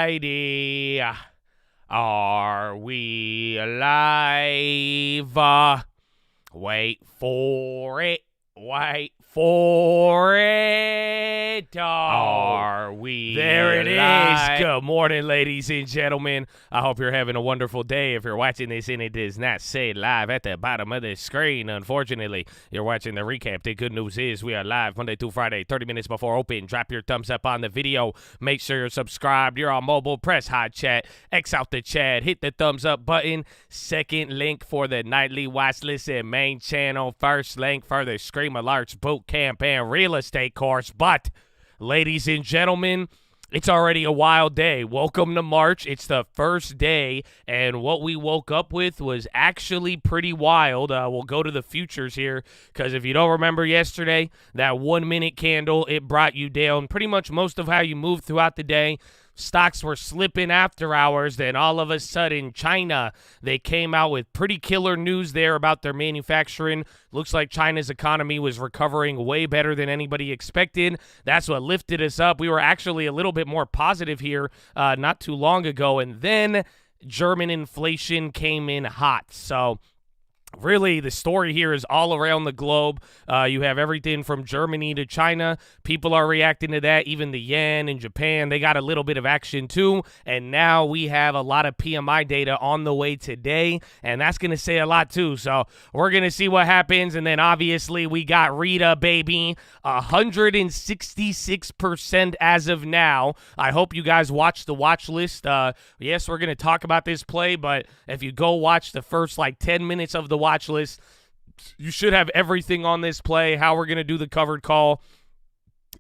righty. Are we live? Wait for it. Wait for it. Are we There it live? is. Good morning, ladies and gentlemen. I hope you're having a wonderful day. If you're watching this and it does not say live at the bottom of the screen, unfortunately, you're watching the recap. The good news is we are live Monday through Friday, 30 minutes before open. Drop your thumbs up on the video. Make sure you're subscribed. You're on mobile. Press hot chat. X out the chat. Hit the thumbs up button. Second link for the nightly watch list and main channel. First link for the Scream Alerts boot camp and real estate course. But, ladies and gentlemen, it's already a wild day. Welcome to March. It's the first day, and what we woke up with was actually pretty wild. We'll go to the futures here, because if you don't remember yesterday, that 1 minute candle, it brought you down pretty much most of how you moved throughout the day. Stocks were slipping after hours. Then all of a sudden, China, they came out with pretty killer news there about their manufacturing. Looks like China's economy was recovering way better than anybody expected. That's what lifted us up. We were actually a little bit more positive here not too long ago. And then German inflation came in hot. So really, the story here is all around the globe. You have everything from Germany to China. People are reacting to that. Even the yen in Japan, they got a little bit of action too. And now we have a lot of PMI data on the way today, and that's going to say a lot too. So we're going to see what happens. And then obviously we got Rita, baby, 166% as of now. I hope you guys watch the watch list. Yes, we're going to talk about this play, but if you go watch the first 10 minutes of the watch list, you should have everything on this play, how we're going to do the covered call,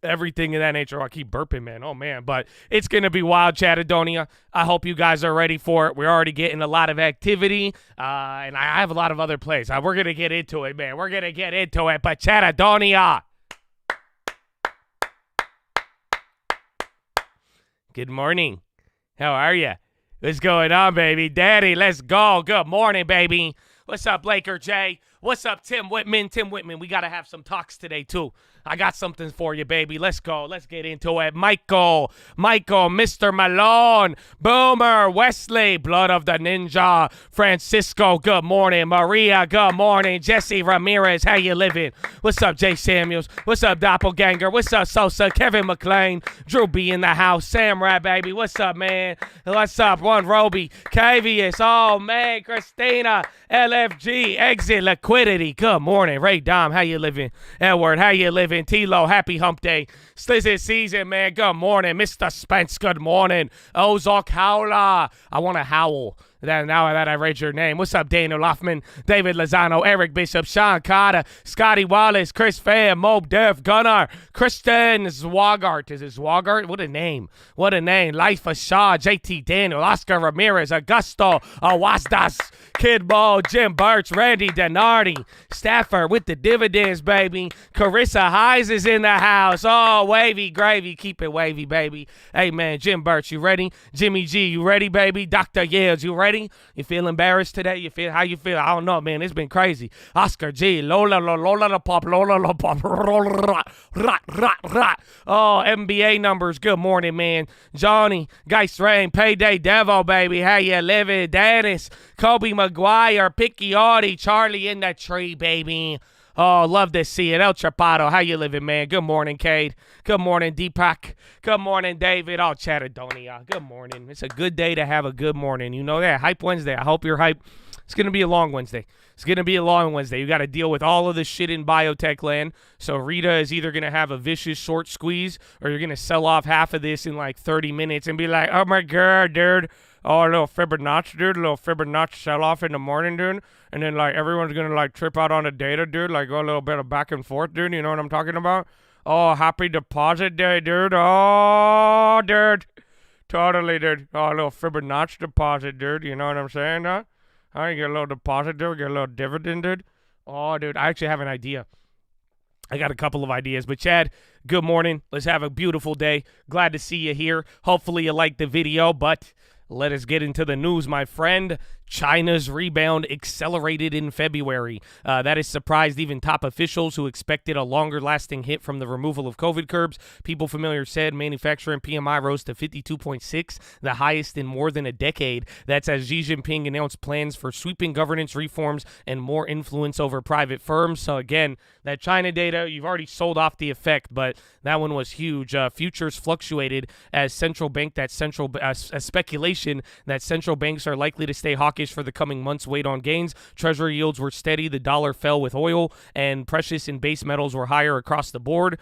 everything of that nature. I keep burping, man. Oh, man. But it's going to be wild, Chattadonia. I hope you guys are ready for it. We're already getting a lot of activity, and I have a lot of other plays. We're going to get into it, man. We're going to get into it. But Chattadonia, good morning. How are you? What's going on, baby? Daddy, let's go. Good morning, baby. What's up, Laker J? What's up, Tim Whitman? Tim Whitman, we got to have some talks today, too. I got something for you, baby. Let's go. Let's get into it. Michael, Mr. Malone, Boomer, Wesley, Blood of the Ninja, Francisco, good morning. Maria, good morning. Jesse Ramirez, how you living? What's up, Jay Samuels? What's up, Doppelganger? What's up, Sosa? Kevin McLean, Drew B in the house. Sam Rat, baby. What's up, man? What's up, One Roby, Cavius, oh, man, Christina, LFG, Exit, Liquidity, good morning. Ray Dom, how you living? Edward, how you living? T-Lo, happy hump day. This is season, man. Good morning. Mr. Spence, good morning. Ozark Howler. I want to howl. Now that I read your name. What's up, Daniel Loffman, David Lozano, Eric Bishop, Sean Carter, Scotty Wallace, Chris Pham, Mob Dev, Gunnar, Kristen Zwagart. Is it Zwagart? What a name. What a name. Life of Shaw, JT Daniel, Oscar Ramirez, Augusto, Awasdas, Kid Ball, Jim Birch, Randy Denardi, Stafford with the dividends, baby. Carissa Hayes is in the house. Oh, wavy gravy. Keep it wavy, baby. Hey, man, Jim Birch, you ready? Jimmy G, you ready, baby? Dr. Yields, you ready? You feel embarrassed today? How you feel? I don't know, man. It's been crazy. Oscar G, Lola la pop, Lola la pop, rot. Oh, NBA numbers. Good morning, man. Johnny, Geist Rain, Payday Devil, baby. How you living? Dennis, Kobe McGuire, Picky Audie, Charlie in the tree, baby. Oh, love to see it. El Chapato, how you living, man? Good morning, Cade. Good morning, Deepak. Good morning, David. Oh, Chattadonia. Good morning. It's a good day to have a good morning. You know that. Hype Wednesday. I hope you're hyped. It's going to be a long Wednesday. It's going to be a long Wednesday. You got to deal with all of the shit in biotech land. So Rita is either going to have a vicious short squeeze or you're going to sell off half of this in 30 minutes and be like, oh, my God, dude. Oh, a little Fibonacci, dude. A little Fibonacci sell-off in the morning, dude. And then, everyone's going to, trip out on the data, dude. Go a little bit of back and forth, dude. You know what I'm talking about? Oh, happy deposit day, dude. Oh, dude. Totally, dude. Oh, a little Fibonacci deposit, dude. You know what I'm saying, huh? You get a little deposit, dude. Get a little dividend, dude. Oh, dude. I actually have an idea. I got a couple of ideas. But, Chad, good morning. Let's have a beautiful day. Glad to see you here. Hopefully you liked the video, but let us get into the news, my friend. China's rebound accelerated in February. That has surprised even top officials who expected a longer-lasting hit from the removal of COVID curbs. People familiar said manufacturing PMI rose to 52.6, the highest in more than a decade. That's as Xi Jinping announced plans for sweeping governance reforms and more influence over private firms. So again, that China data, you've already sold off the effect, but that one was huge. Futures fluctuated as speculation that central banks are likely to stay hawkish for the coming months weighed on gains. Treasury yields were steady. The dollar fell with oil, and precious and base metals were higher across the board.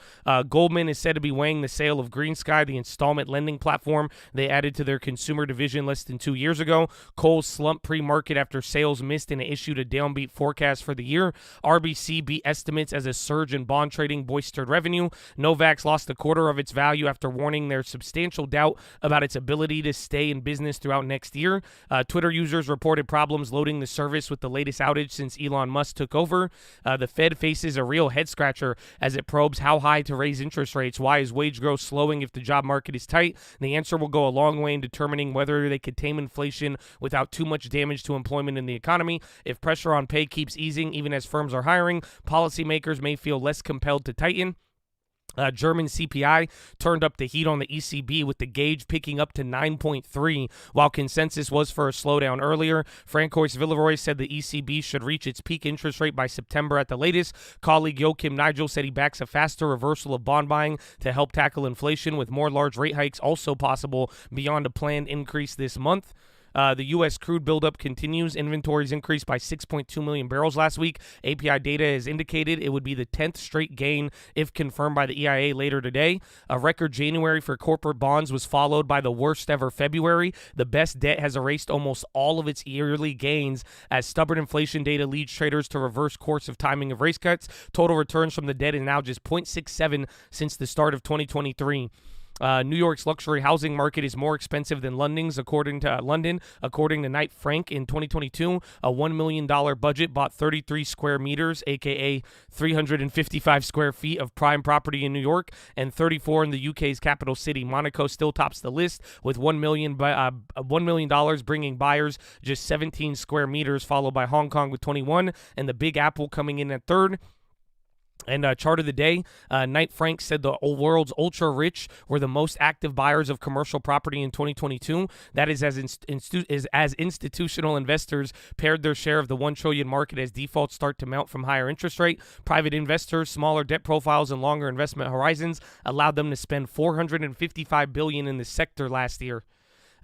Goldman is said to be weighing the sale of GreenSky, the installment lending platform they added to their consumer division less than 2 years ago. Coal slumped pre-market after sales missed and issued a downbeat forecast for the year. RBC beat estimates as a surge in bond trading bolstered revenue. Novavax lost a quarter of its value after warning there's substantial doubt about its ability to stay in business throughout next year. Twitter users reported problems loading the service with the latest outage since Elon Musk took over. The Fed faces a real head-scratcher as it probes how high to raise interest rates. Why is wage growth slowing if the job market is tight? The answer will go a long way in determining whether they could tame inflation without too much damage to employment in the economy. If pressure on pay keeps easing, even as firms are hiring, policymakers may feel less compelled to tighten. German CPI turned up the heat on the ECB with the gauge picking up to 9.3, while consensus was for a slowdown earlier. Francois Villeroy said the ECB should reach its peak interest rate by September at the latest. Colleague Joachim Nigel said he backs a faster reversal of bond buying to help tackle inflation, with more large rate hikes also possible beyond a planned increase this month. The U.S. crude buildup continues. Inventories increased by 6.2 million barrels last week. API data has indicated it would be the 10th straight gain if confirmed by the EIA later today. A record January for corporate bonds was followed by the worst ever February. The best debt has erased almost all of its yearly gains as stubborn inflation data leads traders to reverse course of timing of rate cuts. Total returns from the debt is now just 0.67 since the start of 2023. New York's luxury housing market is more expensive than London's, according to Knight Frank. In 2022, a $1 million budget bought 33 square meters, aka 355 square feet of prime property in New York, and 34 in the UK's capital city. Monaco still tops the list with $1 million bringing buyers just 17 square meters, followed by Hong Kong with 21, and the Big Apple coming in at third. And chart of the day, Knight Frank said the world's ultra-rich were the most active buyers of commercial property in 2022. That is as institutional investors paired their share of the $1 trillion market as defaults start to mount from higher interest rate. Private investors, smaller debt profiles, and longer investment horizons allowed them to spend $455 billion in the sector last year.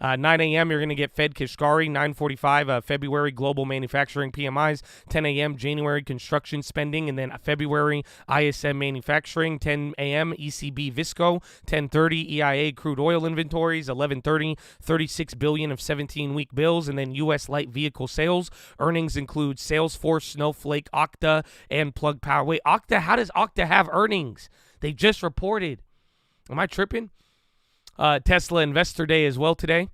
9 a.m., you're going to get Fed Kashkari, 9:45, February global manufacturing PMIs, 10 a.m., January construction spending, and then February ISM manufacturing, 10 a.m., ECB Visco, 10:30, EIA crude oil inventories, 11:30, 36 billion of 17-week bills, and then U.S. light vehicle sales. Earnings include Salesforce, Snowflake, Okta, and Plug Power. Wait, Okta, how does Okta have earnings? They just reported. Am I tripping? Tesla Investor Day as well today.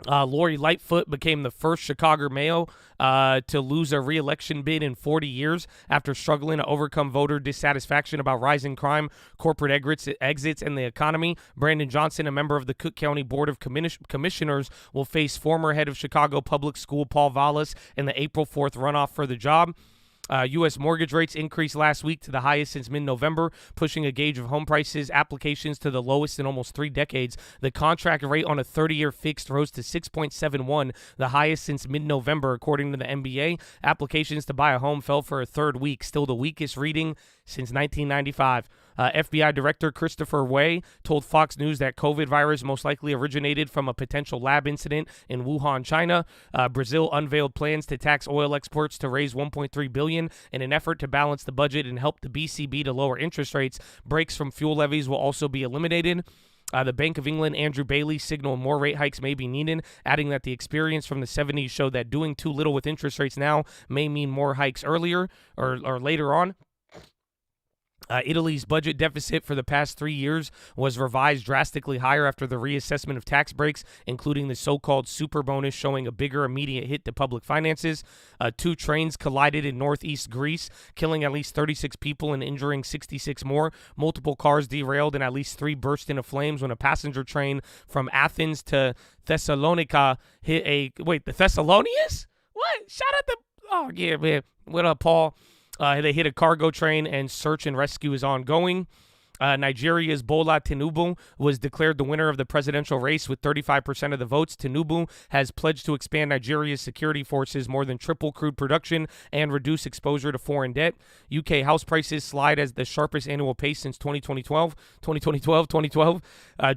Lori Lightfoot became the first Chicago mayor to lose a re-election bid in 40 years after struggling to overcome voter dissatisfaction about rising crime, corporate exits, and the economy. Brandon Johnson, a member of the Cook County Board of Commissioners, will face former head of Chicago Public School Paul Vallis in the April 4th runoff for the job. U.S. mortgage rates increased last week to the highest since mid-November, pushing a gauge of home prices applications to the lowest in almost 3 decades. The contract rate on a 30-year fixed rose to 6.71, the highest since mid-November, according to the MBA. Applications to buy a home fell for a third week, still the weakest reading since 1995. FBI Director Christopher Wray told Fox News that COVID virus most likely originated from a potential lab incident in Wuhan, China. Brazil unveiled plans to tax oil exports to raise $1.3 billion in an effort to balance the budget and help the BCB to lower interest rates. Breaks from fuel levies will also be eliminated. The Bank of England, Andrew Bailey, signaled more rate hikes may be needed, adding that the experience from the 70s showed that doing too little with interest rates now may mean more hikes earlier or later on. Italy's budget deficit for the past 3 years was revised drastically higher after the reassessment of tax breaks, including the so-called super bonus, showing a bigger immediate hit to public finances. 2 trains collided in northeast Greece, killing at least 36 people and injuring 66 more. Multiple cars derailed and at least 3 burst into flames when a passenger train from Athens to Thessalonica hit the Thessalonians? What? Shout out to... Oh, yeah, man. What up, Paul? They hit a cargo train, and search and rescue is ongoing. Nigeria's Bola Tinubu was declared the winner of the presidential race with 35% of the votes. Tinubu has pledged to expand Nigeria's security forces, more than triple crude production, and reduce exposure to foreign debt. UK house prices slide as the sharpest annual pace since 2012.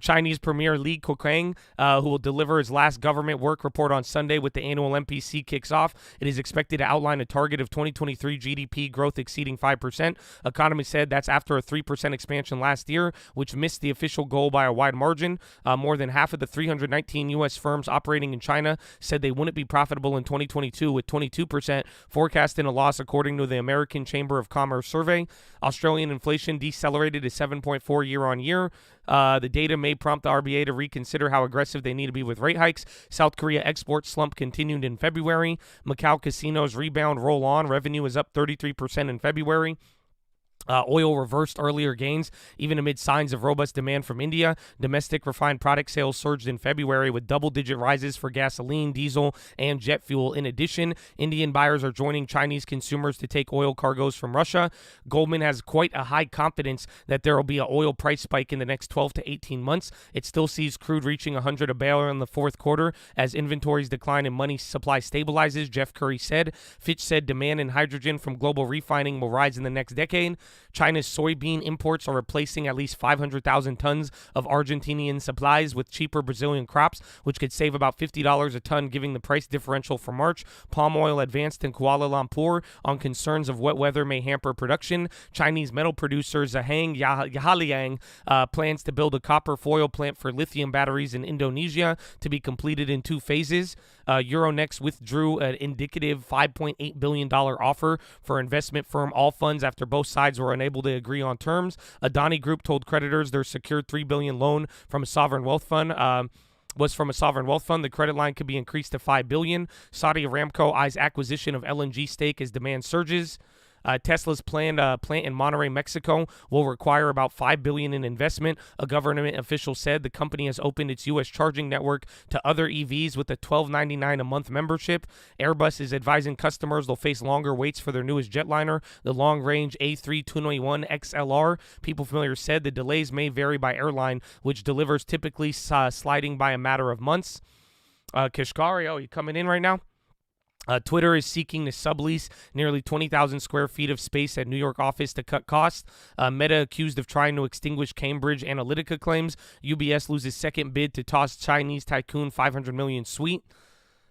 Chinese Premier Li Keqiang, who will deliver his last government work report on Sunday with the annual MPC kicks off. It is expected to outline a target of 2023 GDP growth exceeding 5%. Economists said that's after a 3% expansion last year, which missed the official goal by a wide margin. More than half of the 319 U.S. firms operating in China said they wouldn't be profitable in 2022, with 22% forecasting a loss, according to the American Chamber of Commerce survey. Australian inflation decelerated to 7.4 year-on-year. The data may prompt the RBA to reconsider how aggressive they need to be with rate hikes. South Korea export slump continued in February. Macau casinos rebound roll on. Revenue is up 33% in February. Oil reversed earlier gains, even amid signs of robust demand from India. Domestic refined product sales surged in February with double-digit rises for gasoline, diesel, and jet fuel. In addition, Indian buyers are joining Chinese consumers to take oil cargoes from Russia. Goldman has quite a high confidence that there will be an oil price spike in the next 12 to 18 months. It still sees crude reaching $100 a barrel in the fourth quarter as inventories decline and money supply stabilizes, Jeff Curry said. Fitch said demand in hydrogen from global refining will rise in the next decade. China's soybean imports are replacing at least 500,000 tons of Argentinian supplies with cheaper Brazilian crops, which could save about $50 a ton, giving the price differential for March. Palm oil advanced in Kuala Lumpur on concerns of wet weather may hamper production. Chinese metal producer Zhang Yahaliang plans to build a copper foil plant for lithium batteries in Indonesia to be completed in 2 phases. Euronext withdrew an indicative $5.8 billion offer for investment firm Allfunds after both sides were unable to agree on terms. Adani Group told creditors their secured $3 billion loan from a sovereign wealth fund was from a sovereign wealth fund. The credit line could be increased to $5 billion. Saudi Aramco eyes acquisition of LNG stake as demand surges. Tesla's planned plant in Monterrey, Mexico, will require about $5 billion in investment. A government official said the company has opened its U.S. charging network to other EVs with a $12.99 a month membership. Airbus is advising customers they'll face longer waits for their newest jetliner, the long-range A321 XLR. People familiar said the delays may vary by airline, which delivers typically sliding by a matter of months. Kashkari, you coming in right now? Twitter is seeking to sublease nearly 20,000 square feet of space at New York office to cut costs. Meta accused of trying to extinguish Cambridge Analytica claims. UBS loses second bid to toss Chinese tycoon $500 million suite.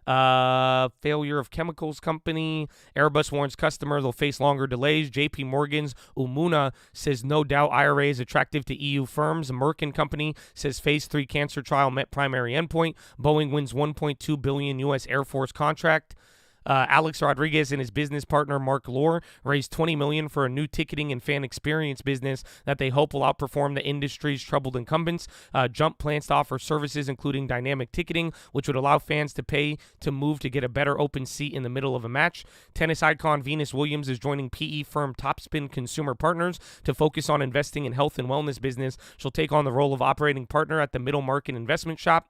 Failure of chemicals company. Airbus warns customer they'll face longer delays. JP Morgan's Umuna says no doubt IRA is attractive to EU firms. Merck & Company says phase 3 cancer trial met primary endpoint. Boeing wins $1.2 billion U.S. Air Force contract. Alex Rodriguez and his business partner Mark Lohr raised $20 million for a new ticketing and fan experience business that they hope will outperform the industry's troubled incumbents. Jump plans to offer services including dynamic ticketing, which would allow fans to pay to move to get a better open seat in the middle of a match. Tennis icon Venus Williams is joining PE firm Topspin Consumer Partners to focus on investing in health and wellness business. She'll take on the role of operating partner at the middle market investment shop.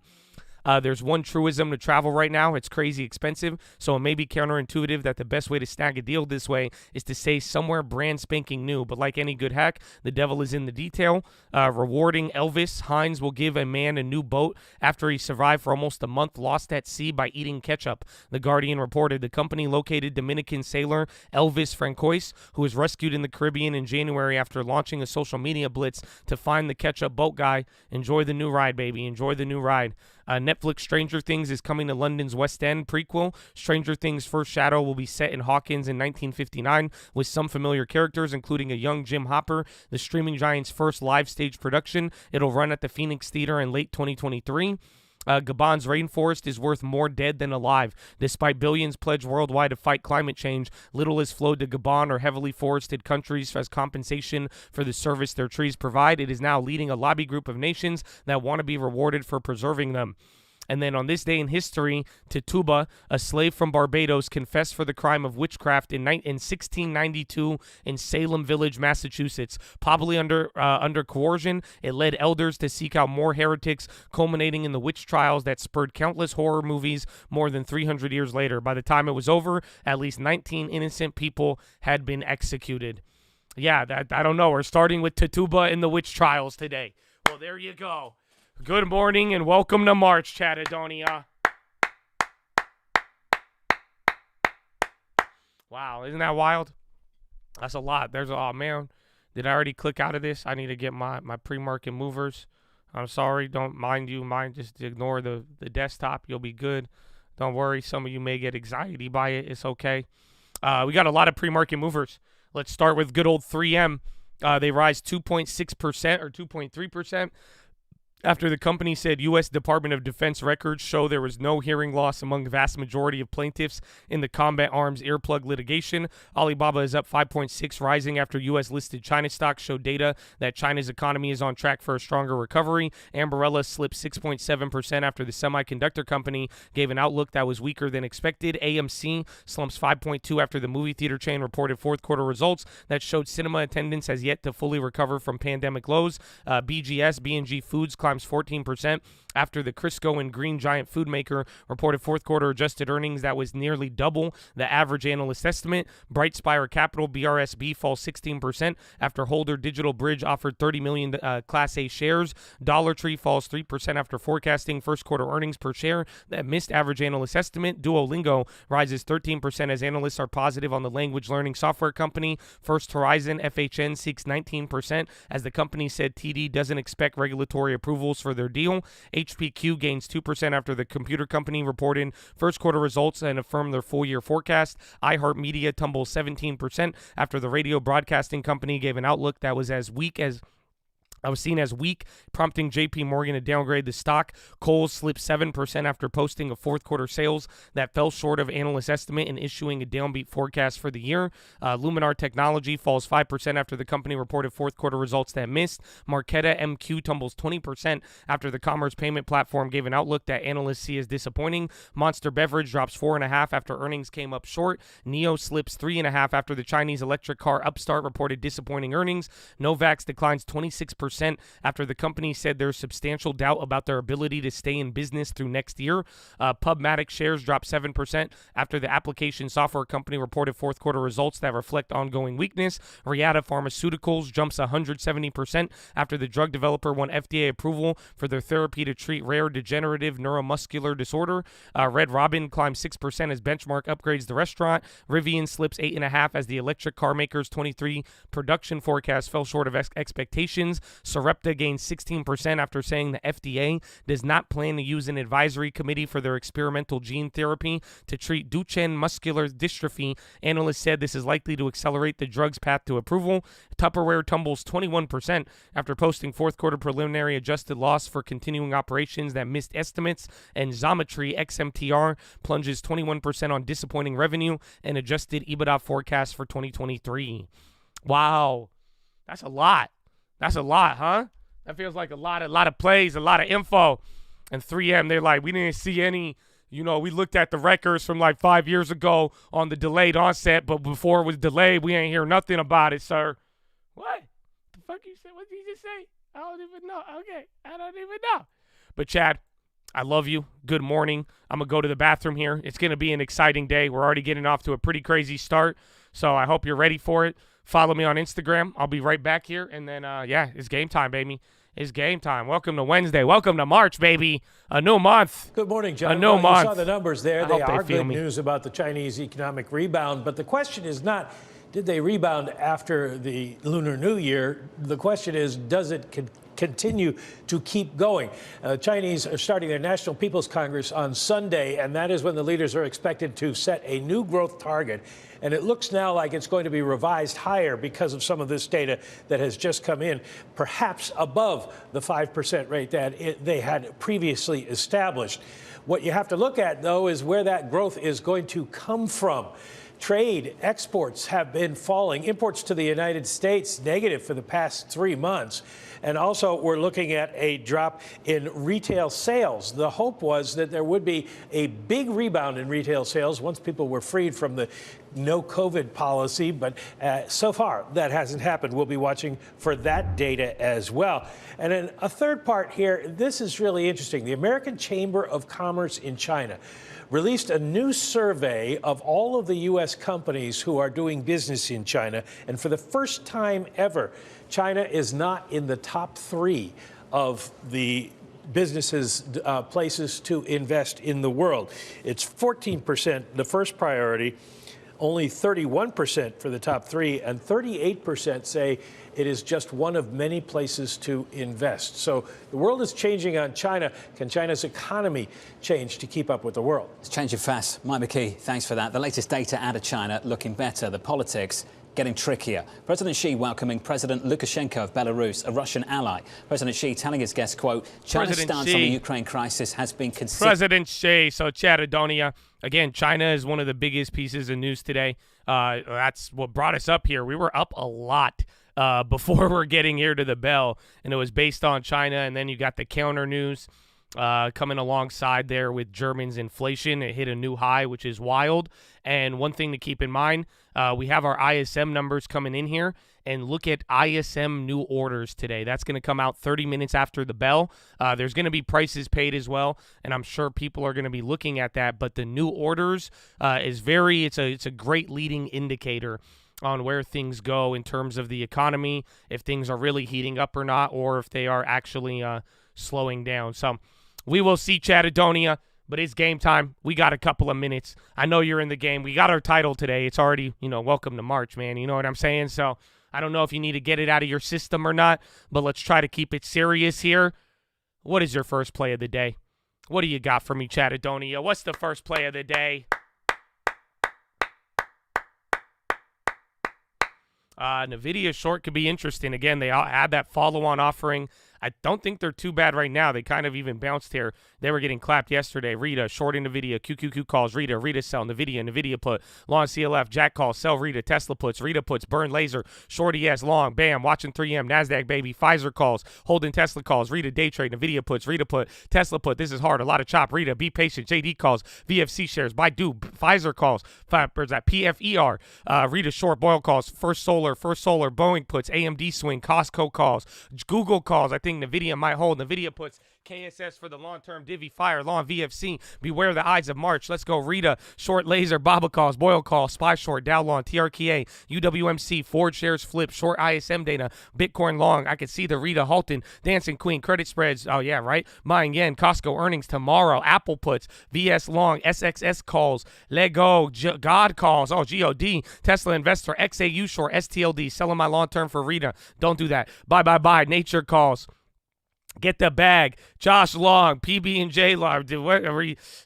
There's one truism to travel right now. It's crazy expensive, so it may be counterintuitive that the best way to snag a deal this way is to stay somewhere brand spanking new. But like any good hack, the devil is in the detail. Rewarding Elvis, Heinz will give a man a new boat after he survived for almost a month lost at sea by eating ketchup. The Guardian reported the company located Dominican sailor Elvis Francois, who was rescued in the Caribbean in January after launching a social media blitz to find the ketchup boat guy. Enjoy the new ride, baby. Enjoy the new ride. Netflix Stranger Things is coming to London's West End prequel. Stranger Things' first shadow will be set in Hawkins in 1959 with some familiar characters, including a young Jim Hopper, the streaming giant's first live stage production. It'll run at the Phoenix Theater in late 2023. Gabon's rainforest is worth more dead than alive. Despite billions pledged worldwide to fight climate change, little has flowed to Gabon or heavily forested countries as compensation for the service their trees provide. It is now leading a lobby group of nations that want to be rewarded for preserving them. And then on this day in history, Tituba, a slave from Barbados, confessed for the crime of witchcraft in 1692 in Salem Village, Massachusetts. Probably under coercion, it led elders to seek out more heretics, culminating in the witch trials that spurred countless horror movies more than 300 years later. By the time it was over, at least 19 innocent people had been executed. Yeah, I don't know. We're starting with Tituba and the witch trials today. Well, there you go. Good morning and welcome to March, Chattadonia. Wow, isn't that wild? That's a lot. Oh man, did I already click out of this? I need to get my pre-market movers. I'm sorry, don't mind, just ignore the desktop. You'll be good. Don't worry, some of you may get anxiety by it. It's okay. We got a lot of pre-market movers. Let's start with good old 3M. They rise 2.6% or 2.3%. After the company said U.S. Department of Defense records show there was no hearing loss among the vast majority of plaintiffs in the Combat Arms earplug litigation. Alibaba is up 5.6%, rising after U.S.-listed China stocks showed data that China's economy is on track for a stronger recovery. Ambarella slipped 6.7% after the semiconductor company gave an outlook that was weaker than expected. AMC slumps 5.2% after the movie theater chain reported fourth quarter results that showed cinema attendance has yet to fully recover from pandemic lows. BGS, B&G Foods, climbs 14% after the Crisco and Green Giant food maker reported fourth quarter adjusted earnings that was nearly double the average analyst estimate. Brightspire Capital, BRSB, falls 16% after Holder Digital Bridge offered 30 million Class A shares. Dollar Tree falls 3% after forecasting first quarter earnings per share that missed average analyst estimate. Duolingo rises 13% as analysts are positive on the language learning software company. First Horizon, FHN, seeks 19% as the company said TD doesn't expect regulatory approvals for their deal. HPQ gains 2% after the computer company reported first quarter results and affirmed their full year forecast. iHeartMedia tumbles 17% after the radio broadcasting company gave an outlook that was seen as weak, prompting J.P. Morgan to downgrade the stock. Kohl's slipped 7% after posting a fourth quarter sales that fell short of analyst estimate and issuing a downbeat forecast for the year. Luminar Technology falls 5% after the company reported fourth quarter results that missed. Marqeta MQ tumbles 20% after the commerce payment platform gave an outlook that analysts see as disappointing. Monster Beverage drops 4.5% after earnings came up short. NIO slips 3.5% after the Chinese electric car upstart reported disappointing earnings. Novax declines 26% after the company said there's substantial doubt about their ability to stay in business through next year. Pubmatic shares dropped 7% after the application software company reported fourth quarter results that reflect ongoing weakness. Reata Pharmaceuticals jumps 170% after the drug developer won FDA approval for their therapy to treat rare degenerative neuromuscular disorder. Red Robin climbs 6% as Benchmark upgrades the restaurant. Rivian slips 8.5% as the electric car maker's 23 production forecast fell short of expectations. Sarepta gained 16% after saying the FDA does not plan to use an advisory committee for their experimental gene therapy to treat Duchenne muscular dystrophy. Analysts said this is likely to accelerate the drug's path to approval. Tupperware tumbles 21% after posting fourth quarter preliminary adjusted loss for continuing operations that missed estimates. And Xometry XMTR plunges 21% on disappointing revenue and adjusted EBITDA forecast for 2023. Wow, that's a lot. That's a lot, huh? That feels like a lot of plays, a lot of info. And 3M, they're like, we didn't see any, we looked at the records from like 5 years ago on the delayed onset, but before it was delayed, we ain't hear nothing about it, sir. What? The fuck you said? What did you just say? I don't even know. Okay, I don't even know. But Chad, I love you. Good morning. I'm going to go to the bathroom here. It's going to be an exciting day. We're already getting off to a pretty crazy start, so I hope you're ready for it. Follow me on Instagram. I'll be right back here. And then, it's game time, baby. It's game time. Welcome to Wednesday. Welcome to March, baby. A new month. Good morning, John. A new month. You saw the numbers there. They are good news about the Chinese economic rebound. But the question is not Did they rebound after the Lunar New Year? The question is, does it continue to keep going? Chinese are starting their National People's Congress on Sunday, and that is when the leaders are expected to set a new growth target. And it looks now like it's going to be revised higher because of some of this data that has just come in, perhaps above the 5% rate that they had previously established. What you have to look at, though, is where that growth is going to come from. Trade exports have been falling. Imports to the United States negative for the past 3 months. And also, we're looking at a drop in retail sales. The hope was that there would be a big rebound in retail sales once people were freed from the no COVID policy. But so far, that hasn't happened. We'll be watching for that data as well. And then a third part here, this is really interesting. The American Chamber of Commerce in China released a new survey of all of the U.S. companies who are doing business in China. And for the first time ever, China is not in the top 3 of the businesses, places to invest in the world. It's 14%, the first priority, only 31% for the top 3, and 38% say it is just one of many places to invest. So the world is changing on China. Can China's economy change to keep up with the world? It's changing fast. Mike McKee, thanks for that. The latest data out of China looking better. The politics getting trickier. President Xi welcoming President Lukashenko of Belarus, a Russian ally. President Xi telling his guests, quote, China's stance on the Ukraine crisis has been consistent. President Xi, so Chatadonia. Again, China is one of the biggest pieces of news today. That's what brought us up here. We were up a lot before we're getting here to the bell, and it was based on China, and then you got the counter news coming alongside there with Germany's inflation. It hit a new high, which is wild. And one thing to keep in mind, we have our ISM numbers coming in here, and look at ISM new orders today. That's going to come out 30 minutes after the bell. There's going to be prices paid as well, and I'm sure people are going to be looking at that. But the new orders it's a great leading indicator on where things go in terms of the economy, if things are really heating up or not, or if they are actually slowing down. So we will see, Chatadonia, but it's game time. We got a couple of minutes. I know you're in the game. We got our title today. It's already, welcome to March, man. You know what I'm saying? So I don't know if you need to get it out of your system or not, but let's try to keep it serious here. What is your first play of the day? What do you got for me, Chatadonia? What's the first play of the day? NVIDIA short could be interesting. Again, they had that follow-on offering. I don't think they're too bad right now. They kind of even bounced here. They were getting clapped yesterday. Rita, short NVIDIA, QQQ calls, Rita sell, NVIDIA put, long CLF, Jack calls, sell Rita puts, burn laser, short ES, long, bam, watching 3M, NASDAQ baby, Pfizer calls, holding Tesla calls, Rita day trade, NVIDIA puts, Rita put, Tesla put, this is hard, a lot of chop, Rita, be patient, JD calls, VFC shares, Baidu, Pfizer calls, where's that, PFER, Rita short, Boyle calls, First Solar, Boeing puts, AMD swing, Costco calls, Google calls, I think NVIDIA might hold, NVIDIA puts, KSS for the long-term divvy fire, long VFC, beware the eyes of March, let's go, Rita, short laser, Baba calls, Boyle calls, SPY short, Dow long, TRKA, UWMC, Ford shares flip, short ISM data, Bitcoin long, I can see the Rita Halton, Dancing Queen, credit spreads, oh yeah, right, Mine Yen, Costco earnings tomorrow, Apple puts, VS long, SXS calls, Lego, God calls, oh, GOD, Tesla investor, XAU short, STLD, selling my long-term for Rita, don't do that, bye, Nature calls, get the bag. Josh Long, PB&J Long.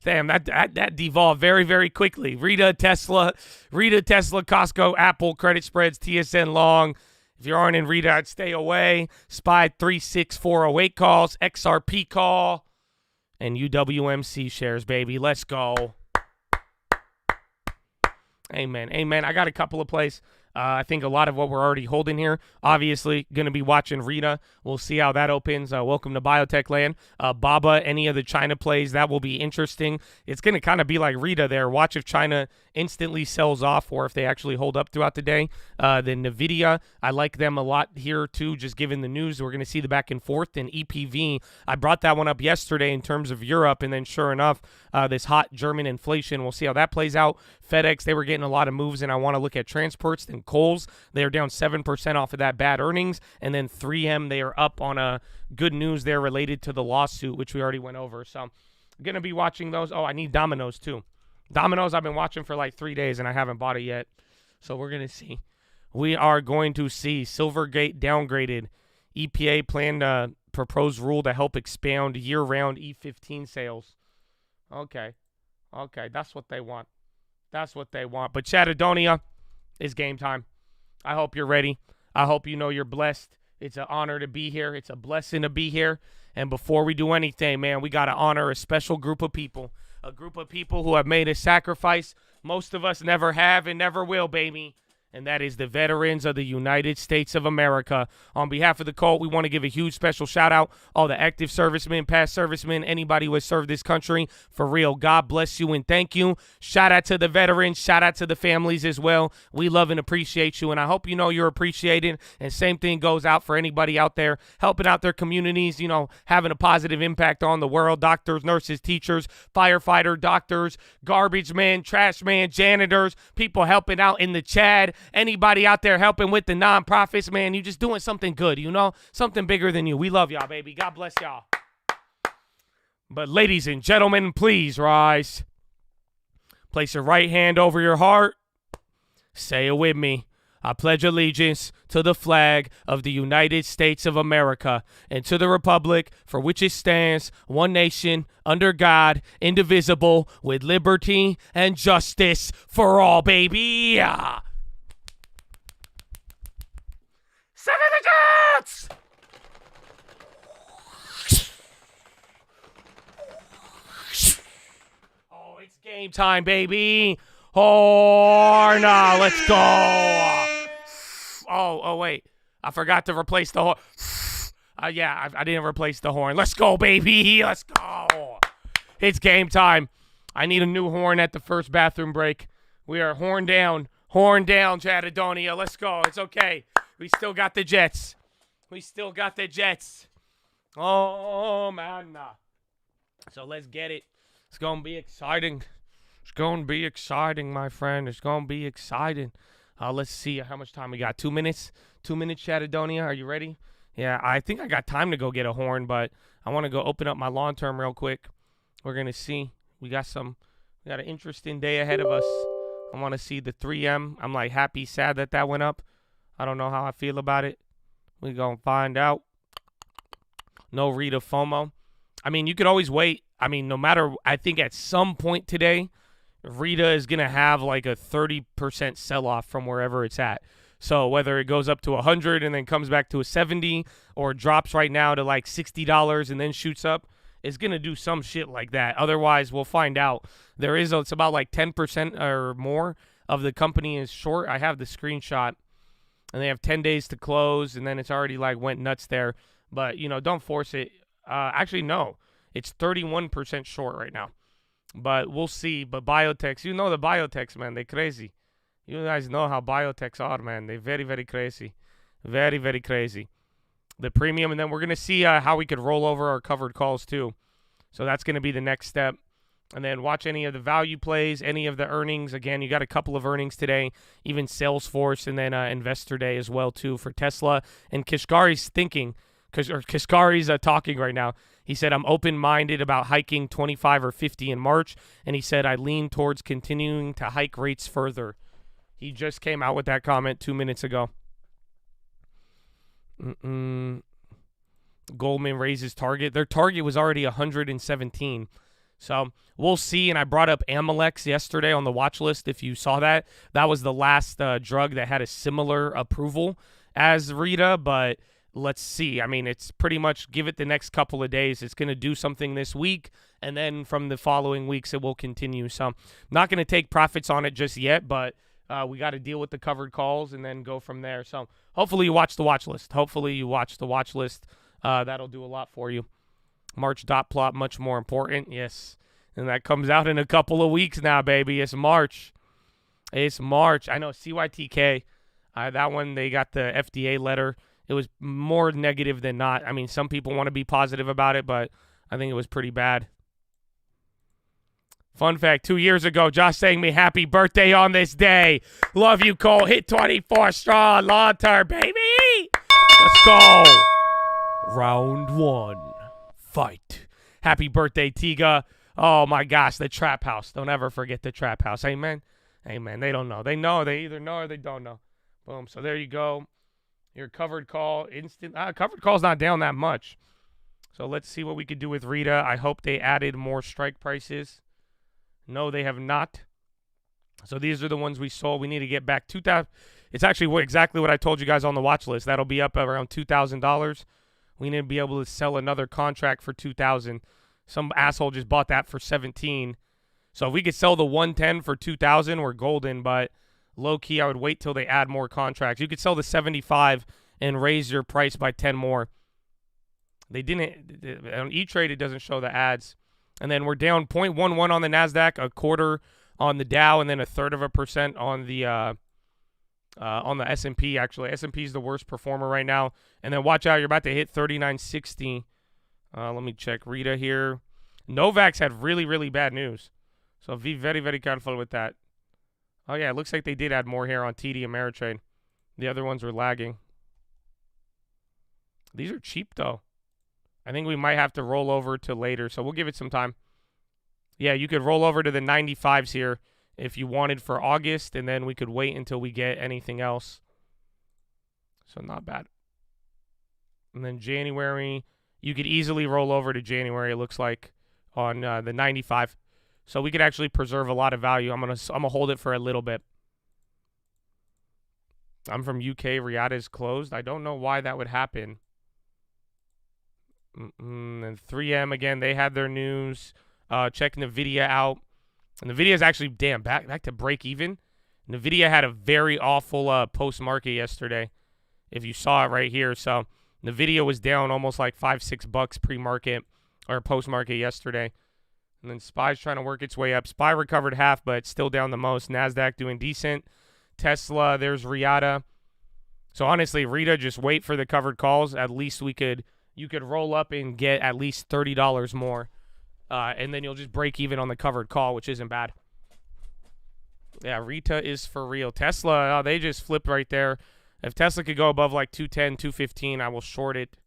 Damn, that devolved very, very quickly. Rita, Tesla, Costco, Apple, credit spreads, TSN Long. If you aren't in Rita, I'd stay away. SPY 36408 calls, XRP call, and UWMC shares, baby. Let's go. Amen. I got a couple of plays. I think a lot of what we're already holding here, obviously, going to be watching Rita. We'll see how that opens. Welcome to Biotech Land. Baba, any of the China plays, that will be interesting. It's going to kind of be like Rita there. Watch if China instantly sells off or if they actually hold up throughout the day. Then NVIDIA, I like them a lot here, too, just given the news. We're going to see the back and forth. And EPV, I brought that one up yesterday in terms of Europe, and then sure enough, this hot German inflation, we'll see how that plays out. FedEx, they were getting a lot of moves, and I want to look at transports. Then Coles, they are down 7% off of that bad earnings. And then 3M, they are up on a good news there related to the lawsuit, which we already went over. So I'm going to be watching those. Oh, I need Domino's too. Domino's I've been watching for like 3 days, and I haven't bought it yet. So we're going to see. we are going to see Silvergate downgraded. EPA planned a proposed rule to help expand year-round E15 sales. Okay, that's what they want. That's what they want. But Chattadonia, it's game time. I hope you're ready. I hope you know you're blessed. It's an honor to be here. It's a blessing to be here. And before we do anything, man, we got to honor a special group of people. A group of people who have made a sacrifice most of us never have and never will, baby. And that is the veterans of the United States of America. On behalf of the cult, we want to give a huge special shout out all the active servicemen, past servicemen, anybody who has served this country. For real, God bless you and thank you. Shout out to the veterans. Shout out to the families as well. We love and appreciate you, and I hope you know you're appreciated. And same thing goes out for anybody out there helping out their communities, you know, having a positive impact on the world. Doctors, nurses, teachers, firefighter, doctors, garbage man, trash man, janitors, people helping out in the Chad. Anybody out there helping with the nonprofits, man, you just doing something good, you know? Something bigger than you. We love y'all, baby. God bless y'all. But ladies and gentlemen, please rise. Place your right hand over your heart. Say it with me. I pledge allegiance to the flag of the United States of America and to the republic for which it stands, one nation, under God, indivisible, with liberty and justice for all, baby. Certificates! Oh, it's game time, baby. Oh, no, let's go. Oh, wait. I forgot to replace the horn. Yeah, I didn't replace the horn. Let's go, baby. Let's go. It's game time. I need a new horn at the first bathroom break. We are horn down. Horn down, Chattadonia. Let's go. It's okay. We still got the Jets. We still got the Jets. Oh, man. So let's get it. It's going to be exciting. It's going to be exciting, my friend. It's going to be exciting. Let's see how much time we got. 2 minutes? 2 minutes, Chattadonia. Are you ready? Yeah, I think I got time to go get a horn, but I want to go open up my lawn term real quick. We're going to see. We got an interesting day ahead of us. I want to see the 3M. I'm like happy, sad that went up. I don't know how I feel about it. We're going to find out. No Rita FOMO. I mean, you could always wait. I mean, no matter, I think at some point today, Rita is going to have like a 30% sell-off from wherever it's at. So whether it goes up to 100 and then comes back to a 70 or drops right now to like $60 and then shoots up, it's going to do some shit like that. Otherwise, we'll find out. It's about like 10% or more of the company is short. I have the screenshot. And they have 10 days to close, and then it's already like went nuts there. But, you know, don't force it. Actually, no. It's 31% short right now. But we'll see. But biotechs, you know the biotechs, man. They're crazy. You guys know how biotechs are, man. They're very, very crazy. Very, very crazy. The premium, and then we're going to see how we could roll over our covered calls, too. So that's going to be the next step. And then watch any of the value plays, any of the earnings. Again, you got a couple of earnings today, even Salesforce, and then Investor Day as well, too, for Tesla. And Kashkari's talking right now. He said, I'm open-minded about hiking 25 or 50 in March. And he said, I lean towards continuing to hike rates further. He just came out with that comment 2 minutes ago. Goldman raises target. Their target was already 117. So we'll see. And I brought up Amylex yesterday on the watch list. If you saw that, that was the last drug that had a similar approval as Rita. But let's see. I mean, it's pretty much give it the next couple of days. It's going to do something this week. And then from the following weeks, it will continue. So I'm not going to take profits on it just yet. But we got to deal with the covered calls and then go from there. So hopefully you watch the watch list. That'll do a lot for you. March dot plot, much more important. Yes. And that comes out in a couple of weeks now, baby. It's March. I know CYTK, that one, they got the FDA letter. It was more negative than not. I mean, some people want to be positive about it, but I think it was pretty bad. Fun fact, 2 years ago, Josh sang me happy birthday on this day. Love you, Cole. Hit 24 strong, long term, baby. Let's go. Round one. Fight. Happy birthday, Tiga. Oh, my gosh, the Trap House. Don't ever forget the Trap House. Amen? Amen. They don't know. They know. They either know or they don't know. Boom. So there you go. Your covered call instant. Covered call's not down that much. So let's see what we could do with Rita. I hope they added more strike prices. No, they have not. So these are the ones we sold. We need to get back 2,000. It's actually exactly what I told you guys on the watch list. That'll be up around $2,000. We need to be able to sell another contract for 2,000. Some asshole just bought that for 17. So if we could sell the 110 for 2,000, we're golden. But low key, I would wait till they add more contracts. You could sell the 75 and raise your price by 10 more. They didn't. On E-Trade, it doesn't show the ads. And then we're down 0.11 on the NASDAQ, a quarter on the Dow, and then 1/3% on the S&P, actually. S&P is the worst performer right now. And then watch out, you're about to hit 3960. Let me check Rita here. Novak's had really, really bad news. So be very, very careful with that. Oh, yeah, it looks like they did add more here on TD Ameritrade. The other ones were lagging. These are cheap, though. I think we might have to roll over to later, so we'll give it some time. Yeah, you could roll over to the 95s here if you wanted for August, and then we could wait until we get anything else. So not bad. And then January, you could easily roll over to January, it looks like, on the 95. So we could actually preserve a lot of value. I'm gonna hold it for a little bit. I'm from UK. Riyadh is closed. I don't know why that would happen. And 3M, again, they had their news. Check NVIDIA out. And NVIDIA is actually, back to break even. NVIDIA had a very awful post-market yesterday, if you saw it right here. So NVIDIA was down almost like $5-6 pre-market or post-market yesterday. And then SPY's trying to work its way up. SPY recovered half, but it's still down the most. NASDAQ doing decent. Tesla, there's Riyadh. So honestly, Rita, just wait for the covered calls. At least you could roll up and get at least $30 more. And then you'll just break even on the covered call, which isn't bad. Yeah, Rita is for real. Tesla, they just flipped right there. If Tesla could go above like 210, 215, I will short it.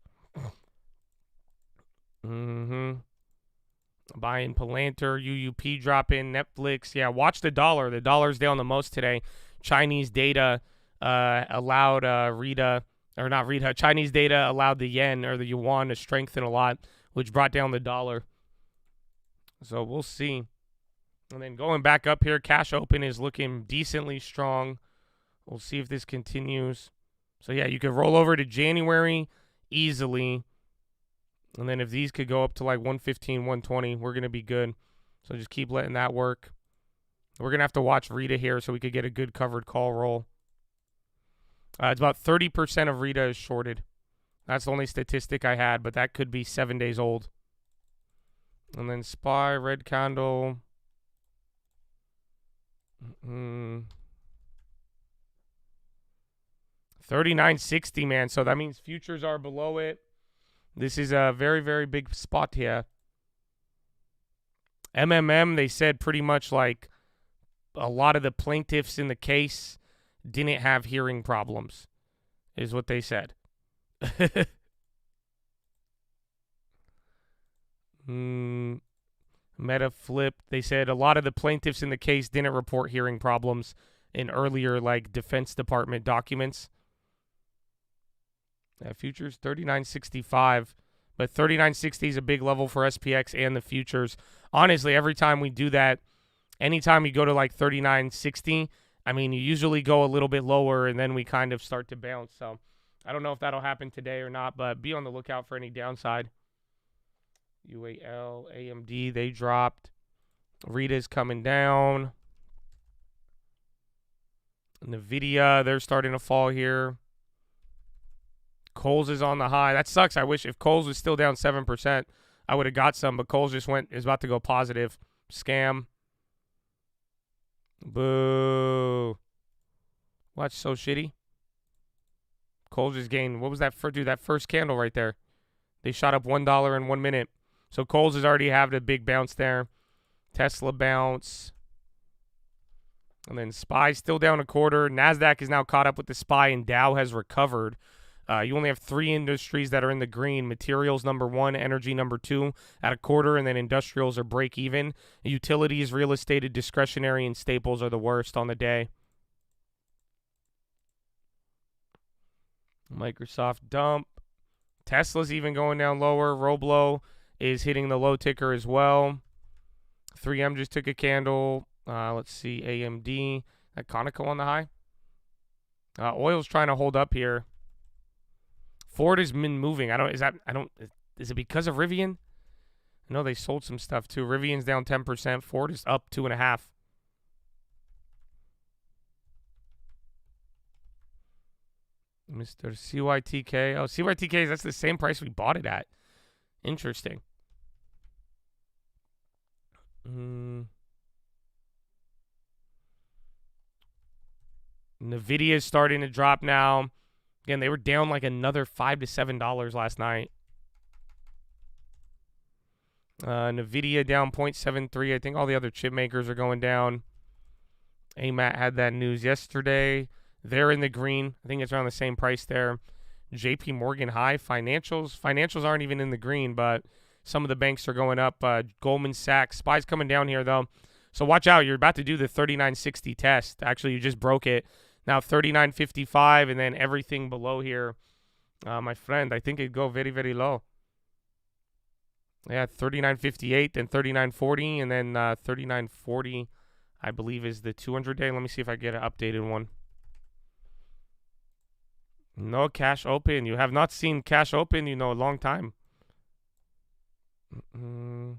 Buying Palantir, UUP dropping, Netflix. Yeah, watch the dollar. The dollar's down the most today. Chinese data allowed Chinese data allowed the yen or the yuan to strengthen a lot, which brought down the dollar. So we'll see. And then going back up here, cash open is looking decently strong. We'll see if this continues. So yeah, you could roll over to January easily. And then if these could go up to like 115, 120, we're going to be good. So just keep letting that work. We're going to have to watch Rita here so we could get a good covered call roll. It's about 30% of Rita is shorted. That's the only statistic I had, but that could be 7 days old. And then SPY, red candle. 3960, man. So that means futures are below it. This is a very, very big spot here. MMM, they said pretty much like a lot of the plaintiffs in the case didn't have hearing problems, is what they said. Meta flip. They said a lot of the plaintiffs in the case didn't report hearing problems in earlier like Defense Department documents. Futures 3965, but 3960 is a big level for SPX and the futures. Honestly, every time we do that, anytime you go to like 3960, I mean, you usually go a little bit lower and then we kind of start to bounce. So I don't know if that'll happen today or not, but be on the lookout for any downside. UAL, AMD, they dropped. Rita's coming down. NVIDIA, they're starting to fall here. Kohl's is on the high. That sucks. I wish if Kohl's was still down 7%, I would have got some, but Kohl's just is about to go positive. Scam. Boo. Watch, so shitty. Kohl's just gained, what was that for? Dude, that first candle right there. They shot up $1 in 1 minute. So Kohl's has already had a big bounce there. Tesla bounce. And then SPY still down a quarter. NASDAQ is now caught up with the SPY and Dow has recovered. You only have 3 industries that are in the green. Materials, number 1. Energy, number 2, at a quarter. And then industrials are break even. Utilities, real estate, discretionary, and staples are the worst on the day. Microsoft dump. Tesla's even going down lower. Roblo is hitting the low ticker as well. 3M just took a candle. Let's see, AMD. That Conoco on the high. Oil's trying to hold up here. Ford has been moving. Is it because of Rivian? I know they sold some stuff too. Rivian's down 10%. Ford is up 2.5%. Mr. CYTK. Oh, CYTK, that's the same price we bought it at. Interesting. Nvidia is starting to drop now. Again, they were down like another $5 to $7 last night. Nvidia down 0.73. I think all the other chip makers are going down. AMAT had that news yesterday. They're in the green. I think it's around the same price there. JP Morgan high. Financials aren't even in the green, but some of the banks are going up. Goldman Sachs. SPY's coming down here, though. So watch out. You're about to do the 39.60 test. Actually, you just broke it. Now 39.55, and then everything below here. My friend, I think it'd go very, very low. Yeah, 39.58, then 39.40, and then 39.40, I believe, is the 200-day. Let me see if I get an updated one. No cash open. You have not seen cash open, a long time. Where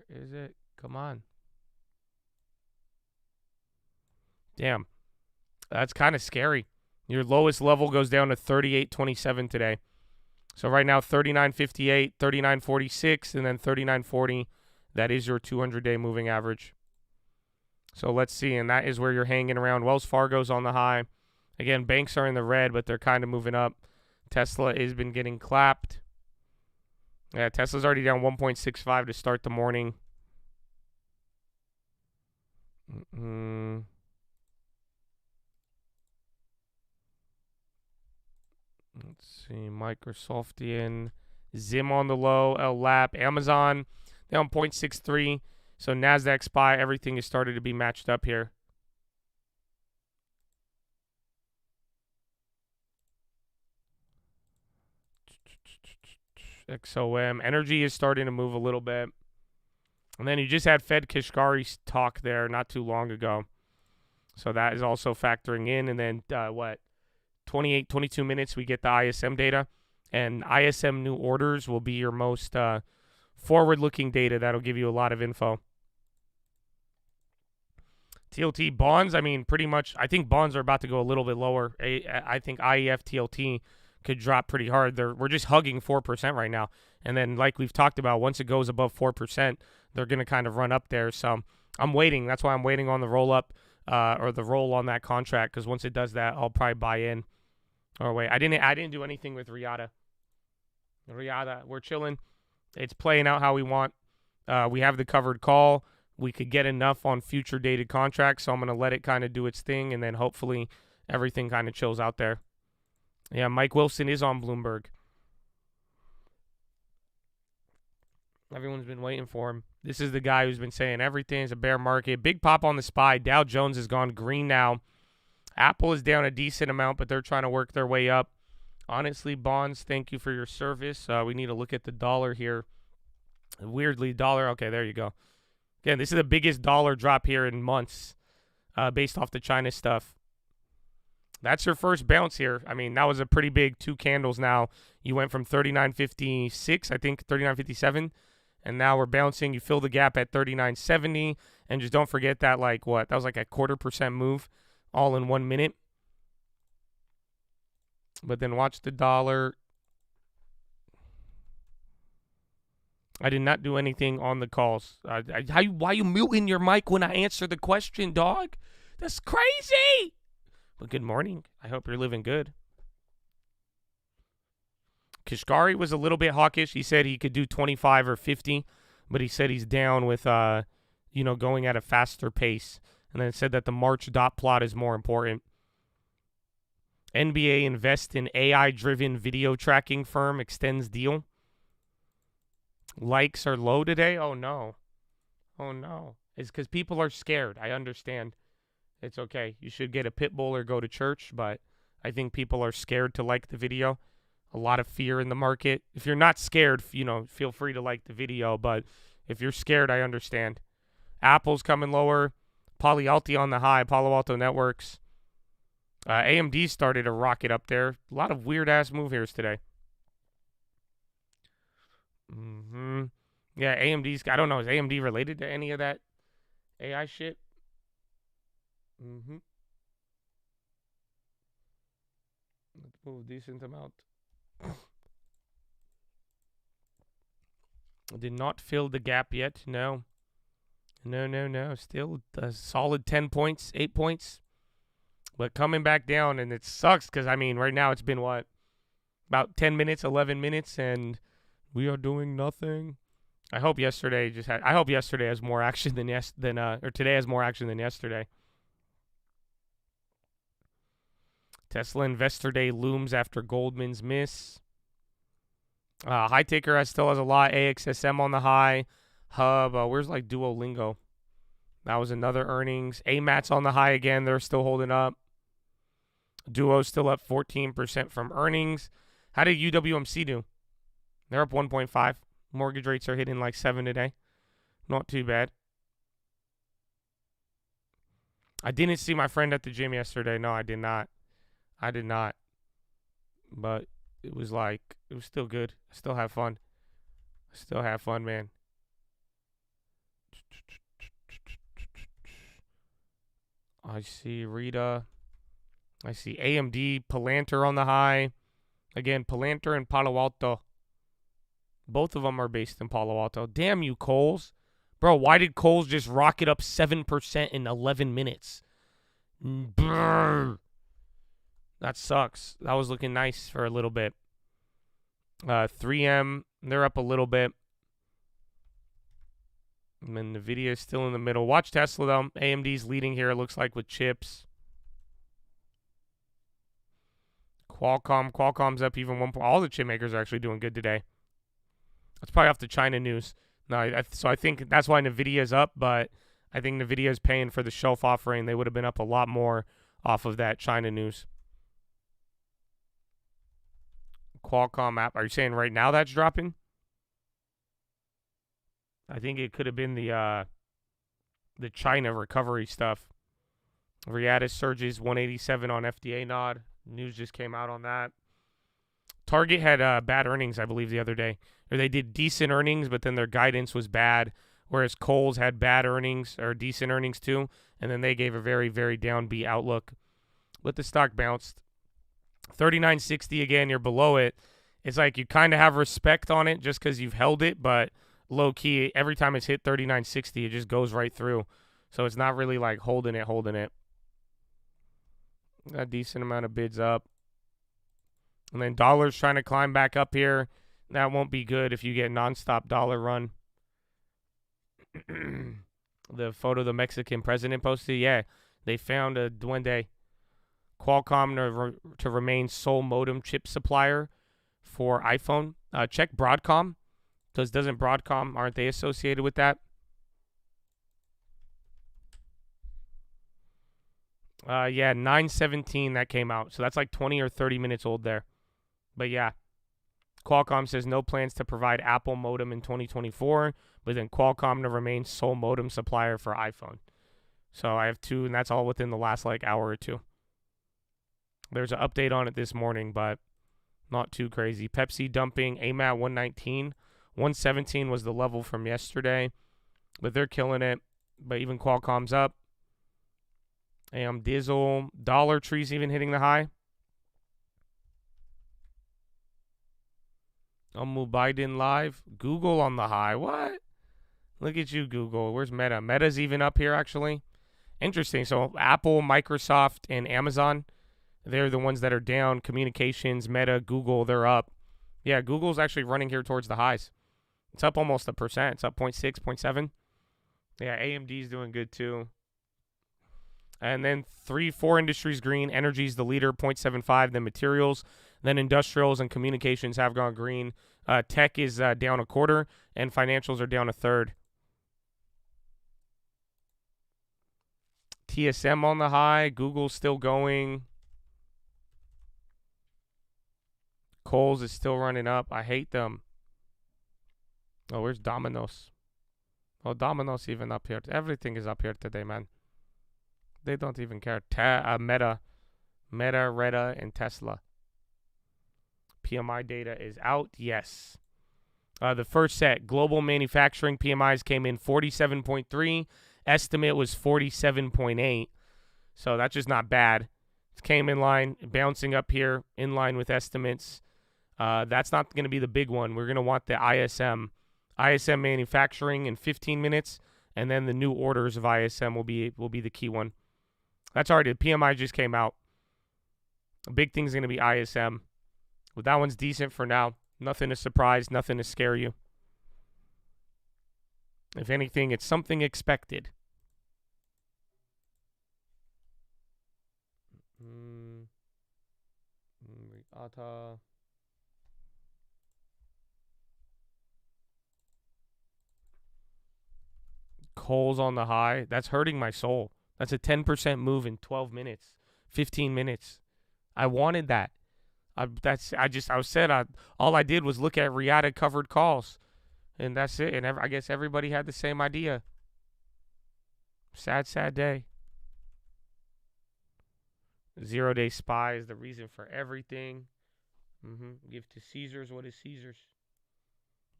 is it? Come on. Damn. That's kind of scary. Your lowest level goes down to 38.27 today. So right now, 39.58, 39.46, and then 39.40. That is your 200-day moving average. So let's see, and that is where you're hanging around. Wells Fargo's on the high. Again, banks are in the red, but they're kind of moving up. Tesla has been getting clapped. Yeah, Tesla's already down 1.65 to start the morning. Let's see, Microsoftian, Zim on the low, LLAP, Amazon down 0.63. So NASDAQ, SPY, everything has started to be matched up here. XOM, energy is starting to move a little bit. And then you just had Fed Kashkari's talk there not too long ago. So that is also factoring in. And then 22 minutes, we get the ISM data. And ISM new orders will be your most forward-looking data. That'll give you a lot of info. TLT bonds, pretty much, I think bonds are about to go a little bit lower. I think IEF TLT could drop pretty hard. We're just hugging 4% right now. And then, like we've talked about, once it goes above 4%, they're going to kind of run up there. So I'm waiting. That's why I'm waiting on the roll-up or the roll on that contract, because once it does that, I'll probably buy in. Or wait, I didn't do anything with Riata. We're chilling. It's playing out how we want. We have the covered call. We could get enough on future dated contracts, so I'm going to let it kind of do its thing, and then hopefully everything kind of chills out there. Yeah, Mike Wilson is on Bloomberg. Everyone's been waiting for him. This is the guy who's been saying everything's a bear market. Big pop on the SPY. Dow Jones has gone green now. Apple is down a decent amount, but they're trying to work their way up. Honestly, bonds, thank you for your service. We need to look at the dollar here. Weirdly, dollar. Okay, there you go. Again, this is the biggest dollar drop here in months based off the China stuff. That's your first bounce here. That was a pretty big 2 candles now. You went from 39.56, I think 39.57, and now we're bouncing. You fill the gap at 39.70, and just don't forget that, that was like a 0.25% move all in 1 minute. But then watch the dollar. I did not do anything on the calls. Why you muting your mic when I answer the question, dog? That's crazy. But good morning. I hope you're living good. Kashkari was a little bit hawkish. He said he could do 25 or 50, but he said he's down with, going at a faster pace. And then it said that the March dot plot is more important. NBA invest in AI-driven video tracking firm extends deal. Likes are low today. Oh no. Is because people are scared. I understand. It's okay. You should get a pit bull or go to church, but I think people are scared to like the video. A lot of fear in the market. If you're not scared, feel free to like the video, but if you're scared, I understand. Apple's coming lower. Palo Alto on the high. Palo Alto Networks. AMD started a rocket up there. A lot of weird-ass move here's today. Yeah, AMD's... I don't know. Is AMD related to any of that AI shit? Let's move a decent amount. Did not fill the gap yet. No. Still a solid 10 points, 8 points. But coming back down, and it sucks because, right now it's been what? About 10 minutes, 11 minutes, and we are doing nothing. I hope yesterday has more action or today has more action than yesterday. Tesla Investor Day looms after Goldman's miss. Hightaker still has a lot. AXSM on the high. Hub. Where's Duolingo? That was another earnings. AMAT's on the high again. They're still holding up. Duo's still up 14% from earnings. How did UWMC do? They're up 1.5. Mortgage rates are hitting 7 today. Not too bad. I didn't see my friend at the gym yesterday. No, I did not. But it was still good. I still have fun. Man. I see Rita. I see AMD, Palantir on the high. Again, Palantir and Palo Alto. Both of them are based in Palo Alto. Damn you, Coles. Bro, why did Coles just rocket up 7% in 11 minutes? Brr. That sucks. That was looking nice for a little bit. 3M, they're up a little bit. And then NVIDIA is still in the middle. Watch Tesla, though. AMD's leading here, it looks like, with chips. Qualcomm's up even 1 point. All the chip makers are actually doing good today. That's probably off the China news. No, so I think that's why NVIDIA's up, but I think NVIDIA's paying for the shelf offering. They would have been up a lot more off of that China news. Qualcomm app. Are you saying right now that's dropping? I think it could have been the China recovery stuff. Riata surges 187 on FDA nod. News just came out on that. Target had bad earnings, I believe, the other day. Or they did decent earnings, but then their guidance was bad. Whereas Kohl's had bad earnings or decent earnings too, and then they gave a very, very downbeat outlook. But the stock bounced. 39.60 again, you're below it. It's like you kind of have respect on it just because you've held it, but low key, every time it's hit 39.60, it just goes right through. So it's not really holding it. A decent amount of bids up. And then dollar's trying to climb back up here. That won't be good if you get nonstop dollar run. The photo the Mexican president posted, yeah, they found a duende. Qualcomm to remain sole modem chip supplier for iPhone. Check Broadcom. Aren't they associated with that? Yeah, 9/17 that came out. So that's 20 or 30 minutes old there. But yeah, Qualcomm says no plans to provide Apple modem in 2024, but then Qualcomm to remain sole modem supplier for iPhone. So I have two, and that's all within the last hour or two. There's an update on it this morning, but not too crazy. Pepsi dumping AMAT 119. 117 was the level from yesterday, but they're killing it. But even Qualcomm's up. Dizzle. Dollar Tree's even hitting the high. Biden live. Google on the high. What? Look at you, Google. Where's Meta? Meta's even up here, actually. Interesting. So Apple, Microsoft, and Amazon, they're the ones that are down. Communications, Meta, Google, they're up. Yeah, Google's actually running here towards the highs. It's up almost 1%. It's up 0.6, 0.7. Yeah, AMD's doing good too. And then 3-4 industries green. Energy's the leader, 0.75. Then materials. Then industrials and communications have gone green. Tech is down 1/4, and financials are down 1/3. TSM on the high. Google's still going. Kohl's is still running up. I hate them. Oh, where's Domino's? Oh, Domino's even up here. Everything is up here today, man. They don't even care. Meta, Retta, and Tesla. PMI data is out. Yes. The first set, global manufacturing PMIs came in 47.3. Estimate was 47.8. So that's just not bad. It came in line, bouncing up here, in line with estimates. That's not going to be the big one. We're going to want the ISM. ISM manufacturing in 15 minutes, and then the new orders of ISM will be the key one. That's already, the PMI just came out. The big thing's going to be ISM. But that one's decent for now. Nothing to surprise, nothing to scare you. If anything, it's something expected. Kohl's on the high. That's hurting my soul. That's a 10% move in 12 minutes, 15 minutes. I wanted that. All I did was look at Riata covered calls, and that's it. And I guess everybody had the same idea. Sad, sad day. 0-day SPY is the reason for everything. Give to Caesar's what is Caesar's.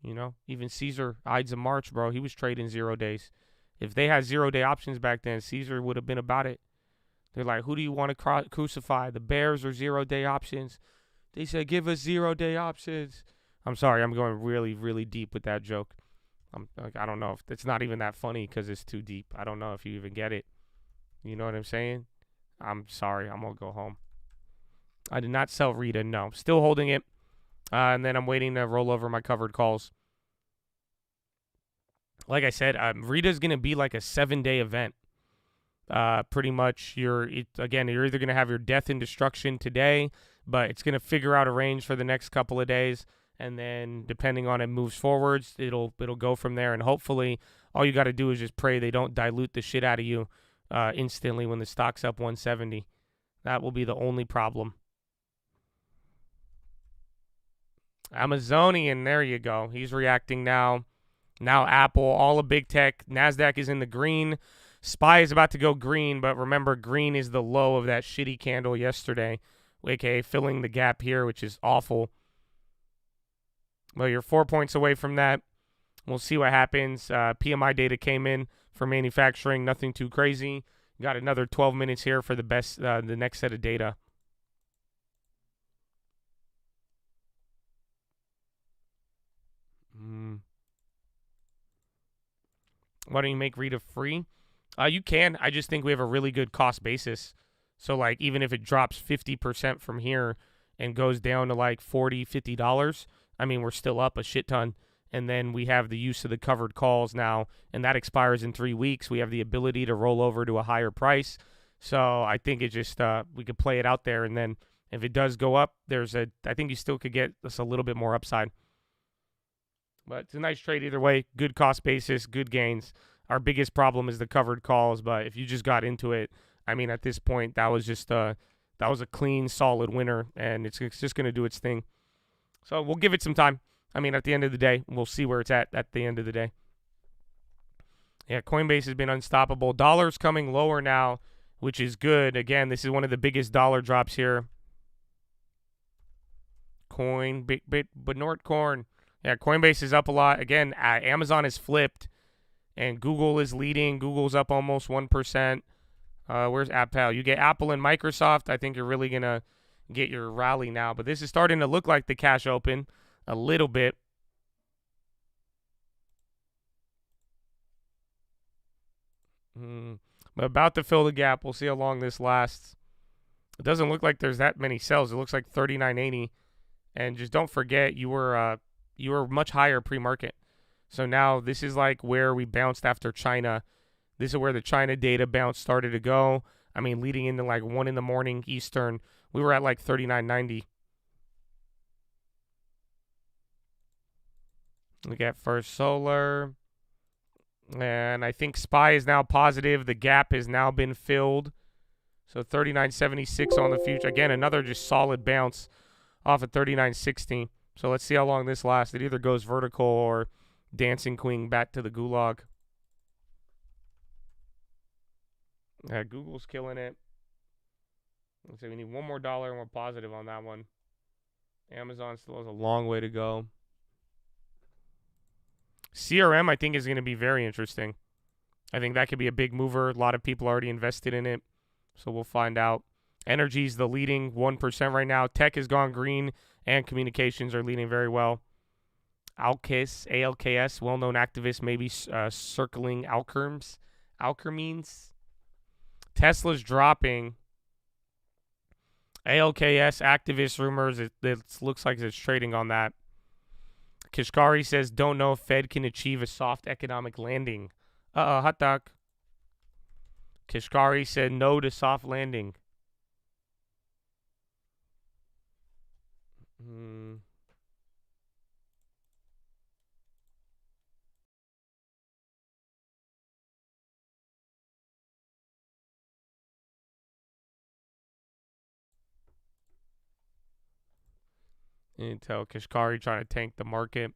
You know, even Caesar, Ides of March, bro. He was trading 0 days. If they had 0-day options back then, Caesar would have been about it. They're like, who do you want to crucify, the Bears or 0-day options? They said, give us 0-day options. I'm sorry, I'm going really, really deep with that joke. I don't know if it's not even that funny because it's too deep. I don't know if you even get it. You know what I'm saying? I'm sorry, I'm going to go home. I did not sell Rita, no. Still holding it. And then I'm waiting to roll over my covered calls. Like I said, Rita's going to be like a 7-day event. Pretty much, you're either going to have your death and destruction today, but it's going to figure out a range for the next couple of days. And then depending on it moves forwards, it'll go from there. And hopefully all you got to do is just pray they don't dilute the shit out of you instantly when the stock's up 170. That will be the only problem. Amazonian, there you go. He's reacting now. Now Apple, all of big tech. NASDAQ is in the green. SPY is about to go green, but remember, green is the low of that shitty candle yesterday, aka filling the gap here, which is awful. Well, you're 4 points away from that. We'll see what happens. PMI data came in for manufacturing. Nothing too crazy. Got another 12 minutes here for the next set of data. Why don't you make Rita free? You can. I just think we have a really good cost basis. So, like, even if it drops 50% from here and goes down to like $40, $50, I mean, we're still up a shit ton. And then we have the use of the covered calls now, and that expires in 3 weeks. We have the ability to roll over to a higher price. So I think it just we could play it out there, and then if it does go up, I think you still could get us a little bit more upside. But it's a nice trade either way. Good cost basis, good gains. Our biggest problem is the covered calls, but if you just got into it, I mean, at this point, that was a clean, solid winner, and it's just going to do its thing. So we'll give it some time. I mean, at the end of the day, we'll see where it's at the end of the day. Yeah, Coinbase has been unstoppable. Dollar's coming lower now, which is good. Again, this is one of the biggest dollar drops here. Nordcorn. Yeah, Coinbase is up a lot. Again, Amazon is flipped, and Google is leading. Google's up almost 1%. Where's AppPal? You get Apple and Microsoft. I think you're really going to get your rally now. But this is starting to look like the cash open a little bit. But about to fill the gap. We'll see how long this lasts. It doesn't look like there's that many sells. It looks like 39.80. And just don't forget, you were much higher pre-market. So now this is like where we bounced after China. This is where the China data bounce started to go. I mean, leading into like 1 in the morning Eastern, we were at like 39.90. Look at First Solar. And I think SPY is now positive. The gap has now been filled. So 39.76 on the future. Again, another just solid bounce off of 39.60. So let's see how long this lasts. It either goes vertical or dancing queen back to the gulag. Google's killing it. Let's say we need one more dollar and we're positive on that one. Amazon still has a long way to go. CRM, I think, is going to be very interesting. I think that could be a big mover. A lot of people already invested in it, so we'll find out. Energy's the leading 1% right now. Tech has gone green, and communications are leading very well. ALKS, well-known activist, maybe circling alkermenes. Tesla's dropping. ALKS, activist rumors, it looks like it's trading on that. Kashkari says, don't know if Fed can achieve a soft economic landing. Hot dog. Kashkari said no to soft landing. Intel, Kashkari trying to tank the market.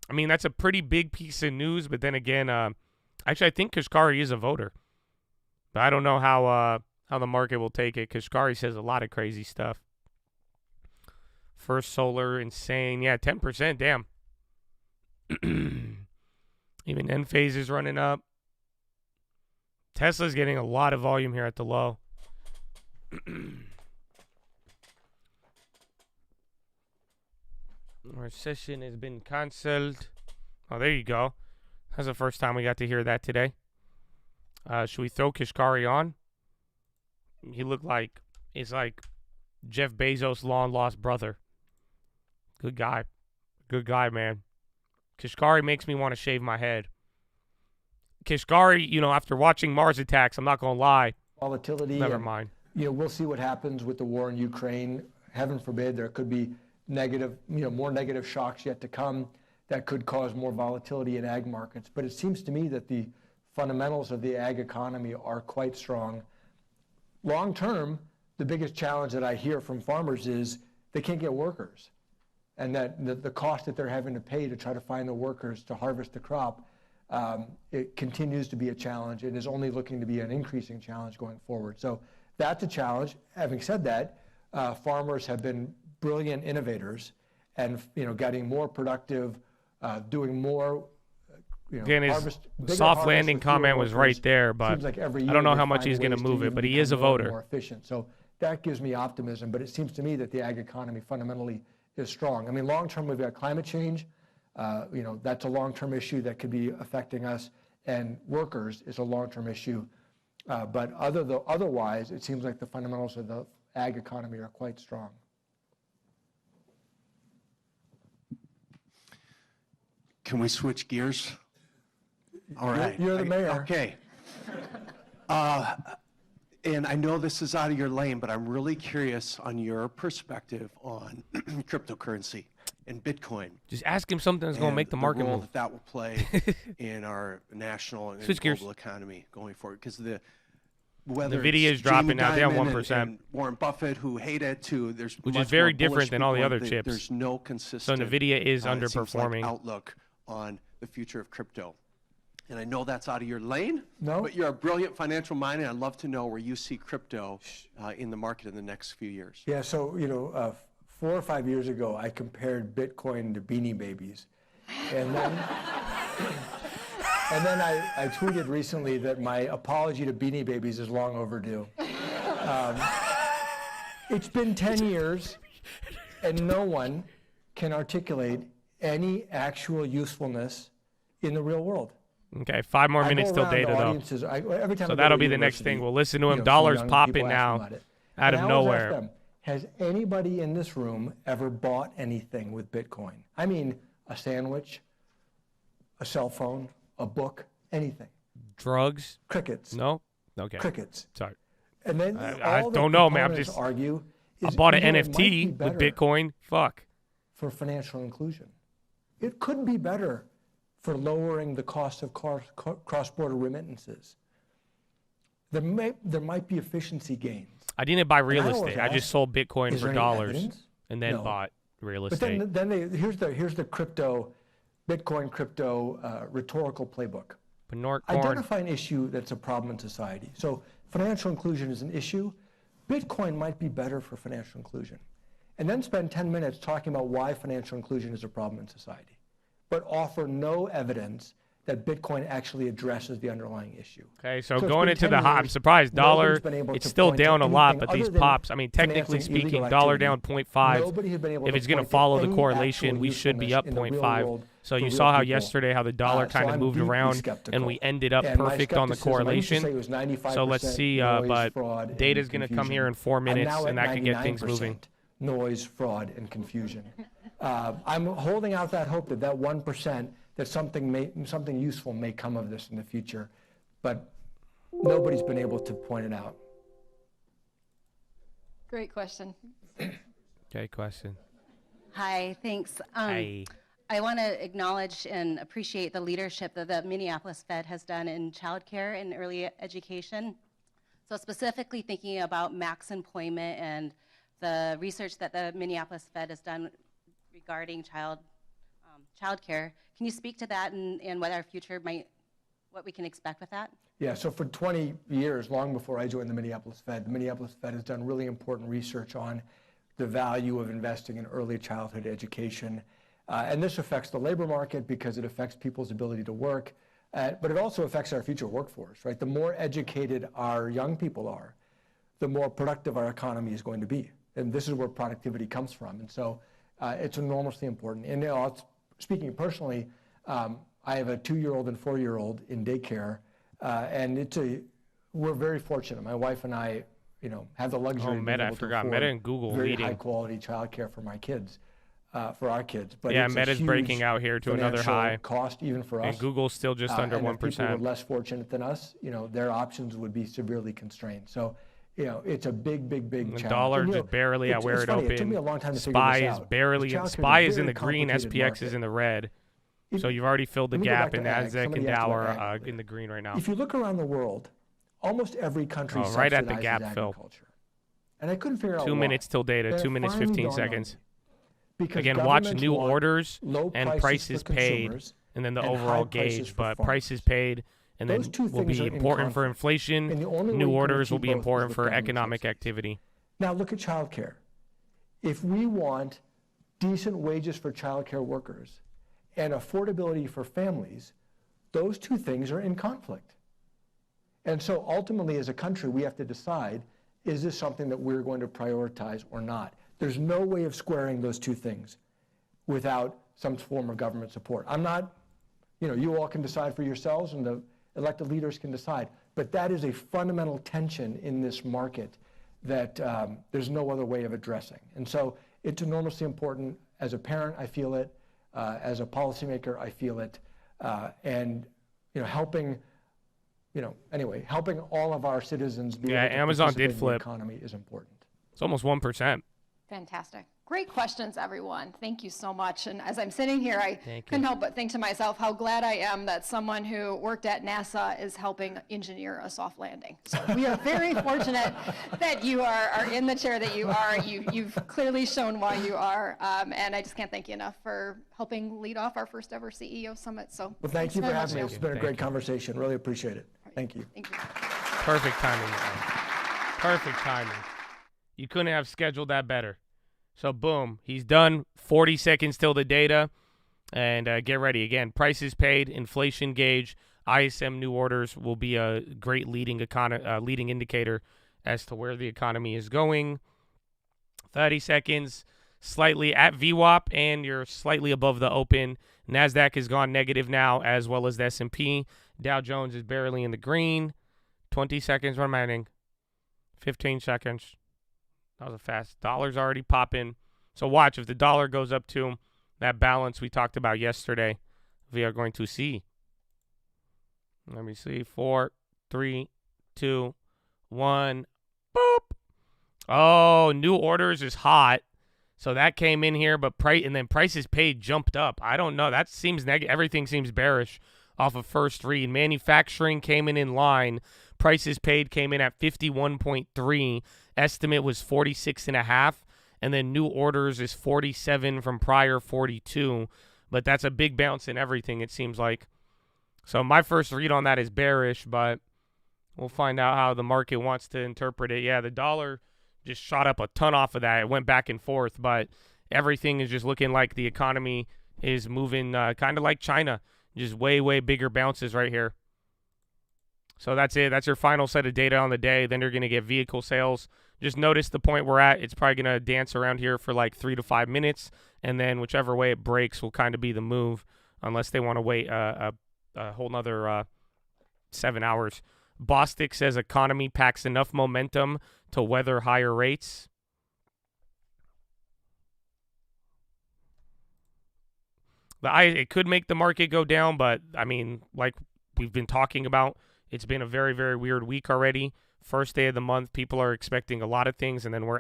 I mean, that's a pretty big piece of news, but then again, actually, I think Kashkari is a voter. But I don't know how the market will take it. Kashkari says a lot of crazy stuff. First Solar, insane. Yeah, 10%, damn. Even Enphase is running up. Tesla's getting a lot of volume here at the low. Our session has been canceled. Oh, there you go. That's the first time we got to hear that today. Should we throw Kashkari on? He looked like he's like Jeff Bezos' long-lost brother. Good guy. Good guy, man. Kashkari makes me want to shave my head. Kashkari, after watching Mars Attacks, I'm not going to lie. Volatility. Never mind. We'll see what happens with the war in Ukraine. Heaven forbid there could be more negative shocks yet to come that could cause more volatility in ag markets. But it seems to me that the fundamentals of the ag economy are quite strong. Long term, the biggest challenge that I hear from farmers is they can't get workers. And that the cost that they're having to pay to try to find the workers to harvest the crop, it continues to be a challenge and is only looking to be an increasing challenge going forward. So that's a challenge. Having said that, farmers have been brilliant innovators and getting more productive, doing more. Again, his soft landing comment was right there, but like I don't know how much he's going to move it, but he is a voter. More efficient. So that gives me optimism, but it seems to me that the ag economy fundamentally is strong. I mean, long term, we've got climate change. That's a long-term issue that could be affecting us, and workers is a long-term issue. But otherwise, it seems like the fundamentals of the ag economy are quite strong. Can we switch gears? All right. You're the mayor. Okay. And I know this is out of your lane, but I'm really curious on your perspective on cryptocurrency and Bitcoin. Just ask him something that's going to make the market role move. that will play in our national and global economy going forward. Because whether Nvidia is dropping now, down 1%. And Warren Buffett, who hate it, too. Which is very different than all the other chips. There's no consistent. So Nvidia is underperforming. Outlook on the future of crypto. And I know that's out of your lane, No. but you're a brilliant financial mind, and I'd love to know where you see crypto in the market in the next few years. Yeah, so 4 or 5 years ago, I compared Bitcoin to Beanie Babies, and then I tweeted recently that my apology to Beanie Babies is long overdue. It's been 10 years, and no one can articulate any actual usefulness in the real world. Okay, 5 more minutes till data, though. So that'll be the next thing. We'll listen to him. Dollars popping now out of nowhere. Them, has anybody in this room ever bought anything with Bitcoin? I mean, a sandwich, a cell phone, a book, anything. Drugs? Crickets. No? Okay. Crickets. Sorry. And then I don't know, man. I bought an NFT with Bitcoin. Fuck. For financial inclusion. It couldn't be better for lowering the cost of cross-border remittances. There might be efficiency gains. I didn't buy real And I always estate. I just ask, sold Bitcoin is for there any dollars evidence? and then No. bought real But estate. here's the Bitcoin crypto rhetorical playbook. But Norcorn, Identify an issue that's a problem in society. So financial inclusion is an issue. Bitcoin might be better for financial inclusion. And then spend 10 minutes talking about why financial inclusion is a problem in society, but offer no evidence that Bitcoin actually addresses the underlying issue. okay, so it's going been into 10 the high, I'm years, surprised. Dollar, nobody's been able it's to still point to down a lot, anything but other these than pops, I mean, technically financing illegal speaking, dollar down activity. 0.5. Nobody has been able If to it's going to point follow the any correlation, actual we should be usefulness up in the real 0.5. world So for you real saw how people. yesterday how the dollar So kind of I'm moved deeply around skeptical. and we ended up And my perfect on the skepticism, I used to say correlation. it was 95% So let's see, noise, but fraud, and data's going to come here in 4 I'm minutes now and at that could get things 99% moving. Noise, fraud, and confusion. I'm holding out that hope that 1%, that something useful may come of this in the future, but nobody's been able to point it out. Great question. Okay, question. Hi, thanks. Hey. I want to acknowledge and appreciate the leadership that the Minneapolis Fed has done in childcare and early education. So specifically thinking about max employment and the research that the Minneapolis Fed has done regarding childcare. Can you speak to that and what our future what we can expect with that? Yeah, so for 20 years, long before I joined the Minneapolis Fed has done really important research on the value of investing in early childhood education. And this affects the labor market because it affects people's ability to work, but it also affects our future workforce, right? The more educated our young people are, the more productive our economy is going to be. And this is where productivity comes from. And so it's enormously important. And speaking personally, I have a 2-year-old and 4-year-old in daycare, and we're very fortunate. My wife and I, have the luxury of being Meta, I able to forgot. afford Meta and Google very leading. high quality childcare for my kids, for our kids. But Yeah, it's a Meta's huge breaking out here to another financial high. cost even for us. And Google's still just under and if people were 1%. less fortunate than us, their options would be severely constrained. So, it's a big The challenge. dollar And, just barely at where it's it funny, opened. It took me a long time to figure SPY this is out. barely, Childcare SPY a is in very the green, complicated SPX market. is in the red. If- So you've already filled the Let me go gap back to in ag. Nasdaq and Somebody asked Dow about are ag. in the green right now. If you look around the world, almost every country Oh, right at the subsidizes gap fill. agriculture. And I couldn't figure out 2 why. minutes till data, And 2 it minutes, finally 15 dawned on seconds. me. Because Again, watch governments new want orders low and prices for paid, consumers and then the and overall high prices gauge. for But farmers. prices paid, and then Those two will things be are in important for conflict. inflation. And the only way New you can orders will achieve be both is important with for government economic subsidies. activity. Now look at childcare. If we want decent wages for childcare workers and affordability for families, those two things are in conflict. And so ultimately as a country, we have to decide, is this something that we're going to prioritize or not? There's no way of squaring those two things without some form of government support. I'm not, you all can decide for yourselves and the elected leaders can decide, but that is a fundamental tension in this market that there's no other way of addressing. And so it's enormously important. As a parent, I feel it. As a policymaker, I feel it. And helping, helping all of our citizens be able to Amazon participate did in the flip. economy is important. It's almost 1%. Fantastic. Great questions, everyone. Thank you so much. And as I'm sitting here, I Thank you. couldn't help but think to myself how glad I am that someone who worked at NASA is helping engineer a soft landing. So we are very fortunate that you are in the chair that you are. You've clearly shown why you are. And I just can't thank you enough for helping lead off our first ever CEO Summit. So Well, thank you for very much, having me. Neil. It's been a Thank great you. conversation. Really appreciate it. Thank you. Thank you. Perfect timing. Perfect timing. You couldn't have scheduled that better. So, boom, he's done. 40 seconds till the data. And get ready. Again, prices paid, inflation gauge, ISM new orders will be a great leading indicator as to where the economy is going. 30 seconds, slightly at VWAP, and you're slightly above the open. NASDAQ has gone negative now, as well as the S&P. Dow Jones is barely in the green. 20 seconds remaining. 15 seconds. That was a fast. Dollar's already popping. So watch, if the dollar goes up to that balance we talked about yesterday, we are going to see. Let me see. 4, 3, 2, 1. Boop. Oh, new orders is hot. So that came in here, but prices paid jumped up. I don't know. That seems negative. Everything seems bearish off of first read. Manufacturing came in line. Prices paid came in at 51.3. Estimate was 46.5. And then new orders is 47 from prior 42. But that's a big bounce in everything, it seems like. So my first read on that is bearish, but we'll find out how the market wants to interpret it. Yeah, the dollar just shot up a ton off of that. It went back and forth, but everything is just looking like the economy is moving kind of like China. Just way, way bigger bounces right here. So that's it. That's your final set of data on the day. Then you're going to get vehicle sales. Just notice the point we're at. It's probably going to dance around here for like 3 to 5 minutes, and then whichever way it breaks will kind of be the move, unless they want to wait a whole nother 7 hours. Bostic says economy packs enough momentum to weather higher rates. It could make the market go down, but, I mean, like we've been talking about, it's been a very, very weird week already. First day of the month, people are expecting a lot of things, and then we're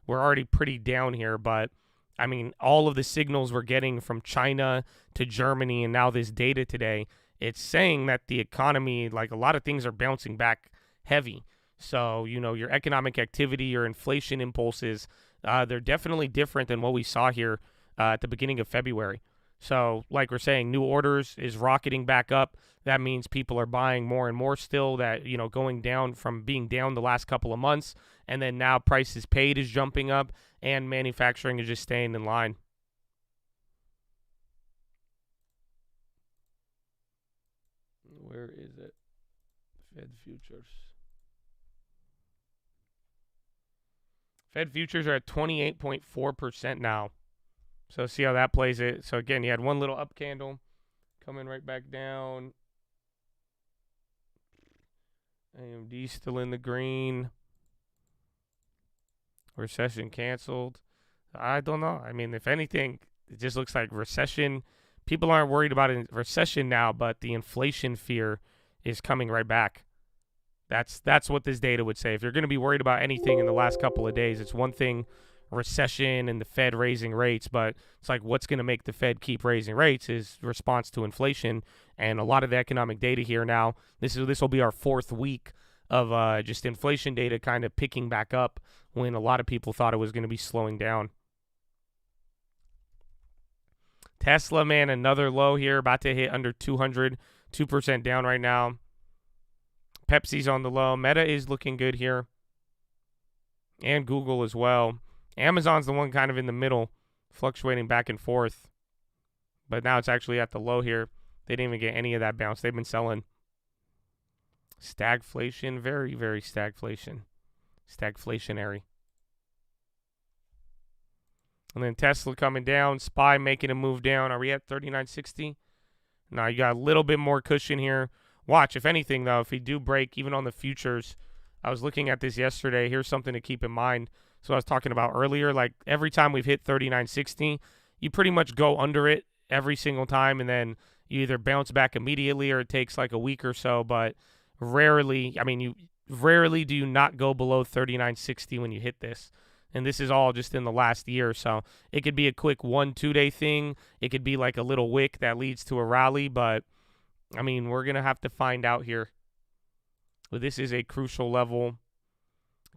already pretty down here, but, I mean, all of the signals we're getting from China to Germany and now this data today, it's saying that the economy, like a lot of things are bouncing back heavy. So, you know, your economic activity, your inflation impulses, they're definitely different than what we saw here at the beginning of February. So, like we're saying, new orders is rocketing back up. That means people are buying more and more still, that, you know, going down from being down the last couple of months. And then now prices paid is jumping up and manufacturing is just staying in line. Where is it? Fed futures. Fed futures are at 28.4% now. So see how that plays it. So again, you had one little up candle coming right back down. AMD still in the green. Recession canceled. I don't know. I mean, if anything, it just looks like recession. People aren't worried about a recession now, but the inflation fear is coming right back. That's what this data would say. If you're going to be worried about anything in the last couple of days, it's one thing, recession and the Fed raising rates, but it's like what's going to make the Fed keep raising rates is response to inflation. And a lot of the economic data here now, this will be our fourth week of just inflation data kind of picking back up when a lot of people thought it was going to be slowing down. Tesla, man, another low here, about to hit under 200, 2% down right now. Pepsi's on the low. Meta is looking good here. And Google as well. Amazon's the one kind of in the middle, fluctuating back and forth. But now it's actually at the low here. They didn't even get any of that bounce. They've been selling. Stagflation, very, very stagflation. Stagflationary. And then Tesla coming down. SPY making a move down. Are we at 39.60? Now you got a little bit more cushion here. Watch, if anything, though, if we do break, even on the futures, I was looking at this yesterday. Here's something to keep in mind. So I was talking about earlier, like every time we've hit 39.60, you pretty much go under it every single time, and then you either bounce back immediately or it takes like a week or so. But rarely do you not go below 39.60 when you hit this. And this is all just in the last year. So it could be a quick 1-2 day thing. It could be like a little wick that leads to a rally. But, I mean, we're going to have to find out here. But this is a crucial level.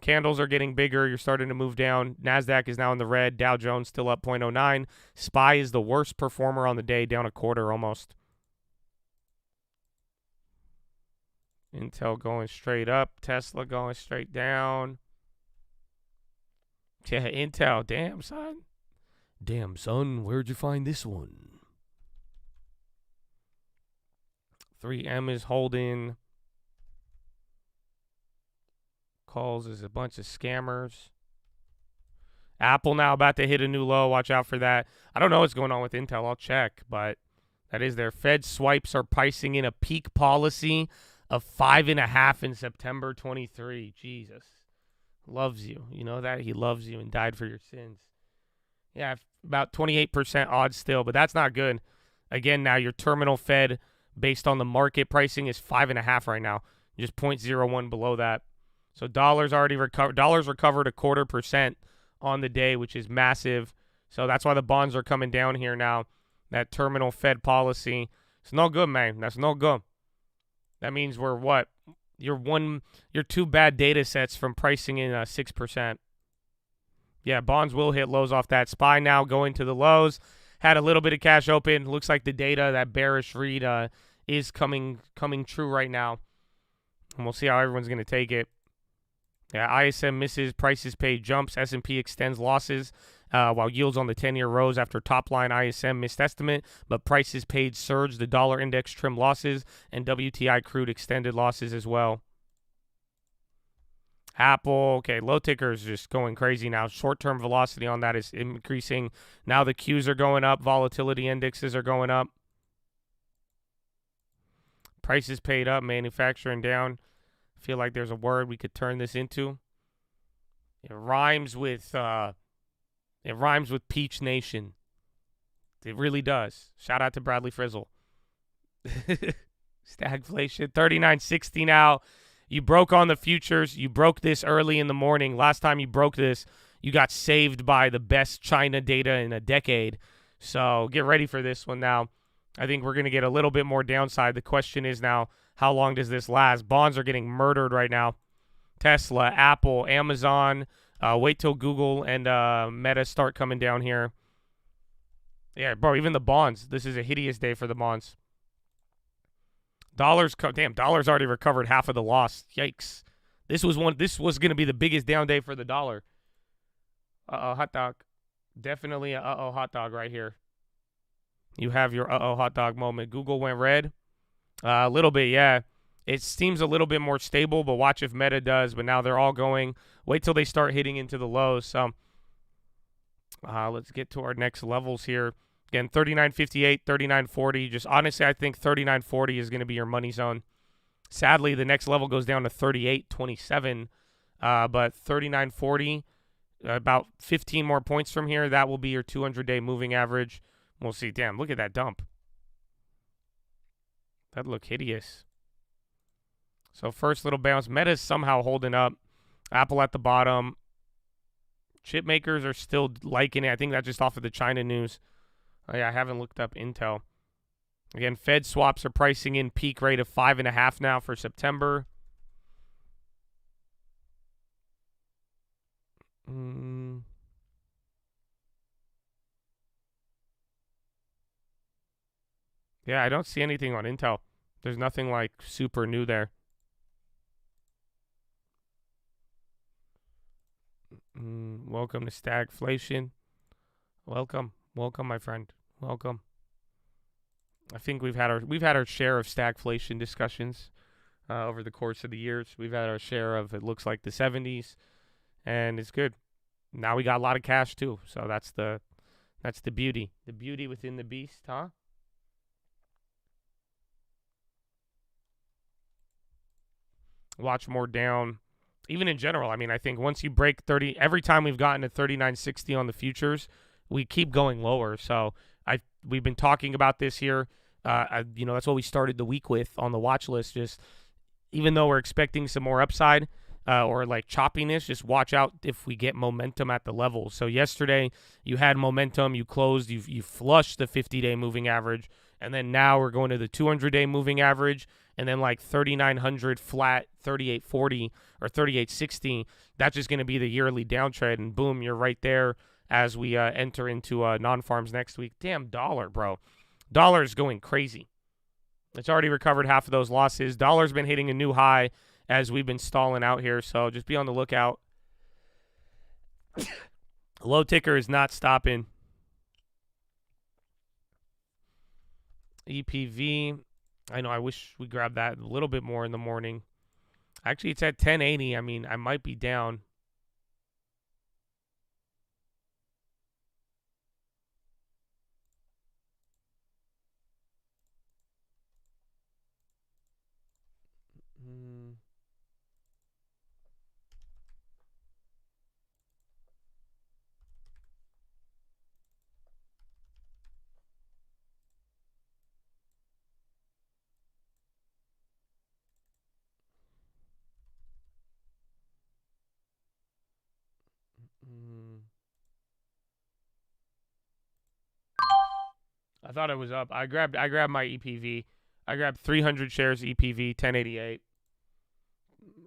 Candles are getting bigger. You're starting to move down. NASDAQ is now in the red. Dow Jones still up 0.09. SPY is the worst performer on the day, down a quarter almost. Intel going straight up. Tesla going straight down. Yeah, Intel. Damn, son. Damn, son. Where'd you find this one? 3M is holding. Calls is a bunch of scammers. Apple now about to hit a new low. Watch out for that. I don't know what's going on with Intel. I'll check, but that is their Fed swipes are pricing in a peak policy of 5.5 in September 23. Jesus. Loves you. You know that? He loves you and died for your sins. Yeah, about 28% odds still, but that's not good. Again, now your terminal Fed based on the market pricing is 5.5 right now. Just 0.01 below that. So dollars already recovered. Dollars recovered 0.25% on the day, which is massive. So that's why the bonds are coming down here now. That terminal Fed policy. It's no good, man. That's no good. That means we're what? You're two bad data sets from pricing in 6%. Yeah, bonds will hit lows off that. SPY now going to the lows. Had a little bit of cash open. Looks like the data, that bearish read, is coming true right now. And we'll see how everyone's going to take it. Yeah, ISM misses, prices paid jumps, S&P extends losses, while yields on the 10-year rose after top-line ISM missed estimate, but prices paid surged, the dollar index trimmed losses, and WTI crude extended losses as well. Apple, okay, low ticker is just going crazy now. Short-term velocity on that is increasing. Now the Qs are going up. Volatility indexes are going up. Prices paid up. Manufacturing down. I feel like there's a word we could turn this into. It rhymes with Peach Nation. It really does. Shout out to Bradley Frizzle. Stagflation. 39.60 now. You broke on the futures. You broke this early in the morning. Last time you broke this, you got saved by the best China data in a decade. So get ready for this one now. I think we're going to get a little bit more downside. The question is now, how long does this last? Bonds are getting murdered right now. Tesla, Apple, Amazon. Wait till Google and Meta start coming down here. Yeah, bro, even the bonds. This is a hideous day for the bonds. Dollars already recovered half of the loss. Yikes. This was going to be the biggest down day for the dollar. Hot dog. Definitely a hot dog right here. You have your hot dog moment. Google went red. A little bit, yeah. It seems a little bit more stable, but watch if Meta does. But now they're all going. Wait till they start hitting into the lows. So let's get to our next levels here. Again, 39.58, 39.40. Just honestly, I think 39.40 is going to be your money zone. Sadly, the next level goes down to 38.27. But 39.40, about 15 more points from here, that will be your 200-day moving average. We'll see. Damn, look at that dump. That looked hideous. So first little bounce. Meta's somehow holding up. Apple at the bottom. Chip makers are still liking it. I think that's just off of the China news. Oh, yeah, I haven't looked up Intel. Again, Fed swaps are pricing in peak rate of 5.5 now for September. Yeah, I don't see anything on Intel. There's nothing like super new there. Welcome to Stagflation. Welcome, my friend. Welcome. I think we've had our share of stagflation discussions over the course of the years. We've had our share of, it looks like, the 70s, and it's good. Now we got a lot of cash too, so that's the beauty. The beauty within the beast, huh? Watch more down. Even in general, I mean, I think once you break 30, every time we've gotten to 39.60 on the futures, we keep going lower. So we've been talking about this here. That's what we started the week with on the watch list. Just even though we're expecting some more upside or like choppiness, just watch out if we get momentum at the level. So yesterday you had momentum, you closed, you flushed the 50-day moving average, and then now we're going to the 200-day moving average, and then like 3,900 flat, 38.40 or 38.60. That's just going to be the yearly downtrend, and boom, you're right there as we enter into non-farms next week. Damn dollar, bro. Dollar's going crazy. It's already recovered half of those losses. Dollar's been hitting a new high as we've been stalling out here, so just be on the lookout. Low ticker is not stopping. EPV, I know I wish we grabbed that a little bit more in the morning. Actually, it's at 1080. I mean, I might be down. thought it was up. I grabbed my EPV. I grabbed 300 shares EPV 1088.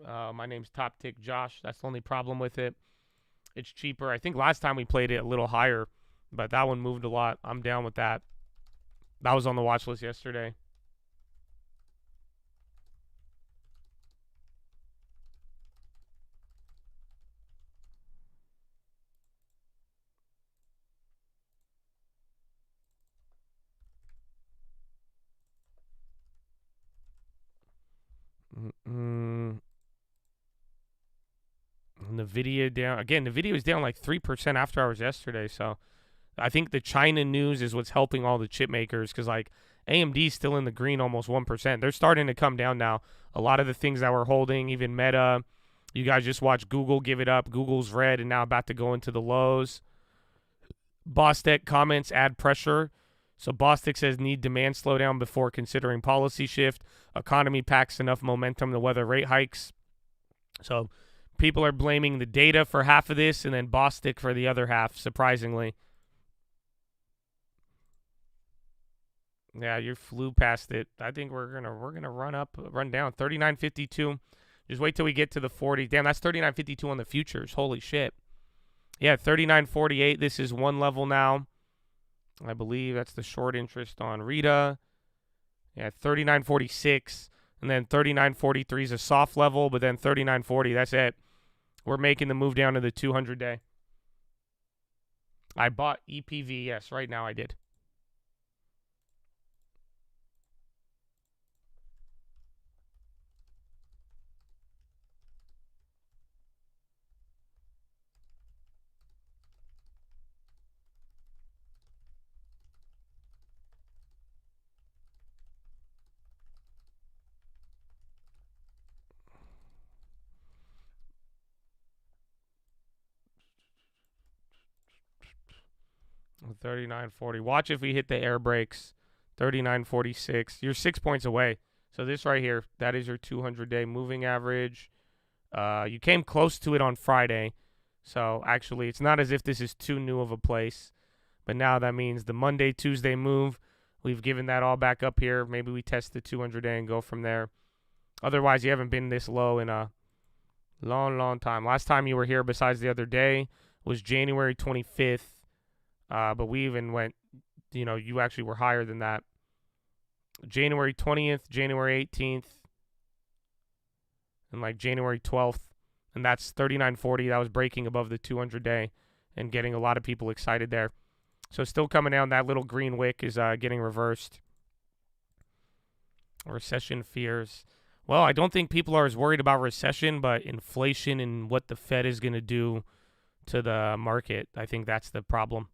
My name's Top Tick Josh. That's the only problem with it. It's cheaper. I think last time we played it a little higher, but that one moved a lot. I'm down with that. That was on the watch list yesterday. NVIDIA down. Again, NVIDIA was down like 3% after hours yesterday. So I think the China news is what's helping all the chip makers because like AMD's still in the green almost 1%. They're starting to come down now. A lot of the things that we're holding, even Meta, you guys just watch Google give it up. Google's red and now about to go into the lows. Bostic comments add pressure. So Bostic says need demand slowdown before considering policy shift. Economy packs enough momentum to weather rate hikes. So people are blaming the data for half of this and then Bostic for the other half, surprisingly. Yeah, you flew past it. I think we're gonna run down 39.52. Just wait till we get to the 40. Damn, that's 39.52 on the futures. Holy shit. Yeah, 39.48. This is one level now. I believe that's the short interest on Rita. Yeah, 39.46. And then 39.43 is a soft level, but then 39.40, that's it. We're making the move down to the 200-day. I bought EPV, yes, right now I did. $39.40. Watch if we hit the air brakes. $39.46. You're 6 points away. So this right here, that is your 200-day moving average. You came close to it on Friday. So actually, it's not as if this is too new of a place. But now that means the Monday, Tuesday move, we've given that all back up here. Maybe we test the 200-day and go from there. Otherwise, you haven't been this low in a long, long time. Last time you were here, besides the other day, was January 25th. But we even went, you actually were higher than that. January 20th, January 18th, and like January 12th. And that's 39.40. That was breaking above the 200-day and getting a lot of people excited there. So still coming down. That little green wick is getting reversed. Recession fears. Well, I don't think people are as worried about recession, but inflation and what the Fed is going to do to the market. I think that's the problem.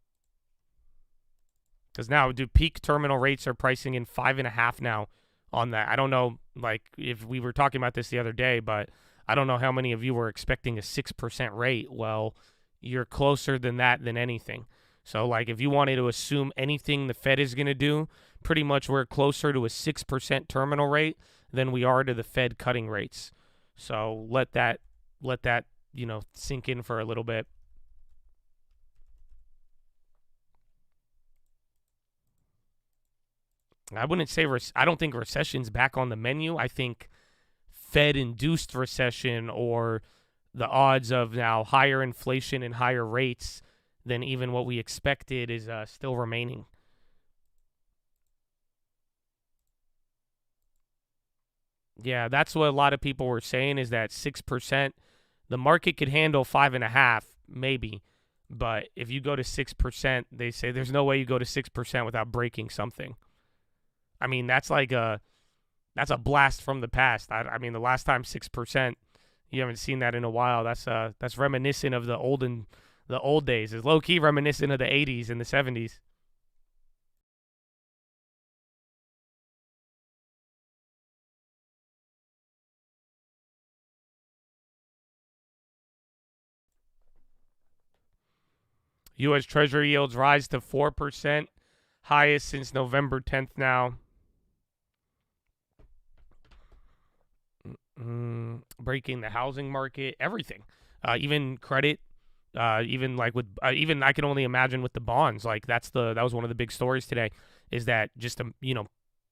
Because now, peak terminal rates are pricing in 5.5 now on that. I don't know, like, if we were talking about this the other day, but I don't know how many of you were expecting a 6% rate. Well, you're closer than that than anything. So, like, if you wanted to assume anything the Fed is going to do, pretty much we're closer to a 6% terminal rate than we are to the Fed cutting rates. So let that, sink in for a little bit. I wouldn't say I don't think recession's back on the menu. I think Fed-induced recession or the odds of now higher inflation and higher rates than even what we expected is still remaining. Yeah, that's what a lot of people were saying is that 6%, the market could handle 5.5, maybe. But if you go to 6%, they say there's no way you go to 6% without breaking something. I mean, that's a blast from the past. I mean, the last time 6%, you haven't seen that in a while. That's reminiscent of the old days. It's low key reminiscent of the 80s and the 70s. U.S. Treasury yields rise to 4%, highest since November 10th now. Breaking the housing market, everything. Even credit Even like with even I can only imagine with the bonds. Like that was one of the big stories today, is that just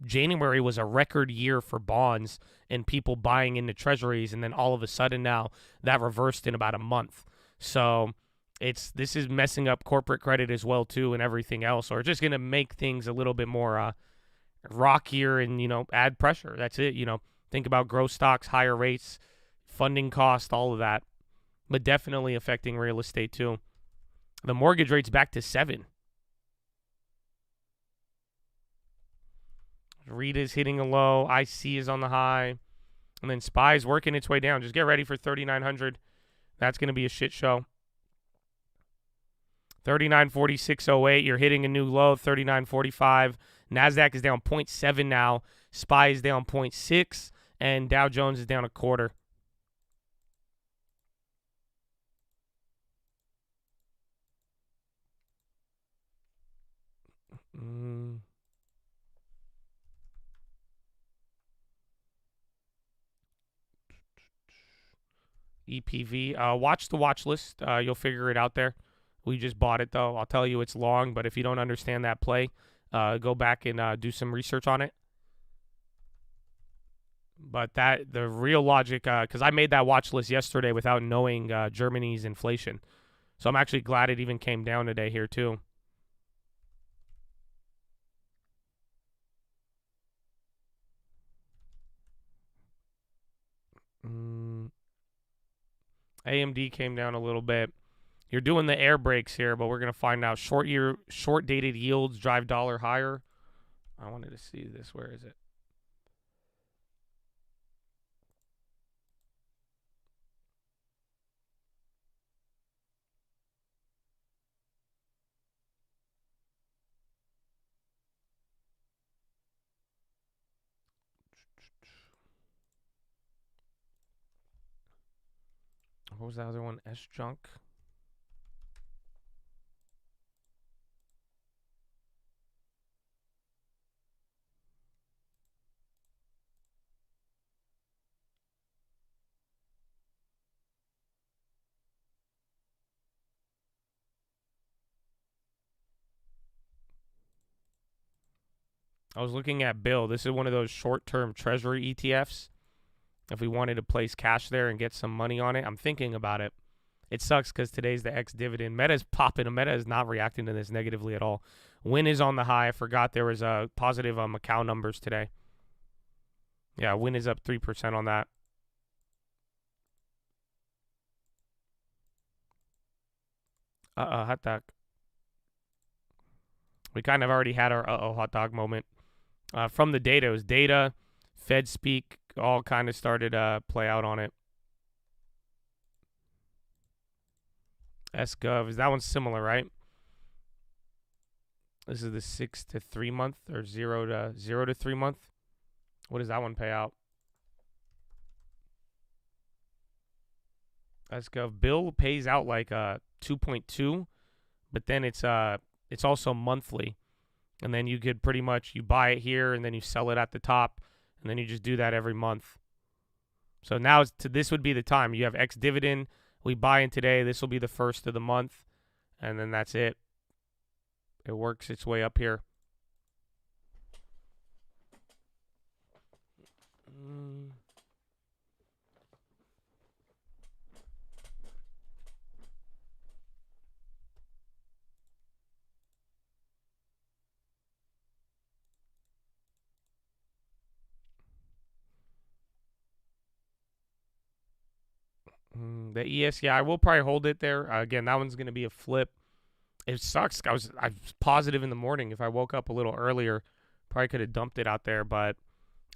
January was a record year for bonds and people buying into treasuries, and then all of a sudden now that reversed in about a month. So this is messing up corporate credit as well too, and everything else, or just going to make things a little bit more rockier and add pressure. That's it. Think about growth stocks, higher rates, funding cost, all of that, but definitely affecting real estate too. The mortgage rate's back to 7. Rita's hitting a low. IC is on the high. And then SPY's working its way down. Just get ready for 3,900. That's going to be a shit show. 39.4608. You're hitting a new low, 39.45. NASDAQ is down 0.7 now. SPY is down 0.6. And Dow Jones is down a quarter. EPV. Watch the watch list. You'll figure it out there. We just bought it, though. I'll tell you it's long, but if you don't understand that play, go back and do some research on it. But the real logic, because I made that watch list yesterday without knowing Germany's inflation. So I'm actually glad it even came down today here, too. AMD came down a little bit. You're doing the air brakes here, but we're going to find out. Short dated yields drive dollar higher. I wanted to see this. Where is it? What was the other one? S-Junk. I was looking at Bill. This is one of those short-term treasury ETFs. If we wanted to place cash there and get some money on it, I'm thinking about it. It sucks because today's the ex-dividend. Meta's popping. Meta is not reacting to this negatively at all. Win is on the high. I forgot there was a positive Macau numbers today. Yeah, Win is up 3% on that. Hot dog. We kind of already had our hot dog moment. From the data, it was data, Fed speak, all kind of started play out on it. SGov, is that one similar, right? This is the 6 to 3 month or 0 to 3 month. What does that one pay out? SGov bill pays out like 2.2, but then it's also monthly. And then you could pretty much, you buy it here and then you sell it at the top, and then you just do that every month. So now this would be the time. You have X dividend. We buy in today. This will be the first of the month, and then that's it. It works its way up here. The ES, yeah, I will probably hold it there. Again, that one's going to be a flip. It sucks. I was positive in the morning. If I woke up a little earlier, probably could have dumped it out there. But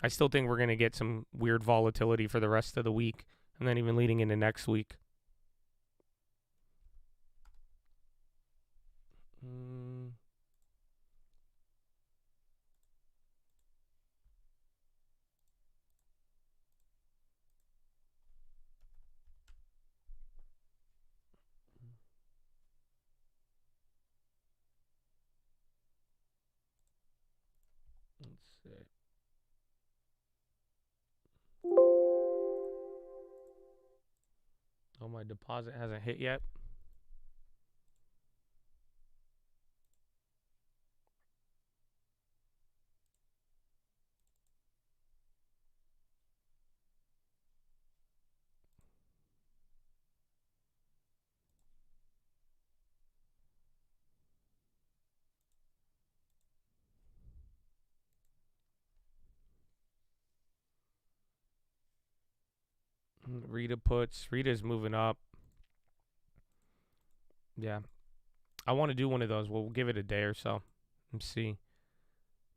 I still think we're going to get some weird volatility for the rest of the week, and then even leading into next week. Let's see. Oh, my deposit hasn't hit yet. Rita puts. Rita's moving up. Yeah. I want to do one of those. We'll give it a day or so and see.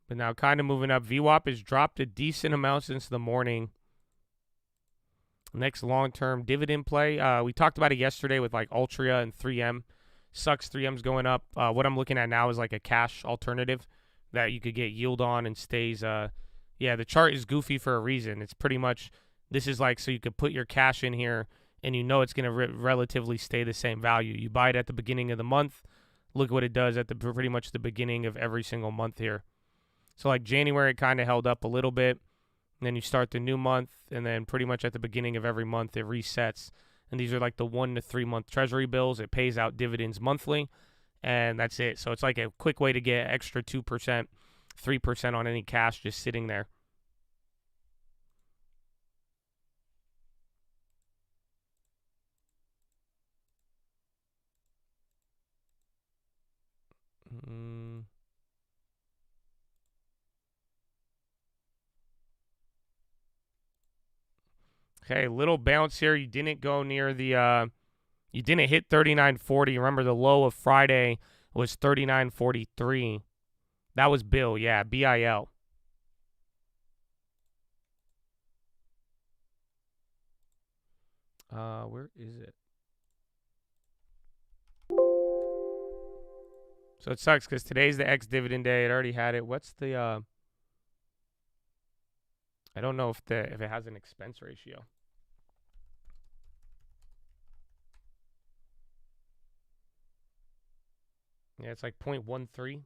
But now kind of moving up. VWAP has dropped a decent amount since the morning. Next long-term dividend play. We talked about it yesterday with like Altria and 3M. Sucks 3M's going up. What I'm looking at now is like a cash alternative that you could get yield on and stays. Yeah, the chart is goofy for a reason. It's pretty much, this is like so you could put your cash in here and you know it's going to relatively stay the same value. You buy it at the beginning of the month. Look what it does at the pretty much the beginning of every single month here. So like January kind of held up a little bit. And then you start the new month, and then pretty much at the beginning of every month, it resets. And these are like the 1 to 3 month treasury bills. It pays out dividends monthly, and that's it. So it's like a quick way to get extra 2%, 3% on any cash just sitting there. Okay, little bounce here. You didn't go near the, you didn't hit 39.40. Remember the low of Friday was 39.43. That was Bill, yeah, BIL. Where is it? So it sucks because today's the ex-dividend day. It already had it. What's the, I don't know if it has an expense ratio. Yeah, it's like 0.13,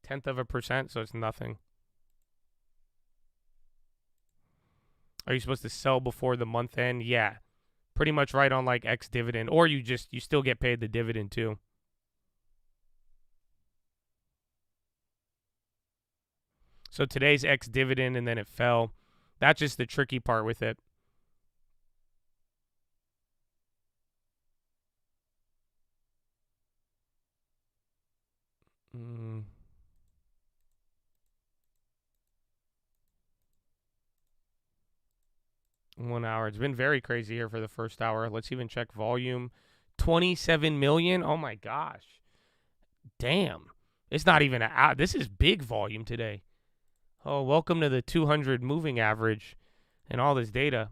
0.1%, so it's nothing. Are you supposed to sell before the month end? Yeah, pretty much right on like ex-dividend, or you still get paid the dividend too. So today's ex-dividend and then it fell. That's just the tricky part with it. Mm. 1 hour. It's been very crazy here for the first hour. Let's even check volume. 27 million. Oh my gosh. Damn. It's not even this is big volume today. Oh, welcome to the 200 moving average and all this data.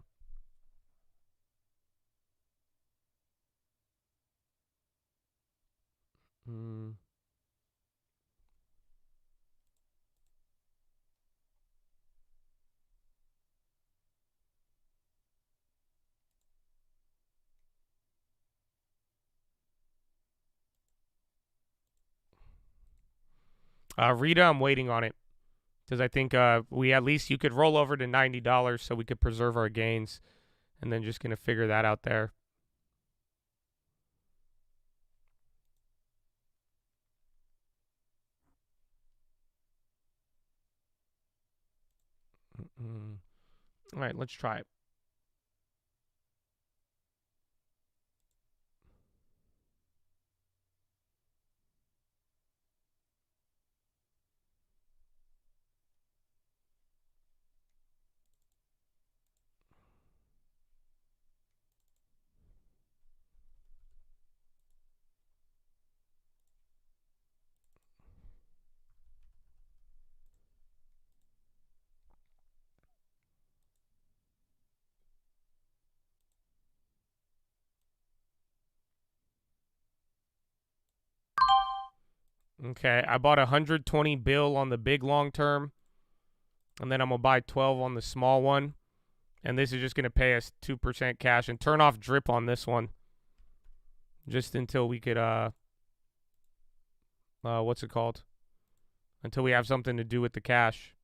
Rita, I'm waiting on it because I think you could roll over to $90 so we could preserve our gains, and then just gonna figure that out there. All right, let's try it. Okay, I bought 120 bill on the big long term, and then I'm gonna buy 12 on the small one, and this is just gonna pay us 2% cash and turn off drip on this one, just until we could what's it called? Until we have something to do with the cash.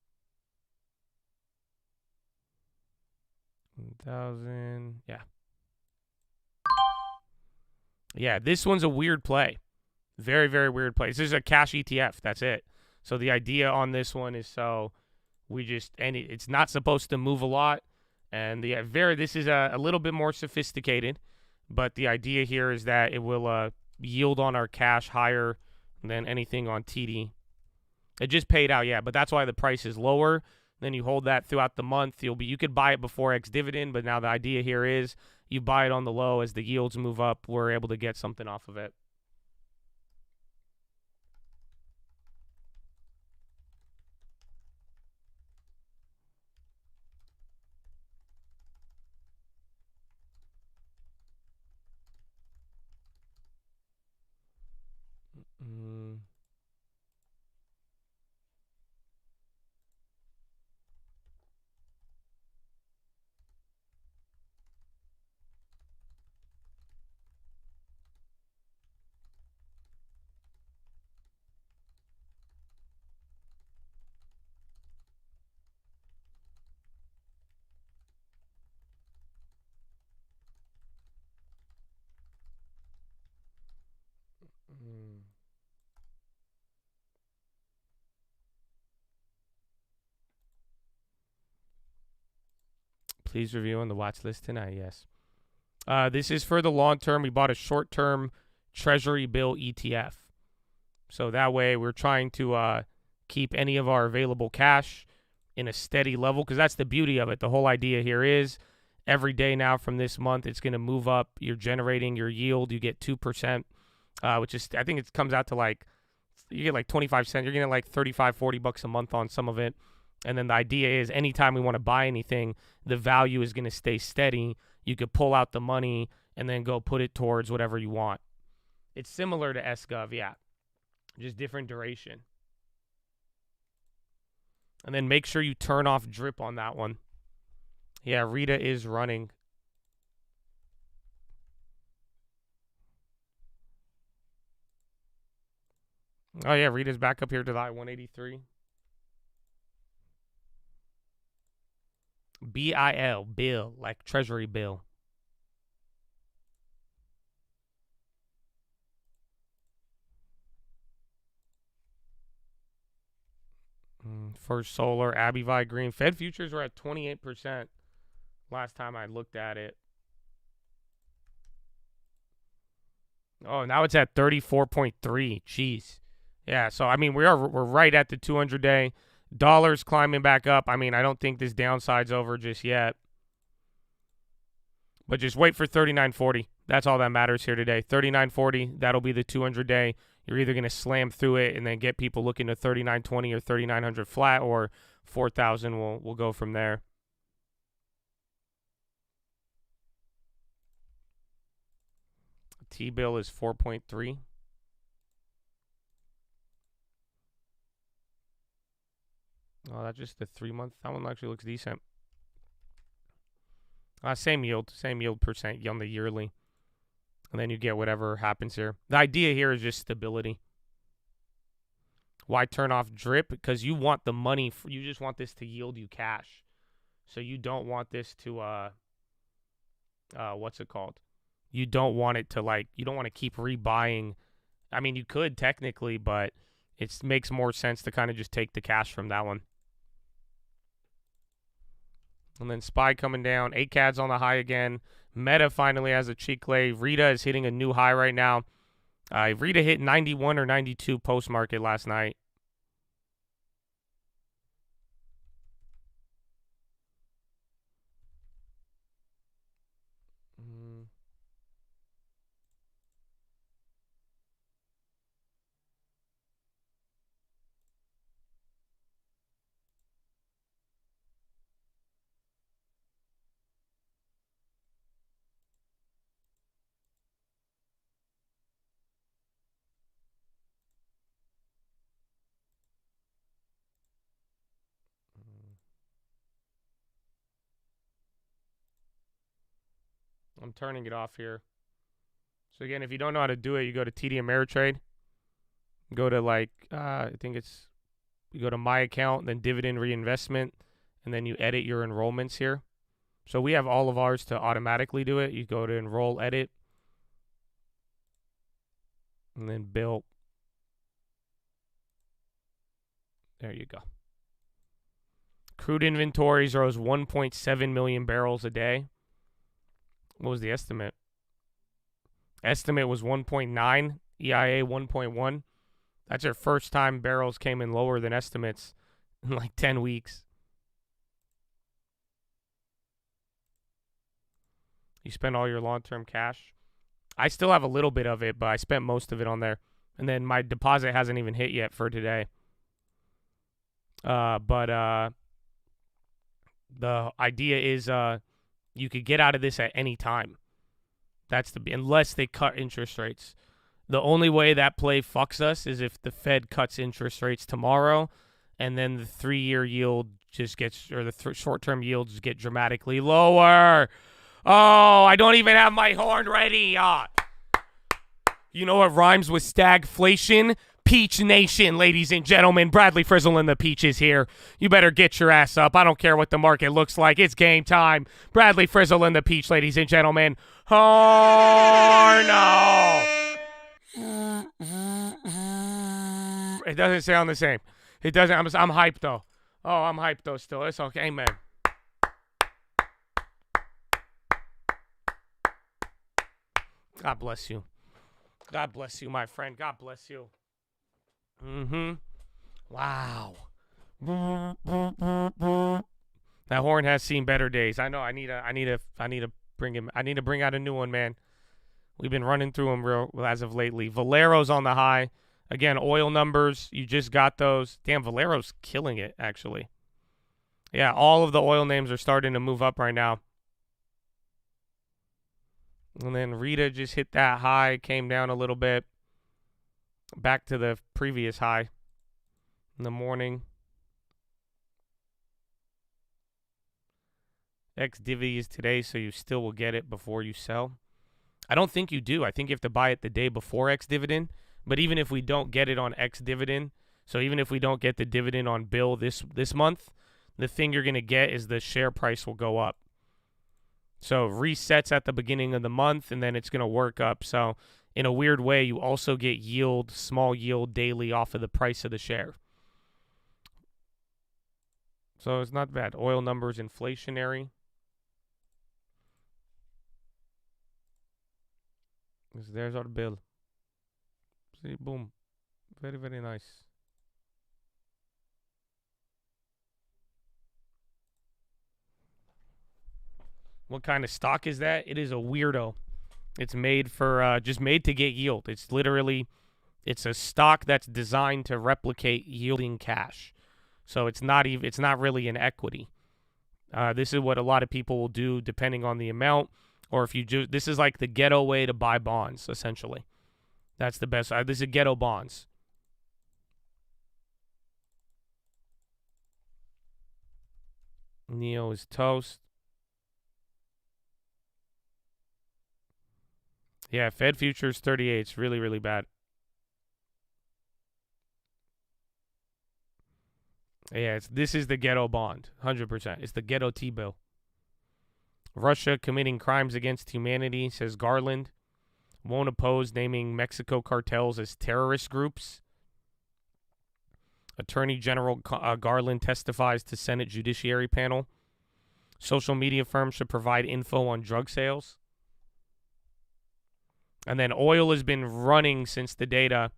1,000, yeah. Yeah, this one's a weird play. Very, very weird play. This is a cash ETF. That's it. So the idea on this one is it's not supposed to move a lot. And this is a little bit more sophisticated. But the idea here is that it will yield on our cash higher than anything on TD. It just paid out, yeah. But that's why the price is lower, Then you hold that throughout the month. You could buy it before ex-dividend, but now the idea here is you buy it on the low. As the yields move up, we're able to get something off of it. Please review on the watch list tonight, yes. This is for the long term. We bought a short-term Treasury bill ETF. So that way we're trying to keep any of our available cash in a steady level, because that's the beauty of it. The whole idea here is every day now from this month, it's going to move up. You're generating your yield. You get 2%, which is, I think it comes out to like, you get like 25 cents. You're getting like 35, 40 bucks a month on some of it. And then the idea is anytime we want to buy anything, the value is going to stay steady. You could pull out the money and then go put it towards whatever you want. It's similar to SGov, yeah. Just different duration. And then make sure you turn off drip on that one. Yeah, Rita is running. Oh, yeah, Rita's back up here to the I-183. BIL, bill, like Treasury bill. First Solar, Abivi Green. Fed futures were at 28% last time I looked at it. Oh, now it's at 34.3. Jeez. Yeah, so I mean we're right at the 200-day. Dollars climbing back up. I mean, I don't think this downside's over just yet. But just wait for 39.40. That's all that matters here today. 39.40, that'll be the 200-day. You're either going to slam through it and then get people looking to 39.20 or 3,900 flat, or 4,000. We'll go from there. T-bill is 4.3. Oh, that's just the 3-month. That one actually looks decent. Same yield percent on the yearly. And then you get whatever happens here. The idea here is just stability. Why turn off drip? Because you want the money. You just want this to yield you cash. So you don't want this to, what's it called? You don't want it to, you don't want to keep rebuying. I mean, you could technically, but it makes more sense to kind of just take the cash from that one. And then SPY coming down. ACAD's on the high again. Meta finally has a cheek lay. Rita is hitting a new high right now. Rita hit 91 or 92 post-market last night. I'm turning it off here. So again, if you don't know how to do it, you go to TD Ameritrade. Go to I think it's, you go to My Account, then Dividend Reinvestment, and then you edit your enrollments here. So we have all of ours to automatically do it. You go to Enroll, Edit, and then Bill. There you go. Crude inventories rose 1.7 million barrels a day. What was the estimate? Estimate was 1.9, EIA 1.1. That's your first time barrels came in lower than estimates in like 10 weeks. You spend all your long-term cash. I still have a little bit of it, but I spent most of it on there. And then my deposit hasn't even hit yet for today. But the idea is you could get out of this at any time. That's unless they cut interest rates. The only way that play fucks us is if the Fed cuts interest rates tomorrow, and then the 3-year yield just gets, or the short-term yields get dramatically lower. Oh, I don't even have my horn ready. You know what rhymes with stagflation? Peach Nation, ladies and gentlemen. Bradley Frizzle and the Peaches here. You better get your ass up. I don't care what the market looks like. It's game time. Bradley Frizzle and the Peach, ladies and gentlemen. Oh, no. It doesn't sound the same. It doesn't. I'm hyped, though. Oh, I'm hyped, though, still. It's okay, man. God bless you. God bless you, my friend. God bless you. Wow. That horn has seen better days. I know. I need to bring out a new one, man. We've been running through them real as of lately. Valero's on the high. Again, oil numbers. You just got those. Damn, Valero's killing it, actually. Yeah, all of the oil names are starting to move up right now. And then Rita just hit that high, came down a little bit. Back to the previous high in the morning. Ex-divvy is today, so you still will get it before you sell. I don't think you do. I think you have to buy it the day before ex-dividend. But even if we don't get it on ex-dividend, so even if we don't get the dividend on bill this month, the thing you're going to get is the share price will go up. So resets at the beginning of the month, and then it's going to work up. So in a weird way, you also get yield, small yield daily off of the price of the share. So it's not bad. Oil numbers inflationary. There's our bill. See, boom. Very, very nice. What kind of stock is that? It is a weirdo. It's made for just made to get yield. It's literally, it's a stock that's designed to replicate yielding cash. So it's not really an equity. This is what a lot of people will do depending on the amount, or if you do. This is like the Ghetto way to buy bonds, essentially. That's the best. This is Ghetto bonds. Neo is toast. Yeah, Fed futures 38. It's really, really bad. Yeah, this is the Ghetto bond, 100%. It's the Ghetto T-bill. Russia committing crimes against humanity, says Garland. Won't oppose naming Mexico cartels as terrorist groups. Attorney General Garland testifies to Senate Judiciary Panel. Social media firms should provide info on drug sales. And then oil has been running since the data.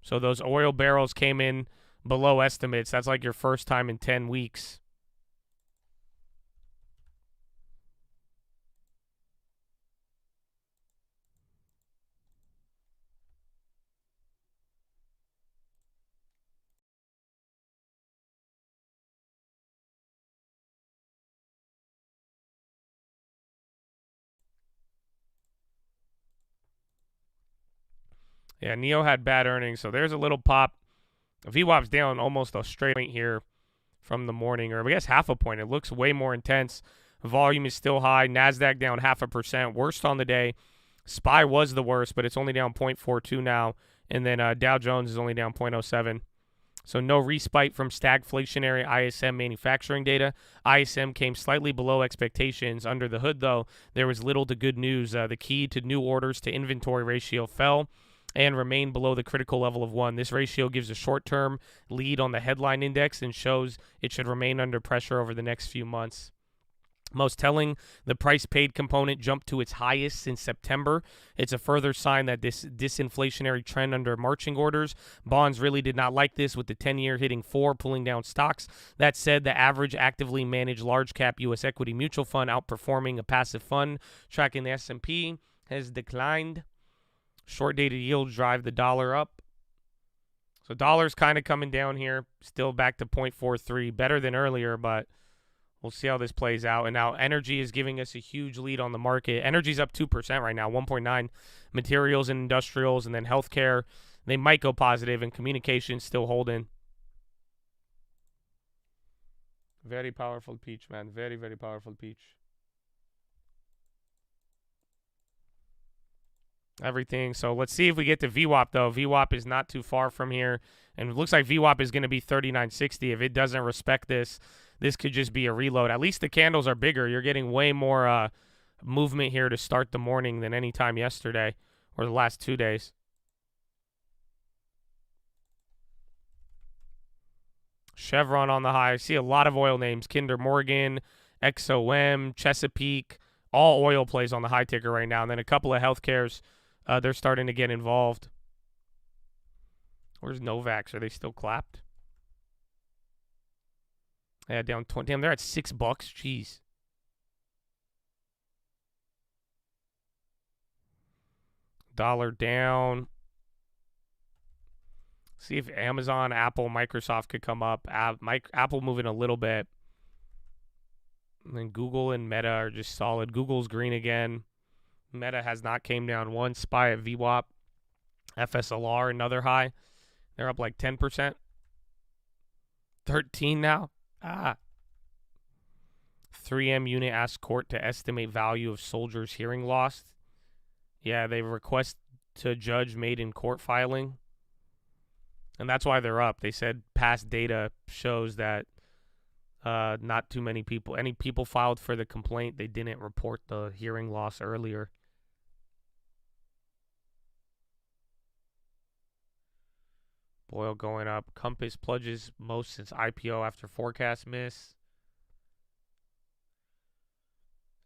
So those oil barrels came in below estimates. That's like your first time in 10 weeks. Yeah, Neo had bad earnings, so there's a little pop. VWAP's down almost a straight point here from the morning, or I guess half a point. It looks way more intense. Volume is still high. NASDAQ down 0.5%. Worst on the day. SPY was the worst, but it's only down 0.42 now. And then Dow Jones is only down 0.07. So no respite from stagflationary ISM manufacturing data. ISM came slightly below expectations. Under the hood, though, there was little to good news. The key to new orders to inventory ratio fell and remain below the critical level of 1. This ratio gives a short-term lead on the headline index and shows it should remain under pressure over the next few months. Most telling, the price paid component jumped to its highest since September. It's a further sign that this disinflationary trend under marching orders. Bonds really did not like this, with the 10-year hitting 4, pulling down stocks. That said, the average actively managed large-cap U.S. equity mutual fund outperforming a passive fund tracking the S&P has declined. Short-dated yields drive the dollar up. So dollar's kind of coming down here, still back to 0.43, better than earlier, but we'll see how this plays out. And now energy is giving us a huge lead on the market. Energy's up 2% right now, 1.9. Materials and industrials, and then healthcare, they might go positive, and communications still holding. Very powerful peach, man. Very, very powerful peach. Everything. So let's see if we get to VWAP, though. VWAP is not too far from here, and it looks like VWAP is going to be 39.60. If it doesn't respect this, this could just be a reload. At least the candles are bigger. You're getting way more movement here to start the morning than any time yesterday or the last 2 days. Chevron on the high. I see a lot of oil names. Kinder Morgan, XOM, Chesapeake, all oil plays on the high ticker right now. And then a couple of healthcares, they're starting to get involved. Where's Novavax? Are they still clapped? Yeah, down 20. Damn, they're at $6. Jeez. Dollar down. See if Amazon, Apple, Microsoft could come up. Apple moving a little bit. And then Google and Meta are just solid. Google's green again. Meta has not came down one. SPY at VWAP. FSLR, another high. They're up like 10%. 13 now. 3M unit asks court to estimate value of soldiers' hearing lost. Yeah, they request to judge made in court filing. And that's why they're up. They said past data shows that not too many people, any people filed for the complaint, they didn't report the hearing loss earlier. Oil going up. Compass plunges most since IPO after forecast miss.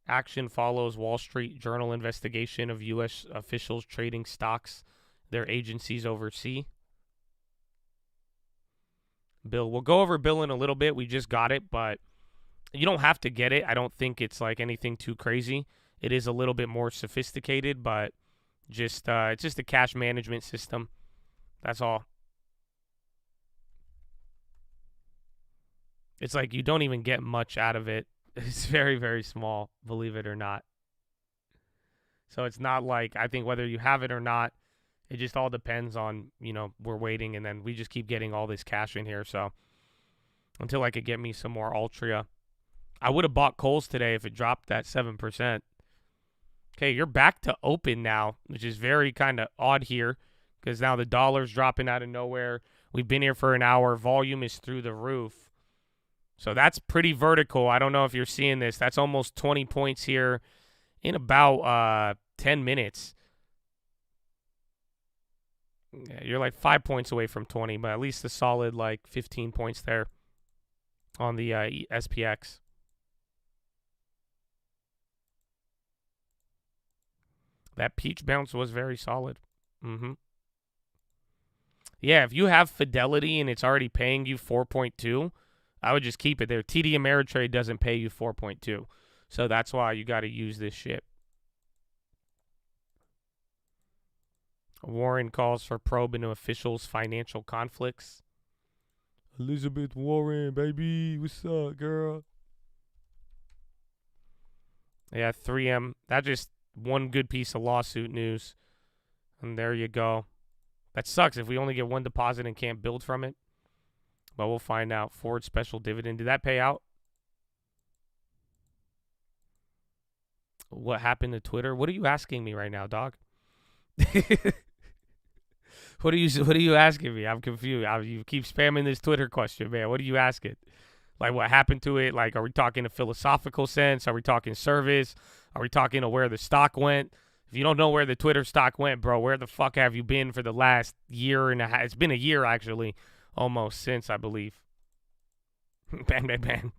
Action follows Wall Street Journal investigation of U.S. officials trading stocks their agencies oversee. Bill. We'll go over Bill in a little bit. We just got it, but you don't have to get it. I don't think it's like anything too crazy. It is a little bit more sophisticated, but just it's just a cash management system. That's all. It's like you don't even get much out of it. It's very, very small, believe it or not. So it's not like, I think whether you have it or not, it just all depends on, you know, we're waiting, and then we just keep getting all this cash in here. So until I could get me some more Altria. I would have bought Kohl's today if it dropped that 7%. Okay, you're back to open now, which is very kind of odd here because now the dollar's dropping out of nowhere. We've been here for an hour. Volume is through the roof. So that's pretty vertical. I don't know if you're seeing this. That's almost 20 points here in about 10 minutes. Yeah, you're like 5 points away from 20, but at least a solid like 15 points there on the SPX. That peach bounce was very solid. Yeah, if you have Fidelity and it's already paying you 4.2, I would just keep it there. TD Ameritrade doesn't pay you 4.2, so that's why you got to use this shit. Warren calls for probe into officials' financial conflicts. Elizabeth Warren, baby. What's up, girl? Yeah, 3M. That just one good piece of lawsuit news. And there you go. That sucks if we only get one deposit and can't build from it. But we'll find out. Ford special dividend. Did that pay out? What happened to Twitter? What are you asking me right now, dog? What are you asking me? I'm confused. You keep spamming this Twitter question, man. What are you asking? Like, what happened to it? Like, are we talking a philosophical sense? Are we talking service? Are we talking to where the stock went? If you don't know where the Twitter stock went, bro, where the fuck have you been for the last year and a half? It's been a year, actually, almost since, I believe. Bang, bang, bang.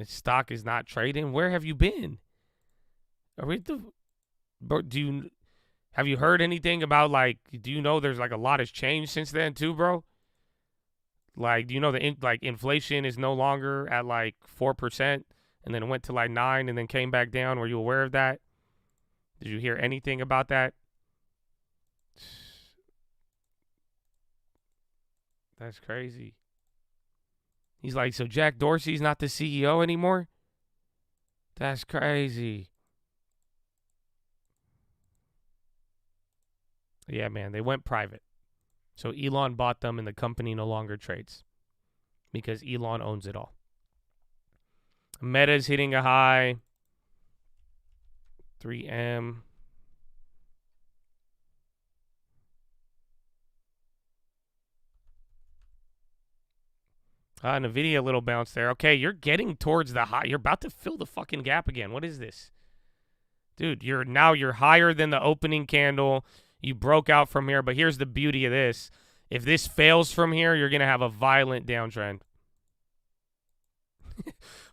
Its stock is not trading. Where have you been? Are we have you heard anything about, like, do you know there's like a lot has changed since then too, bro? Like, do you know inflation is no longer at like 4% and then it went to like 9 and then came back down? Were you aware of that? Did you hear anything about that? That's crazy. He's like, so Jack Dorsey's not the CEO anymore? That's crazy. Yeah, man, they went private. So Elon bought them and the company no longer trades because Elon owns it all. Meta's hitting a high. 3M. Nvidia, a little bounce there. Okay, you're getting towards the high. You're about to fill the fucking gap again. What is this? Dude, you're higher than the opening candle. You broke out from here, but here's the beauty of this. If this fails from here, you're going to have a violent downtrend.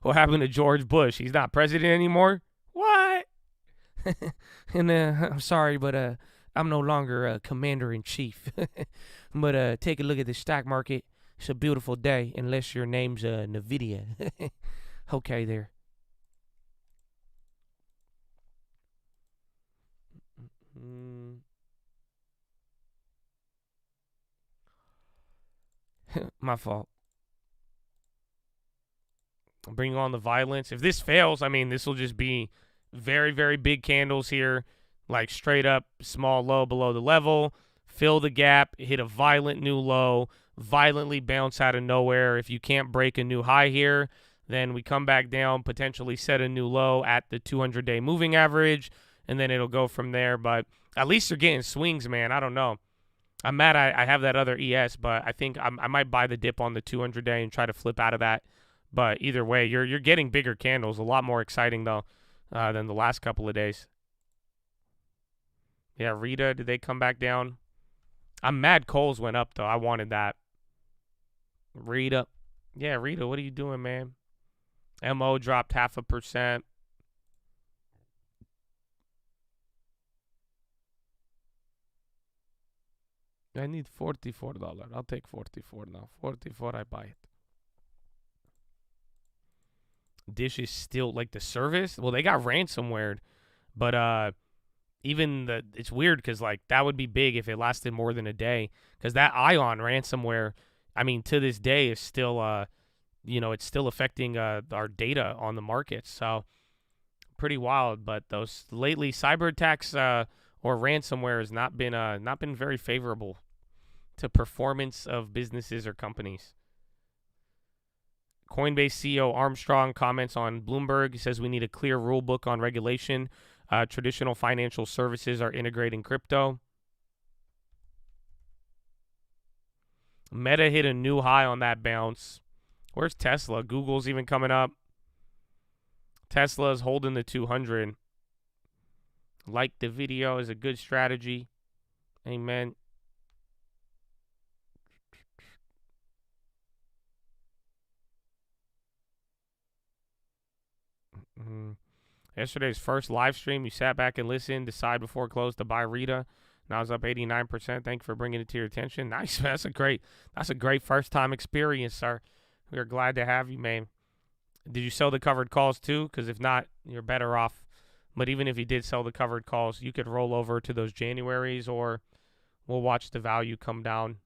What happened to George Bush? He's not president anymore? What? And I'm sorry, but I'm no longer commander-in-chief. But take a look at the stock market. It's a beautiful day, unless your name's Nvidia. Okay, there. My fault. Bring on the violence. If this fails, I mean, this will just be very, very big candles here, like straight up small low below the level, fill the gap, hit a violent new low, violently bounce out of nowhere. If you can't break a new high here, then we come back down, potentially set a new low at the 200-day moving average, and then it'll go from there. But at least you're getting swings, man. I don't know. I'm mad I have that other ES, but I think I might buy the dip on the 200-day and try to flip out of that. But either way, you're getting bigger candles. A lot more exciting, though, than the last couple of days. Yeah, Rita, did they come back down? I'm mad Coles went up, though. I wanted that. Rita. Yeah, Rita, what are you doing, man? MO dropped 0.5%. I need $44. I'll take 44 now. 44, I buy it. Dish is still like the service. Well, they got ransomware, but even it's weird because like that would be big if it lasted more than a day. Because that Ion ransomware, I mean, to this day is still it's still affecting our data on the markets. So pretty wild. But those lately cyber attacks or ransomware has not been very favorable to performance of businesses or companies. Coinbase CEO Armstrong comments on Bloomberg. He says we need a clear rule book on regulation. Traditional financial services are integrating crypto. Meta hit a new high on that bounce. Where's Tesla? Google's even coming up. Tesla's holding the 200. Like the video is a good strategy. Amen. Yesterday's first live stream, you sat back and listened, decide before close to buy Rita. Now it's up 89%. Thank you for bringing it to your attention. Nice. That's a great first time experience, sir. We are glad to have you, man. Did you sell the covered calls too? Because if not, you're better off. But even if you did sell the covered calls, you could roll over to those Januaries, or we'll watch the value come down.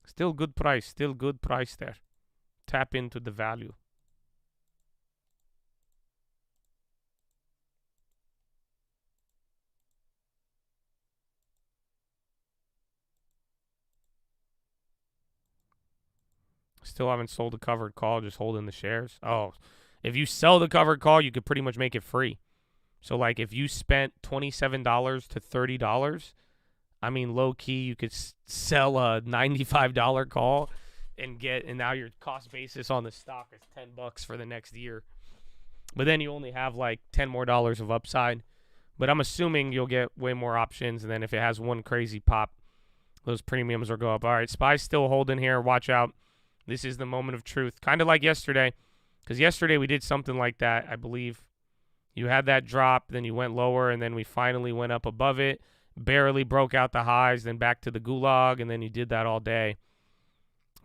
Still good price there. Tap into the value. Still haven't sold a covered call, just holding the shares. Oh, if you sell the covered call, you could pretty much make it free. So, like, if you spent $27 to $30, I mean, low key, you could sell a $95 call and now your cost basis on the stock is $10 for the next year. But then you only have like $10 more of upside. But I'm assuming you'll get way more options, and then if it has one crazy pop, those premiums will go up. All right, SPY's still holding here. Watch out. This is the moment of truth. Kind of like yesterday. Because yesterday we did something like that, I believe. You had that drop, then you went lower, and then we finally went up above it, barely broke out the highs, then back to the gulag, and then you did that all day.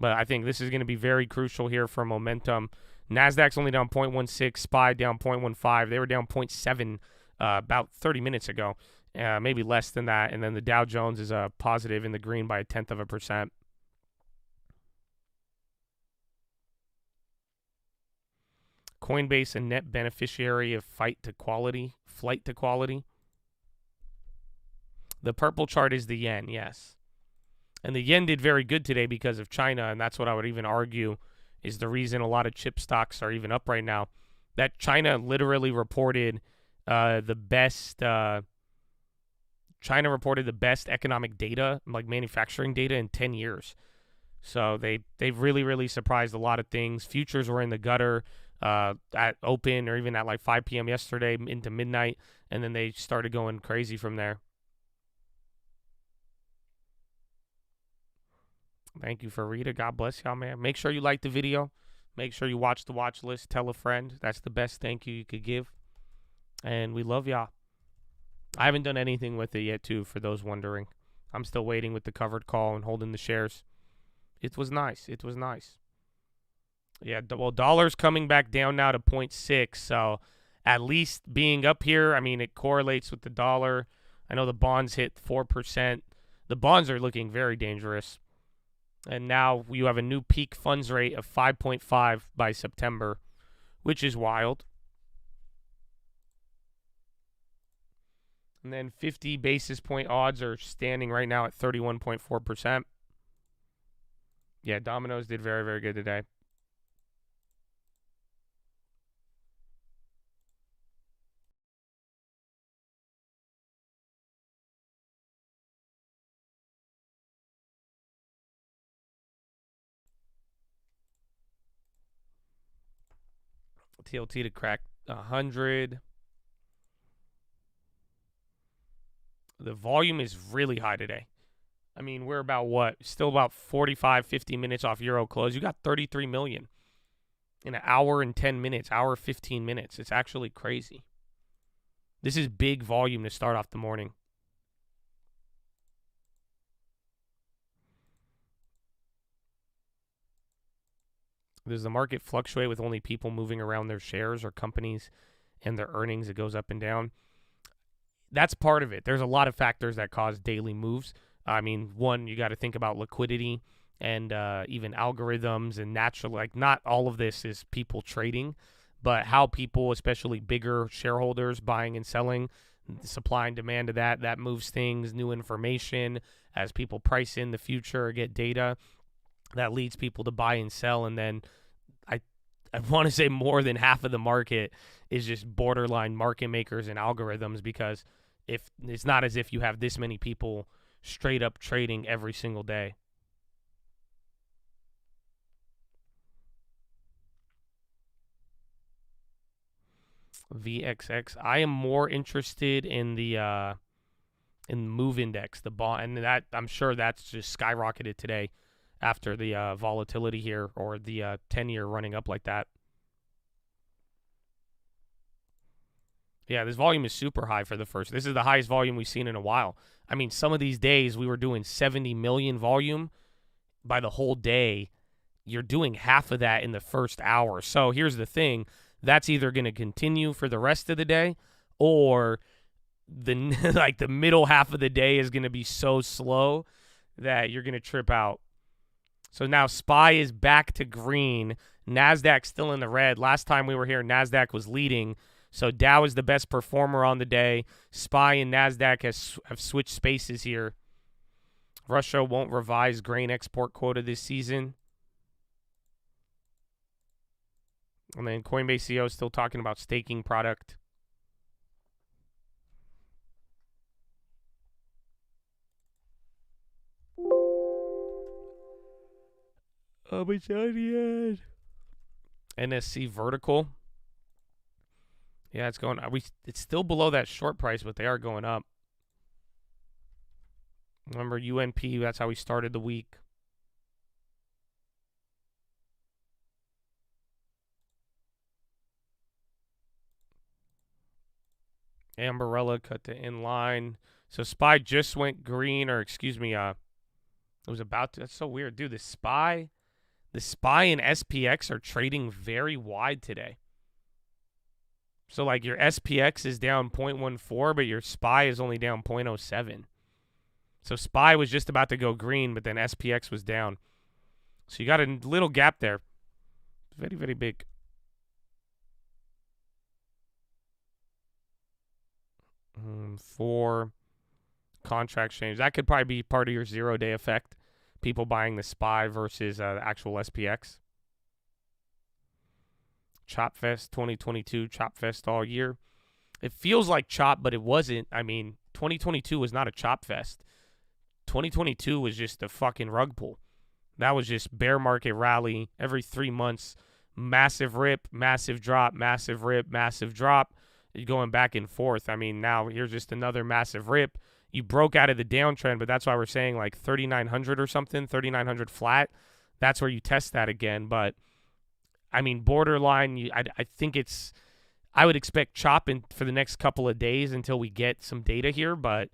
But I think this is going to be very crucial here for momentum. NASDAQ's only down 0.16, SPY down 0.15. They were down 0.7 about 30 minutes ago, maybe less than that. And then the Dow Jones is positive in the green by 0.1%. Coinbase, a net beneficiary of flight to quality. The purple chart is the yen, yes. And the yen did very good today because of China, and that's what I would even argue is the reason a lot of chip stocks are even up right now. That China literally reported the best economic data, like manufacturing data, in 10 years. So they've really, really surprised a lot of things. Futures were in the gutter at open or even at like 5 p.m. yesterday into midnight, and then they started going crazy from there. Thank you for Rita. God bless y'all, man. Make sure you like the video. Make sure you watch the watch list. Tell a friend. That's the best thank you could give. And we love y'all. I haven't done anything with it yet, too, for those wondering. I'm still waiting with the covered call and holding the shares. It was nice. It was nice. Yeah, well, dollar's coming back down now to 0.6. So at least being up here, I mean, it correlates with the dollar. I know the bonds hit 4%. The bonds are looking very dangerous. And now you have a new peak funds rate of 5.5 by September, which is wild. And then 50 basis point odds are standing right now at 31.4%. Yeah, Domino's did very, very good today. TLT to crack 100. The volume is really high today. I mean, we're about what? Still about 45, 50 minutes off Euro close. You got 33 million in an hour and 10 minutes, hour 15 minutes. It's actually crazy. This is big volume to start off the morning. Does the market fluctuate with only people moving around their shares or companies and their earnings? It goes up and down. That's part of it. There's a lot of factors that cause daily moves. I mean, one, you got to think about liquidity and even algorithms and natural. Like, not all of this is people trading, but how people, especially bigger shareholders, buying and selling, supply and demand of that moves things. New information as people price in the future or get data that leads people to buy and sell. And then I want to say more than half of the market is just borderline market makers and algorithms, because if it's not as if you have this many people straight up trading every single day. VXX. I am more interested in the move index, the bond, and that I'm sure that's just skyrocketed today after the volatility here, or the 10-year running up like that. Yeah, this volume is super high for the first. This is the highest volume we've seen in a while. I mean, some of these days we were doing 70 million volume by the whole day. You're doing half of that in the first hour. So here's the thing. That's either going to continue for the rest of the day, or the like the middle half of the day is going to be so slow that you're going to trip out. So now SPY is back to green. NASDAQ's still in the red. Last time we were here, NASDAQ was leading. So Dow is the best performer on the day. SPY and NASDAQ have switched spaces here. Russia won't revise grain export quota this season. And then Coinbase CEO is still talking about staking product. Oh, my God. NSC vertical. Yeah, it's going. It's still below that short price, but they are going up. Remember UNP? That's how we started the week. Amberella cut to inline. So SPY just went green, or excuse me, it was about to. That's so weird, dude. The SPY and SPX are trading very wide today. So like your SPX is down 0.14, but your SPY is only down 0.07. So SPY was just about to go green, but then SPX was down. So you got a little gap there. Very, very big. For contract change. That could probably be part of your 0-day effect. People buying the SPY versus the actual SPX. Chop Fest 2022, Chop Fest all year. It feels like chop, but it wasn't. I mean, 2022 was not a chop fest. 2022 was just a fucking rug pull. That was just bear market rally every 3 months. Massive rip, massive drop, massive rip, massive drop. You're going back and forth. I mean, now here's just another massive rip. You broke out of the downtrend, but that's why we're saying like 3,900 or something, 3,900 flat. That's where you test that again. But, I mean, borderline, I think it's – I would expect chopping for the next couple of days until we get some data here. But,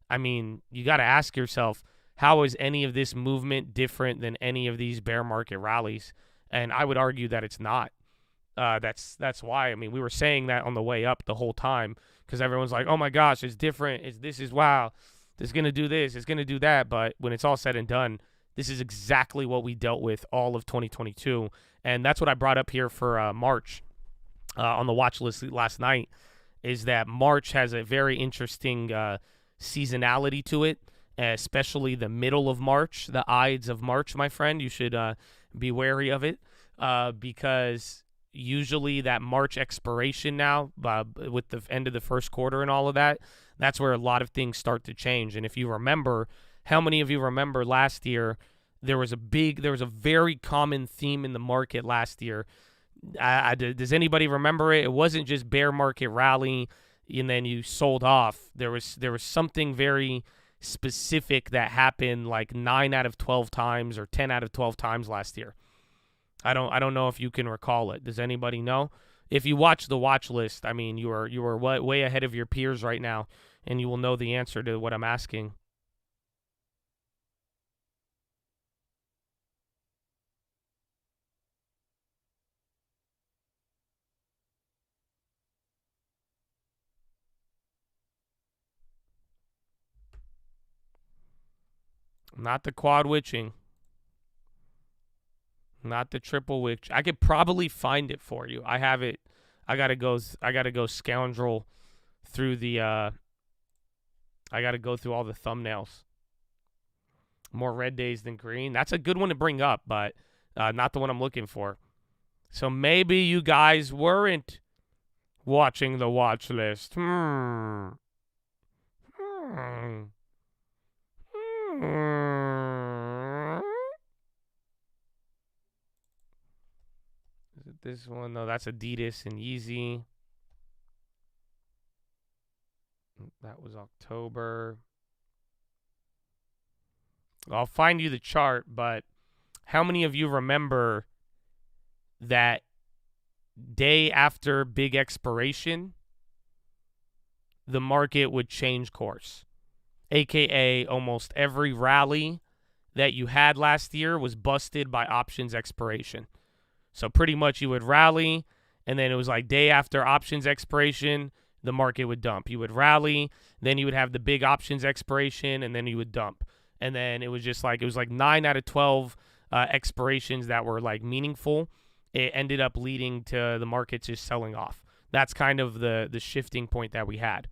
I mean, you got to ask yourself, how is any of this movement different than any of these bear market rallies? And I would argue that it's not. That's why. I mean, we were saying that on the way up the whole time because everyone's like, oh, my gosh, it's different. This is wow. It's going to do this. It's going to do that. But when it's all said and done, this is exactly what we dealt with all of 2022. And that's what I brought up here for March on the watch list last night, is that March has a very interesting seasonality to it, especially the middle of March, the Ides of March, my friend. You should be wary of it because usually that March expiration now with the end of the first quarter and all of that, that's where a lot of things start to change. And if you remember, how many of you remember last year there was a very common theme in the market last year? Does anybody remember it? It wasn't just bear market rally and then you sold off. There was something very specific that happened like 9 out of 12 times or 10 out of 12 times last year. I don't know if you can recall it. Does anybody know? If you watch the watch list, I mean, you are way ahead of your peers right now, and you will know the answer to what I'm asking. Not the quad witching. Not the triple witch. I could probably find it for you. I have it. I gotta go scoundrel through the I gotta go through all the thumbnails. More red days than green. That's a good one to bring up, but not the one I'm looking for. So maybe you guys weren't watching the watch list. Is it this one? No, that's Adidas and Yeezy. That was October. I'll find you the chart, but how many of you remember that day after big expiration, the market would change course? AKA almost every rally that you had last year was busted by options expiration. So pretty much you would rally, and then it was like day after options expiration, the market would dump. You would rally, then you would have the big options expiration, and then you would dump. And then it was just like, 9 out of 12 expirations that were like meaningful. It ended up leading to the market just selling off. That's kind of the shifting point that we had.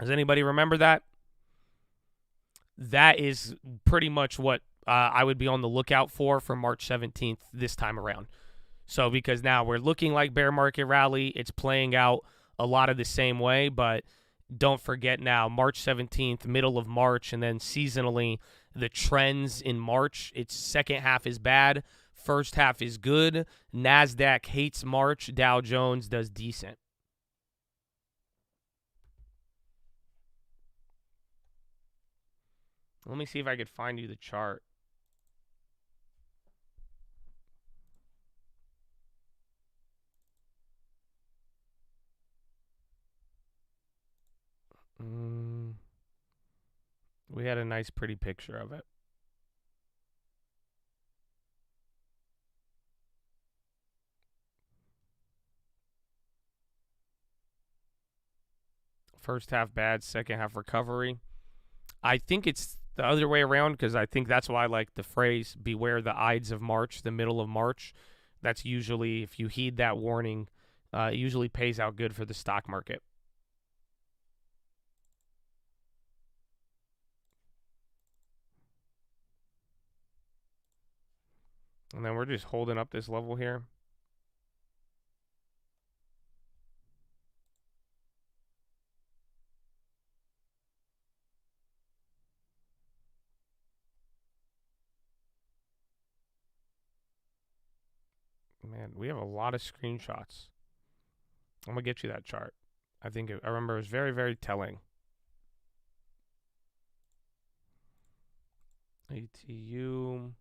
Does anybody remember that? That is pretty much what I would be on the lookout for March 17th this time around. So because now we're looking like bear market rally, it's playing out a lot of the same way, but don't forget now, March 17th, middle of March, and then seasonally, the trends in March, its second half is bad, first half is good. NASDAQ hates March, Dow Jones does decent. Let me see if I could find you the chart. We had a nice, pretty picture of it. First half bad, second half recovery. I think it's the other way around because I think that's why I like the phrase beware the Ides of March, the middle of March. That's usually, if you heed that warning, it usually pays out good for the stock market. And then we're just holding up this level here. Man, we have a lot of screenshots. I'm going to get you that chart. I remember it was very, very telling. ATU.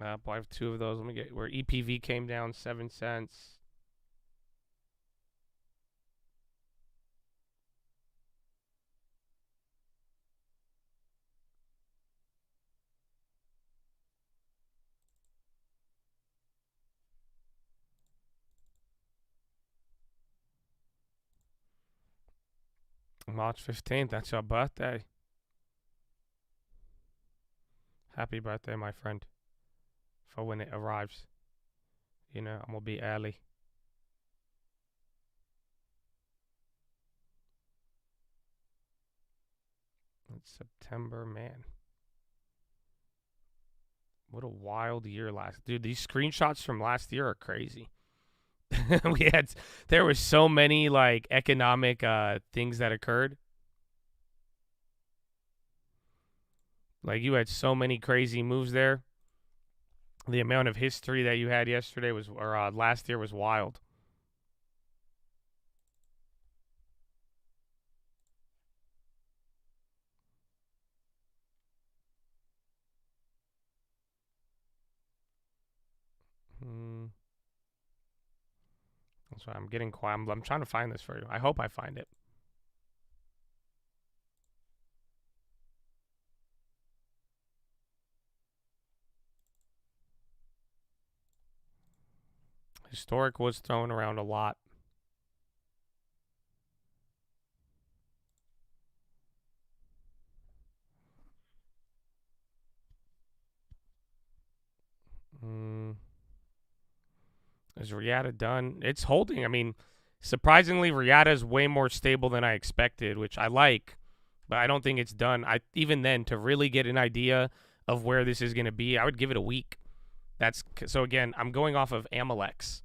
I have two of those. Let me get where EPV came down 7 cents. March 15th, that's your birthday. Happy birthday, my friend. For when it arrives. You know, I'm going to be early. It's September, man. What a wild year dude, these screenshots from last year are crazy. There were so many like economic things that occurred. Like you had so many crazy moves there. The amount of history that you had yesterday last year was wild. That's why I'm getting quiet. I'm trying to find this for you. I hope I find it. Historic was thrown around a lot. Is Riata done? It's holding. I mean, surprisingly, Riata is way more stable than I expected, which I like, but I don't think it's done. Even then, to really get an idea of where this is going to be, I would give it a week. So again, I'm going off of Amylex.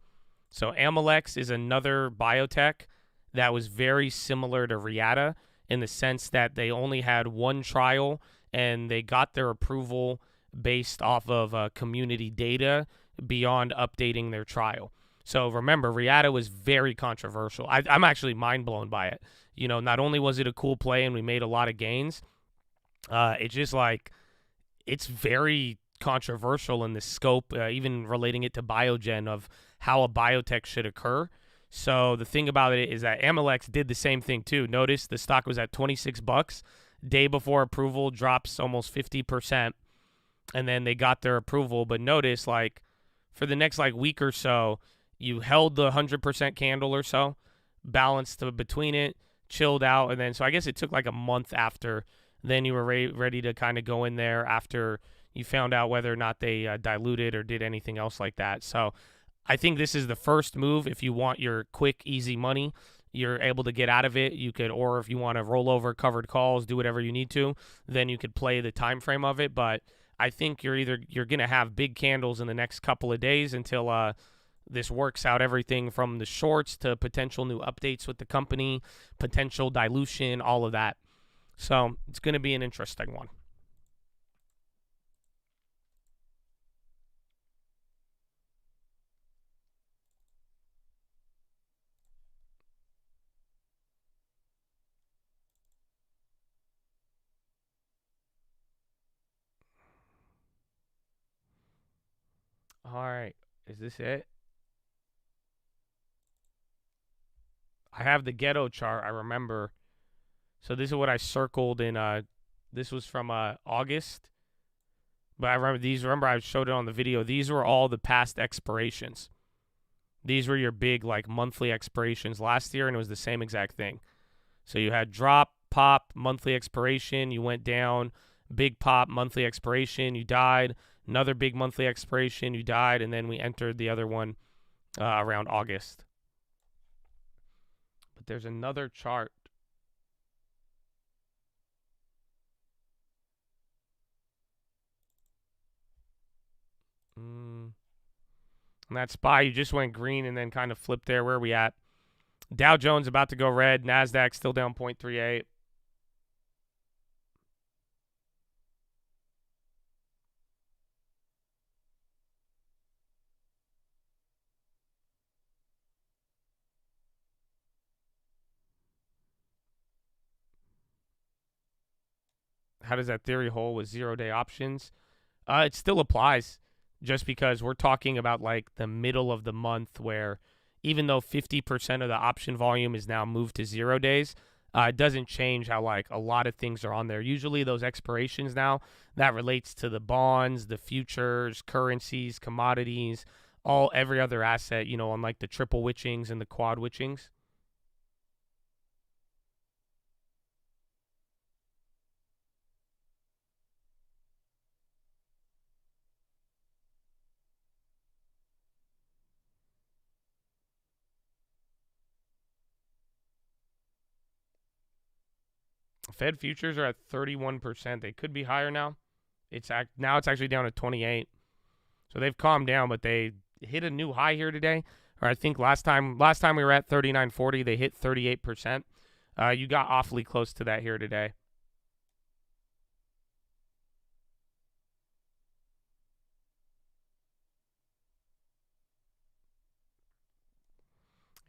So Amylex is another biotech that was very similar to Riata in the sense that they only had one trial and they got their approval based off of community data beyond updating their trial. So remember, Riata was very controversial. I'm actually mind blown by it. You know, not only was it a cool play and we made a lot of gains, it's just like it's very controversial in the scope, even relating it to Biogen of how a biotech should occur. So the thing about it is that Amylex did the same thing too. Notice the stock was at $26. Day before approval, drops almost 50%. And then they got their approval. But notice, like, for the next, like, week or so, you held the 100% candle or so, balanced between it, chilled out. And then, so I guess it took like a month after. Then you were ready to kind of go in there after you found out whether or not they diluted or did anything else like that. So I think this is the first move. If you want your quick, easy money, you're able to get out of it. You could, or if you want to roll over covered calls, do whatever you need to, then you could play the time frame of it. But I think you're going to have big candles in the next couple of days until this works out, everything from the shorts to potential new updates with the company, potential dilution, all of that. So it's going to be an interesting one. All right. Is this it? I have the Ghetto chart. I remember. So this is what I circled in This was from August. But I remember these. Remember, I showed it on the video. These were all the past expirations. These were your big, like, monthly expirations last year, and it was the same exact thing. So you had drop, pop, monthly expiration. You went down, big pop, monthly expiration. You died. Another big monthly expiration. You died, and then we entered the other one around August. But there's another chart. And that SPY, you just went green and then kind of flipped there. Where are we at? Dow Jones about to go red. NASDAQ still down 0.38. How does that theory hold with 0-day options? It still applies, just because we're talking about like the middle of the month, where even though 50% of the option volume is now moved to 0 days, it doesn't change how like a lot of things are on there. Usually those expirations now, that relates to the bonds, the futures, currencies, commodities, every other asset, you know, on like the triple witchings and the quad witchings. Fed futures are at 31%. They could be higher now. Now it's actually down to 28. So they've calmed down, but they hit a new high here today. Or I think last time we were at 39.40, they hit 38%. You got awfully close to that here today.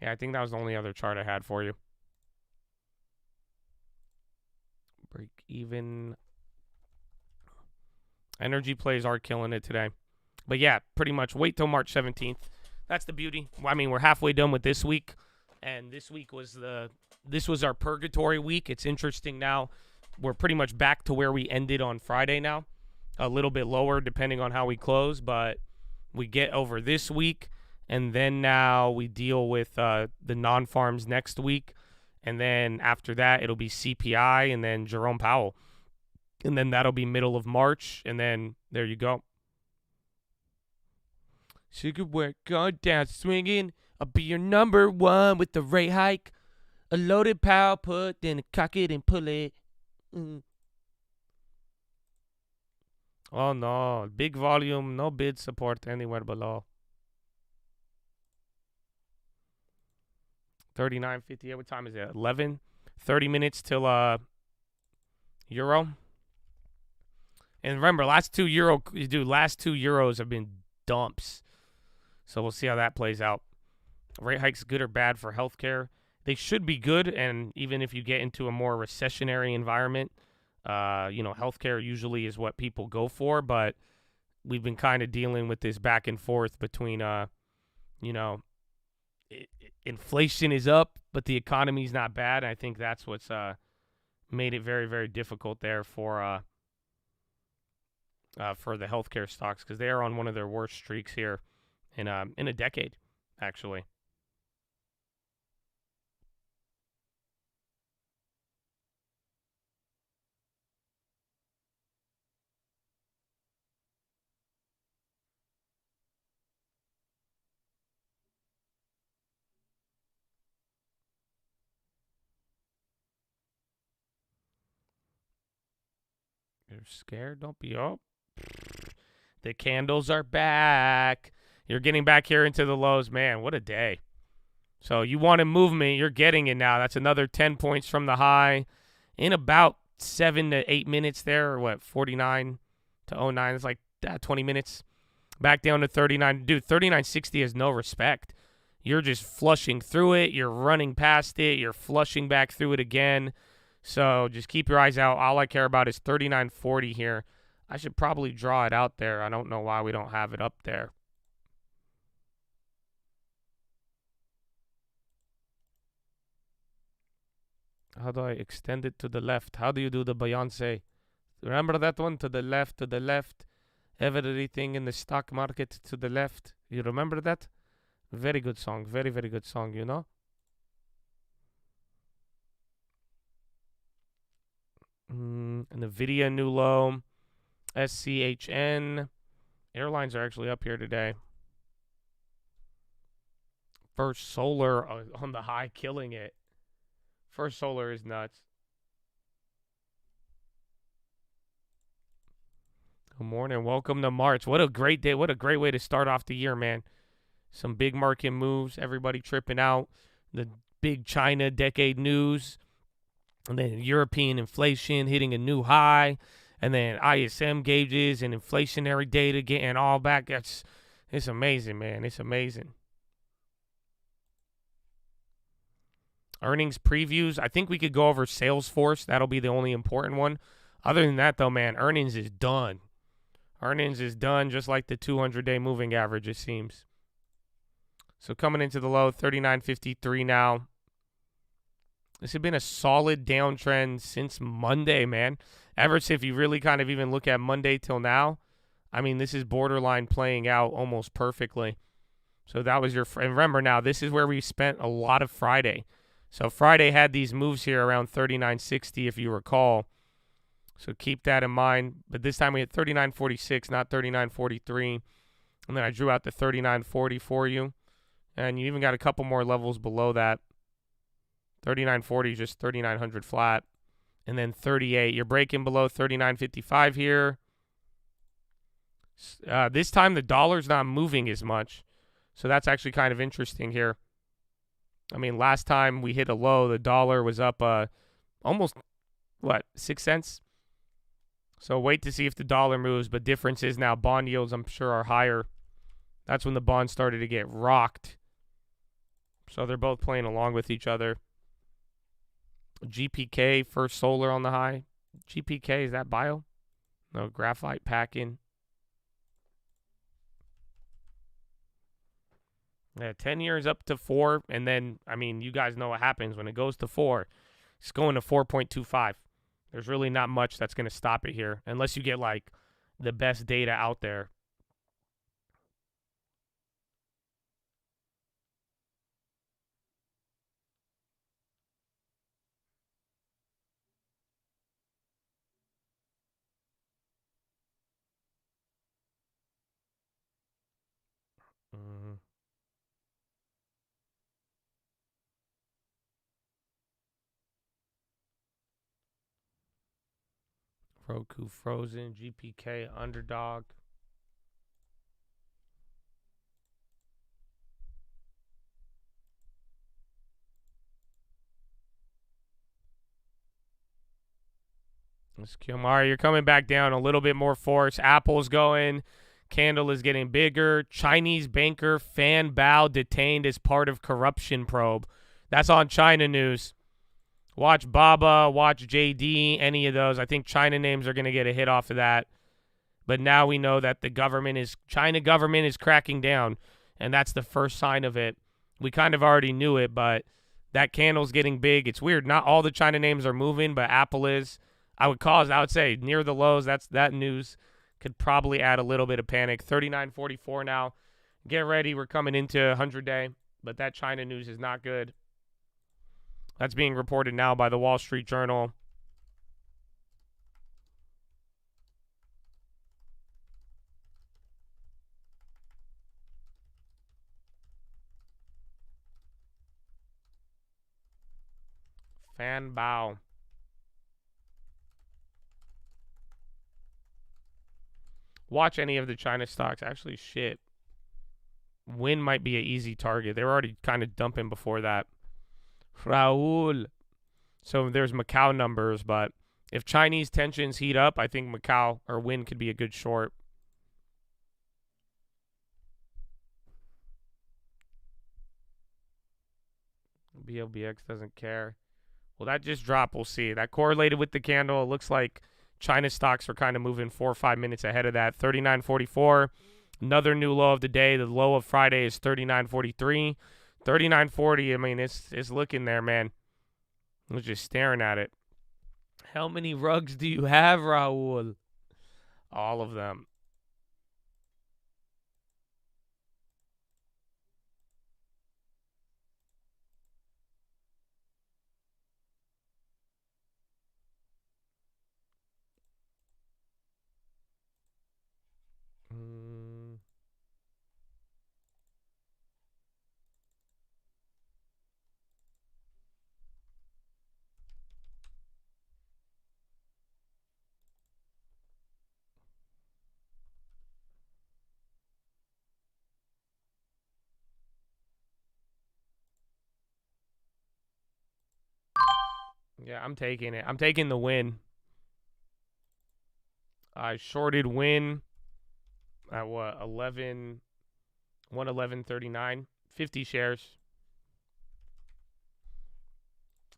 Yeah, I think that was the only other chart I had for you. Break even. Energy plays are killing it today. But yeah, pretty much wait till March 17th. That's the beauty. I mean, we're halfway done with this week. And this week was our purgatory week. It's interesting now. We're pretty much back to where we ended on Friday now. A little bit lower depending on how we close. But we get over this week. And then now we deal with the non-farms next week. And then after that, it'll be CPI and then Jerome Powell. And then that'll be middle of March. And then there you go. So you could work on down swinging. I'll be your number one with the rate hike. A loaded Powell put, then cock it and pull it. Oh no, big volume, no bid support anywhere below. 39.58. What time is it? 11. 30 minutes till euro. And remember, last two euros have been dumps. So we'll see how that plays out. Rate hikes good or bad for healthcare? They should be good, and even if you get into a more recessionary environment, healthcare usually is what people go for, but we've been kind of dealing with this back and forth between, inflation is up, but the economy's not bad. I think that's what's made it very, very difficult there for the healthcare stocks, because they are on one of their worst streaks here in a decade, actually. You're scared? Don't be up. The candles are back. You're getting back here into the lows. Man, what a day. So you wanted movement. You're getting it now. That's another 10 points from the high in about 7 to 8 minutes there. Or what, 49 to 09. It's like 20 minutes. Back down to 39. Dude, 39.60 has no respect. You're just flushing through it. You're running past it. You're flushing back through it again. So just keep your eyes out. All I care about is 39.40 here. I should probably draw it out there. I don't know why we don't have it up there. How do I extend it to the left? How do you do the Beyonce? Remember that one? To the left, to the left. Everything in the stock market to the left. You remember that? Very good song. Very, very good song, you know? NVIDIA new low. SCHN. Airlines are actually up here today. First Solar on the high, killing it. First Solar is nuts. Good morning. Welcome to March. What a great day. What a great way to start off the year, man. Some big market moves. Everybody tripping out. The big China decade news. And then European inflation hitting a new high. And then ISM gauges and inflationary data getting all back. It's amazing, man. It's amazing. Earnings previews. I think we could go over Salesforce. That'll be the only important one. Other than that, though, man, earnings is done. Earnings is done just like the 200-day moving average, it seems. So coming into the low, 39.53 now. This has been a solid downtrend since Monday, man. Ever since, if you really kind of even look at Monday till now, I mean, this is borderline playing out almost perfectly. So that was your, and remember now, this is where we spent a lot of Friday. So Friday had these moves here around 39.60, if you recall. So keep that in mind. But this time we had 39.46, not 39.43. And then I drew out the 39.40 for you. And you even got a couple more levels below that. 39.40 is just 3,900 flat. And then 38. You're breaking below 39.55 here. This time the dollar's not moving as much. So that's actually kind of interesting here. I mean, last time we hit a low, the dollar was up almost, 6 cents? So wait to see if the dollar moves, but difference is now bond yields, I'm sure, are higher. That's when the bonds started to get rocked. So they're both playing along with each other. GPK, First Solar on the high. GPK, is that bio? No, graphite packing. Yeah, 10 years up to 4, and then, I mean, you guys know what happens when it goes to 4. It's going to 4.25. There's really not much that's going to stop it here, unless you get, like, the best data out there. Roku frozen, GPK underdog. Let's kill Mario. You're coming back down a little bit more force. Apple's going. Candle is getting bigger. Chinese banker Fan Bao detained as part of corruption probe. That's on China news. Watch Baba, watch JD, any of those. I think China names are going to get a hit off of that. But now we know that China government is cracking down, and that's the first sign of it. We kind of already knew it, but that candle's getting big. It's weird. Not all the China names are moving, but Apple is. I would say near the lows, that news could probably add a little bit of panic. 39.44 now. Get ready. We're coming into 100-day, but that China news is not good. That's being reported now by the Wall Street Journal. Fan Bao. Watch any of the China stocks. Actually, shit. Win might be an easy target. They were already kind of dumping before that. Raul. So there's Macau numbers, but if Chinese tensions heat up, I think Macau or Win could be a good short. BLBX doesn't care. Well, that just dropped. We'll see. That correlated with the candle. It looks like China stocks are kind of moving 4 or 5 minutes ahead of that. 39.44. Another new low of the day. The low of Friday is 39.43. 39.40. I mean, it's looking there, man. I was just staring at it. How many rugs do you have, Raul? All of them. Yeah, I'm taking it. I'm taking the win. I shorted win at what, 111.39, 50 shares.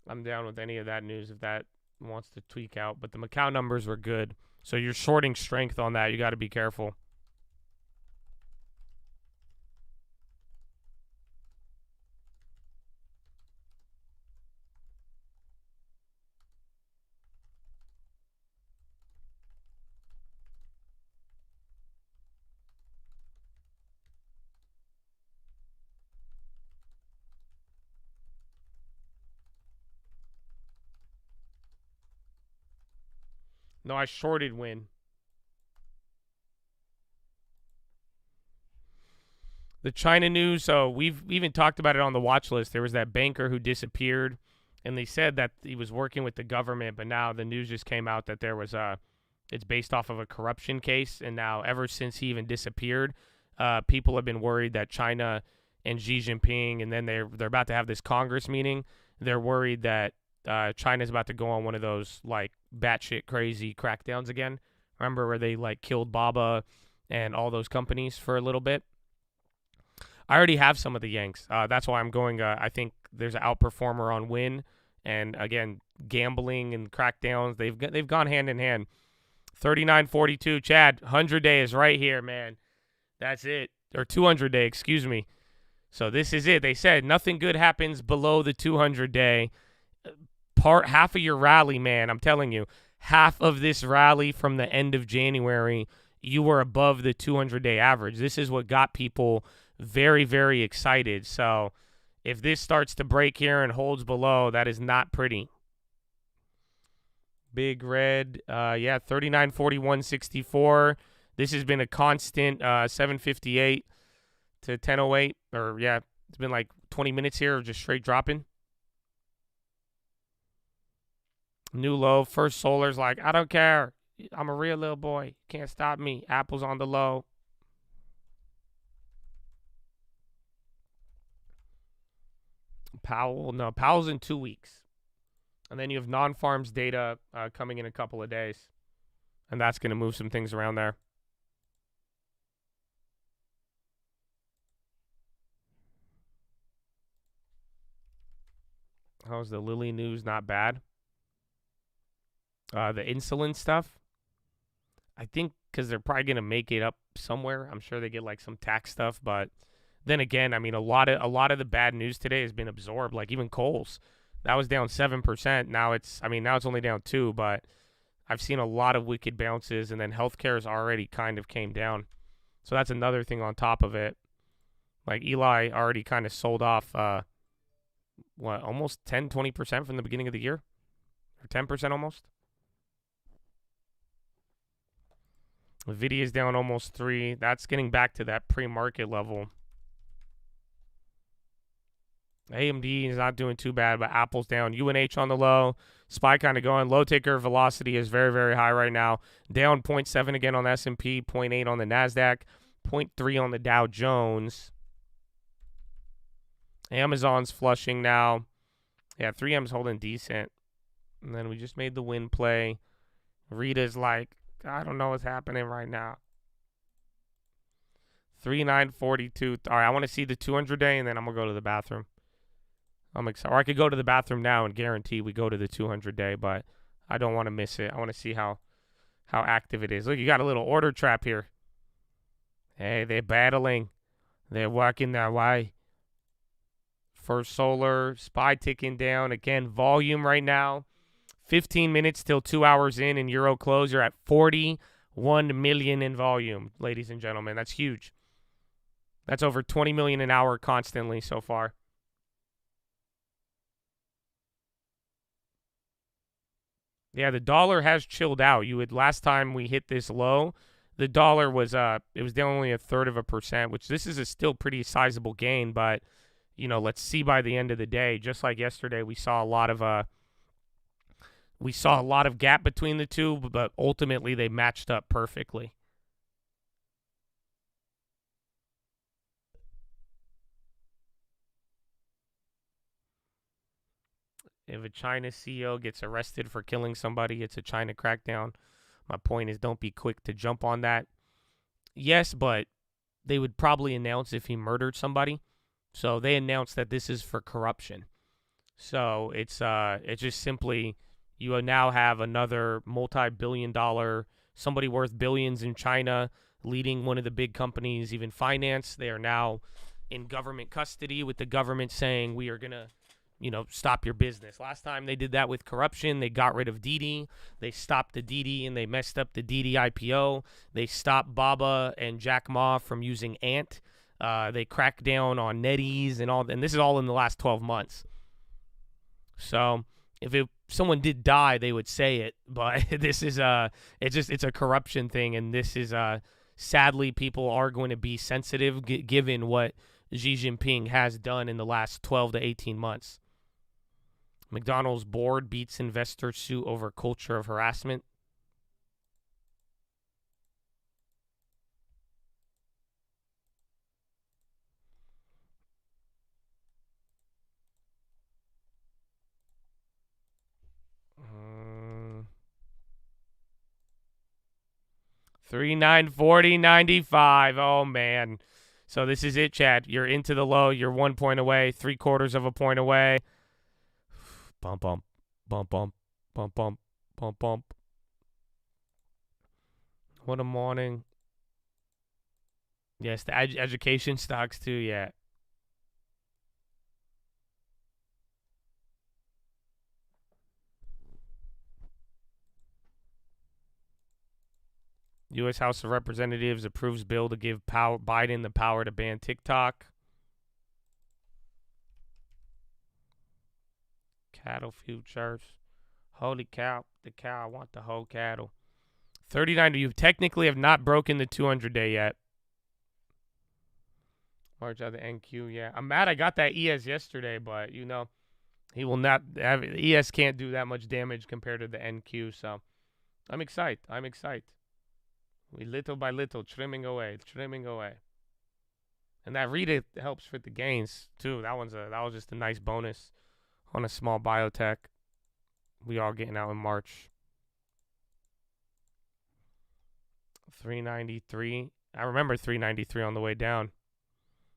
I'm down with any of that news if that wants to tweak out, but the Macau numbers were good. So you're shorting strength on that. You got to be careful. No, I shorted win. The China news, so we've even talked about it on the watch list. There was that banker who disappeared, and they said that he was working with the government, but now the news just came out that there was it's based off of a corruption case, and now ever since he even disappeared, people have been worried that China and Xi Jinping, and then they're about to have this Congress meeting. They're worried that China's about to go on one of those like batshit crazy crackdowns again. Remember where they like killed Baba and all those companies for a little bit? I already have some of the Yanks. That's why I'm going. I think there's an outperformer on win, and again, gambling and crackdowns. They've gone hand in hand. 39.42, Chad. 100-day is right here, man. That's it, or 200-day, excuse me. So this is it. They said nothing good happens below the 200-day. Half of your rally, man. I'm telling you, half of this rally from the end of January, you were above the 200-day average. This is what got people very, very excited. So if this starts to break here and holds below, that is not pretty. Big red, 39.41.64. This has been a constant 7.58 to 10.08, or it's been like 20 minutes here of just straight dropping. New low. First Solar's like, I don't care. I'm a real little boy. Can't stop me. Apple's on the low. Powell's in 2 weeks. And then you have non-farms data coming in a couple of days. And that's going to move some things around there. How's the Lilly news? Not bad. The insulin stuff, I think because they're probably going to make it up somewhere. I'm sure they get like some tax stuff, but then again, I mean, a lot of the bad news today has been absorbed. Like even Kohl's, that was down 7%. Now it's only down 2%, but I've seen a lot of wicked bounces, and then healthcare's already kind of came down. So that's another thing on top of it. Like Eli already kind of sold off, almost 10, 20% from the beginning of the year, or 10% almost. Nvidia's down almost 3%. That's getting back to that pre-market level. AMD is not doing too bad, but Apple's down. UNH on the low. SPY kind of going. Low ticker velocity is very, very high right now. Down 0.7 again on the S&P, 0.8 on the NASDAQ, 0.3 on the Dow Jones. Amazon's flushing now. Yeah, 3M's holding decent. And then we just made the win play. Rita's like, I don't know what's happening right now. 39.42. All right, I want to see the 200-day, and then I'm going to go to the bathroom. I'm excited. Or I could go to the bathroom now and guarantee we go to the 200-day, but I don't want to miss it. I want to see how active it is. Look, you got a little order trap here. Hey, they're battling. They're working their way. First Solar, SPY ticking down. Again, volume right now. 15 minutes till 2 hours in, and Euro close, you're at 41 million in volume, ladies and gentlemen. That's huge. That's over 20 million an hour constantly so far. Yeah, the dollar has chilled out. Last time we hit this low, the dollar was it was down only 1/3%, which this is a still pretty sizable gain, but let's see by the end of the day. Just like yesterday, we saw a lot of gap between the two, but ultimately they matched up perfectly. If a China CEO gets arrested for killing somebody, it's a China crackdown. My point is, don't be quick to jump on that. Yes, but they would probably announce if he murdered somebody. So they announced that this is for corruption. So it's just simply, you now have another multi-billion-dollar, somebody worth billions in China, leading one of the big companies, even finance. They are now in government custody, with the government saying, we are going to stop your business. Last time they did that with corruption, they got rid of Didi. They stopped the Didi and they messed up the Didi IPO. They stopped Baba and Jack Ma from using Ant. They cracked down on NetEase and this is all in the last 12 months. So if someone did die, they would say it, but this is it's a corruption thing, and this is sadly, people are going to be sensitive given what Xi Jinping has done in the last 12 to 18 months. McDonald's board beats investor suit over culture of harassment. $39.40.95. Oh, man. So this is it, Chad. You're into the low. You're 1 point away, 3/4 of a point away. Bump, bump, bump, bump, bump, bump, bump, bump. What a morning. Yes, the education stocks too, yeah. U.S. House of Representatives approves bill to give Biden the power to ban TikTok. Cattle futures. Holy cow. The cow. I want the whole cattle. 39. You technically have not broken the 200-day yet. March out the NQ, yeah. I'm mad I got that ES yesterday, but, he will not have – ES can't do that much damage compared to the NQ, so I'm excited. We little by little trimming away. And that read helps for the gains too. That was just a nice bonus on a small biotech. We all getting out in March. 393. I remember 393 on the way down.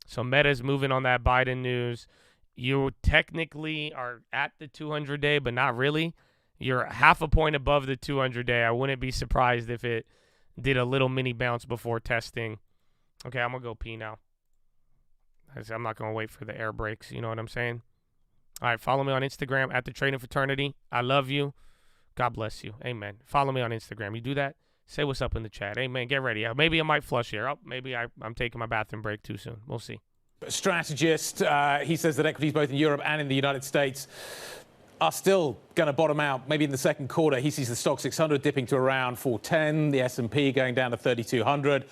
So Meta's moving on that Biden news. You technically are at the 200-day, but not really. You're half a point above the 200-day. I wouldn't be surprised if it did a little mini bounce before testing. Okay, I'm going to go pee now. I'm not going to wait for the air brakes. You know what I'm saying? All right, follow me on Instagram at The Trading Fraternity. I love you. God bless you. Amen. Follow me on Instagram. You do that? Say what's up in the chat. Amen. Get ready. Maybe I might flush here. Maybe I'm taking my bathroom break too soon. We'll see. Strategist, he says that equities both in Europe and in the United States are still going to bottom out maybe in the second quarter. He sees the stock 600 dipping to around 410, the S&P going down to 3,200.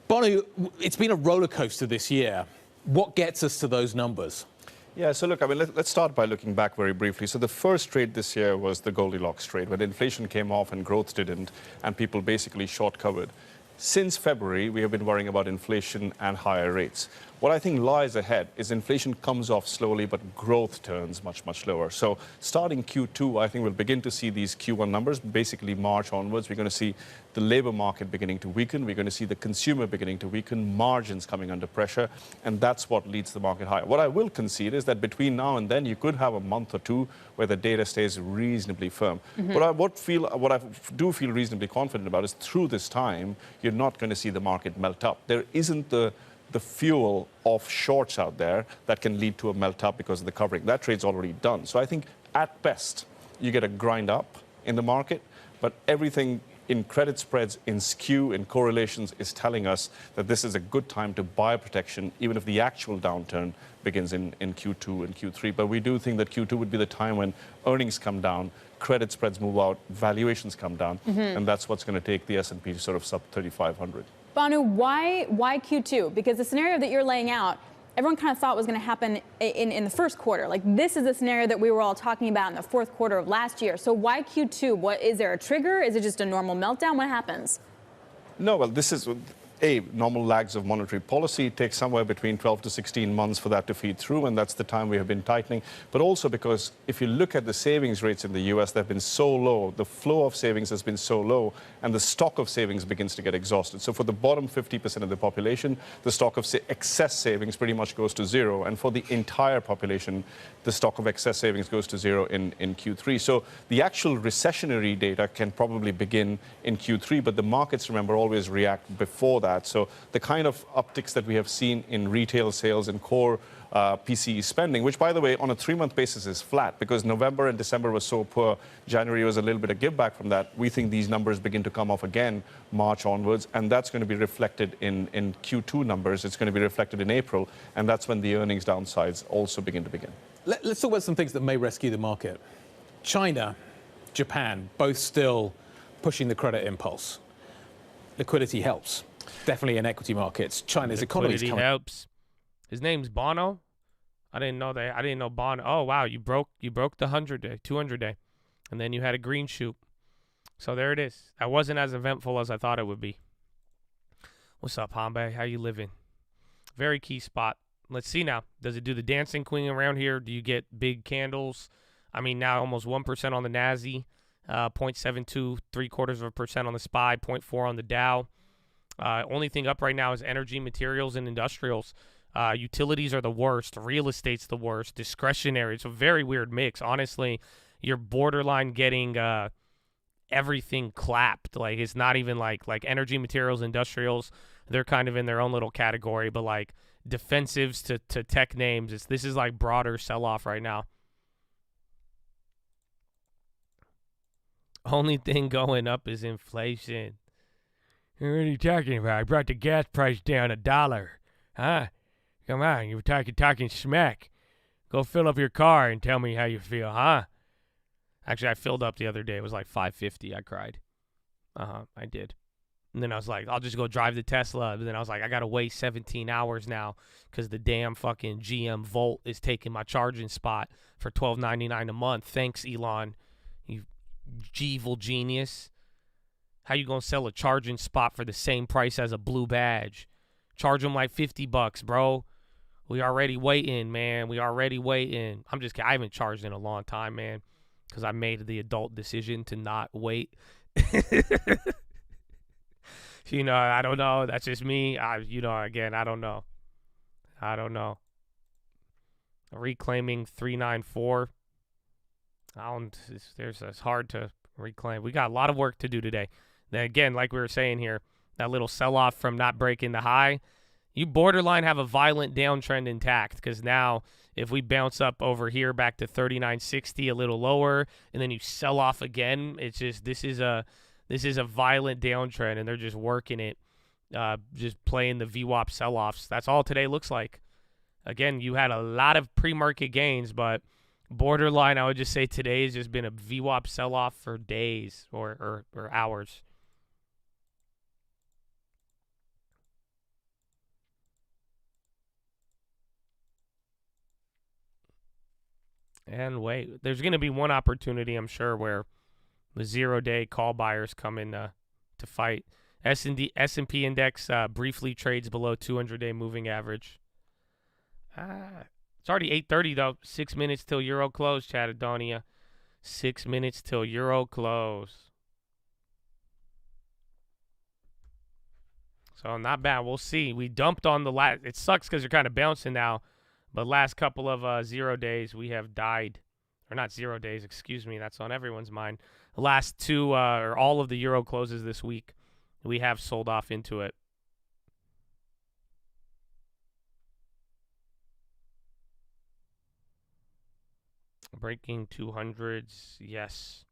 Bonu, it's been a roller coaster this year. What gets us to those numbers? Yeah, so look, I mean, let's start by looking back very briefly. So the first trade this year was the Goldilocks trade, when inflation came off and growth didn't, and people basically short covered. Since February, we have been worrying about inflation and higher rates. What I think lies ahead is inflation comes off slowly, but growth turns much, much lower. So starting Q2, I think we'll begin to see these Q1 numbers. Basically, March onwards, we're going to see the labor market beginning to weaken. We're going to see the consumer beginning to weaken, margins coming under pressure, and that's what leads the market higher. What I will concede is that between now and then, you could have a month or two where the data stays reasonably firm. What I do feel reasonably confident about is through this time, you're not going to see the market melt up. There isn't the fuel of shorts out there that can lead to a melt up because of the covering. That trade's already done. So I think at best, you get a grind up in the market, but everything in credit spreads, in skew, in correlations is telling us that this is a good time to buy protection, even if the actual downturn begins in Q2 and Q3. But we do think that Q2 would be the time when earnings come down, credit spreads move out, valuations come down, and that's what's going to take the S&P to sort of sub 3,500. Banu, why Q2? Because the scenario that you're laying out, everyone kind of thought was going to happen in the first quarter. Like, this is the scenario that we were all talking about in the fourth quarter of last year. So why Q2? What is there a trigger? Is it just a normal meltdown? What happens? No, well, this is normal lags of monetary policy. It takes somewhere between 12 to 16 months for that to feed through, and that's the time we have been tightening. But also because if you look at the savings rates in the U.S., they've been so low, the flow of savings has been so low, and the stock of savings begins to get exhausted. So for the bottom 50% of the population, the stock of excess savings pretty much goes to zero. And for the entire population, the stock of excess savings goes to zero in Q3. So the actual recessionary data can probably begin in Q3, but the markets, remember, always react before that. So the kind of upticks that we have seen in retail sales and core PCE spending, which, by the way, on a 3-month basis is flat because November and December was so poor. January was a little bit of give back from that. We think these numbers begin to come off again March onwards, and that's going to be reflected in Q2 numbers. It's going to be reflected in April, and that's when the earnings downsides also begin. Let's talk about some things that may rescue the market. China, Japan, both still pushing the credit impulse. Liquidity helps. Definitely in equity markets. China's economy is coming. Helps. His name's Bono. I didn't know that. I didn't know Bono. Oh wow, you broke the 100-day, 200-day, and then you had a green shoot. So there it is. That wasn't as eventful as I thought it would be. What's up, Hambe? How you living? Very key spot. Let's see now. Does it do the dancing queen around here? Do you get big candles? I mean, now almost 1% on the NASI, 0.72, 0.75% on the SPY, 0.4 on the Dow. Only thing up right now is energy, materials, and industrials. Utilities are the worst. Real estate's the worst. Discretionary. It's a very weird mix. Honestly, you're borderline getting everything clapped. Like, it's not even like energy, materials, industrials. They're kind of in their own little category. But like defensives to tech names, this is like broader sell-off right now. Only thing going up is inflation. What are you talking about? I brought the gas price down $1. Huh? Come on, you were talking smack. Go fill up your car and tell me how you feel, huh? Actually, I filled up the other day. It was like $5.50. I cried. I did. And then I was like, I'll just go drive the Tesla. And then I was like, I got to wait 17 hours now because the damn fucking GM Volt is taking my charging spot for $12.99 a month. Thanks, Elon, you evil genius. How you gonna sell a charging spot for the same price as a blue badge? Charge them like $50, bro. We already waiting, man. We already waiting. I'm just kidding. I haven't charged in a long time, man, because I made the adult decision to not wait. I don't know. That's just me. Again, I don't know. Reclaiming 394. It's hard to reclaim. We got a lot of work to do today. Then again, like we were saying here, that little sell-off from not breaking the high, you borderline have a violent downtrend intact because now if we bounce up over here back to 39.60, a little lower, and then you sell off again, it's just this is a violent downtrend, and they're just working it, just playing the VWAP sell-offs. That's all today looks like. Again, you had a lot of pre-market gains, but borderline, I would just say today has just been a VWAP sell-off for days or hours. And wait, there's going to be one opportunity, I'm sure, where the 0-day call buyers come in to fight. S&P index briefly trades below 200-day moving average. It's already 8:30 though. 6 minutes till Euro close, Chatadonia. 6 minutes till Euro close. So not bad. We'll see. We dumped on the last. It sucks because you're kind of bouncing now. But last couple of 0 days, we have died. Or not 0 days, excuse me. That's on everyone's mind. The last two, or all of the Euro closes this week, we have sold off into it. Breaking 200s, yes.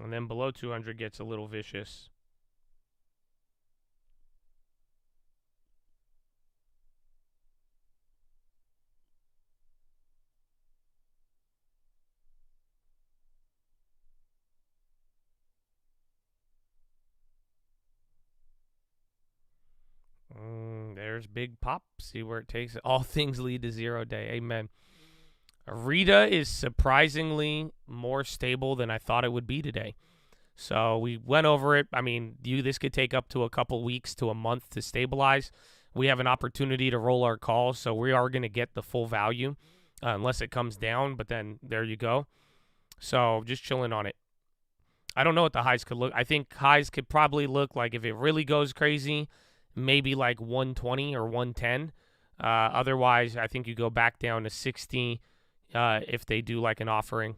And then below 200 gets a little vicious. There's big pop. See where it takes it. All things lead to 0 day. Amen. Rita is surprisingly more stable than I thought it would be today. So we went over it. I mean, this could take up to a couple weeks to a month to stabilize. We have an opportunity to roll our calls, so we are going to get the full value unless it comes down, but then there you go. So just chilling on it. I don't know what the highs could look. I think highs could probably look like, if it really goes crazy, maybe like 120 or 110. Otherwise, I think you go back down to 60 if they do like an offering.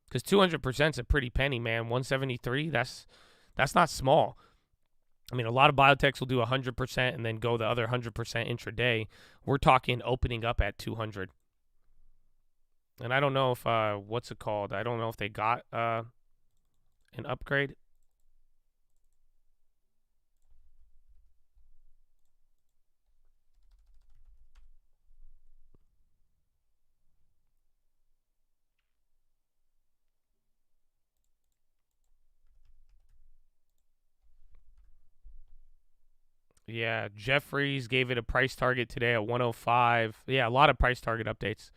Because 200% is a pretty penny, man. 173, that's not small. I mean, a lot of biotechs will do 100% and then go the other 100% intraday. We're talking opening up at 200. And I don't know if, what's it called? I don't know if they got an upgrade. Yeah, Jeffries gave it a price target today at 105. Yeah, a lot of price target updates.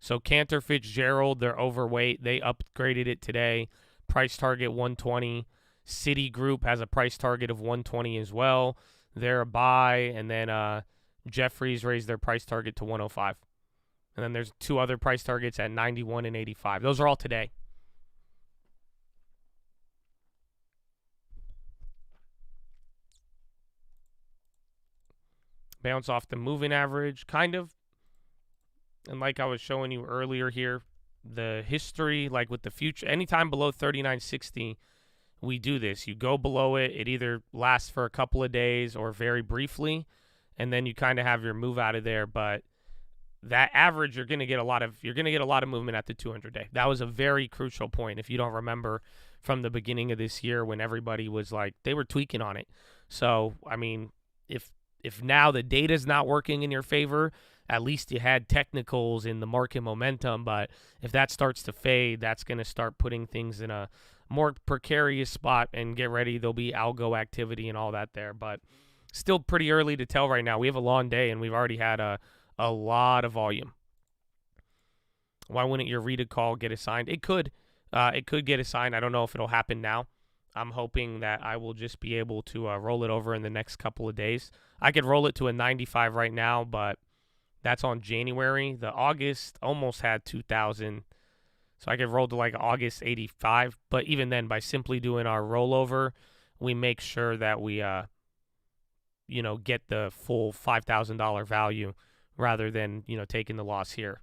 So Cantor Fitzgerald, they're overweight. They upgraded it today. Price target 120. Citigroup has a price target of 120 as well. They're a buy. And then Jeffries raised their price target to 105. And then there's 2 other price targets at 91 and 85. Those are all today. Bounce off the moving average, kind of. And like I was showing you earlier here, the history, like with the future, anytime below 39.60, we do this. You go below it. It either lasts for a couple of days or very briefly, and then you kind of have your move out of there. But that average, you're going to get a lot of movement at the 200-day. That was a very crucial point. If you don't remember from the beginning of this year when everybody was like, they were tweaking on it. So, I mean, if now the data's not working in your favor, at least you had technicals in the market momentum. But if that starts to fade, that's going to start putting things in a more precarious spot. And get ready, there'll be algo activity and all that there. But still pretty early to tell right now. We have a long day, and we've already had a lot of volume. Why wouldn't your Rita call get assigned? It could. It could get assigned. I don't know if it'll happen now. I'm hoping that I will just be able to roll it over in the next couple of days. I could roll it to a 95 right now, but that's on January. The August almost had 2,000. So I could roll to like August 85. But even then, by simply doing our rollover, we make sure that we, get the full $5,000 value rather than, taking the loss here.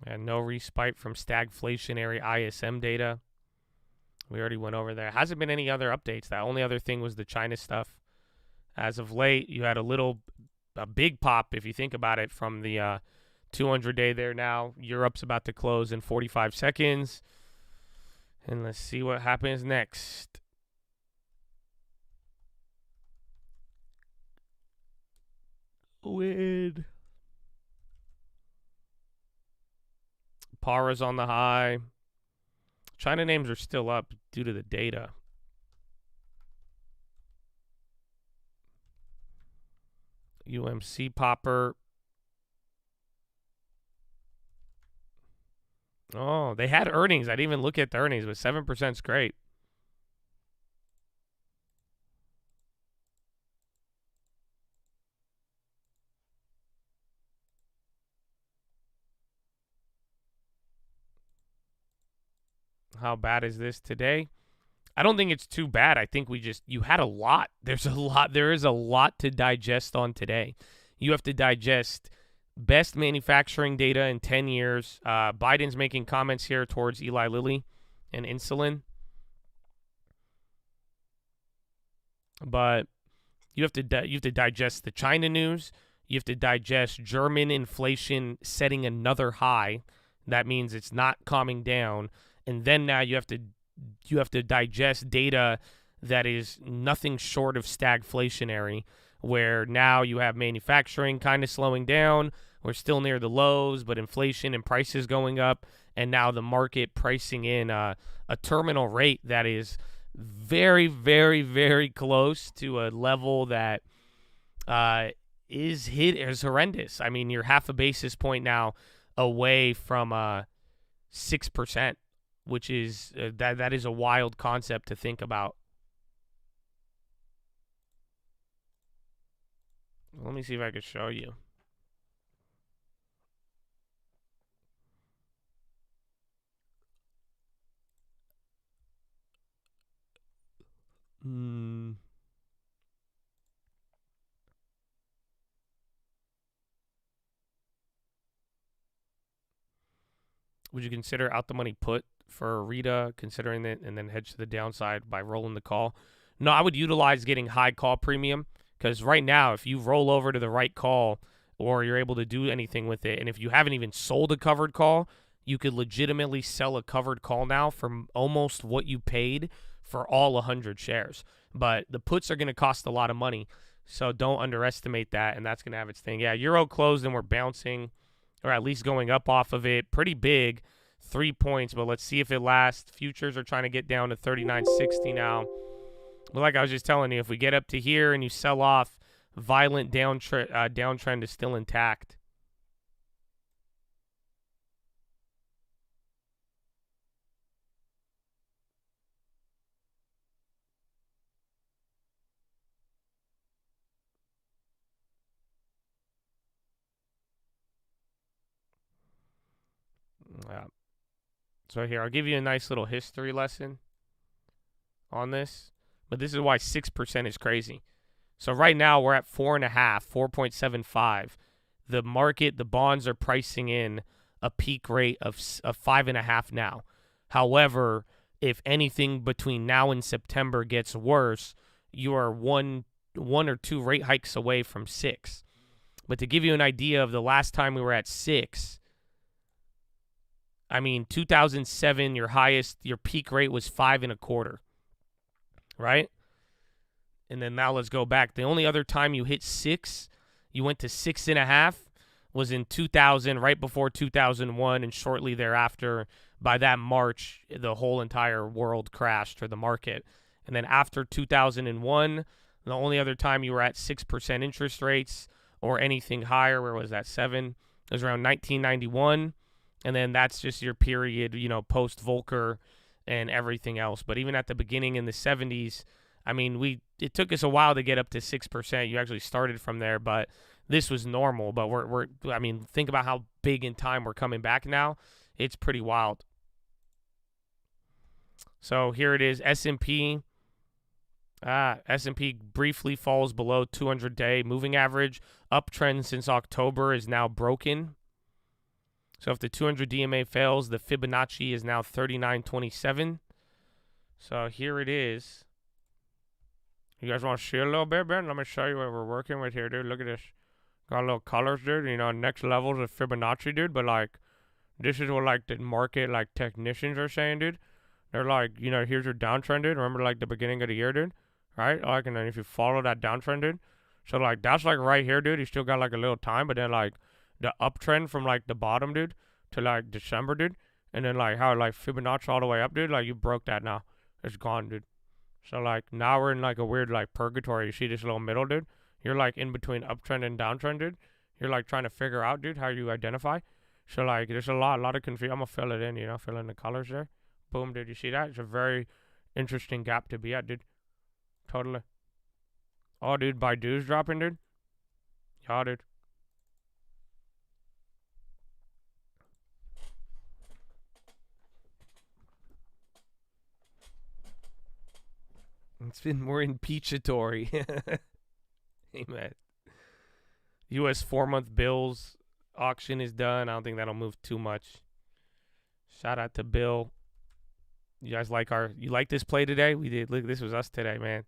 And no respite from stagflationary ISM data. We already went over there. Hasn't been any other updates. The only other thing was the China stuff. As of late, you had a big pop, if you think about it, from the 200-day there now. Europe's about to close in 45 seconds. And let's see what happens next. Weird. Para's on the high. China names are still up due to the data. UMC popper. Oh, they had earnings. I didn't even look at the earnings, but 7% is great. How bad is this today? I don't think it's too bad. I think you had a lot. There is a lot to digest on today. You have to digest best manufacturing data in 10 years. Biden's making comments here towards Eli Lilly and insulin. But you have to digest the China news. You have to digest German inflation setting another high. That means it's not calming down. And then now you have to digest data that is nothing short of stagflationary, where now you have manufacturing kind of slowing down. We're still near the lows, but inflation and prices going up, and now the market pricing in a terminal rate that is very, very, very close to a level that is horrendous. I mean, you're half a basis point now away from 6%, which is that is a wild concept to think about. Let me see if I can show you. Would you consider out the money put for Rita, considering it, and then hedge to the downside by rolling the call? No, I would utilize getting high call premium, because right now, if you roll over to the right call or you're able to do anything with it, and if you haven't even sold a covered call, you could legitimately sell a covered call now for almost what you paid for all 100 shares. But the puts are going to cost a lot of money, so don't underestimate that, and that's going to have its thing. Yeah, Euro closed and we're bouncing, or at least going up off of it. Pretty big, 3 points, but let's see if it lasts. Futures are trying to get down to 39.60 now. But like I was just telling you, if we get up to here and you sell off, violent downtrend is still intact. Yeah. So here, I'll give you a nice little history lesson on this. But this is why 6% is crazy. So right now we're at 4.5, 4.75. The market, the bonds are pricing in a peak rate of 5.5 now. However, if anything between now and September gets worse, you are one or two rate hikes away from 6. But to give you an idea of the last time we were at 6, I mean, 2007, your peak rate was 5.25, right? And then now let's go back. The only other time you hit 6, you went to 6.5, was in 2000, right before 2001, and shortly thereafter, by that March, the whole entire world crashed for the market. And then after 2001, the only other time you were at 6% interest rates or anything higher, where was that, 7? It was around 1991. And then that's just your period, post-Volcker and everything else. But even at the beginning in the 70s, I mean, it took us a while to get up to 6%. You actually started from there, but this was normal. But I mean, think about how big in time we're coming back now. It's pretty wild. So here it is, S&P. S&P briefly falls below 200-day moving average. Uptrend since October is now broken. So if the 200 DMA fails, the Fibonacci is now 39.27. So here it is. You guys want to see a little bit, Ben? Let me show you what we're working with here, dude. Look at this. Got little colors, dude. Next levels of Fibonacci, dude. But, this is what, the market, technicians are saying, dude. They're like, here's your downtrend, dude. Remember, the beginning of the year, dude? Right? And then if you follow that downtrend, dude. So, that's, right here, dude. You still got, a little time. But then, the uptrend from the bottom, dude, to December, dude, and then how Fibonacci all the way up, dude, you broke that now. It's gone, dude. So now we're in a weird purgatory. You see this little middle, dude? You're in between uptrend and downtrend, dude. You're trying to figure out, dude, how you identify. So there's a lot of confusion. I'm gonna fill it in, fill in the colors there. Boom, dude. You see that? It's a very interesting gap to be at, dude. Totally. Oh, dude, Baidu's dropping, dude. Yeah, dude. It's been more impeachatory. Amen. U.S. 4-month bills auction is done. I don't think that'll move too much. Shout out to Bill. You guys you like this play today? We did. Look, this was us today, man.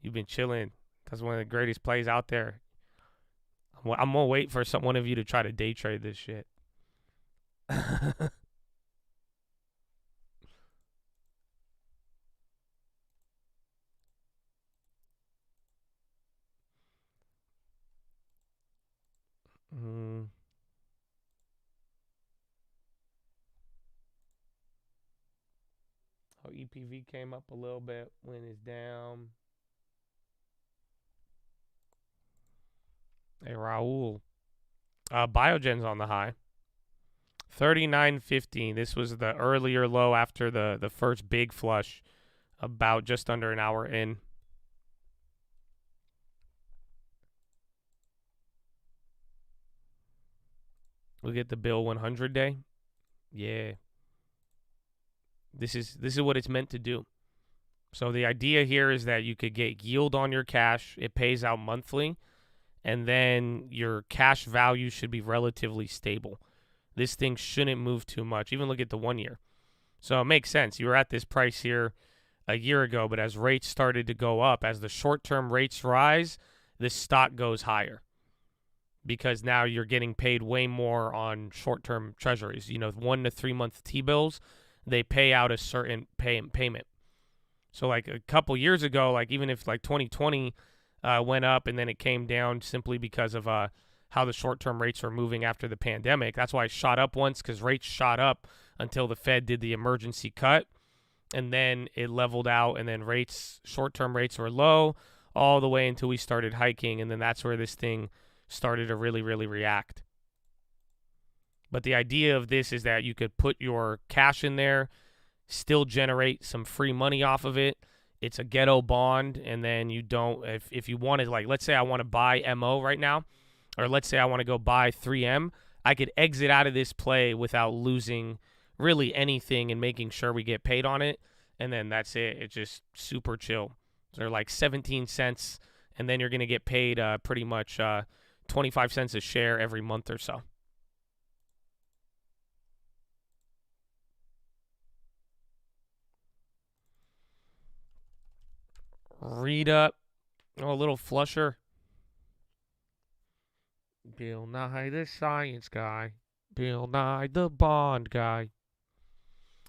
You've been chilling. That's one of the greatest plays out there. I'm gonna wait for one of you to try to day trade this shit. Oh, EPV came up a little bit when it's down. Hey, Raul. Biogen's on the high. 39.15. This was the earlier low after the first big flush, about just under an hour in. We'll get the Bill 100 day. Yeah. This is what it's meant to do. So the idea here is that you could get yield on your cash. It pays out monthly. And then your cash value should be relatively stable. This thing shouldn't move too much. Even look at the 1 year. So it makes sense. You were at this price here a year ago, but as rates started to go up, as the short-term rates rise, this stock goes higher. Because now you're getting paid way more on short-term treasuries. 1 to 3 month T-bills, they pay out a certain payment. So like a couple years ago, like even if like 2020 went up and then it came down simply because of how the short-term rates are moving after the pandemic. That's why it shot up once, because rates shot up until the Fed did the emergency cut, and then it leveled out, and then short-term rates were low all the way until we started hiking, and then that's where this thing started to really, really react. But the idea of this is that you could put your cash in there, still generate some free money off of it. It's a Ghetto bond, and then you don't, if you wanted, like, let's say I want to buy MO right now, or let's say I want to go buy 3M, I could exit out of this play without losing really anything and making sure we get paid on it, and then that's it. It's just super chill. They're like 17 cents, and then you're going to get paid pretty much 25 cents a share every month or so. Read up. Oh, a little flusher. Bill Nye the science guy. Bill Nye the bond guy.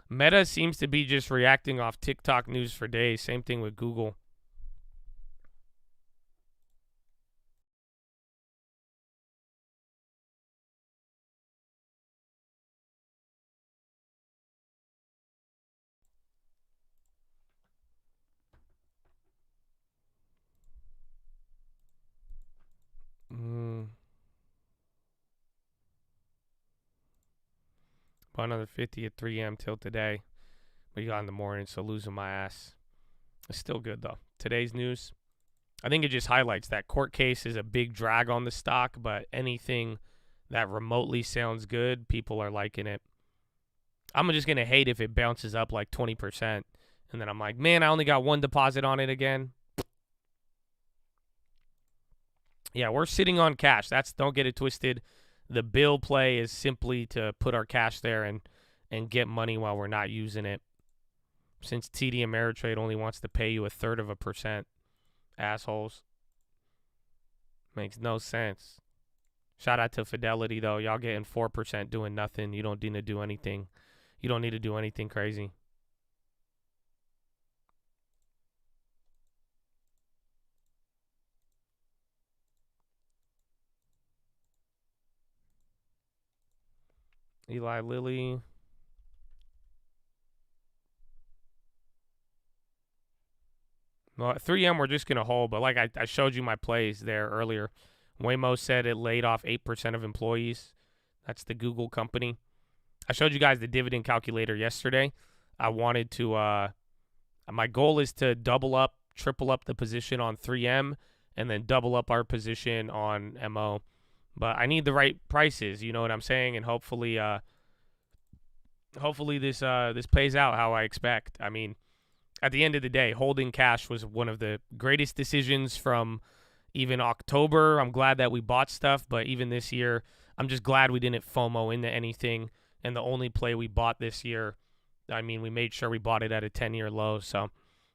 Meta seems to be just reacting off TikTok news for days. Same thing with Google. About another 50 at 3 a.m. till today. We got in the morning, so losing my ass. It's still good, though. Today's news, I think it just highlights that court case is a big drag on the stock, but anything that remotely sounds good, people are liking it. I'm just going to hate if it bounces up like 20%, and then I'm like, man, I only got one deposit on it again. Yeah, we're sitting on cash. Don't get it twisted. The bill play is simply to put our cash there and get money while we're not using it. Since TD Ameritrade only wants to pay you 1/3%. Assholes. Makes no sense. Shout out to Fidelity, though. Y'all getting 4% doing nothing. You don't need to do anything. You don't need to do anything crazy. Eli Lilly. Well, at 3M, we're just going to hold. But like I showed you my plays there earlier. Waymo said it laid off 8% of employees. That's the Google company. I showed you guys the dividend calculator yesterday. I wanted to, my goal is to double up, triple up the position on 3M, and then double up our position on MO. But I need the right prices, you know what I'm saying? And hopefully this plays out how I expect. I mean, at the end of the day, holding cash was one of the greatest decisions from even October. I'm glad that we bought stuff, but even this year, I'm just glad we didn't FOMO into anything. And the only play we bought this year I mean, we made sure we bought it at a 10-year low. So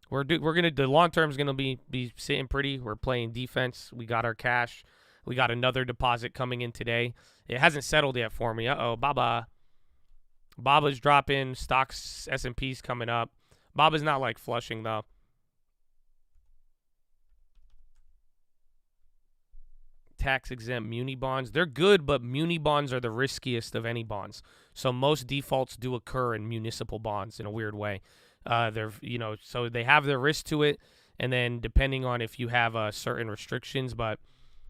the long term is gonna be sitting pretty. We're playing defense. We got our cash. We got another deposit coming in today. It hasn't settled yet for me. Baba. Baba's dropping. Stocks S&P's coming up. Baba's not like flushing though. Tax exempt muni bonds. They're good, but muni bonds are the riskiest of any bonds. So most defaults do occur in municipal bonds in a weird way. So they have their risk to it, and then depending on if you have certain restrictions, but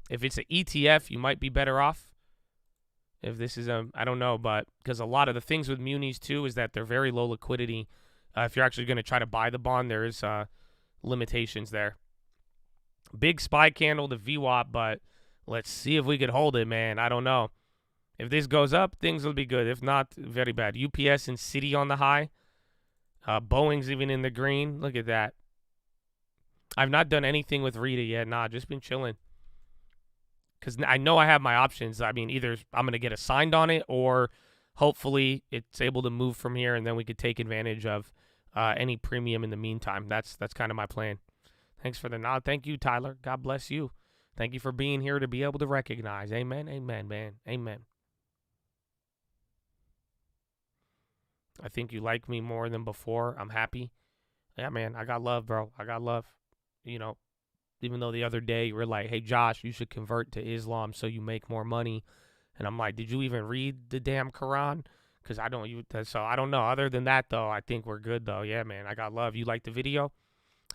if it's an ETF, you might be better off. If this is I don't know, but because a lot of the things with munis too is that they're very low liquidity. If you're actually going to try to buy the bond, there is limitations there. Big SPY candle, the VWAP, but let's see if we could hold it, man. I don't know. If this goes up, things will be good. If not, very bad. UPS and Citi on the high. Boeing's even in the green. Look at that. I've not done anything with Rita yet. Nah, just been chilling. Because I know I have my options. I mean, either I'm going to get assigned on it or hopefully it's able to move from here and then we could take advantage of any premium in the meantime. That's kind of my plan. Thanks for the nod. Thank you, Tyler. God bless you. Thank you for being here to be able to recognize. Amen. Amen, man. Amen. I think you like me more than before. I'm happy. Yeah, man. I got love, bro. I got love. You know, even though the other day you were like, hey, Josh, you should convert to Islam so you make more money. And I'm like, did you even read the damn Quran? Because I don't. So I don't know. Other than that, though, I think we're good, though. Yeah, man. I got love. You like the video?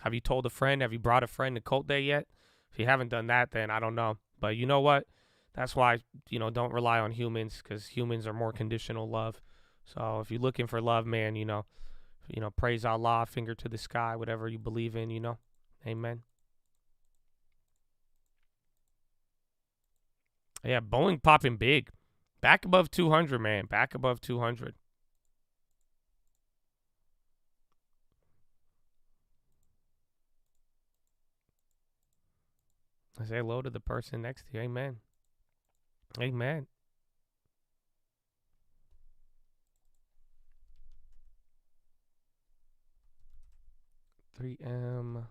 Have you told a friend? Have you brought a friend to Cult Day yet? If you haven't done that, then I don't know. But you know what? That's why, don't rely on humans because humans are more conditional love. So if you're looking for love, man, praise Allah, finger to the sky, whatever you believe in, Amen. Yeah, Boeing popping big. Back above 200, man. Back above 200. I say hello to the person next to you. Amen. Amen. $3M.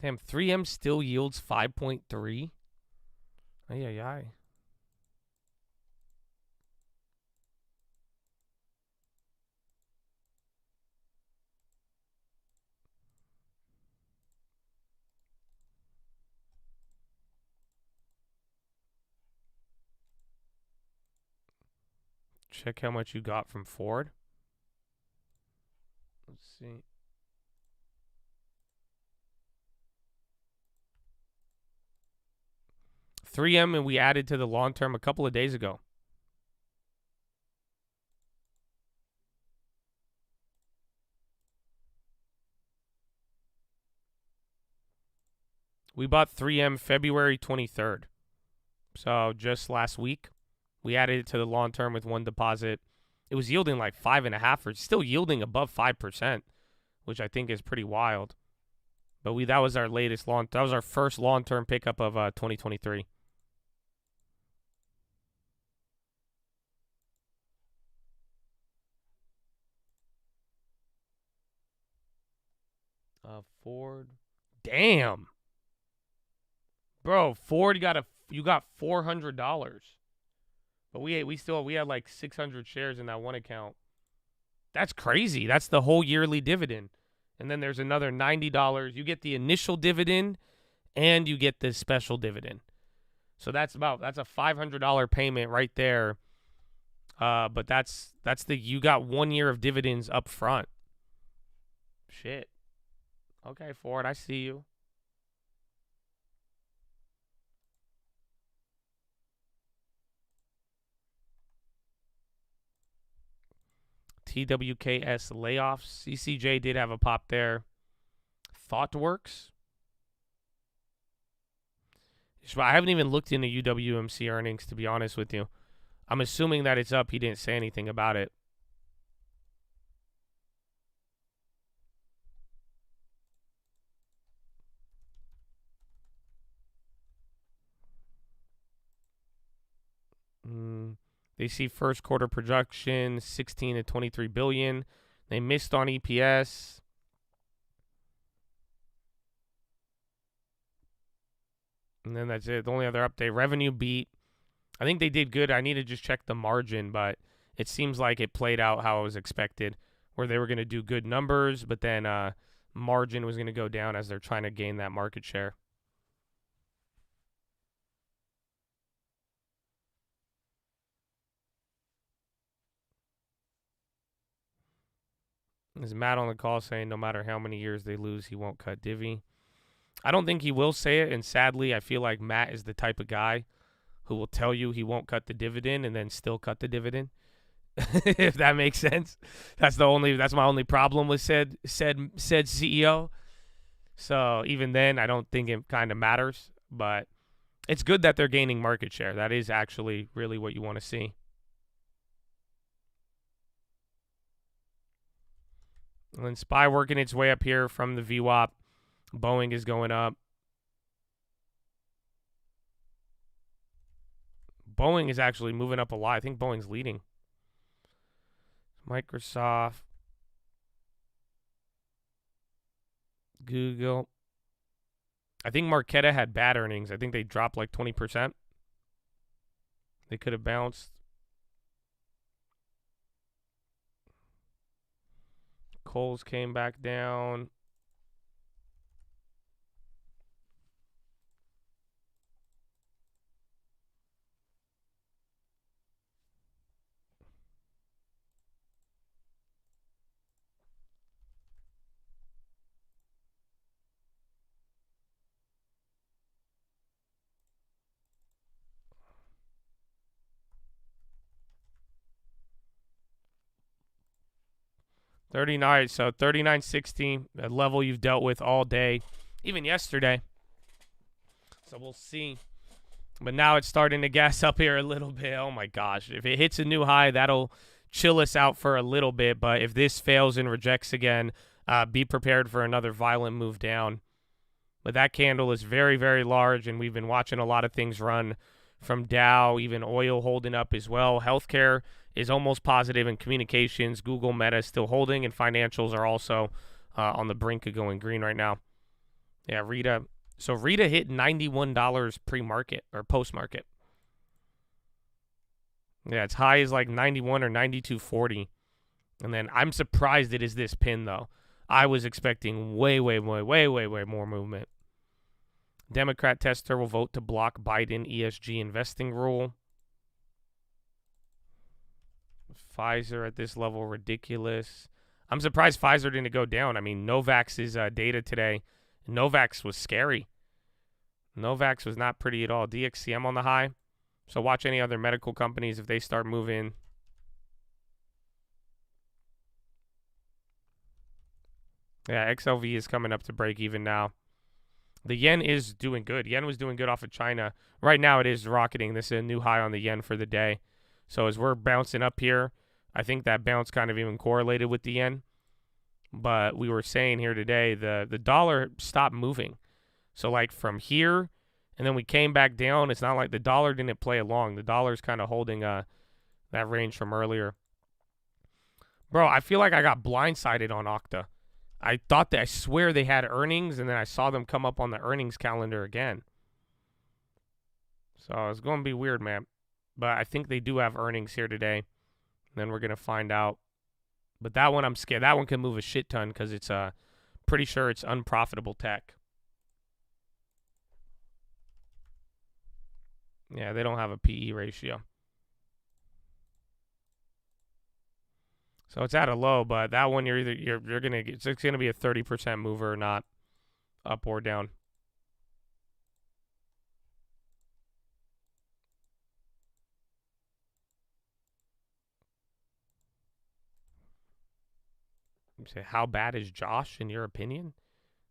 Damn, 3M still yields 5.3. Ay. Check how much you got from Ford. Let's see. $3M, and we added to the long term a couple of days ago. We bought 3M February 23rd. So just last week, we added it to the long term with one deposit. It was yielding like 5.5%, or it's still yielding above 5%, which I think is pretty wild. But that was our latest that was our first long-term pickup of 2023. Ford. Damn. Bro, Ford you got $400. But we had like 600 shares in that one account. That's crazy. That's the whole yearly dividend. And then there's another $90. You get the initial dividend and you get the special dividend. So that's a $500 payment right there. But you got 1 year of dividends up front. Shit. Okay, Ford, I see you. TWKS layoffs. CCJ did have a pop there. ThoughtWorks. I haven't even looked into UWMC earnings, to be honest with you. I'm assuming that it's up. He didn't say anything about it. They see first quarter projection 16 to 23 billion. They missed on EPS. And then that's it. The only other update, revenue beat. I think they did good. I need to just check the margin, but it seems like it played out how it was expected, where they were going to do good numbers, but then margin was going to go down as they're trying to gain that market share. Is Matt on the call saying no matter how many years they lose, he won't cut divvy? I don't think he will say it, and sadly, I feel like Matt is the type of guy who will tell you he won't cut the dividend and then still cut the dividend. If that makes sense. That's my only problem with said CEO. So even then, I don't think it kind of matters, but it's good that they're gaining market share. That is actually really what you want to see. And then SPY working its way up here from the VWAP. Boeing is going up. Boeing is actually moving up a lot. I think Boeing's leading. Microsoft. Google. I think Marqeta had bad earnings. I think they dropped like 20%. They could have bounced. Kohl's came back down. So 39.60, a level you've dealt with all day, even yesterday. So we'll see. But now it's starting to gas up here a little bit. Oh my gosh. If it hits a new high, that'll chill us out for a little bit. But if this fails and rejects again, be prepared for another violent move down. But that candle is very, very large, and we've been watching a lot of things run from Dow, even oil holding up as well. Healthcare is almost positive, in communications. Google, Meta is still holding, and financials are also on the brink of going green right now. Yeah, Rita. So Rita hit $91 pre-market or post-market. Yeah, its high is like 91 or 92.40. And then I'm surprised it is this pin, though. I was expecting way more movement. Democrat tester will vote to block Biden ESG investing rule. Pfizer at this level, ridiculous. I'm surprised Pfizer didn't go down. I mean, Novavax's data today, Novavax was scary. Novavax was not pretty at all. DXCM on the high. So watch any other medical companies if they start moving. Yeah, XLV is coming up to break even now. The yen is doing good. Yen was doing good off of China. Right now it is rocketing. This is a new high on the yen for the day. So as we're bouncing up here, I think that bounce kind of even correlated with the yen. But we were saying here today, the dollar stopped moving. So like from here, and then we came back down. It's not like the dollar didn't play along. The dollar's kind of holding that range from earlier. Bro, I feel like I got blindsided on Okta. I thought that, I swear they had earnings, and then I saw them come up on the earnings calendar again. So it's going to be weird, man. But I think they do have earnings here today. And then we're going to find out. But that one, I'm scared. That one can move a shit ton because it's pretty sure it's unprofitable tech. Yeah, they don't have a PE ratio. So it's at a low, but that one you're gonna get, it's gonna be a 30% mover, or not up or down. You say, how bad is Josh in your opinion?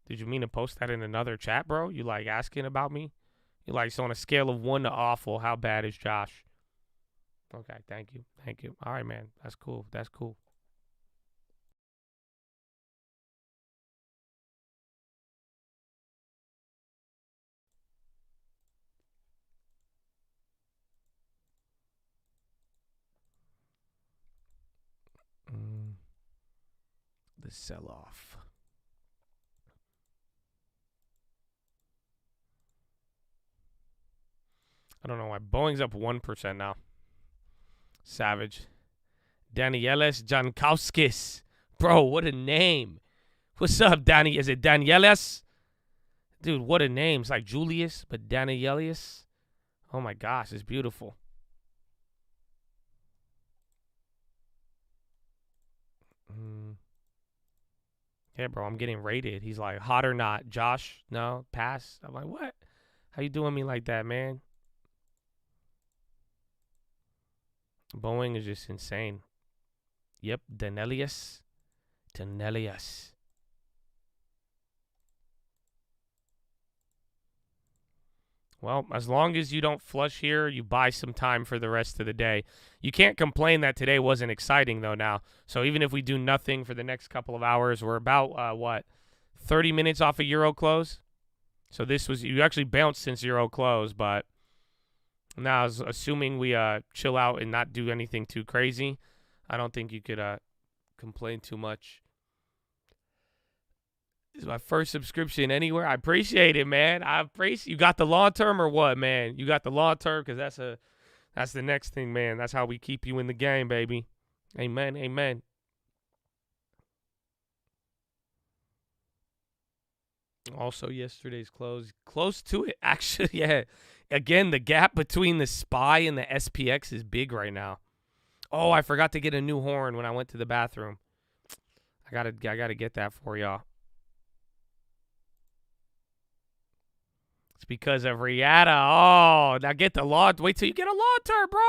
Did you mean to post that in another chat, bro? You like asking about me? You like, so on a scale of 1 to awful, how bad is Josh? Okay, thank you. All right, man, that's cool. sell off. I don't know why. Boeing's up 1% now. Savage. Danielis Jankowskis. Bro, what a name. What's up, Danny? Is it Danielis? Dude, what a name. It's like Julius, but Danielius. Oh my gosh, it's beautiful. Yeah, bro, I'm getting rated. He's like, hot or not? Josh? No? Pass? I'm like, what? How you doing me like that, man? Boeing is just insane. Yep, Danelius. Well, as long as you don't flush here, you buy some time for the rest of the day. You can't complain that today wasn't exciting, though, now. So even if we do nothing for the next couple of hours, we're about, 30 minutes off a Euro close? So this was, you actually bounced since Euro close, but now I was assuming we chill out and not do anything too crazy. I don't think you could complain too much. This is my first subscription anywhere. I appreciate it, man. I appreciate. You got the long term or what, man? You got the long term, because that's the next thing, man. That's how we keep you in the game, baby. Amen. Amen. Also, yesterday's close to it. Actually, yeah. Again, the gap between the SPY and the SPX is big right now. Oh, I forgot to get a new horn when I went to the bathroom. I gotta get that for y'all. It's because of Riata. Oh, now get the law. Wait till you get a long term, bro.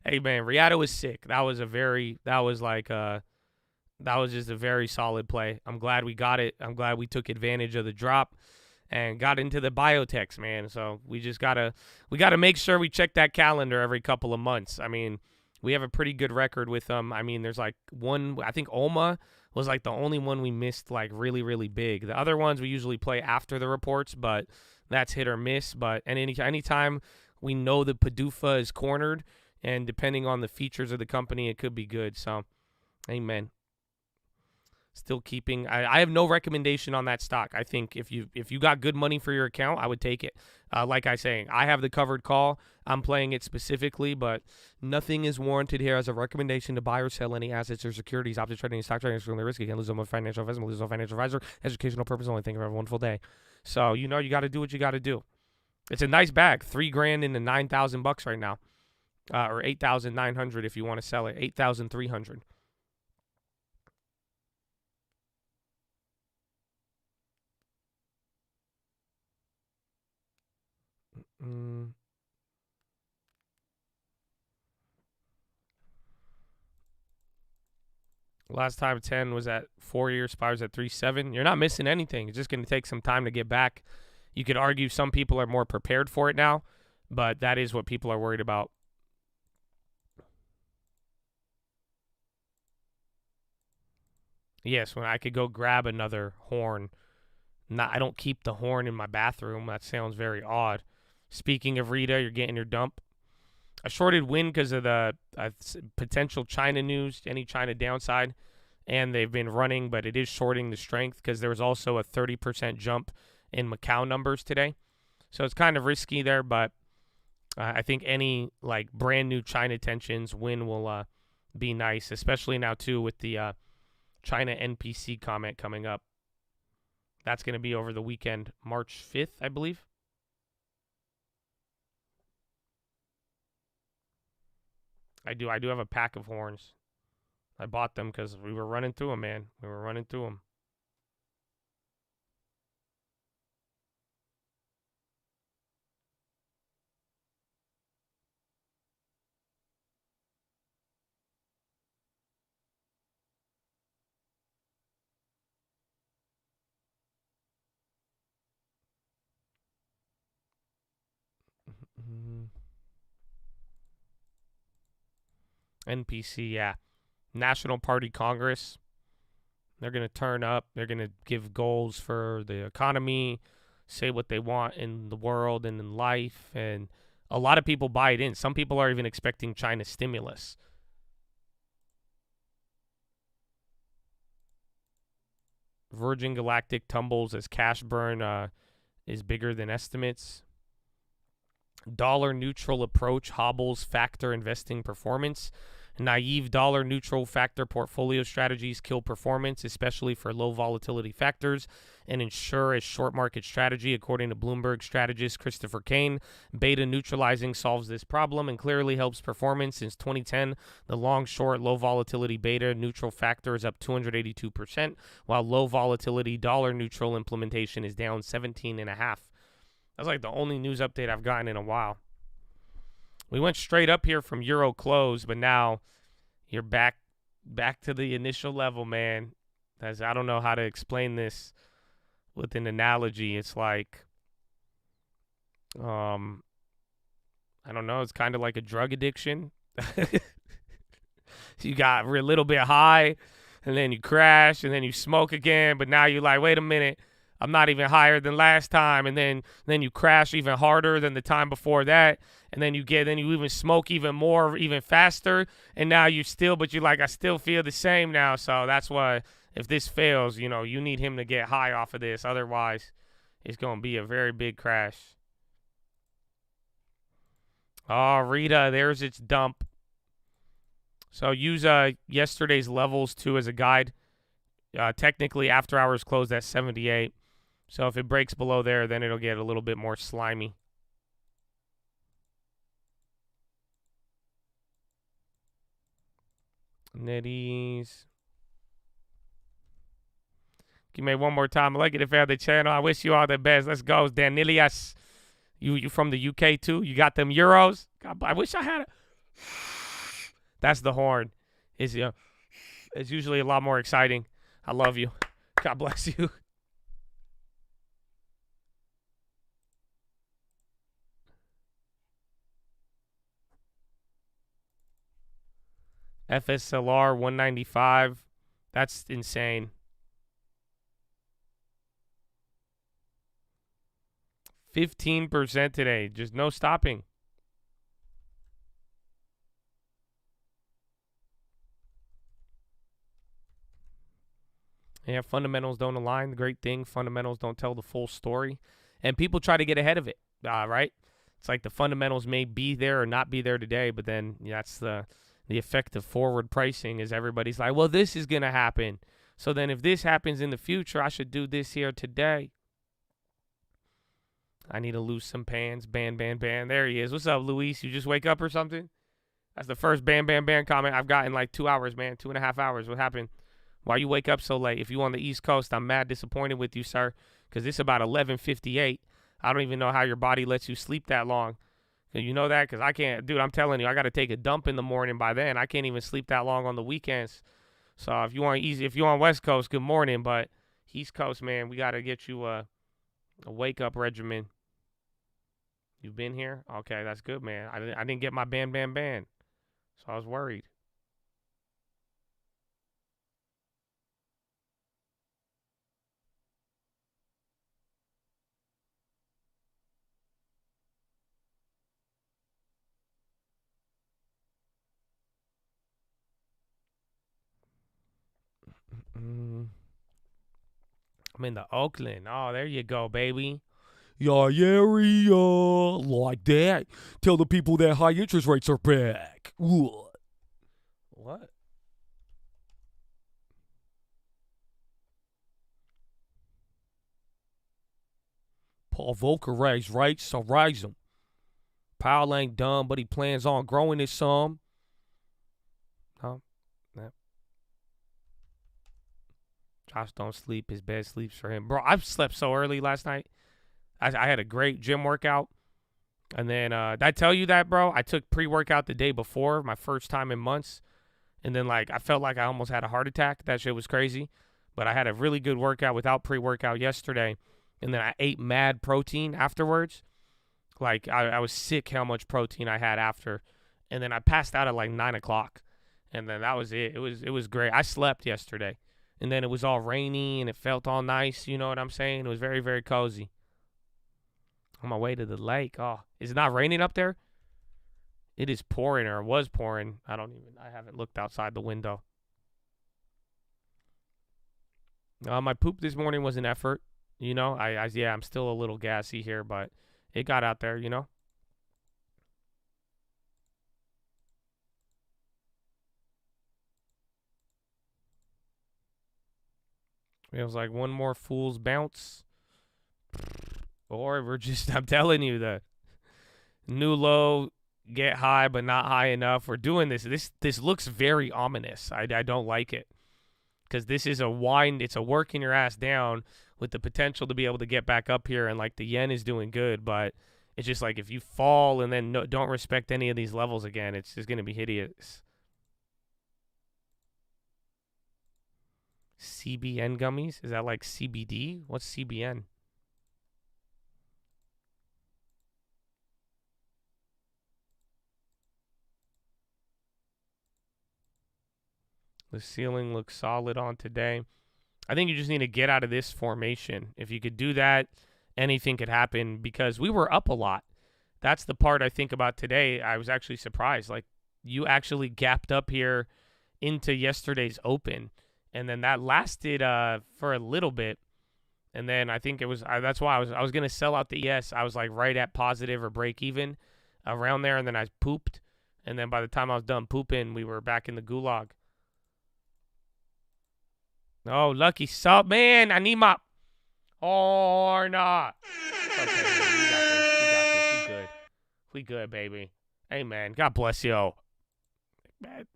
Hey, man, Riata was sick. That was just a very solid play. I'm glad we got it. I'm glad we took advantage of the drop and got into the biotechs, man. So we gotta make sure we check that calendar every couple of months. I mean, we have a pretty good record with them. I mean, there's like one, I think OMA was like the only one we missed like really, really big. The other ones we usually play after the reports, but that's hit or miss. But anytime we know the PDUFA is cornered, and depending on the features of the company, it could be good. So, amen. Still keeping. I have no recommendation on that stock. I think if you got good money for your account, I would take it. Like I saying, I have the covered call. I'm playing it specifically, but nothing is warranted here as a recommendation to buy or sell any assets or securities. Option trading, stock trading is extremely risky. You can lose on financial investment, lose on financial advisor, educational purpose only. Thank you for a wonderful day. So you got to do what you got to do. It's a nice bag. $3,000 into $9,000 right now, or $8,900 if you want to sell it. $8,300. Last time 10 was at 4 years, SPY was at 3.7. You're not missing anything. It's just going to take some time to get back. You could argue some people are more prepared for it now, but that is what people are worried about. Yes, when I could go grab another horn. I don't keep the horn in my bathroom. That sounds very odd. Speaking of Rita, you're getting your dump. I shorted Win because of the potential China news, any China downside, and they've been running, but it is shorting the strength because there was also a 30% jump in Macau numbers today. So it's kind of risky there, but I think any like brand new China tensions, Win will be nice, especially now too with the China NPC comment coming up. That's going to be over the weekend, March 5th, I believe. I do have a pack of horns. I bought them because we were running through them, man. We were running through them. NPC, yeah. National Party Congress. They're going to turn up. They're going to give goals for the economy, say what they want in the world and in life. And a lot of people buy it in. Some people are even expecting China stimulus. Virgin Galactic tumbles as cash burn is bigger than estimates. Dollar neutral approach hobbles factor investing performance. Naive dollar neutral factor portfolio strategies kill performance, especially for low volatility factors, and ensure a short market strategy, according to Bloomberg strategist Christopher Kane. Beta neutralizing solves this problem and clearly helps performance. Since 2010, the long, short, low volatility beta neutral factor is up 282%, while low volatility dollar neutral implementation is down 17.5%. That's like the only news update I've gotten in a while. We went straight up here from Euro close, but now you're back to the initial level, man. As I don't know how to explain this with an analogy. It's like, I don't know. It's kind of like a drug addiction. You got a little bit high, and then you crash, and then you smoke again. But now you're like, wait a minute, I'm not even higher than last time. And then you crash even harder than the time before that. And then you even smoke even more, even faster. And now but you're like, I still feel the same now. So that's why if this fails, you need him to get high off of this. Otherwise, it's going to be a very big crash. Oh, Rita, there's its dump. So use yesterday's levels too as a guide. Technically, after hours closed at 78. So if it breaks below there, then it'll get a little bit more slimy. Netties. Give me one more time. I like it if I have the channel. I wish you all the best. Let's go, Danilias. You from the UK too? You got them euros? God, I wish I had it. That's the horn. It's usually a lot more exciting. I love you. God bless you. FSLR 195. That's insane. 15% today. Just no stopping. Yeah, fundamentals don't align. The great thing, fundamentals don't tell the full story. And people try to get ahead of it, right? It's like the fundamentals may be there or not be there today, but then that's the effect of forward pricing is everybody's like, well, this is going to happen. So then if this happens in the future, I should do this here today. I need to lose some pans. Ban. There he is. What's up, Luis? You just wake up or something? That's the first ban comment I've got in like 2 hours, man. 2.5 hours. What happened? Why you wake up so late? If you on the East Coast, I'm mad disappointed with you, sir, because it's about 11:58. I don't even know how your body lets you sleep that long. You know that? Because I can't. Dude, I'm telling you, I got to take a dump in the morning by then. I can't even sleep that long on the weekends. So if you on West Coast, good morning. But East Coast, man, we got to get you a wake-up regimen. You've been here? Okay, that's good, man. I didn't get my ban. So I was worried. I'm in the Oakland. Oh, there you go, baby. Yeah, like that. Tell the people that high interest rates are back. What? Paul Volcker raised rates, so raise them. Powell ain't dumb, but he plans on growing it some. Huh? Yep. Josh don't sleep. His bed sleeps for him. Bro, I slept so early last night. I had a great gym workout. And then, did I tell you that, bro? I took pre-workout the day before, my first time in months. And then, I felt like I almost had a heart attack. That shit was crazy. But I had a really good workout without pre-workout yesterday. And then I ate mad protein afterwards. I was sick how much protein I had after. And then I passed out at 9 o'clock. And then that was it. It was great. I slept yesterday. And then it was all rainy and it felt all nice. You know what I'm saying? It was very, very cozy. On my way to the lake. Oh, is it not raining up there? It is pouring, or it was pouring. I haven't looked outside the window. My poop this morning was an effort. You know, yeah, I'm still a little gassy here, but it got out there, you know. It was like one more fool's bounce. Or we're just, I'm telling you, the new low, get high, but not high enough. We're doing this. This looks very ominous. I don't like it. Because this is a wind, it's a working your ass down with the potential to be able to get back up here. And like the yen is doing good, but it's just like if you fall and then don't respect any of these levels again, it's just going to be hideous. CBN gummies? Is that like CBD? What's CBN? The ceiling looks solid on today. I think you just need to get out of this formation. If you could do that, anything could happen because we were up a lot. That's the part I think about today. I was actually surprised. Like, you actually gapped up here into yesterday's open. And then that lasted for a little bit. And then I think it was that's why I was going to sell out the ES. I was like right at positive or break even around there. And then I pooped. And then by the time I was done pooping, we were back in the gulag. Oh, lucky sub. Man, I need my... Or not. Okay, man, we got this. We good. We good, baby. Hey, man. God bless you. Man.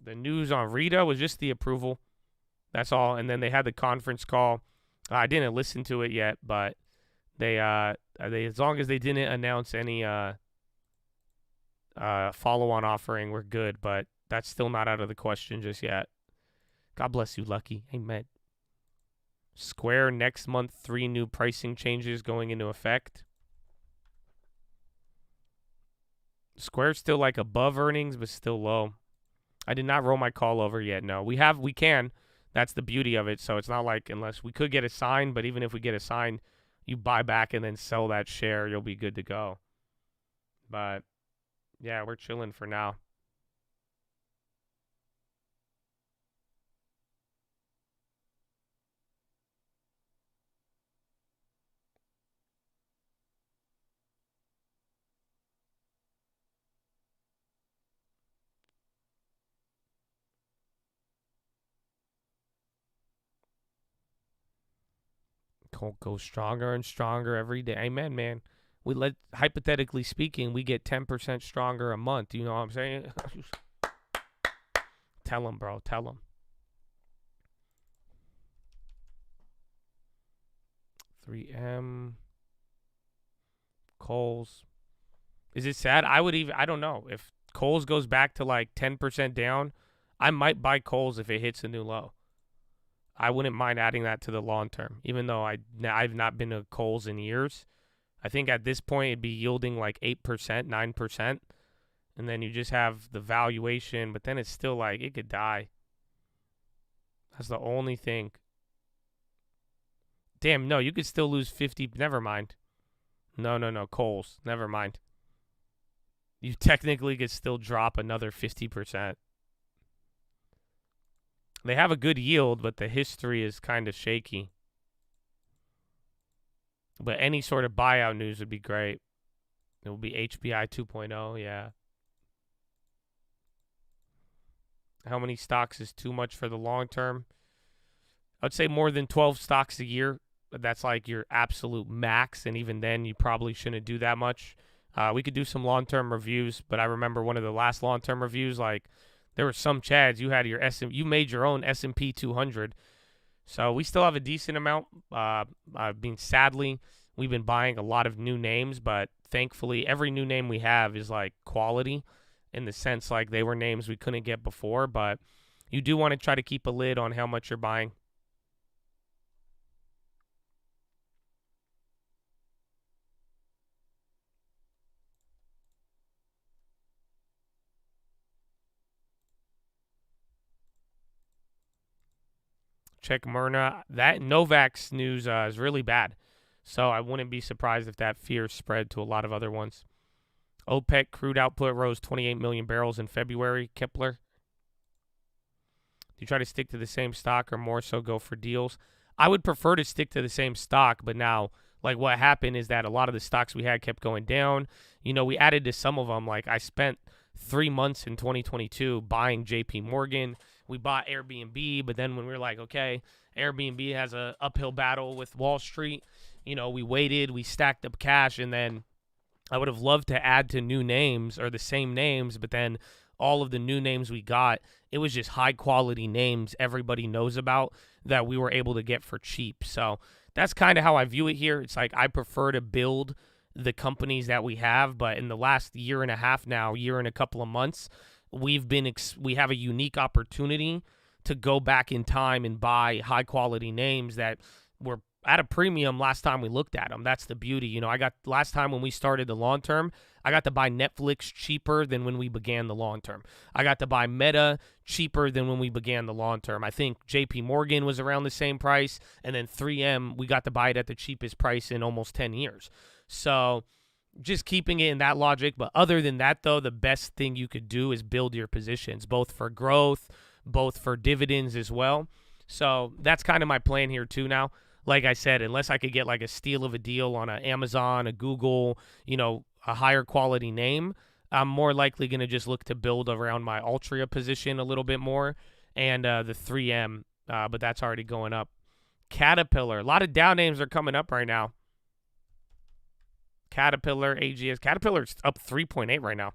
The news on Rita was just the approval. That's all. And then they had the conference call. I didn't listen to it yet, but they as long as they didn't announce any follow-on offering, we're good. But that's still not out of the question just yet. God bless you, Lucky. Amen. Square next month, 3 new pricing changes going into effect. Square's still like above earnings, but still low. I did not roll my call over yet. No, we can. That's the beauty of it. So it's not like unless we could get a sign, but even if we get a sign, you buy back and then sell that share, you'll be good to go. But yeah, we're chilling for now. Colt goes stronger and stronger every day. Amen, man. Hypothetically speaking, we get 10% stronger a month. You know what I'm saying? Tell him, bro. Tell him. 3M. Kohl's. Is it sad? I don't know. If Kohl's goes back to like 10% down, I might buy Kohl's if it hits a new low. I wouldn't mind adding that to the long term, even though I've not been to Kohl's in years. I think at this point it'd be yielding like 8%, 9%, and then you just have the valuation, but then it's still like it could die. That's the only thing. Damn, no, you could still lose 50. Never mind. No, Kohl's. Never mind. You technically could still drop another 50%. They have a good yield, but the history is kind of shaky. But any sort of buyout news would be great. It will be HBI 2.0, yeah. How many stocks is too much for the long term? I'd say more than 12 stocks a year. That's like your absolute max, and even then you probably shouldn't do that much. We could do some long-term reviews, but I remember one of the last long-term reviews, like, there were some chads. You made your own S&P 200. So we still have a decent amount. Sadly, we've been buying a lot of new names, but thankfully every new name we have is like quality in the sense like they were names we couldn't get before, but you do want to try to keep a lid on how much you're buying. Check Myrna. That Novak's news is really bad. So I wouldn't be surprised if that fear spread to a lot of other ones. OPEC crude output rose 28 million barrels in February. Kepler. Do you try to stick to the same stock or more so go for deals? I would prefer to stick to the same stock, but now, like, what happened is that a lot of the stocks we had kept going down. You know, we added to some of them. Like, I spent 3 months in 2022 buying JP Morgan. We bought Airbnb, but then when we were like, okay, Airbnb has a uphill battle with Wall Street, you know, we waited, we stacked up cash, and then I would have loved to add to new names or the same names, but then all of the new names we got, it was just high quality names everybody knows about that we were able to get for cheap. So that's kind of how I view it here. It's like I prefer to build the companies that we have, but in the last year and a half now, year and a couple of months, we have a unique opportunity to go back in time and buy high quality names that were at a premium last time we looked at them. That's the beauty. You know, I got last time when we started the long term, I got to buy Netflix cheaper than when we began the long term. I got to buy Meta cheaper than when we began the long term. I think JP Morgan was around the same price, and then 3M, we got to buy it at the cheapest price in almost 10 years. So just keeping it in that logic. But other than that, though, the best thing you could do is build your positions, both for growth, both for dividends as well. So that's kind of my plan here too now. Like I said, unless I could get like a steal of a deal on a Amazon, a Google, you know, a higher quality name, I'm more likely going to just look to build around my Altria position a little bit more and the 3M, but that's already going up. Caterpillar, a lot of down names are coming up right now. Caterpillar, AGS. Caterpillar's up 3.8 right now.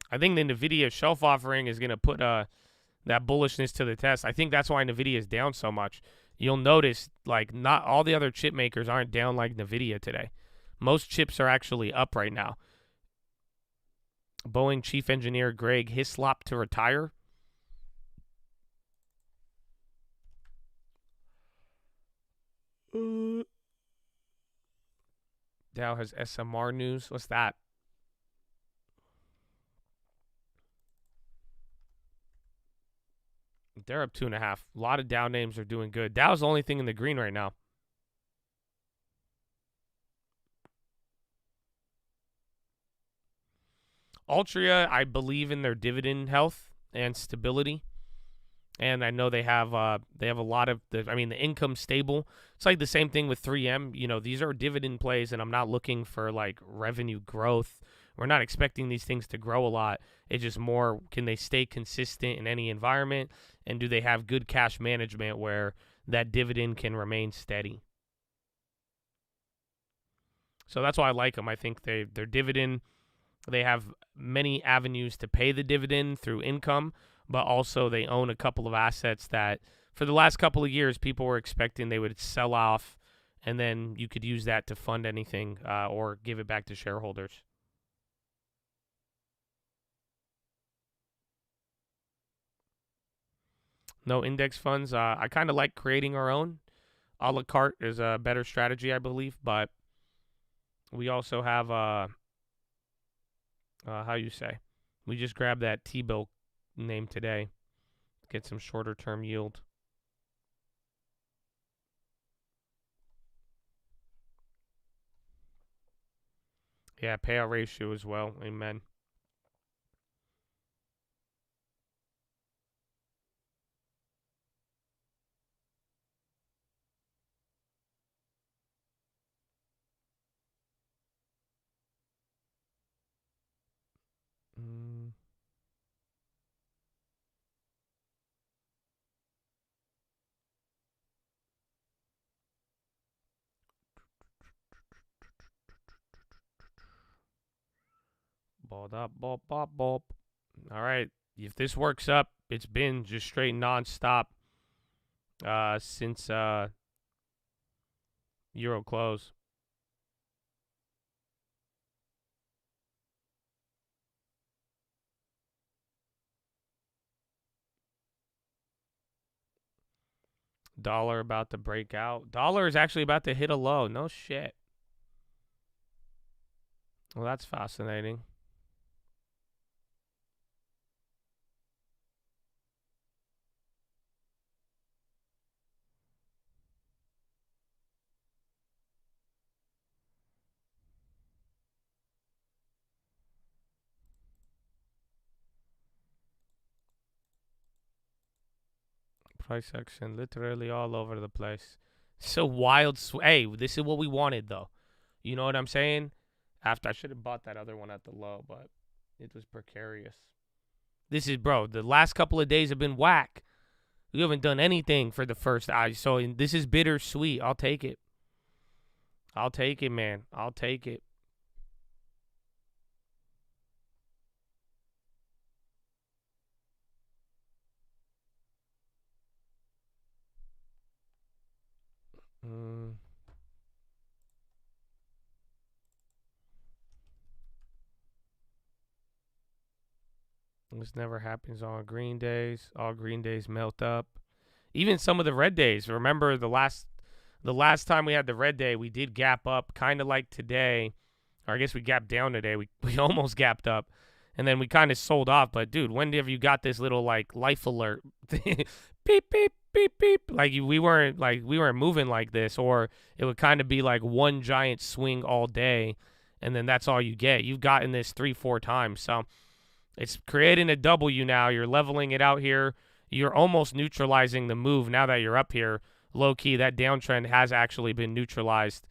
I think the NVIDIA shelf offering is going to put that bullishness to the test. I think that's why NVIDIA is down so much. You'll notice, like, not all the other chip makers aren't down like NVIDIA today. Most chips are actually up right now. Boeing chief engineer Greg Hislop to retire. Dow has SMR news. What's that? They're up 2.5. A lot of Dow names are doing good. Dow's the only thing in the green right now. Altria, I believe in their dividend health and stability, and I know they have a lot of the income stable. It's like the same thing with 3M. You know, these are dividend plays, and I'm not looking for like revenue growth. We're not expecting these things to grow a lot. It's just more, can they stay consistent in any environment, and do they have good cash management where that dividend can remain steady? So that's why I like them. I think their dividend, they have many avenues to pay the dividend through income, but also they own a couple of assets that for the last couple of years people were expecting they would sell off, and then you could use that to fund anything or give it back to shareholders. No index funds. I kind of like creating our own. A la carte is a better strategy, I believe, but we also have how you say? We just grabbed that T-bill name today. Get some shorter term yield. Yeah, payout ratio as well. Amen. Balled up, bop, bop, bop. All right. If this works up, it's been just straight nonstop since Euro close. Dollar about to break out. Dollar is actually about to hit a low. No shit. Well, that's fascinating. price action literally all over the place. So wild. Hey, this is what we wanted, though. You know what I'm saying? After I should have bought that other one at the low, but it was precarious. This is, bro, the last couple of days have been whack. We haven't done anything for the first eye. So this is bittersweet. I'll take it. I'll take it, man. I'll take it. This never happens on green days. All green days melt up. Even some of the red days. Remember the last time we had the red day, we did gap up, kind of like today. Or I guess we gapped down today. We almost gapped up. And then we kind of sold off. But, dude, when have you got this little, like, life alert? Beep, beep, beep, beep. Like, we weren't moving like this. Or it would kind of be like one giant swing all day. And then that's all you get. You've gotten this 3-4 times. So it's creating a W now. You're leveling it out here. You're almost neutralizing the move now that you're up here. Low key, that downtrend has actually been neutralized.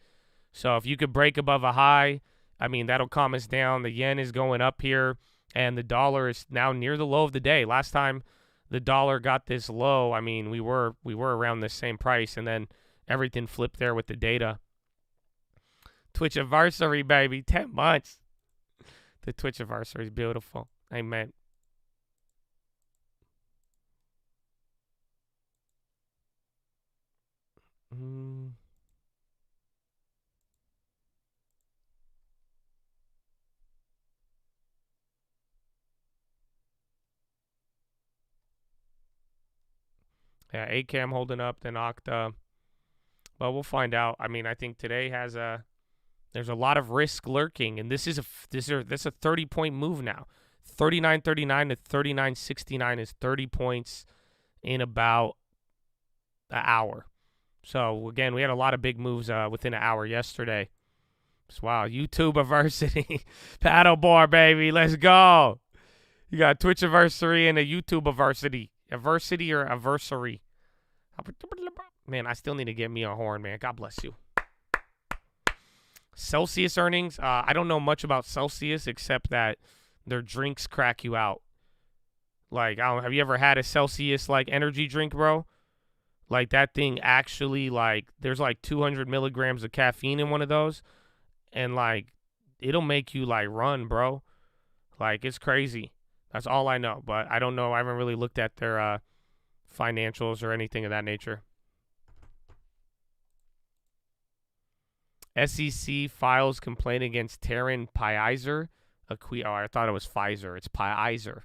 So if you could break above a high, I mean, that'll calm us down. The yen is going up here, and the dollar is now near the low of the day. Last time the dollar got this low, I mean, we were around the same price, and then everything flipped there with the data. Twitch anniversary, baby, 10 months. The Twitch anniversary is beautiful. Amen. Yeah, ACAM holding up, then Octa. But we'll find out. I mean, I think today there's a lot of risk lurking, and this is a 30-point move now. 39.39 to 39.69 is 30 points in about an hour. So, again, we had a lot of big moves within an hour yesterday. So, wow, YouTube Aversity. Paddleboard, baby. Let's go. You got Twitch Aversity and a YouTube Aversity. Aversity or Aversary. Man, I still need to get me a horn, man. God bless you. Celsius earnings. I don't know much about Celsius except that their drinks crack you out. Like, have you ever had a Celsius, like, energy drink, bro? Like, that thing actually, like, there's, like, 200 milligrams of caffeine in one of those. And, like, it'll make you, like, run, bro. Like, it's crazy. That's all I know. But I don't know. I haven't really looked at their financials or anything of that nature. SEC files complaint against Taryn Pfizer. I thought it was Pfizer. It's Pfizer.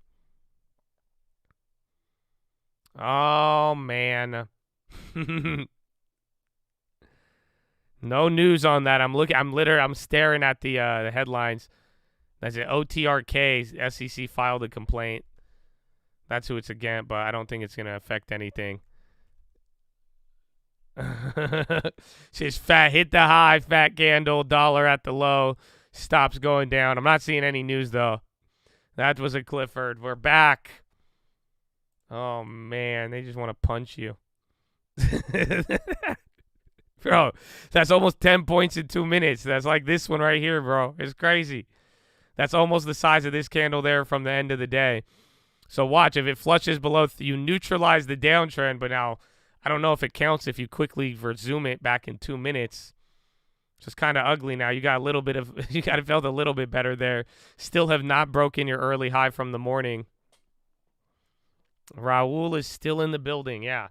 Oh, man. No news on that. I'm staring at the headlines. That's it. OTRK, SEC filed a complaint. That's who it's against, but I don't think it's going to affect anything. Says fat, hit the high, fat candle, dollar at the low, stops going down. I'm not seeing any news, though. That was a Clifford. We're back. Oh, man, they just want to punch you. Bro, that's almost 10 points in 2 minutes. That's like this one right here, bro. It's crazy. That's almost the size of this candle there from the end of the day. So watch, if it flushes below, you neutralize the downtrend, but now I don't know if it counts if you quickly resume it back in 2 minutes. It's just kind of ugly now. You got to felt a little bit better there. Still have not broken your early high from the morning. Raul is still in the building, yeah.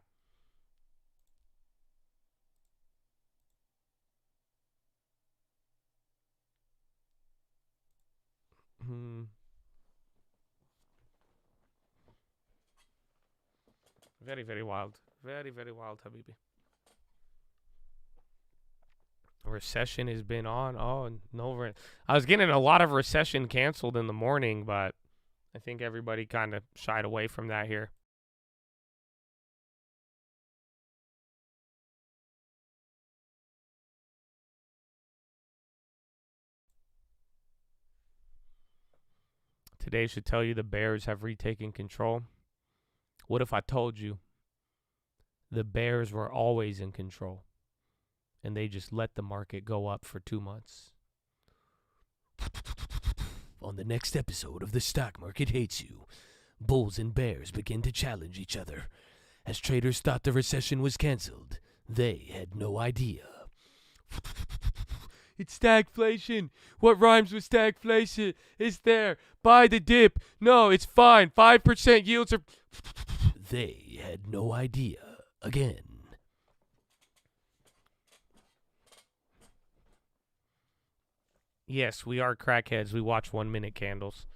Very, very wild. Very, very wild, Habibi. Recession has been on. Oh, no. I was getting a lot of recession canceled in the morning, but I think everybody kind of shied away from that here. Today should tell you the Bears have retaken control. What if I told you the bears were always in control. And they just let the market go up for 2 months. On the next episode of The Stock Market Hates You, bulls and bears begin to challenge each other. As traders thought the recession was canceled, they had no idea. It's stagflation. What rhymes with stagflation? It's there. Buy the dip. No, it's fine. 5% yields are... They had no idea. Again. Yes, we are crackheads. We watch 1 minute candles.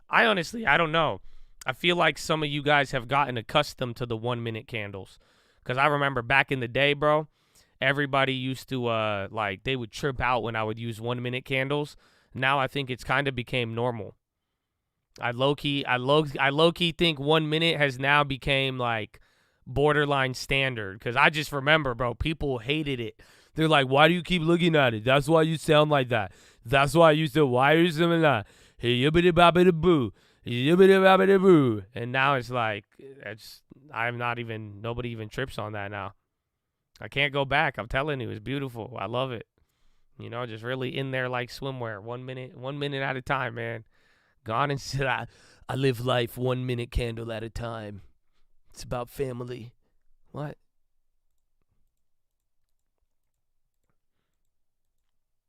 I don't know. I feel like some of you guys have gotten accustomed to the 1 minute candles. Because I remember back in the day, bro, everybody used to, they would trip out when I would use 1 minute candles. Now I think it's kind of became normal. I low-key think 1 minute has now became, like, borderline standard. Because I just remember, bro, people hated it. They're like, why do you keep looking at it? That's why you sound like that. That's why you still, why are you saying that? Hey, yibbity-bobbity-boo. Yibbity-bobbity-boo. And now it's like, nobody even trips on that now. I can't go back. I'm telling you, it's beautiful. I love it. You know, just really in there like swimwear. 1 minute at a time, man. Gone and said, I live life 1 minute candle at a time. It's about family. What?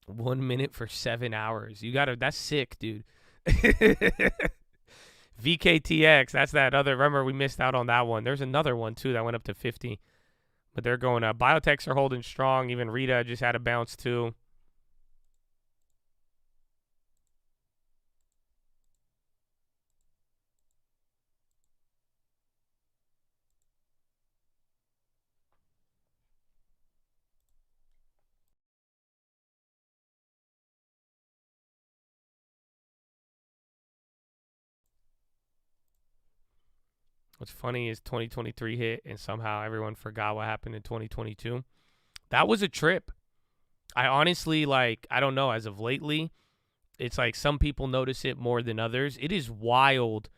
One minute for 7 hours. That's sick, dude. VKTX, that's that other, remember we missed out on that one. There's another one too that went up to 50. But they're going up. Biotechs are holding strong. Even Rita just had a bounce too. What's funny is 2023 hit and somehow everyone forgot what happened in 2022. That was a trip. I honestly, I don't know, as of lately, it's like some people notice it more than others. It is wild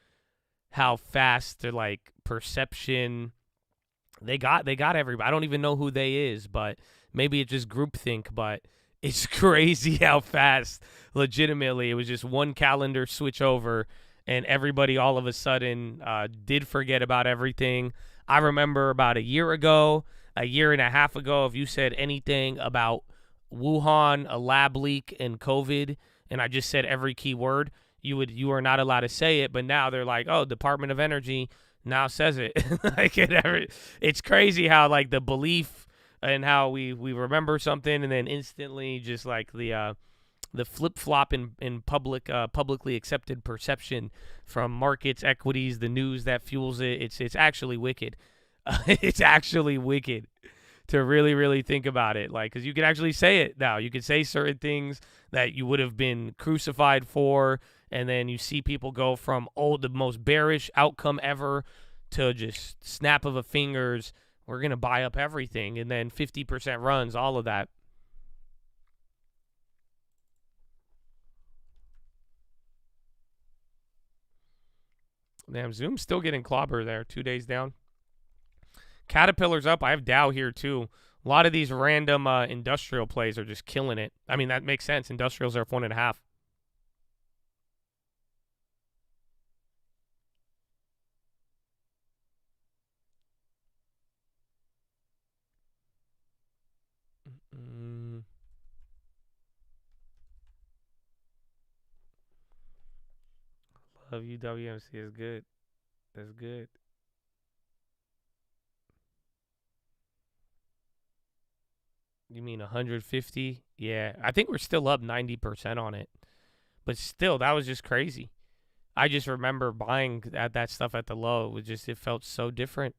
how fast they're perception. They got everybody. I don't even know who they is, but maybe it's just groupthink, but it's crazy how fast, legitimately, it was just one calendar switch over and everybody all of a sudden did forget about everything. I remember about a year and a half ago, if you said anything about Wuhan, a lab leak, and COVID, and I just said every key word, you are not allowed to say it. But now they're like, oh, Department of Energy now says it. It's crazy how the belief and how we remember something and then instantly just the flip-flop in publicly accepted perception from markets, equities, the news that fuels it. It's actually wicked. It's actually wicked to really, really think about it. Because you can actually say it now. You can say certain things that you would have been crucified for, and then you see people go from, the most bearish outcome ever to just snap of a fingers, we're going to buy up everything, and then 50% runs, all of that. Damn, Zoom's still getting clobbered there. 2 days down. Caterpillar's up. I have Dow here, too. A lot of these random industrial plays are just killing it. I mean, that makes sense. Industrials are up 1.5. Love you, WMC is good. That's good. You mean 150? Yeah, I think we're still up 90% on it. But still, that was just crazy. I just remember buying that stuff at the low. It felt so different.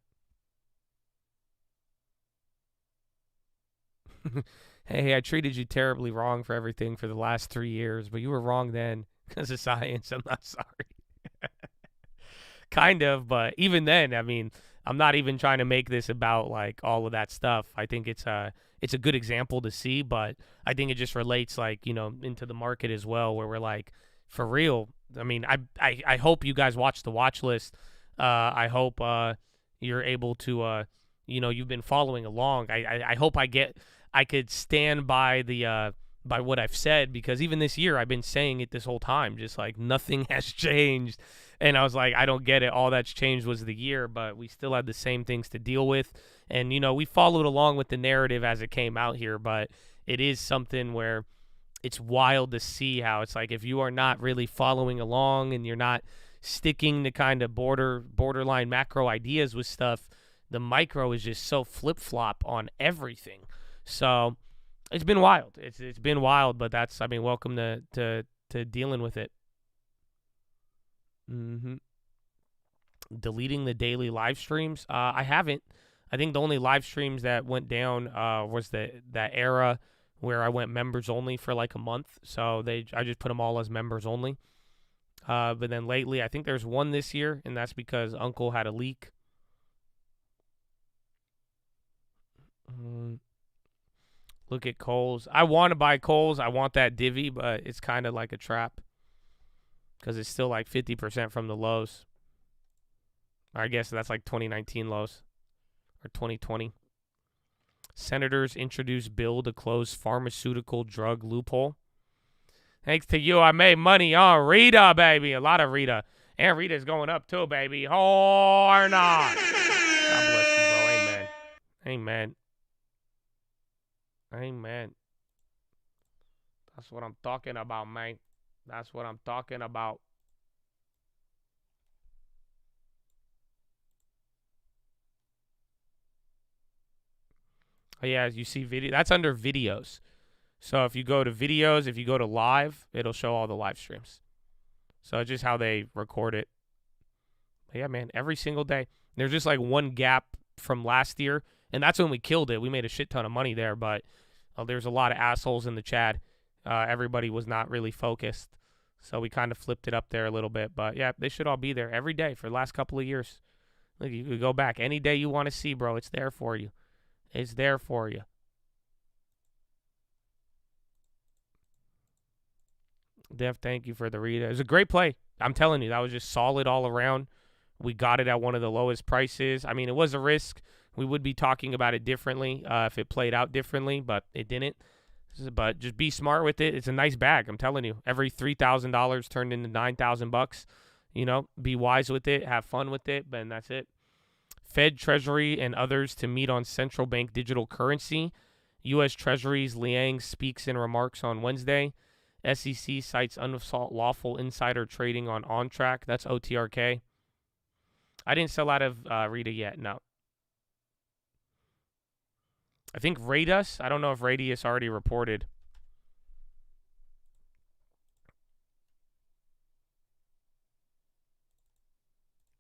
Hey, I treated you terribly wrong for everything for the last 3 years, but you were wrong then because of science. I'm not sorry. Kind of, but even then, I mean, I'm not even trying to make this about all of that stuff. I think it's a good example to see, but I think it just relates into the market as well, where we're for real. I mean, I hope you guys watch the watch list. I hope you're able to you've been following along. I hope I could stand by the by what I've said, because even this year I've been saying it this whole time, just like nothing has changed. And I was like, I don't get it. All that's changed was the year, but we still had the same things to deal with. And, we followed along with the narrative as it came out here, but it is something where it's wild to see how it's like if you are not really following along and you're not sticking to kind of borderline macro ideas with stuff, the micro is just so flip-flop on everything. So it's been wild. It's been wild, but that's, welcome to dealing with it. Deleting the daily live streams. I haven't. I think the only live streams that went down was that era where I went members only for like a month. So I just put them all as members only. But then lately, I think there's one this year, and that's because Uncle had a leak. Look at Kohl's. I want to buy Kohl's. I want that divvy, but it's kind of like a trap because it's still like 50% from the lows. I guess that's like 2019 lows or 2020. Senators introduce bill to close pharmaceutical drug loophole. Thanks to you, I made money on Rita, baby. A lot of Rita. And Rita's going up too, baby. Or not. God bless you, bro. Amen. Amen. Amen. That's what I'm talking about, man. That's what I'm talking about. Oh, yeah, you see video. That's under videos. So if you go to videos, if you go to live, it'll show all the live streams. So it's just how they record it. But yeah, man, every single day. There's just like one gap from last year, and that's when we killed it. We made a shit ton of money there, but there's a lot of assholes in the chat. Everybody was not really focused. So we kind of flipped it up there a little bit. But yeah, they should all be there every day for the last couple of years. Look, you could go back any day you want to see, bro. It's there for you. It's there for you. Def, thank you for the read. It was a great play. I'm telling you, that was just solid all around. We got it at one of the lowest prices. It was a risk. We would be talking about it differently if it played out differently, but it didn't. But just be smart with it. It's a nice bag. I'm telling you. Every $3,000 turned into $9,000. Be wise with it. Have fun with it. And that's it. Fed, Treasury, and others to meet on central bank digital currency. U.S. Treasury's Liang speaks in remarks on Wednesday. SEC cites unlawful insider trading on OnTrack. That's OTRK. I didn't sell out of Rita yet. No. I think Radius. I don't know if Radius already reported.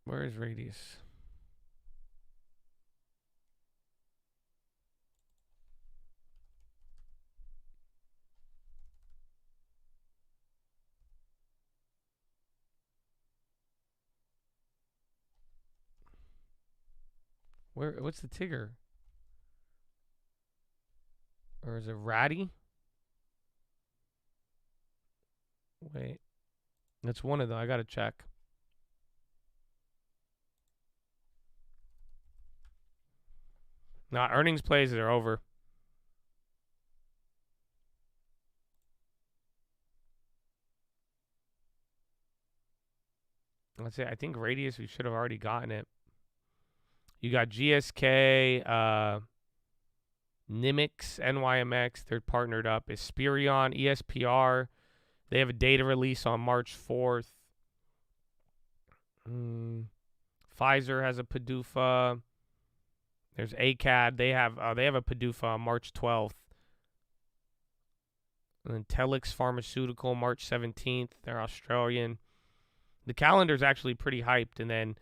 Where is Radius? What's the Tigger? Or is it Ratty? Wait. That's one of them. I gotta check. Nah, earnings plays are over. Let's say I think Radius, we should have already gotten it. You got GSK, Nimix, NYMX, they're partnered up. Esperion, ESPR, they have a data release on March 4th. Pfizer has a PDUFA. There's ACAD. They have a PDUFA on March 12th. And then Telix Pharmaceutical, March 17th. They're Australian. The calendar's actually pretty hyped, and then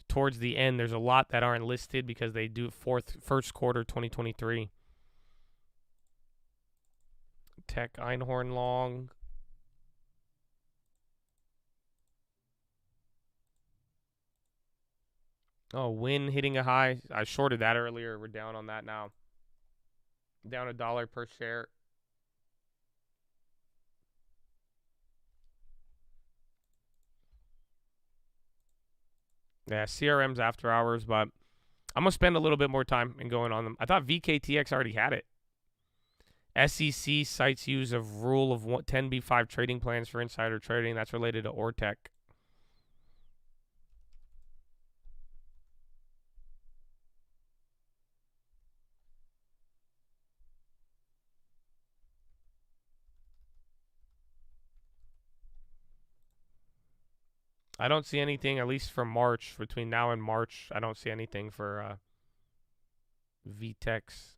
towards the end, there's a lot that aren't listed because they do first quarter 2023. Tech Einhorn Long. Oh, Win hitting a high. I shorted that earlier. We're down on that now. Down $1 per share. Yeah, CRM's after hours, but I'm going to spend a little bit more time in going on them. I thought VKTX already had it. SEC cites use of rule of 10b5 trading plans for insider trading. That's related to Ortec. I don't see anything, at least for March. Between now and March, I don't see anything for VTEX.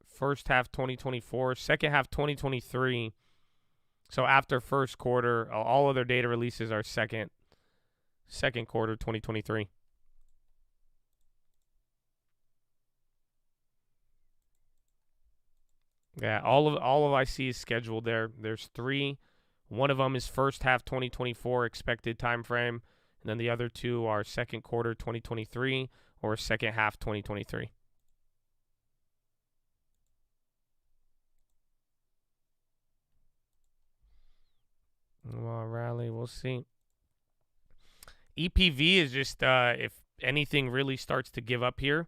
First half 2024, second half 2023. So after first quarter, all other data releases are second quarter 2023. Yeah, all of I see is scheduled there. There's 3. One of them is first half 2024 expected time frame, and then the other 2 are second quarter 2023 or second half 2023. Well, rally, we'll see. EPV is just if anything really starts to give up here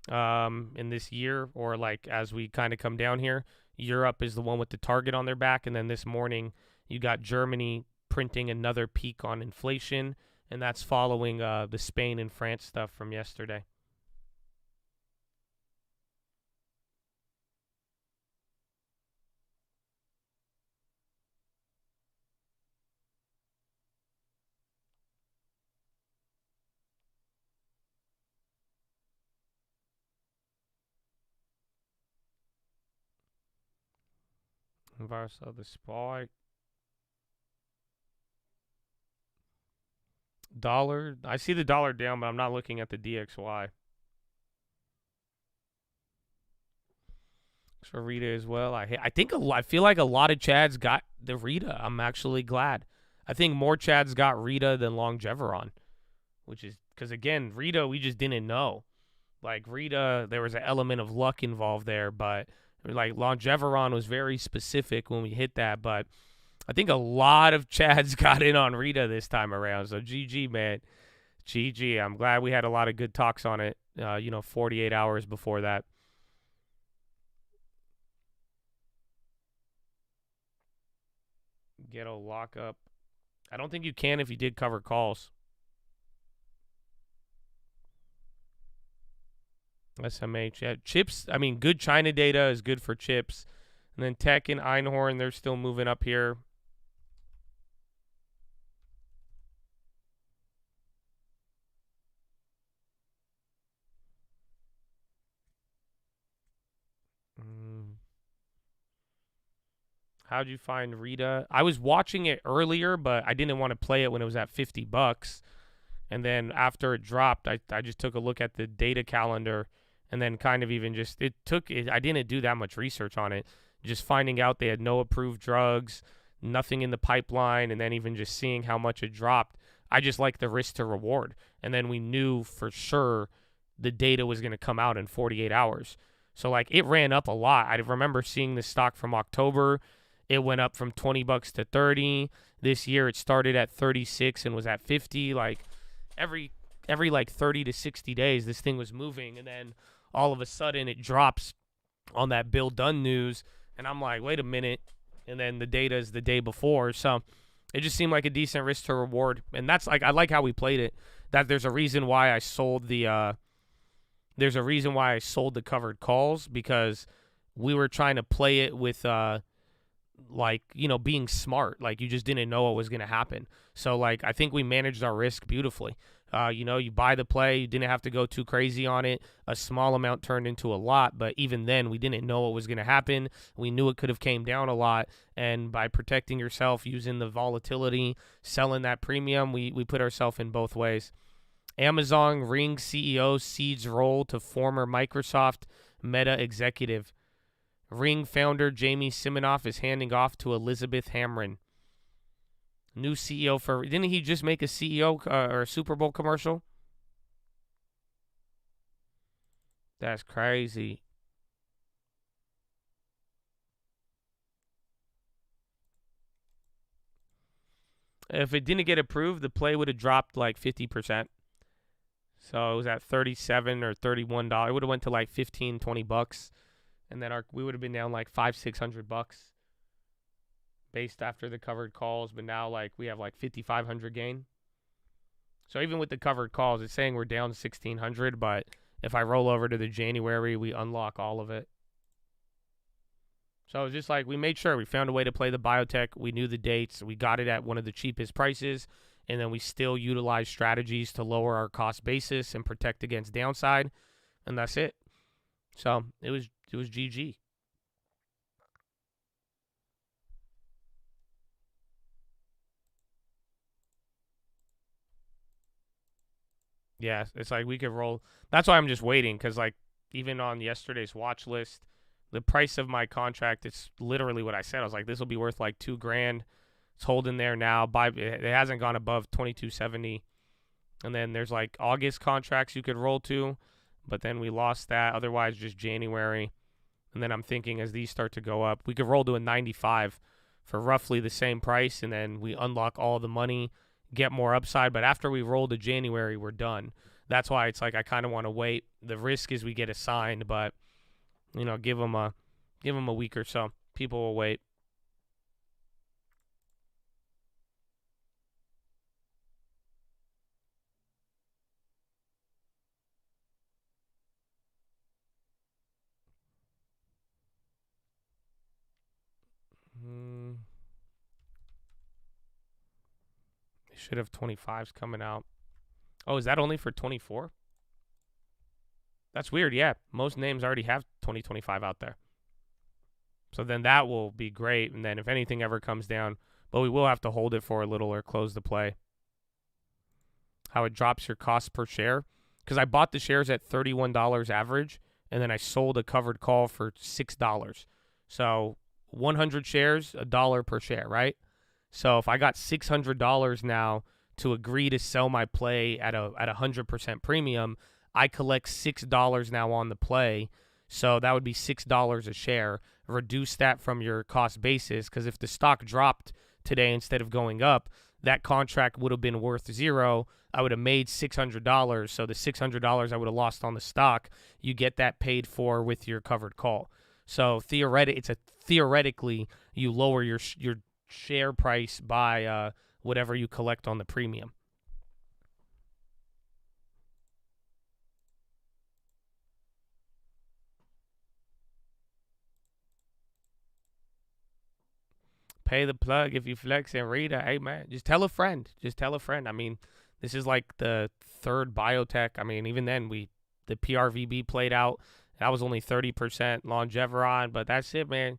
in this year, or like as we kind of come down here, Europe is the one with the target on their back, and then this morning you got Germany printing another peak on inflation, and that's following the Spain and France stuff from yesterday. Virus of the spike. Dollar. I see the dollar down, but I'm not looking at the DXY. For Rita as well. I feel like a lot of Chads got the Rita. I'm actually glad. I think more Chads got Rita than Longeveron, which is because again, Rita we just didn't know. Like Rita, there was an element of luck involved there, but like Longeveron was very specific when we hit that. But I think a lot of Chads got in on Rita this time around. So GG, man. GG. I'm glad we had a lot of good talks on it, 48 hours before that. Ghetto lockup. I don't think you can if you did cover calls. SMH. Yeah, chips. I mean, good China data is good for chips. And then Tech and Einhorn, they're still moving up here. How'd you find Rita? I was watching it earlier, but I didn't want to play it when it was at $50. And then after it dropped, I just took a look at the data calendar and then kind of even just, I didn't do that much research on it. Just finding out they had no approved drugs, nothing in the pipeline, and then even just seeing how much it dropped, I just like the risk to reward. And then we knew for sure the data was going to come out in 48 hours. So, like, it ran up a lot. I remember seeing this stock from October. It went up from $20 to $30. This year it started at 36 and was at 50. Like, every like 30 to 60 days, this thing was moving. And then all of a sudden it drops on that Bill Dunn news. And I'm like, wait a minute. And then the data is the day before. So it just seemed like a decent risk to reward. And that's like, I like how we played it. That there's a reason why I sold the covered calls, because we were trying to play it with being smart. Like, you just didn't know what was going to happen. So, like, I think we managed our risk beautifully. You buy the play, you didn't have to go too crazy on it. A small amount turned into a lot, but even then, we didn't know what was going to happen. We knew it could have came down a lot, and by protecting yourself, using the volatility, selling that premium, we put ourselves in both ways. Amazon Ring CEO cedes role to former Microsoft Meta executive. Ring founder Jamie Siminoff is handing off to Elizabeth Hamren. New CEO for... Didn't he just make a CEO or a Super Bowl commercial? That's crazy. If it didn't get approved, the play would have dropped like 50%. So it was at $37 or $31. It would have went to like 15, 20 bucks. And then we would have been down like $500-600 based after the covered calls. But now like we have like 5,500 gain. So even with the covered calls, it's saying we're down 1,600. But if I roll over to the January, we unlock all of it. So it's just like we made sure we found a way to play the biotech. We knew the dates. We got it at one of the cheapest prices. And then we still utilize strategies to lower our cost basis and protect against downside. And that's it. So it was GG. Yeah, it's like we could roll. That's why I'm just waiting, because like even on yesterday's watch list, the price of my contract, it's literally what I said. I was like, this will be worth like $2,000. It's holding there now. It hasn't gone above 2270. And then there's like August contracts you could roll to, but then we lost that. Otherwise, just January. And then I'm thinking as these start to go up, we could roll to a 95 for roughly the same price, and then we unlock all the money, get more upside. But after we roll to January, we're done. That's why it's like I kind of want to wait. The risk is we get assigned, but you know, give them a week or so. People will wait. They should have 25s coming out. Oh, is that only for 24? That's weird. Yeah, most names already have 2025 out there. So then that will be great. And then if anything ever comes down, but we will have to hold it for a little or close the play. How it drops your cost per share. Because I bought the shares at $31 average, and then I sold a covered call for $6. So 100 shares, $1 per share, right? So if I got $600 now to agree to sell my play at a 100% premium, I collect $6 now on the play. So that would be $6 a share. Reduce that from your cost basis, because if the stock dropped today instead of going up, that contract would have been worth $0. I would have made $600. So the $600 I would have lost on the stock, you get that paid for with your covered call. So theoretically, you lower your share price by whatever you collect on the premium. Pay the plug if you flex and read it. Hey, man, just tell a friend. Just tell a friend. I mean, this is like the third biotech. I mean, even then, the PRVB played out. That was only 30% Longeveron, but that's it, man.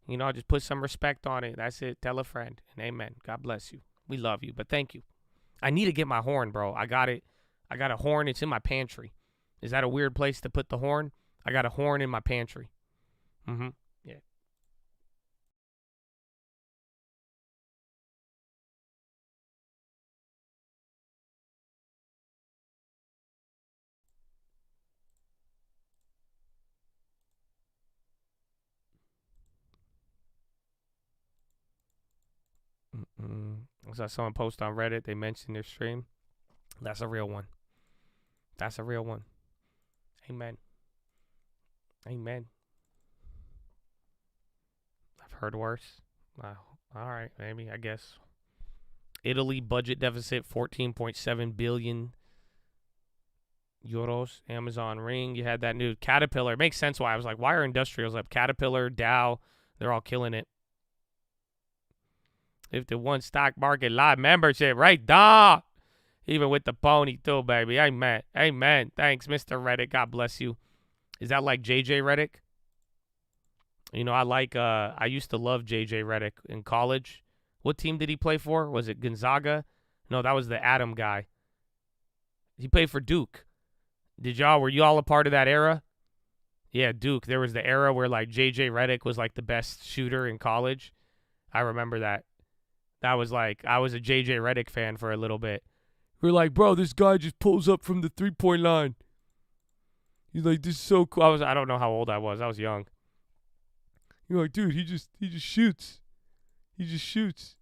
You know, just put some respect on it. That's it. Tell a friend. And amen. God bless you. We love you, but thank you. I need to get my horn, bro. I got it. I got a horn. It's in my pantry. Is that a weird place to put the horn? I got a horn in my pantry. Yeah. I saw someone post on Reddit. They mentioned their stream. That's a real one. That's a real one. Amen. Amen. I've heard worse. All right, maybe, I guess. Italy budget deficit 14.7 billion euros. Amazon Ring. You had that new Caterpillar. It makes sense why. I was like, why are industrials up? Caterpillar, Dow, they're all killing it. 51 stock market live membership, right? Duh. Even with the pony too, baby. Amen. Amen. Thanks, Mr. Reddick. God bless you. Is that like JJ Reddick? You know, I used to love JJ Reddick in college. What team did he play for? Was it Gonzaga? No, that was the Adam guy. He played for Duke. Were you all a part of that era? Yeah, Duke. There was the era where like JJ Reddick was like the best shooter in college. I remember that. That was like, I was a JJ Reddick fan for a little bit. We're like, bro, this guy just pulls up from the 3-point line. He's like, this is so cool. I don't know how old I was. I was young. You're like, dude, he just shoots. He just shoots.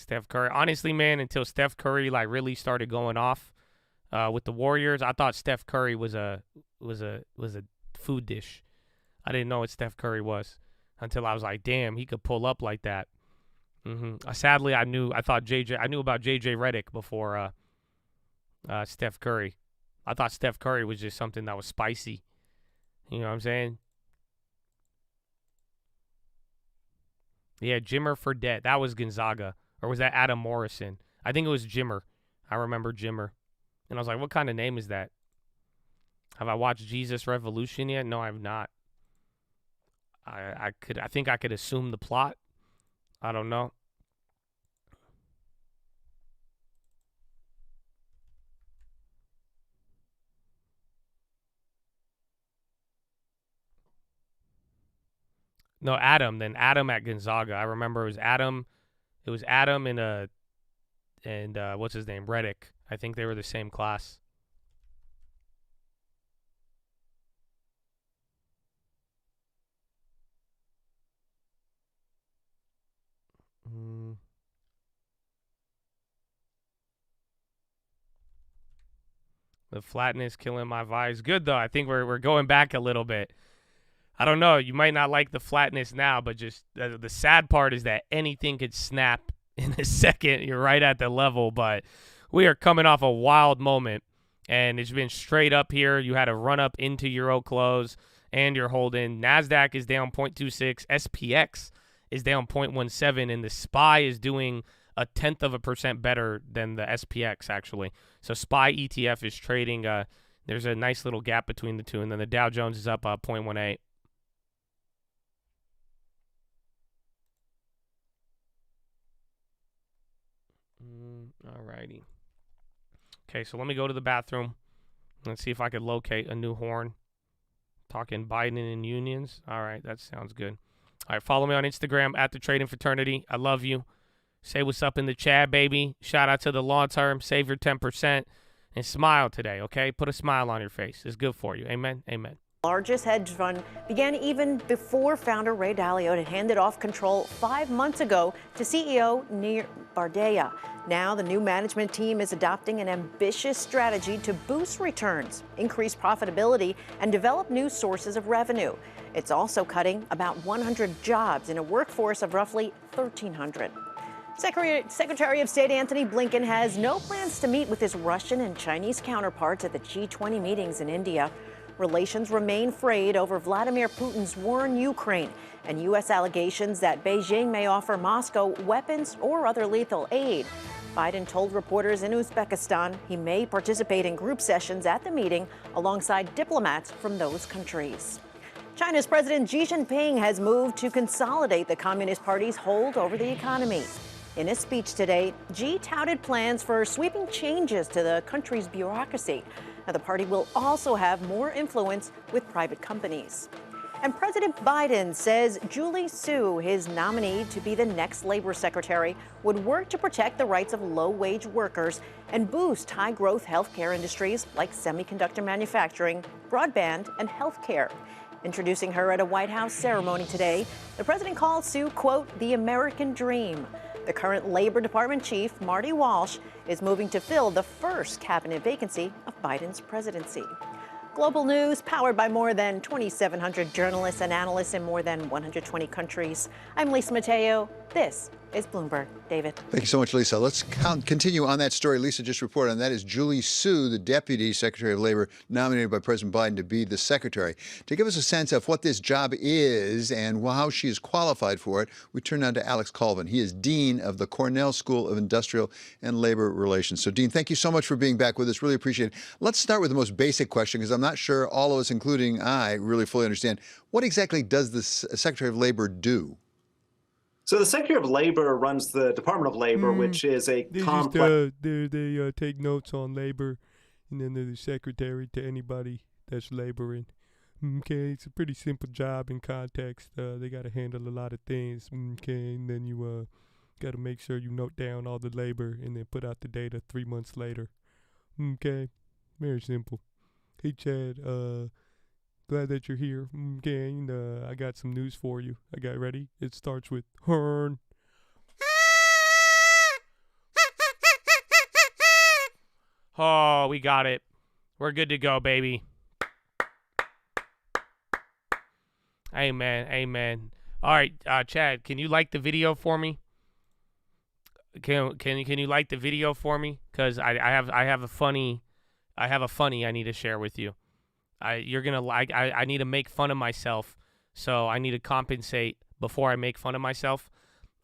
Steph Curry. Honestly, man, until Steph Curry like really started going off with the Warriors, I thought Steph Curry was a food dish. I didn't know what Steph Curry was until I was like, damn, he could pull up like that. Sadly, I knew about JJ Redick before Steph Curry. I thought Steph Curry was just something that was spicy. You know what I'm saying? Yeah, Jimmer Fredette. That was Gonzaga. Or was that Adam Morrison? I think it was Jimmer. I remember Jimmer. And I was like, what kind of name is that? Have I watched Jesus Revolution yet? No, I have not. I think I could assume the plot. I don't know. No, Adam. Then Adam at Gonzaga. I remember it was Adam. It was Adam and what's his name? Redick. I think they were the same class. The flatness killing my vibes. Good though. I think we're going back a little bit. I don't know. You might not like the flatness now, but just the sad part is that anything could snap in a second. You're right at the level, but we are coming off a wild moment, and it's been straight up here. You had a run up into Euro close, and you're holding. NASDAQ is down 0.26. SPX is down 0.17, and the SPY is doing 0.1% better than the SPX, actually. So SPY ETF is trading. There's a nice little gap between the two, and then the Dow Jones is up 0.18. Alrighty. Okay, so let me go to the bathroom. Let's see if I could locate a new horn. Talking Biden and unions. All right, that sounds good. All right, follow me on Instagram at the Trading Fraternity. I love you. Say what's up in the chat, baby. Shout out to the long term. Save your 10% and smile today, okay? Put a smile on your face. It's good for you. Amen. Amen. Largest hedge fund began even before founder Ray Dalio had handed off control 5 months ago to CEO Nir Bardea. Now the new management team is adopting an ambitious strategy to boost returns, increase profitability, and develop new sources of revenue. It's also cutting about 100 jobs in a workforce of roughly 1,300. Secretary of State Antony Blinken has no plans to meet with his Russian and Chinese counterparts at the G20 meetings in India. Relations remain frayed over Vladimir Putin's war in Ukraine and U.S. allegations that Beijing may offer Moscow weapons or other lethal aid. Biden told reporters in Uzbekistan he may participate in group sessions at the meeting alongside diplomats from those countries. China's President Xi Jinping has moved to consolidate the Communist Party's hold over the economy. In his speech today, Xi touted plans for sweeping changes to the country's bureaucracy. Now, the party will also have more influence with private companies. And President Biden says Julie Su, his nominee to be the next labor secretary, would work to protect the rights of low-wage workers and boost high-growth healthcare industries like semiconductor manufacturing, broadband, and healthcare. Introducing her at a White House ceremony today, the president called Su, quote, the American dream. The current Labor Department chief, Marty Walsh, is moving to fill the first cabinet vacancy of Biden's presidency. Global news powered by more than 2,700 journalists and analysts in more than 120 countries. I'm Lisa Mateo. This is Bloomberg. David. Thank you so much, Lisa. Let's continue on that story Lisa just reported on. That is Julie Su, the Deputy Secretary of Labor, nominated by President Biden to be the secretary. To give us a sense of what this job is and how she is qualified for it, we turn now to Alex Colvin. He is Dean of the Cornell School of Industrial and Labor Relations. So, Dean, thank you so much for being back with us. Really appreciate it. Let's start with the most basic question, because I'm not sure all of us, including I, really fully understand. What exactly does the Secretary of Labor do? So the Secretary of Labor runs the Department of Labor, which is a complex. They take notes on labor, and then they're the secretary to anybody that's laboring. Okay, it's a pretty simple job in context. They got to handle a lot of things. Okay, and then you got to make sure you note down all the labor and then put out the data 3 months later. Okay, very simple. Hey, Chad, glad that you're here. Okay, and I got some news for you. I got ready. It starts with Hearn. Oh, we got it. We're good to go, baby. Amen. Amen. All right, Chad, can you like the video for me? Can you like the video for me? Cause I have a funny I need to share with you. You're gonna like. I need to make fun of myself, so I need to compensate before I make fun of myself.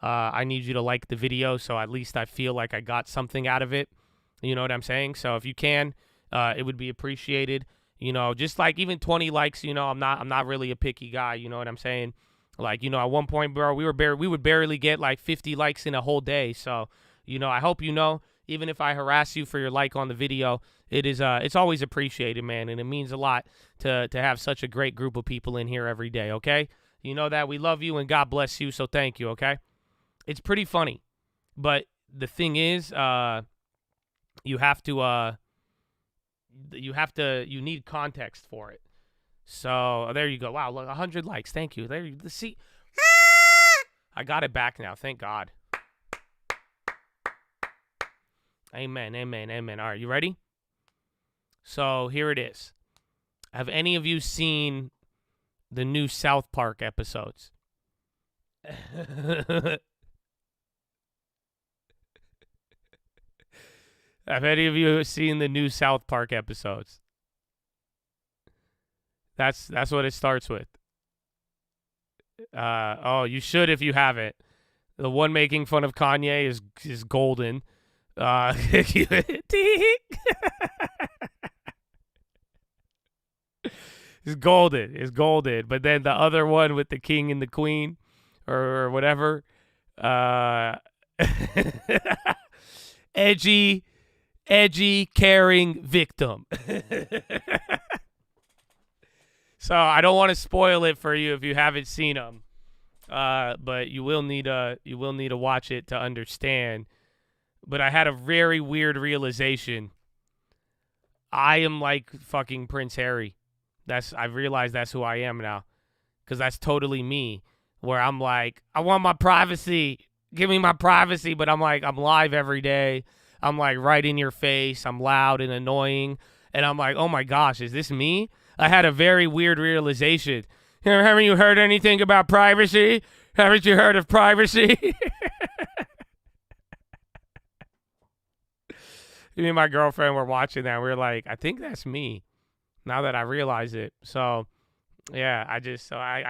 I need you to like the video, so at least I feel like I got something out of it. You know what I'm saying? So if you can, it would be appreciated. You know, just like even 20 likes. You know, I'm not really a picky guy. You know what I'm saying? Like, you know, at one point, bro, we would barely get like 50 likes in a whole day. So, you know, I hope you know, even if I harass you for your like on the video, it's always appreciated, man, and it means a lot to have such a great group of people in here every day, okay? You know that we love you and God bless you, so thank you, okay? It's pretty funny, but the thing is, you need context for it. So there you go. Wow, look, 100 likes. Thank you. There you see. I got it back now. Thank God. Amen. Amen. Amen. All right, you ready? So here it is. Have any of you seen the new South Park episodes? Have any of you seen the new South Park episodes? That's what it starts with. Oh, you should if you haven't. The one making fun of Kanye is golden. It's golden. It's golden. But then the other one with the king and the queen, or whatever, edgy, caring victim. So I don't want to spoil it for you if you haven't seen them, but you will need to watch it to understand. But I had a very weird realization. I am like fucking Prince Harry. I've realized that's who I am now, because that's totally me. Where I'm like, I want my privacy. Give me my privacy. But I'm like, I'm live every day. I'm like right in your face. I'm loud and annoying. And I'm like, oh my gosh, is this me? I had a very weird realization. Haven't you heard anything about privacy? Haven't you heard of privacy? Me and my girlfriend were watching that. We were like, I think that's me now that I realize it. So, yeah, I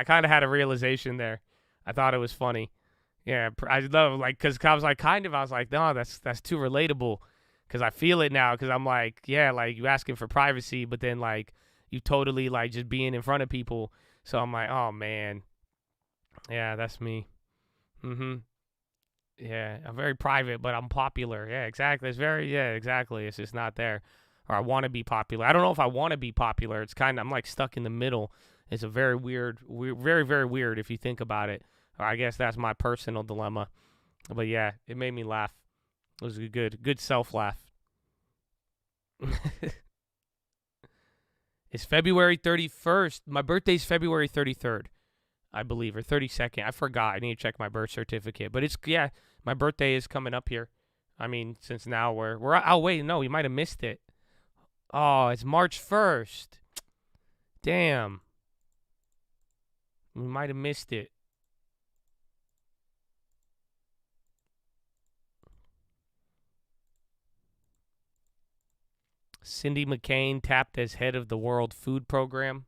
kind of had a realization there. I thought it was funny. Yeah, I love, like, because I was like, no, that's too relatable, because I feel it now, because I'm like, yeah, like, you asking for privacy, but then, like, you totally, like, just being in front of people. So I'm like, oh, man. Yeah, that's me. Yeah, I'm very private, but I'm popular. Yeah, exactly. Exactly. It's just not there. Or I want to be popular. I don't know if I want to be popular. It's I'm like stuck in the middle. It's a very weird, very, very weird if you think about it. Or I guess that's my personal dilemma. But yeah, it made me laugh. It was a good self-laugh. It's February 31st. My birthday's February 33rd, I believe, or 32nd. I forgot. I need to check my birth certificate. But my birthday is coming up here. I mean, since now we're oh, wait, no, you might have missed it. Oh, it's March 1st. Damn. We might have missed it. Cindy McCain tapped as head of the World Food Program.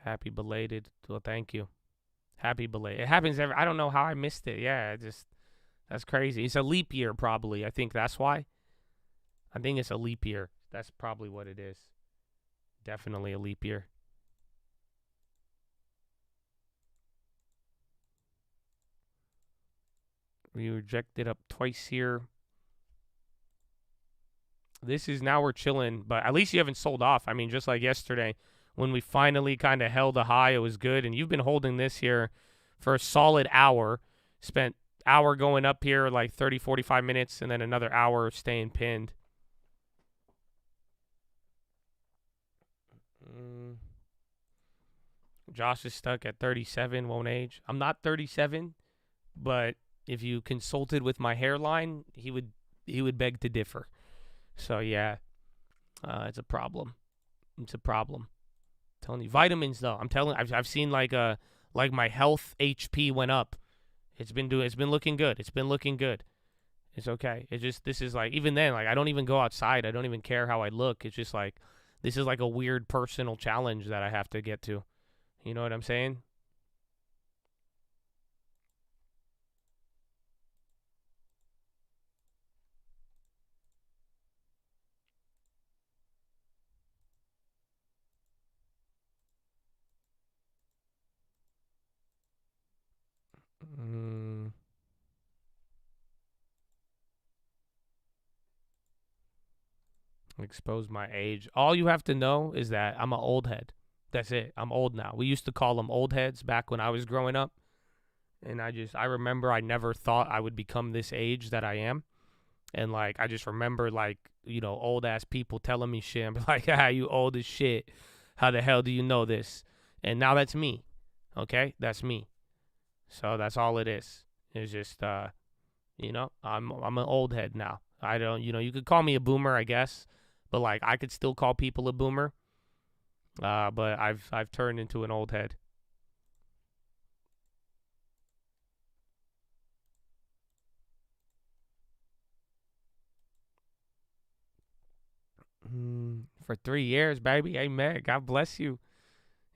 Happy belated. Well, thank you. Happy belated. It happens I don't know how I missed it. Yeah, that's crazy. It's a leap year, probably. I think that's why. I think it's a leap year. That's probably what it is. Definitely a leap year. We rejected up twice here. Now we're chilling, but at least you haven't sold off. I mean, just like yesterday, when we finally kind of held a high, it was good. And you've been holding this here for a solid hour. Spent hour going up here, like 30, 45 minutes, and then another hour staying pinned. Josh is stuck at 37, won't age. I'm not 37, but if you consulted with my hairline, he would beg to differ. So yeah, it's a problem. It's a problem. I'm telling you, vitamins though. I've seen like my health HP went up. It's been looking good. It's been looking good. It's okay. This is like, even then, like, I don't even go outside. I don't even care how I look. It's just like, this is like a weird personal challenge that I have to get to. You know what I'm saying? Expose my age. All you have to know is that I'm an old head. That's it. I'm old now. We used to call them old heads back when I was growing up. And I remember I never thought I would become this age that I am. And like, I just remember like, you know, old ass people telling me shit. I'm like, ah, you old as shit. How the hell do you know this? And now that's me. Okay? That's me. So that's all it is. It's just, you know, I'm an old head now. I don't, you know, you could call me a boomer, I guess. But like, I could still call people a boomer. But I've turned into an old head. For 3 years, baby. Amen. God bless you.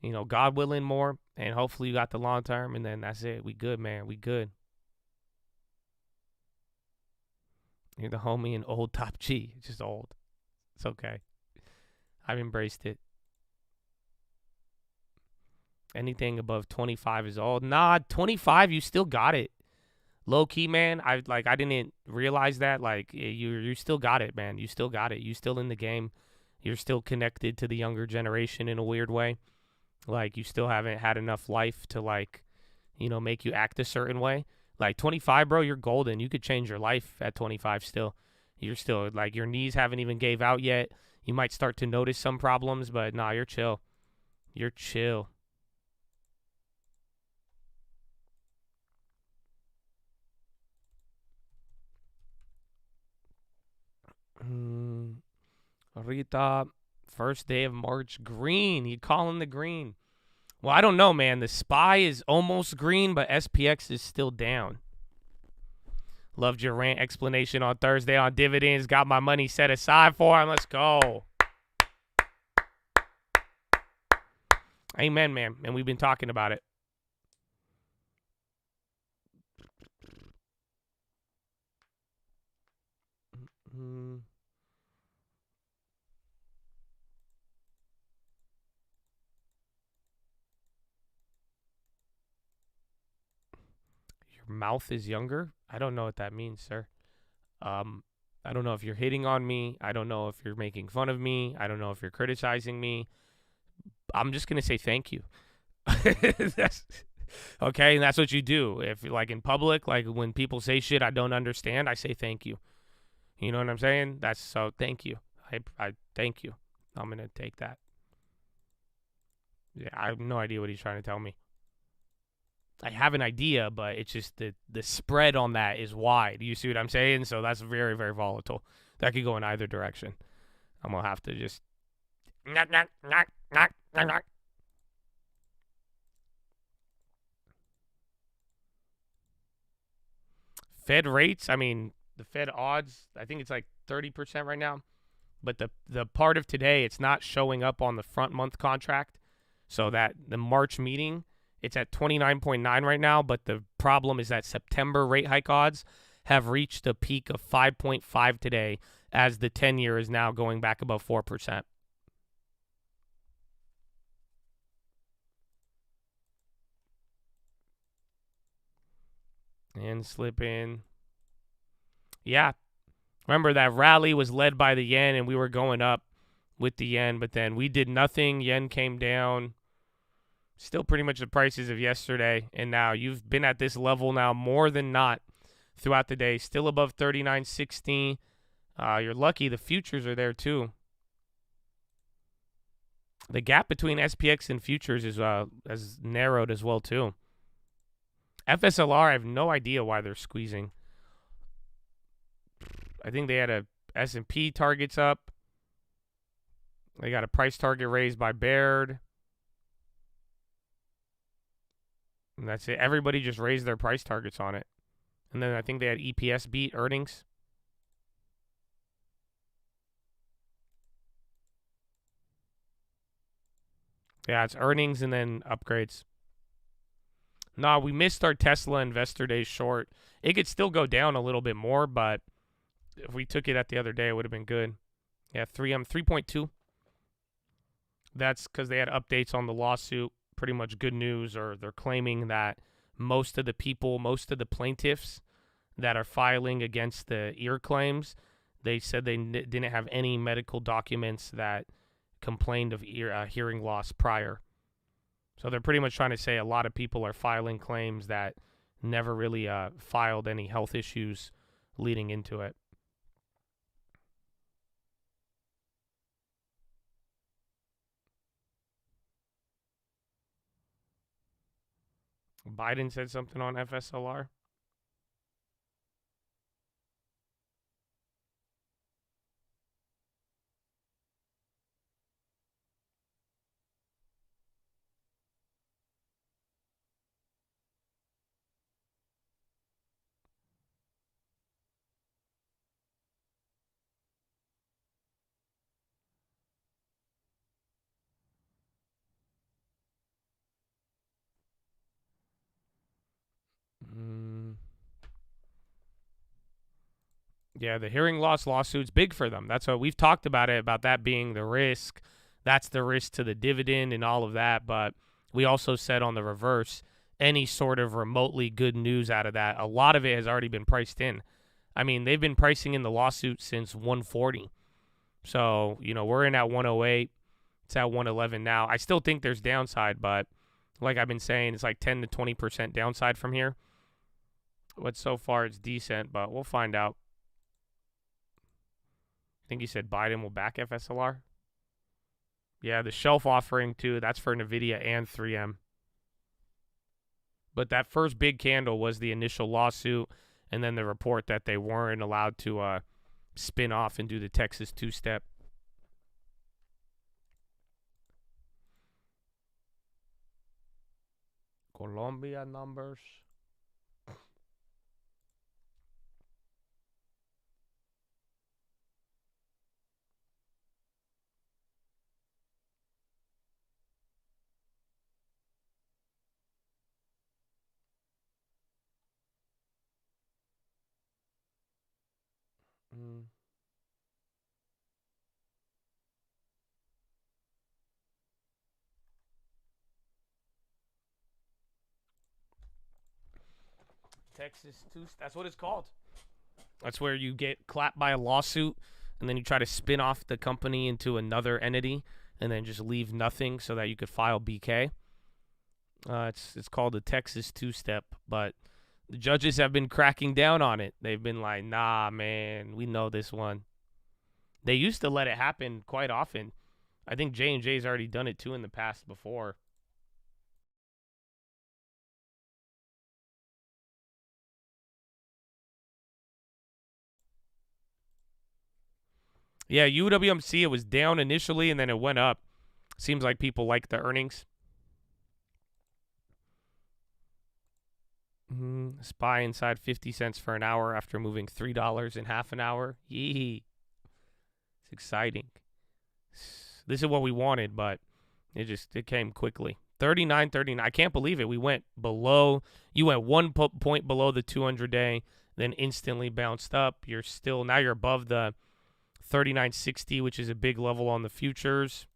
You know, God willing more. And hopefully you got the long term. And then that's it. We good, man. We good. You're the homie in old top G. It's just old. It's okay. I've embraced it. Anything above 25 is old. Nah, 25, you still got it. Low key, man. I didn't realize that. Like, you still got it, man. You still got it. You still in the game. You're still connected to the younger generation in a weird way. Like, you still haven't had enough life to, like, you know, make you act a certain way. Like, 25, bro, you're golden. You could change your life at 25 still. You're still, like, your knees haven't even gave out yet. You might start to notice some problems, but nah, you're chill. You're chill. Rita, first day of March, green. You calling the green? Well, I don't know, man. The SPY is almost green, but SPX is still down. Loved your rant explanation on Thursday on dividends. Got my money set aside for him. Let's go. Amen, man. And we've been talking about it. Your mouth is younger? I don't know what that means, sir. I don't know if you're hitting on me. I don't know if you're making fun of me. I don't know if you're criticizing me. I'm just going to say thank you. Okay, and that's what you do. If, like, in public, like, when people say shit I don't understand, I say thank you. You know what I'm saying? So thank you. I thank you. I'm going to take that. Yeah, I have no idea what he's trying to tell me. I have an idea, but it's just the spread on that is wide. You see what I'm saying? So that's very, very volatile. That could go in either direction. I'm going to have to just... Fed rates, I mean, the Fed odds, I think it's like 30% right now. But the part of today, it's not showing up on the front month contract. So that the March meeting, it's at 29.9 right now. But the problem is that September rate hike odds have reached a peak of 5.5 today, as the 10-year is now going back above 4%. And slip in. Yeah. Remember that rally was led by the yen and we were going up with the yen, but then we did nothing. Yen came down. Still pretty much the prices of yesterday. And now you've been at this level now more than not throughout the day. Still above 39.60. You're lucky the futures are there too. The gap between SPX and futures is has narrowed as well too. FSLR, I have no idea why they're squeezing. I think they had a S&P targets up. They got a price target raised by Baird. And that's it. Everybody just raised their price targets on it. And then I think they had EPS beat earnings. Yeah, it's earnings and then upgrades. Nah, we missed our Tesla Investor Day short. It could still go down a little bit more, but if we took it at the other day, it would have been good. Yeah, 3.2. That's because they had updates on the lawsuit. Pretty much good news, or they're claiming that most of the plaintiffs that are filing against the ear claims, they said they didn't have any medical documents that complained of hearing loss prior. So they're pretty much trying to say a lot of people are filing claims that never really filed any health issues leading into it. Biden said something on FSLR. Yeah, the hearing loss lawsuit's big for them. That's what we've talked about it, about that being the risk. That's the risk to the dividend and all of that. But we also said on the reverse, any sort of remotely good news out of that, a lot of it has already been priced in. I mean, they've been pricing in the lawsuit since 140. So, we're in at 108. It's at 111 now. I still think there's downside, but like I've been saying, it's like 10 to 20% downside from here. But so far it's decent, but we'll find out. I think you said Biden will back FSLR. Yeah, the shelf offering too. That's for NVIDIA and 3M. But that first big candle was the initial lawsuit, and then the report that they weren't allowed to spin off and do the Texas two-step. Colombia numbers. Texas two. That's what it's called. That's where you get clapped by a lawsuit, and then you try to spin off the company into another entity, and then just leave nothing so that you could file BK. It's called the Texas two-step, but the judges have been cracking down on it. They've been like, nah, man, we know this one. They used to let it happen quite often. I think J&J's already done it too in the past before. Yeah, UWMC, it was down initially, and then it went up. Seems like people like the earnings. SPY inside 50 cents for an hour after moving $3 in half an hour. Yee. It's exciting. This is what we wanted, but it came quickly. 39.39. I can't believe it. We went below. You went 1 point below the 200-day, then instantly bounced up. Now you're above the 39.60, which is a big level on the futures.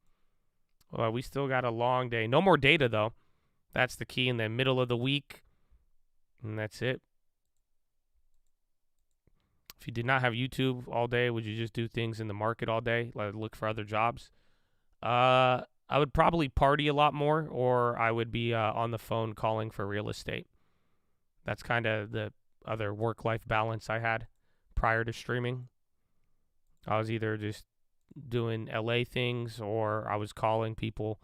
Well, we still got a long day. No more data, though. That's the key in the middle of the week. And that's it. If you did not have YouTube all day, would you just do things in the market all day, like look for other jobs? I would probably party a lot more, or I would be on the phone calling for real estate. That's kind of the other work-life balance I had prior to streaming. I was either just doing LA things, or I was calling people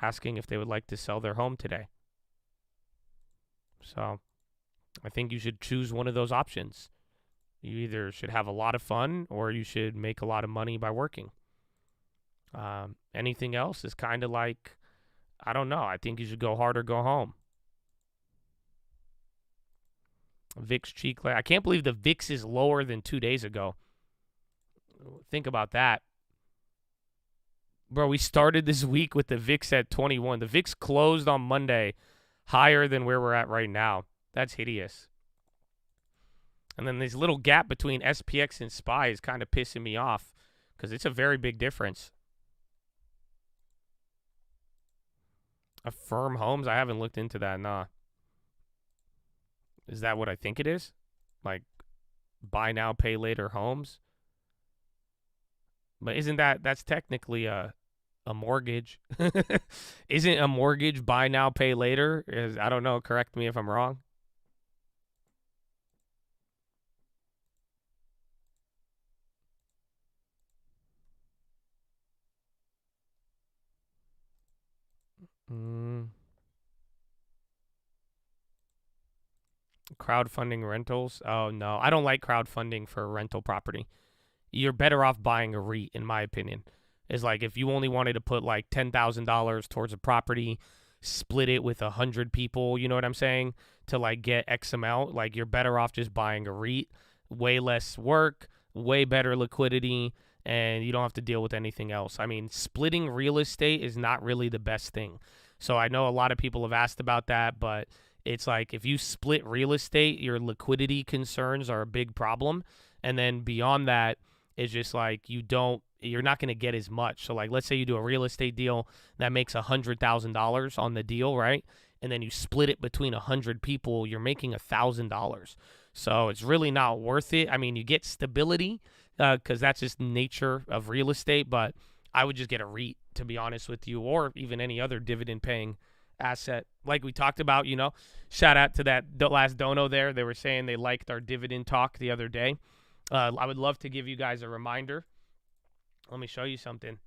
asking if they would like to sell their home today. So I think you should choose one of those options. You either should have a lot of fun or you should make a lot of money by working. Anything else is kind of like, I don't know. I think you should go hard or go home. VIX cheek. I can't believe the VIX is lower than 2 days ago. Think about that. Bro, we started this week with the VIX at 21. The VIX closed on Monday higher than where we're at right now. That's hideous. And then this little gap between SPX and SPY is kind of pissing me off because it's a very big difference. Affirm Homes? I haven't looked into that, nah. Is that what I think it is? Like, buy now, pay later homes? But isn't that's technically a mortgage? Isn't a mortgage buy now, pay later? I don't know. Correct me if I'm wrong. Crowdfunding rentals? Oh, no. I don't like crowdfunding for a rental property. You're better off buying a REIT, in my opinion. Is like if you only wanted to put like $10,000 towards a property, split it with 100 people, you know what I'm saying, to like get X amount, like you're better off just buying a REIT. Way less work, way better liquidity, and you don't have to deal with anything else. I mean, splitting real estate is not really the best thing. So I know a lot of people have asked about that, but it's like if you split real estate, your liquidity concerns are a big problem. And then beyond that, it's just like you're not going to get as much. So like let's say you do a real estate deal that makes $100,000 on the deal, right? And then you split it between 100 people, you're making $1,000. So it's really not worth it. I mean, you get stability because that's just nature of real estate, but I would just get a REIT, to be honest with you, or even any other dividend-paying asset. Like we talked about, you know, shout out to that last dono there. They were saying they liked our dividend talk the other day. I would love to give you guys a reminder. Let me show you something.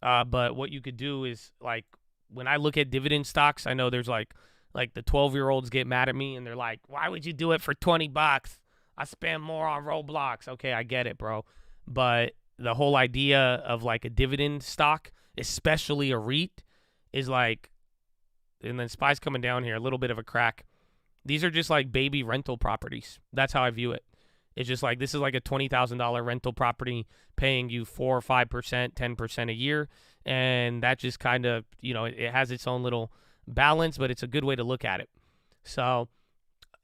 But what you could do is, like, when I look at dividend stocks, I know there's like the 12-year-olds get mad at me and they're like, why would you do it for $20? I spend more on Roblox. Okay, I get it, bro. But the whole idea of like a dividend stock, especially a REIT, is like, and then SPY's coming down here, a little bit of a crack. These are just like baby rental properties. That's how I view it. It's just like, this is like a $20,000 rental property paying you 4 or 5%, 10% a year. And that just kind of, you know, it has its own little balance, but it's a good way to look at it. So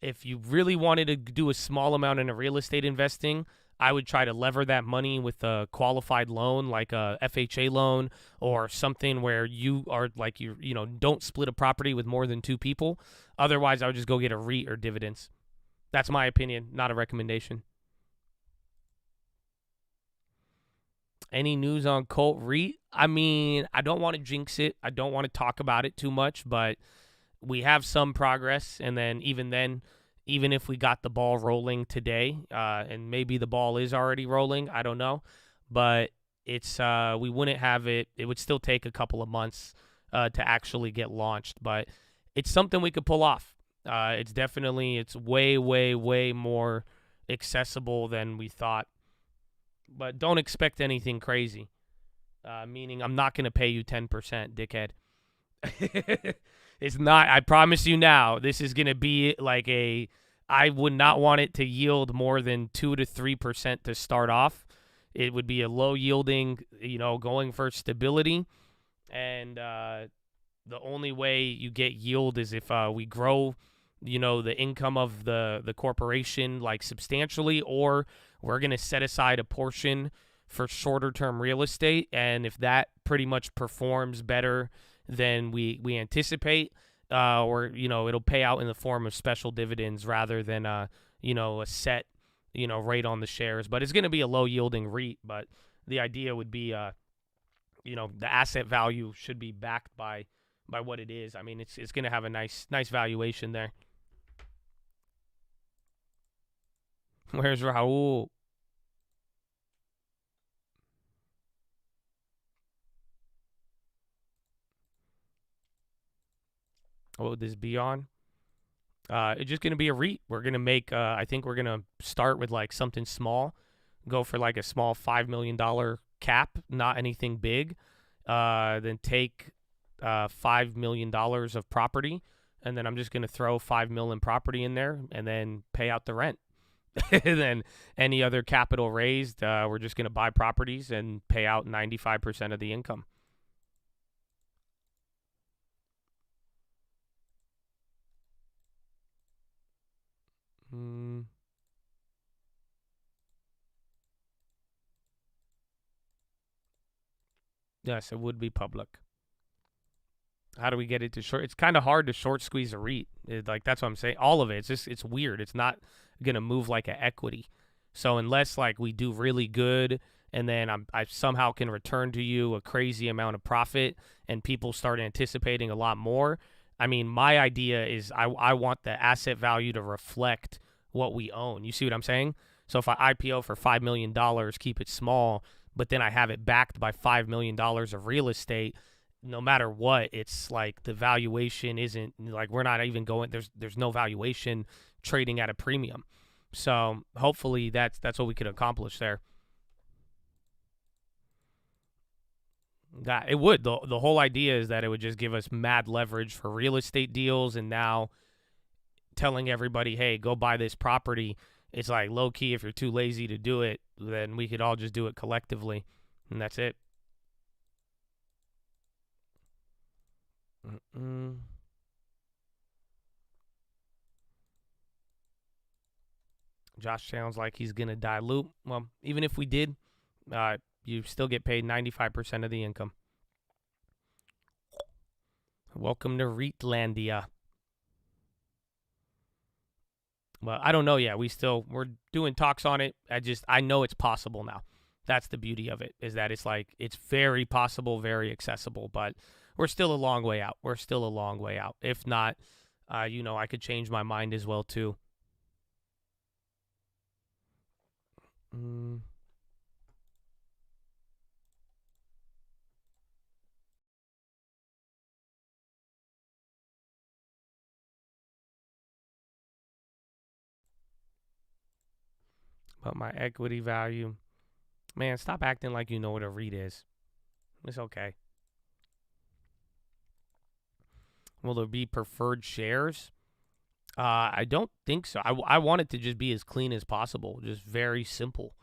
if you really wanted to do a small amount in a real estate investing, I would try to lever that money with a qualified loan, like a FHA loan or something where you are like, you know, don't split a property with more than 2 people. Otherwise, I would just go get a REIT or dividends. That's my opinion, not a recommendation. Any news on Colt REIT? I mean, I don't want to jinx it. I don't want to talk about it too much, but we have some progress. And then, even if we got the ball rolling today, and maybe the ball is already rolling, I don't know. But it's we wouldn't have it. It would still take a couple of months to actually get launched. But it's something we could pull off. It's way, way, way more accessible than we thought. But don't expect anything crazy. Meaning I'm not going to pay you 10%, dickhead. It's not. I promise you now, this is going to be like I would not want it to yield more than 2 to 3% to start off. It would be a low yielding, you know, going for stability. And the only way you get yield is if we grow, you know, the income of the corporation like substantially, or we're going to set aside a portion for shorter term real estate. And if that pretty much performs better than we anticipate, or, you know, it'll pay out in the form of special dividends rather than, you know, a set, you know, rate on the shares. But it's going to be a low yielding REIT. But the idea would be, you know, the asset value should be backed by what it is. I mean, it's going to have a nice valuation there. Where's Raul? What would this be on? It's just going to be a REIT. We're going to make, I think we're going to start with like something small, go for like a small $5 million cap, not anything big. Then take $5 million of property, and then I'm just going to throw $5 million property in there and then pay out the rent. And then any other capital raised, we're just going to buy properties and pay out 95% of the income. Yes, it would be public. How do we get it to short? It's kind of hard to short squeeze a REIT. Like, that's what I'm saying. All of it. It's just, it's weird. It's not going to move like an equity. So unless like we do really good and then I somehow can return to you a crazy amount of profit and people start anticipating a lot more. I mean, my idea is I want the asset value to reflect what we own. You see what I'm saying? So if I IPO for $5 million, keep it small, but then I have it backed by $5 million of real estate, no matter what, it's like the valuation isn't like, we're not even going, there's no valuation trading at a premium. So hopefully that's what we could accomplish there. That it would. The whole idea is that it would just give us mad leverage for real estate deals, and now telling everybody, hey, go buy this property. It's like low key, if you're too lazy to do it, then we could all just do it collectively, and that's it. Josh sounds like he's going to dilute. Well, even if we did, you still get paid 95% of the income. Welcome to REITlandia. Well, I don't know yet. We're doing talks on it. I know it's possible now. That's the beauty of it, is that it's like, it's very possible, very accessible, but we're still a long way out. If not, I could change my mind as well too. But my equity value, man, stop acting like you know what a REIT is. It's okay. Will there be preferred shares? I don't think so. I want it to just be as clean as possible, just very simple.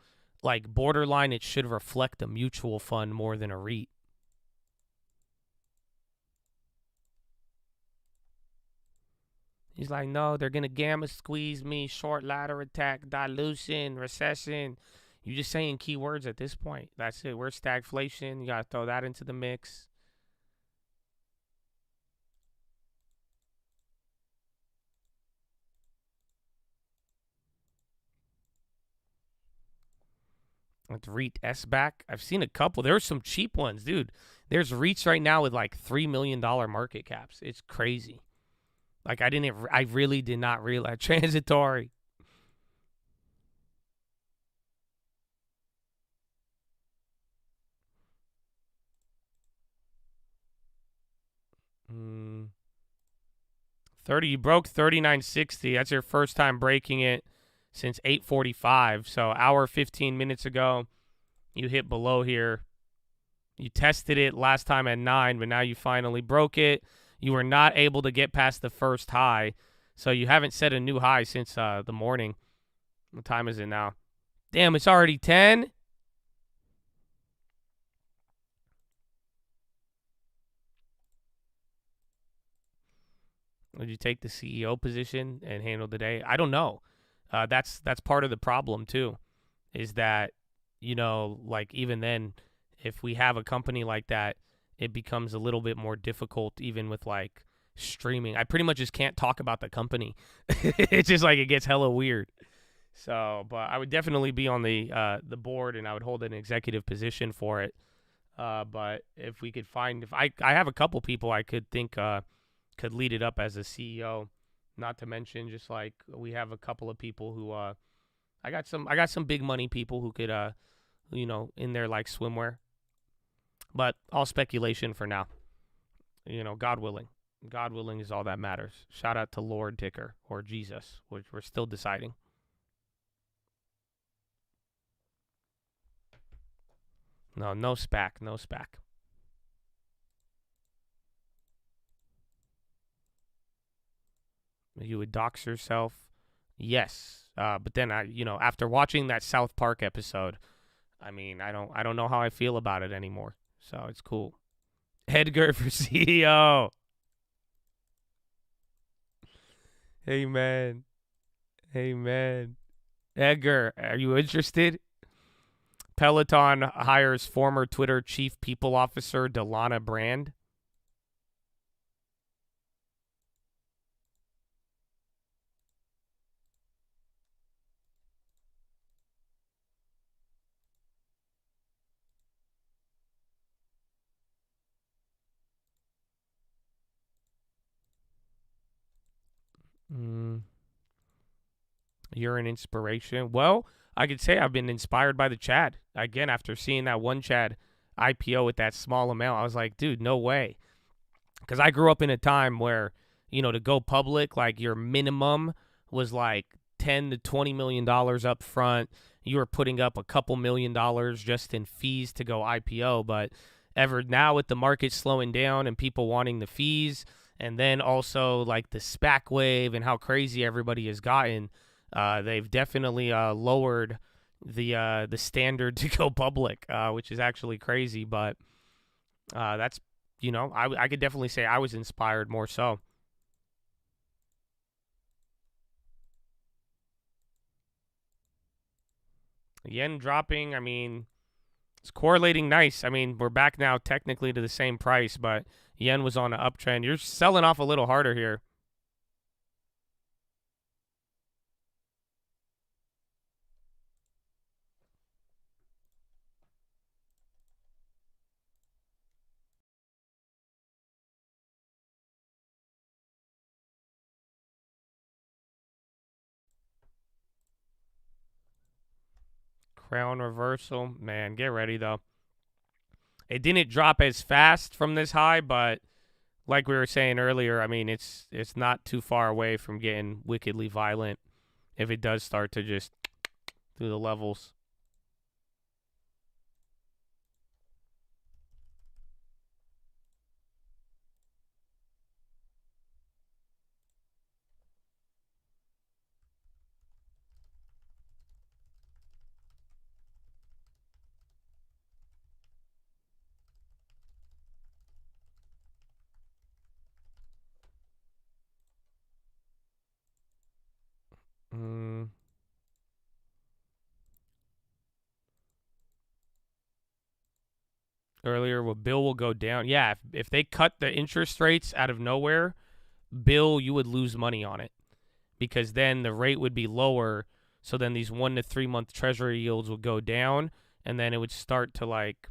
Like borderline, it should reflect a mutual fund more than a REIT. He's like, no, they're going to gamma squeeze me, short ladder attack, dilution, recession. You're just saying keywords at this point. That's it. We're stagflation. You got to throw that into the mix. Let's REIT S back. I've seen a couple. There's some cheap ones, dude. There's REITs right now with like $3 million market caps. It's crazy. Like I really did not realize. Transitory. You broke 39.60. That's your first time breaking it since 8:45. So hour 15 minutes ago, you hit below here. You tested it last time at 9, but now you finally broke it. You were not able to get past the first high, so you haven't set a new high since the morning. What time is it now? Damn, it's already 10? Would you take the CEO position and handle the day? I don't know. That's part of the problem too, is that, like even then, if we have a company like that, it becomes a little bit more difficult even with like streaming. I pretty much just can't talk about the company. It's just like it gets hella weird. So, but I would definitely be on the board, and I would hold an executive position for it. But if we could find, I have a couple people I could think could lead it up as a CEO. Not to mention, just like we have a couple of people who I got some big money people who could in their like swimwear. But all speculation for now. God willing. God willing is all that matters. Shout out to Lord Ticker or Jesus, which we're still deciding. No SPAC, no SPAC. You would dox yourself? Yes. But then after watching that South Park episode, I mean, I don't know how I feel about it anymore. So it's cool. Edgar for CEO. Amen. Edgar, are you interested? Peloton hires former Twitter chief people officer Delana Brand. You're an inspiration. Well, I could say I've been inspired by the Chad. Again, after seeing that one Chad IPO with that small amount, I was like, dude, no way. Because I grew up in a time where, to go public, like your minimum was like $10 to $20 million up front. You were putting up a couple $1,000,000 just in fees to go IPO. But now with the market slowing down and people wanting the fees, and then also like the SPAC wave and how crazy everybody has gotten, they've definitely lowered the standard to go public, which is actually crazy. But that's, I could definitely say I was inspired more so. Yen dropping, I mean, it's correlating nice. I mean, we're back now technically to the same price, but yen was on an uptrend. You're selling off a little harder here. Crown reversal. Man, get ready, though. It didn't drop as fast from this high, but like we were saying earlier, I mean, it's not too far away from getting wickedly violent if it does start to just through the levels. Earlier, well, Bill will go down. Yeah, if they cut the interest rates out of nowhere, Bill, you would lose money on it because then the rate would be lower. So then these 1 to 3 month treasury yields would go down, and then it would start to like,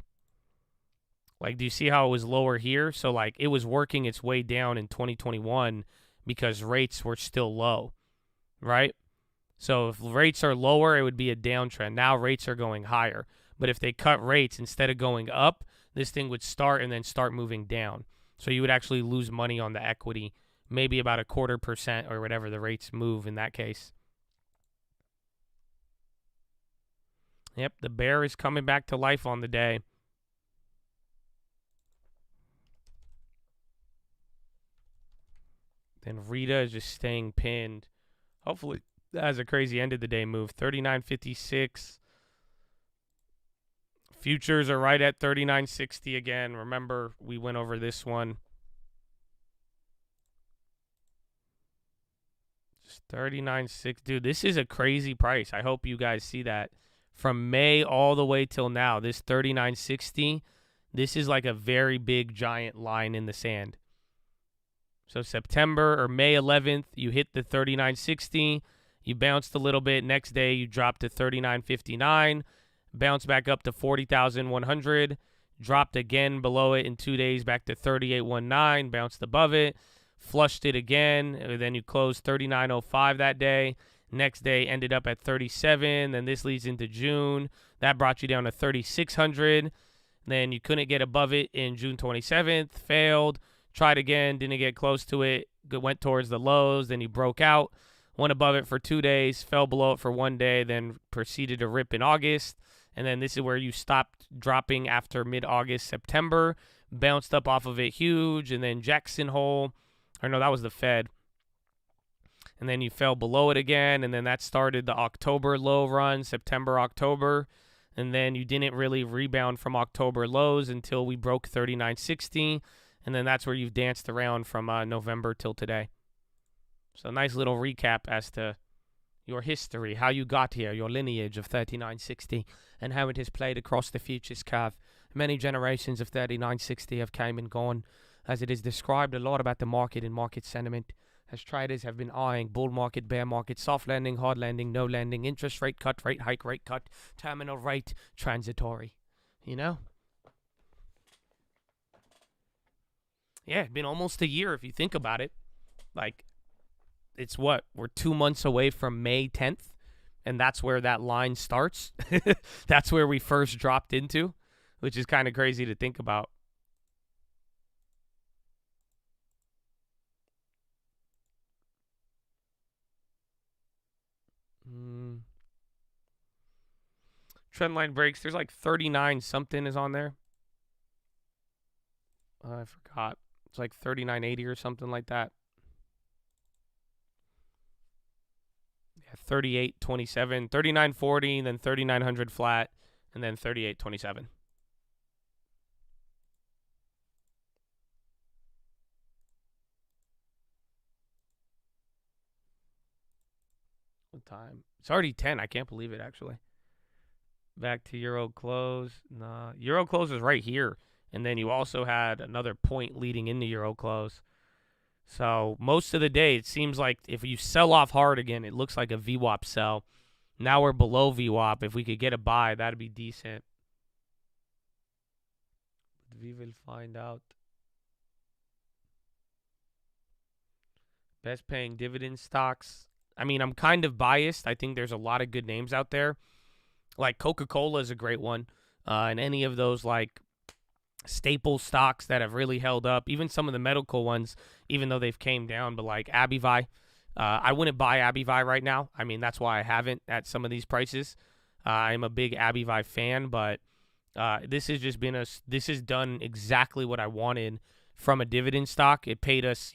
do you see how it was lower here? So like it was working its way down in 2021 because rates were still low, right? So if rates are lower, it would be a downtrend. Now rates are going higher. But if they cut rates instead of going up, this thing would start and then start moving down. So you would actually lose money on the equity, maybe about 0.25% or whatever the rates move in that case. Yep, the bear is coming back to life on the day. Then Rita is just staying pinned. Hopefully that has a crazy end of the day move. 39.56. Futures are right at 39.60 again. Remember, we went over this one. Just 39.6. Dude, this is a crazy price. I hope you guys see that. From May all the way till now, this 39.60, this is like a very big, giant line in the sand. So September or May 11th, you hit the 39.60. You bounced a little bit. Next day, you dropped to 39.59. Bounced back up to 40,100. Dropped again below it in 2 days back to 38.19. Bounced above it. Flushed it again. And then you closed 39.05 that day. Next day ended up at 37. Then this leads into June. That brought you down to 3,600. Then you couldn't get above it in June 27th. Failed. tried again, didn't get close to it, went towards the lows, then you broke out, went above it for 2 days, fell below it for 1 day, then proceeded to rip in August. And then this is where you stopped dropping after mid-August, September, bounced up off of it huge, and then Jackson Hole, or no, that was the Fed. And then you fell below it again, and then that started the October low run, September, October. And then you didn't really rebound from October lows until we broke 39.60. And then that's where you've danced around from November till today. So nice little recap as to your history, how you got here, your lineage of 39.60, and how it has played across the futures curve. Many generations of 39.60 have came and gone, as it is described a lot about the market and market sentiment, as traders have been eyeing bull market, bear market, soft landing, hard landing, no landing, interest rate cut, rate hike, rate cut, terminal rate, transitory. You know? Yeah, it's been almost a year if you think about it. Like, it's what? We're 2 months away from May 10th, and that's where that line starts. That's where we first dropped into, which is kind of crazy to think about. Trendline breaks. There's like 39 something is on there. I forgot. It's like 39.80 or something like that. Yeah, 38.27, 39.40, then 3900 flat, and then 38.27. What time? It's already 10. I can't believe it, actually. Back to Euro close. Nah, Euro close is right here. And then you also had another point leading into Euro close. So most of the day, it seems like if you sell off hard again, it looks like a VWAP sell. Now we're below VWAP. If we could get a buy, that'd be decent. We will find out. Best paying dividend stocks. I mean, I'm kind of biased. I think there's a lot of good names out there. Like Coca-Cola is a great one. And any of those like staple stocks that have really held up. Even some of the medical ones, even though they've came down. But like Abivai. I wouldn't buy Abivai right now. I mean, that's why I haven't at some of these prices. I'm a big Abivai fan. But this has just been this has done exactly what I wanted from a dividend stock. It paid us,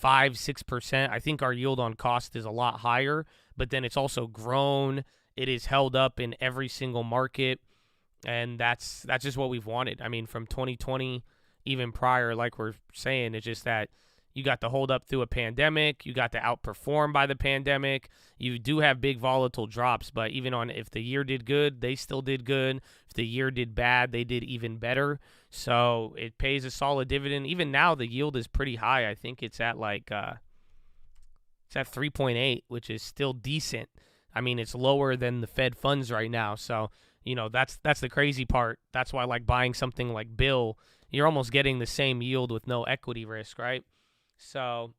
5-6%. I think our yield on cost is a lot higher, but then it's also grown. It is held up in every single market, and that's just what we've wanted. I mean, from 2020, even prior, like we're saying, it's just that you got to hold up through a pandemic. You got to outperform by the pandemic. You do have big volatile drops, but even on if the year did good, they still did good. If the year did bad, they did even better. So it pays a solid dividend. Even now, the yield is pretty high. I think it's at like it's at 3.8, which is still decent. I mean, it's lower than the Fed funds right now. So, that's the crazy part. That's why like buying something like Bill, you're almost getting the same yield with no equity risk, right? So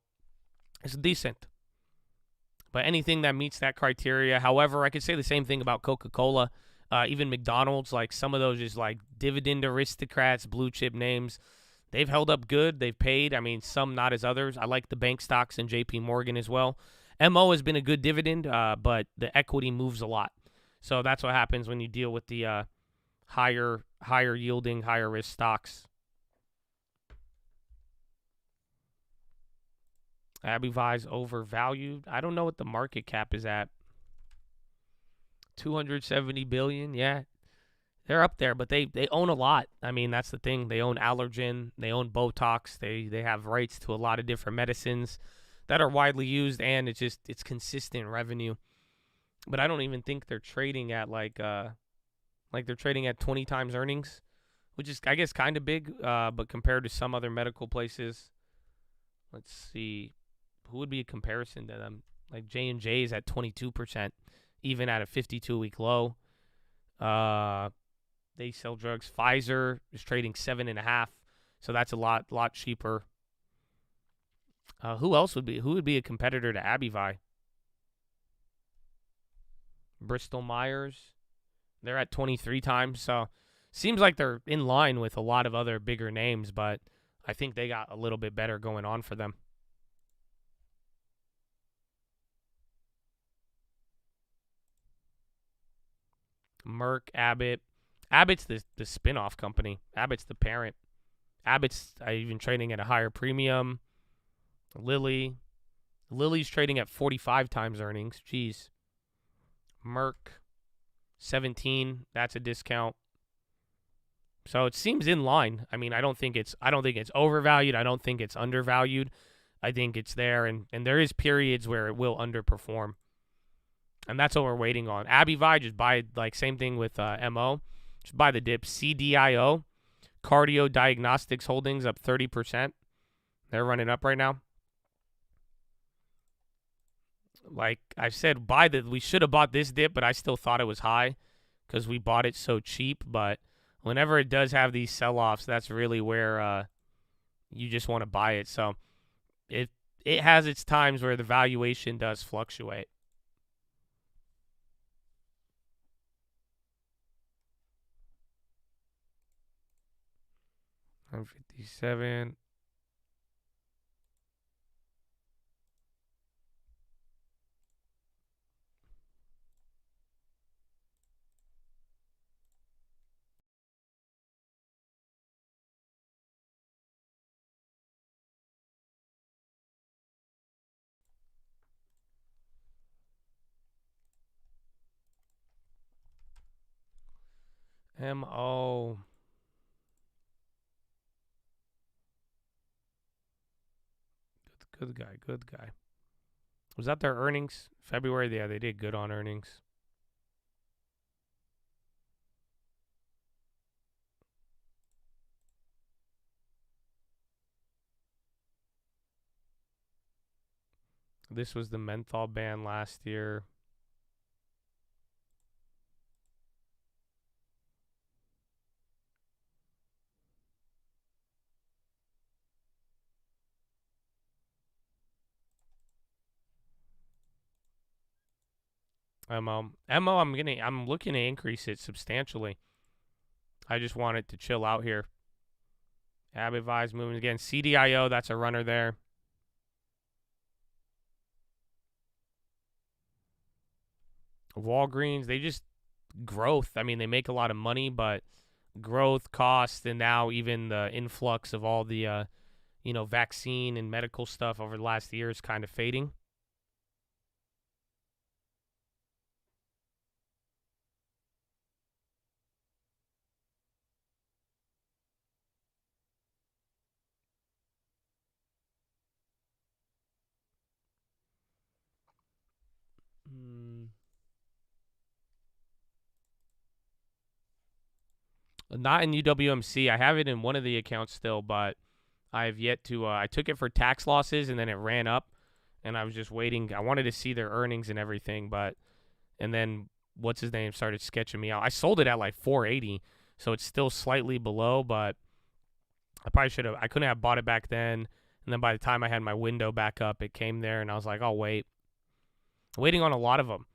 it's decent. But anything that meets that criteria, however, I could say the same thing about Coca-Cola, even McDonald's, like some of those just like dividend aristocrats, blue chip names, they've held up good. They've paid. I mean, some not as others. I like the bank stocks and JP Morgan as well. MO has been a good dividend, but the equity moves a lot. So that's what happens when you deal with the higher yielding, higher risk stocks. Abivai's overvalued. I don't know what the market cap is at. 270 billion. Yeah, they're up there, but they own a lot. I mean, that's the thing. They own Allergen. They own Botox. They have rights to a lot of different medicines that are widely used, and it's consistent revenue. But I don't even think they're trading at like they're trading at 20 times earnings, which is I guess kind of big, but compared to some other medical places, let's see. Who would be a comparison to them? Like J&J is at 22%, even at a 52-week low. They sell drugs. Pfizer is trading 7.5, so that's a lot cheaper. Who else would be a competitor to Abivai? Bristol Myers, they're at 23 times, so seems like they're in line with a lot of other bigger names, but I think they got a little bit better going on for them. Merck, Abbott. Abbott's the spin-off company. Abbott's the parent. Abbott's even trading at a higher premium. Lilly's trading at 45 times earnings. Jeez. Merck, 17. That's a discount. So it seems in line. I mean, I don't think it's overvalued. I don't think it's undervalued. I think it's there, and there is periods where it will underperform. And that's what we're waiting on. AbbVie, just buy, like, same thing with MO. Just buy the dip. CDIO, Cardio Diagnostics Holdings, up 30%. They're running up right now. Like I said, we should have bought this dip, but I still thought it was high because we bought it so cheap. But whenever it does have these sell-offs, that's really where you just want to buy it. So it has its times where the valuation does fluctuate. $157. MO. Good guy. Was that their earnings? February? Yeah, they did good on earnings. This was the menthol ban last year. MO, I'm looking to increase it substantially. I just want it to chill out here. AbbVie's moving again. CDIO, that's a runner there. Walgreens, they just growth. I mean, they make a lot of money, but growth, cost, and now even the influx of all the vaccine and medical stuff over the last year is kind of fading. Not in UWMC. I have it in one of the accounts still, but I have yet to. I took it for tax losses, and then it ran up, and I was just waiting. I wanted to see their earnings and everything, and then what's his name started sketching me out. I sold it at like 480, so it's still slightly below, but I probably should have. I couldn't have bought it back then, and then by the time I had my window back up, it came there, and I was like, I'll wait. Waiting on a lot of them.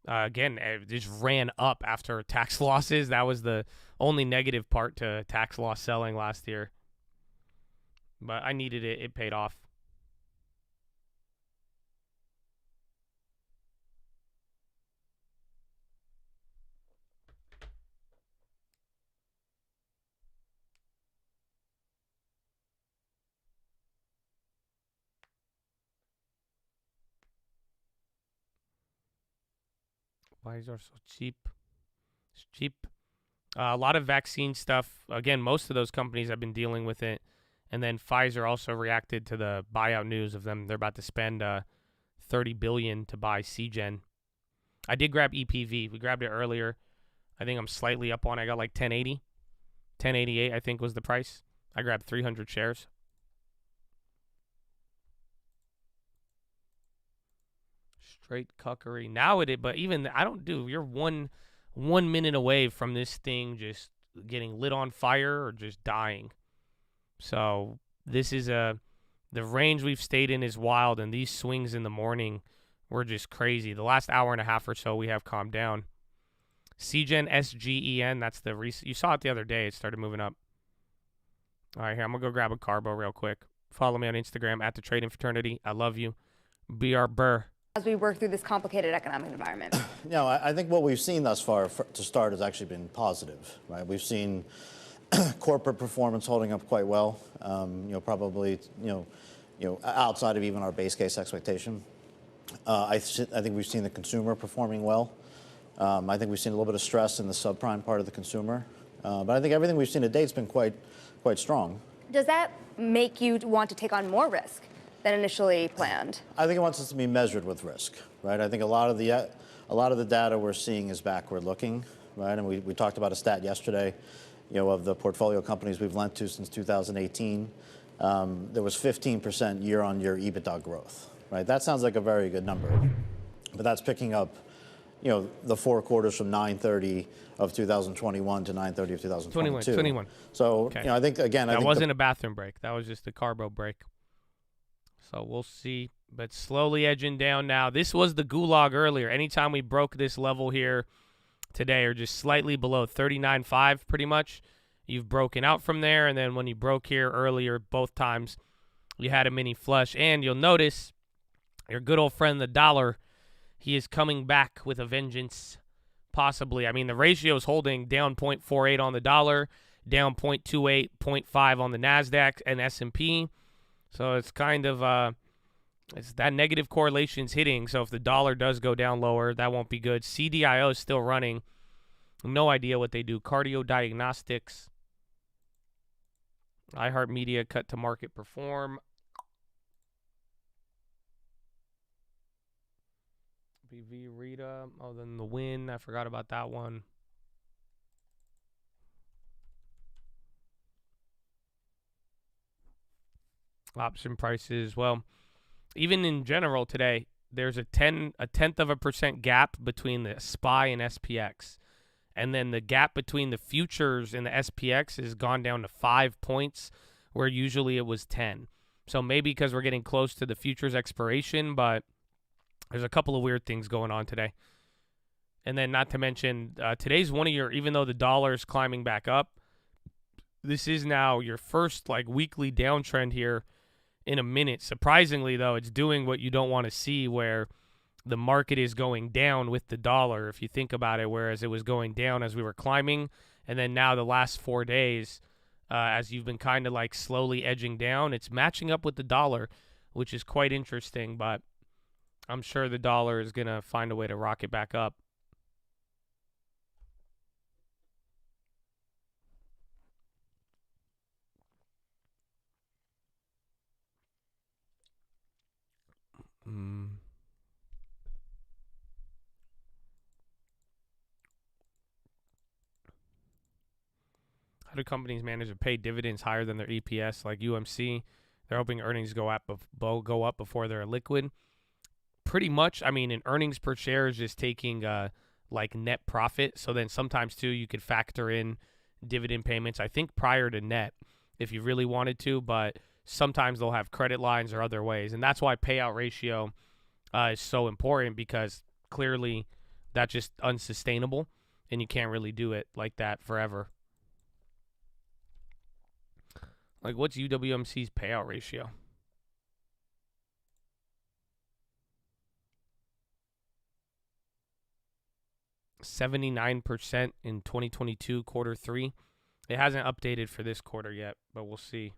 Again, it just ran up after tax losses. That was the only negative part to tax loss selling last year. But I needed it. It paid off. Why is it so cheap? It's cheap. A lot of vaccine stuff. Again, most of those companies have been dealing with it. And then Pfizer also reacted to the buyout news of them. They're about to spend $30 billion to buy Seagen. I did grab EPV. We grabbed it earlier. I think I'm slightly up on it. I got like 1080. 1088, I think, was the price. I grabbed 300 shares. Straight cuckery. Now it is, but even I don't do. You're one minute away from this thing just getting lit on fire or just dying. So this is the range we've stayed in is wild, and these swings in the morning were just crazy. The last hour and a half or so we have calmed down. Seagen, SGEN, that's the you saw it the other day. It started moving up. All right, here, I'm going to go grab a carbo real quick. Follow me on Instagram at The Trading Fraternity. I love you. BR Burr. As we work through this complicated economic environment. I think what we've seen thus far to start has actually been positive, right? We've seen corporate performance holding up quite well, probably, outside of even our base case expectation. I think we've seen the consumer performing well. I think we've seen a little bit of stress in the subprime part of the consumer. But I think everything we've seen to date has been quite strong. Does that make you want to take on more risk than initially planned? I think it wants us to be measured with risk, right? I think a lot of the data we're seeing is backward looking, right? And we talked about a stat yesterday, of the portfolio companies we've lent to since 2018. There was 15% year-on-year EBITDA growth, right? That sounds like a very good number, but that's picking up, the 4 quarters from 9/30 of 2021 to 9/30 of 2022. 21. So, Okay. I think, again, that wasn't a bathroom break. That was just a carbo break. So we'll see, but slowly edging down now. This was the gulag earlier. Anytime we broke this level here today, or just slightly below 39.5 pretty much, you've broken out from there. And then when you broke here earlier, both times, you had a mini flush. And you'll notice your good old friend, the dollar, he is coming back with a vengeance, possibly. I mean, the ratio is holding down 0.48 on the dollar, down 0.28, 0.5 on the NASDAQ and S&P. So it's kind of it's that negative correlation's hitting. So if the dollar does go down lower, that won't be good. CDIO is still running. No idea what they do. Cardio diagnostics. iHeartMedia cut to market perform. BV Rita. Oh, then the win. I forgot about that one. Option prices. Well, even in general today, there's a tenth of a percent gap between the SPY and SPX. And then the gap between the futures and the SPX has gone down to 5 points, where usually it was 10. So maybe because we're getting close to the futures expiration, but there's a couple of weird things going on today. And then not to mention, today's one of your, even though the dollar is climbing back up, this is now your first weekly downtrend here in a minute. Surprisingly, though, it's doing what you don't want to see, where the market is going down with the dollar, if you think about it, whereas it was going down as we were climbing. And then now the last 4 days, as you've been kind of slowly edging down, it's matching up with the dollar, which is quite interesting. But I'm sure the dollar is going to find a way to rocket back up. How do companies manage to pay dividends higher than their EPS, like UMC? They're hoping earnings go up before they're liquid. Pretty much, I mean, an earnings per share is just taking net profit. So then sometimes too, you could factor in dividend payments, I think prior to net, if you really wanted to, but sometimes they'll have credit lines or other ways. And that's why payout ratio is so important, because clearly that's just unsustainable and you can't really do it like that forever. What's UWMC's payout ratio? $79% in 2022 quarter 3. It hasn't updated for this quarter yet, but we'll see.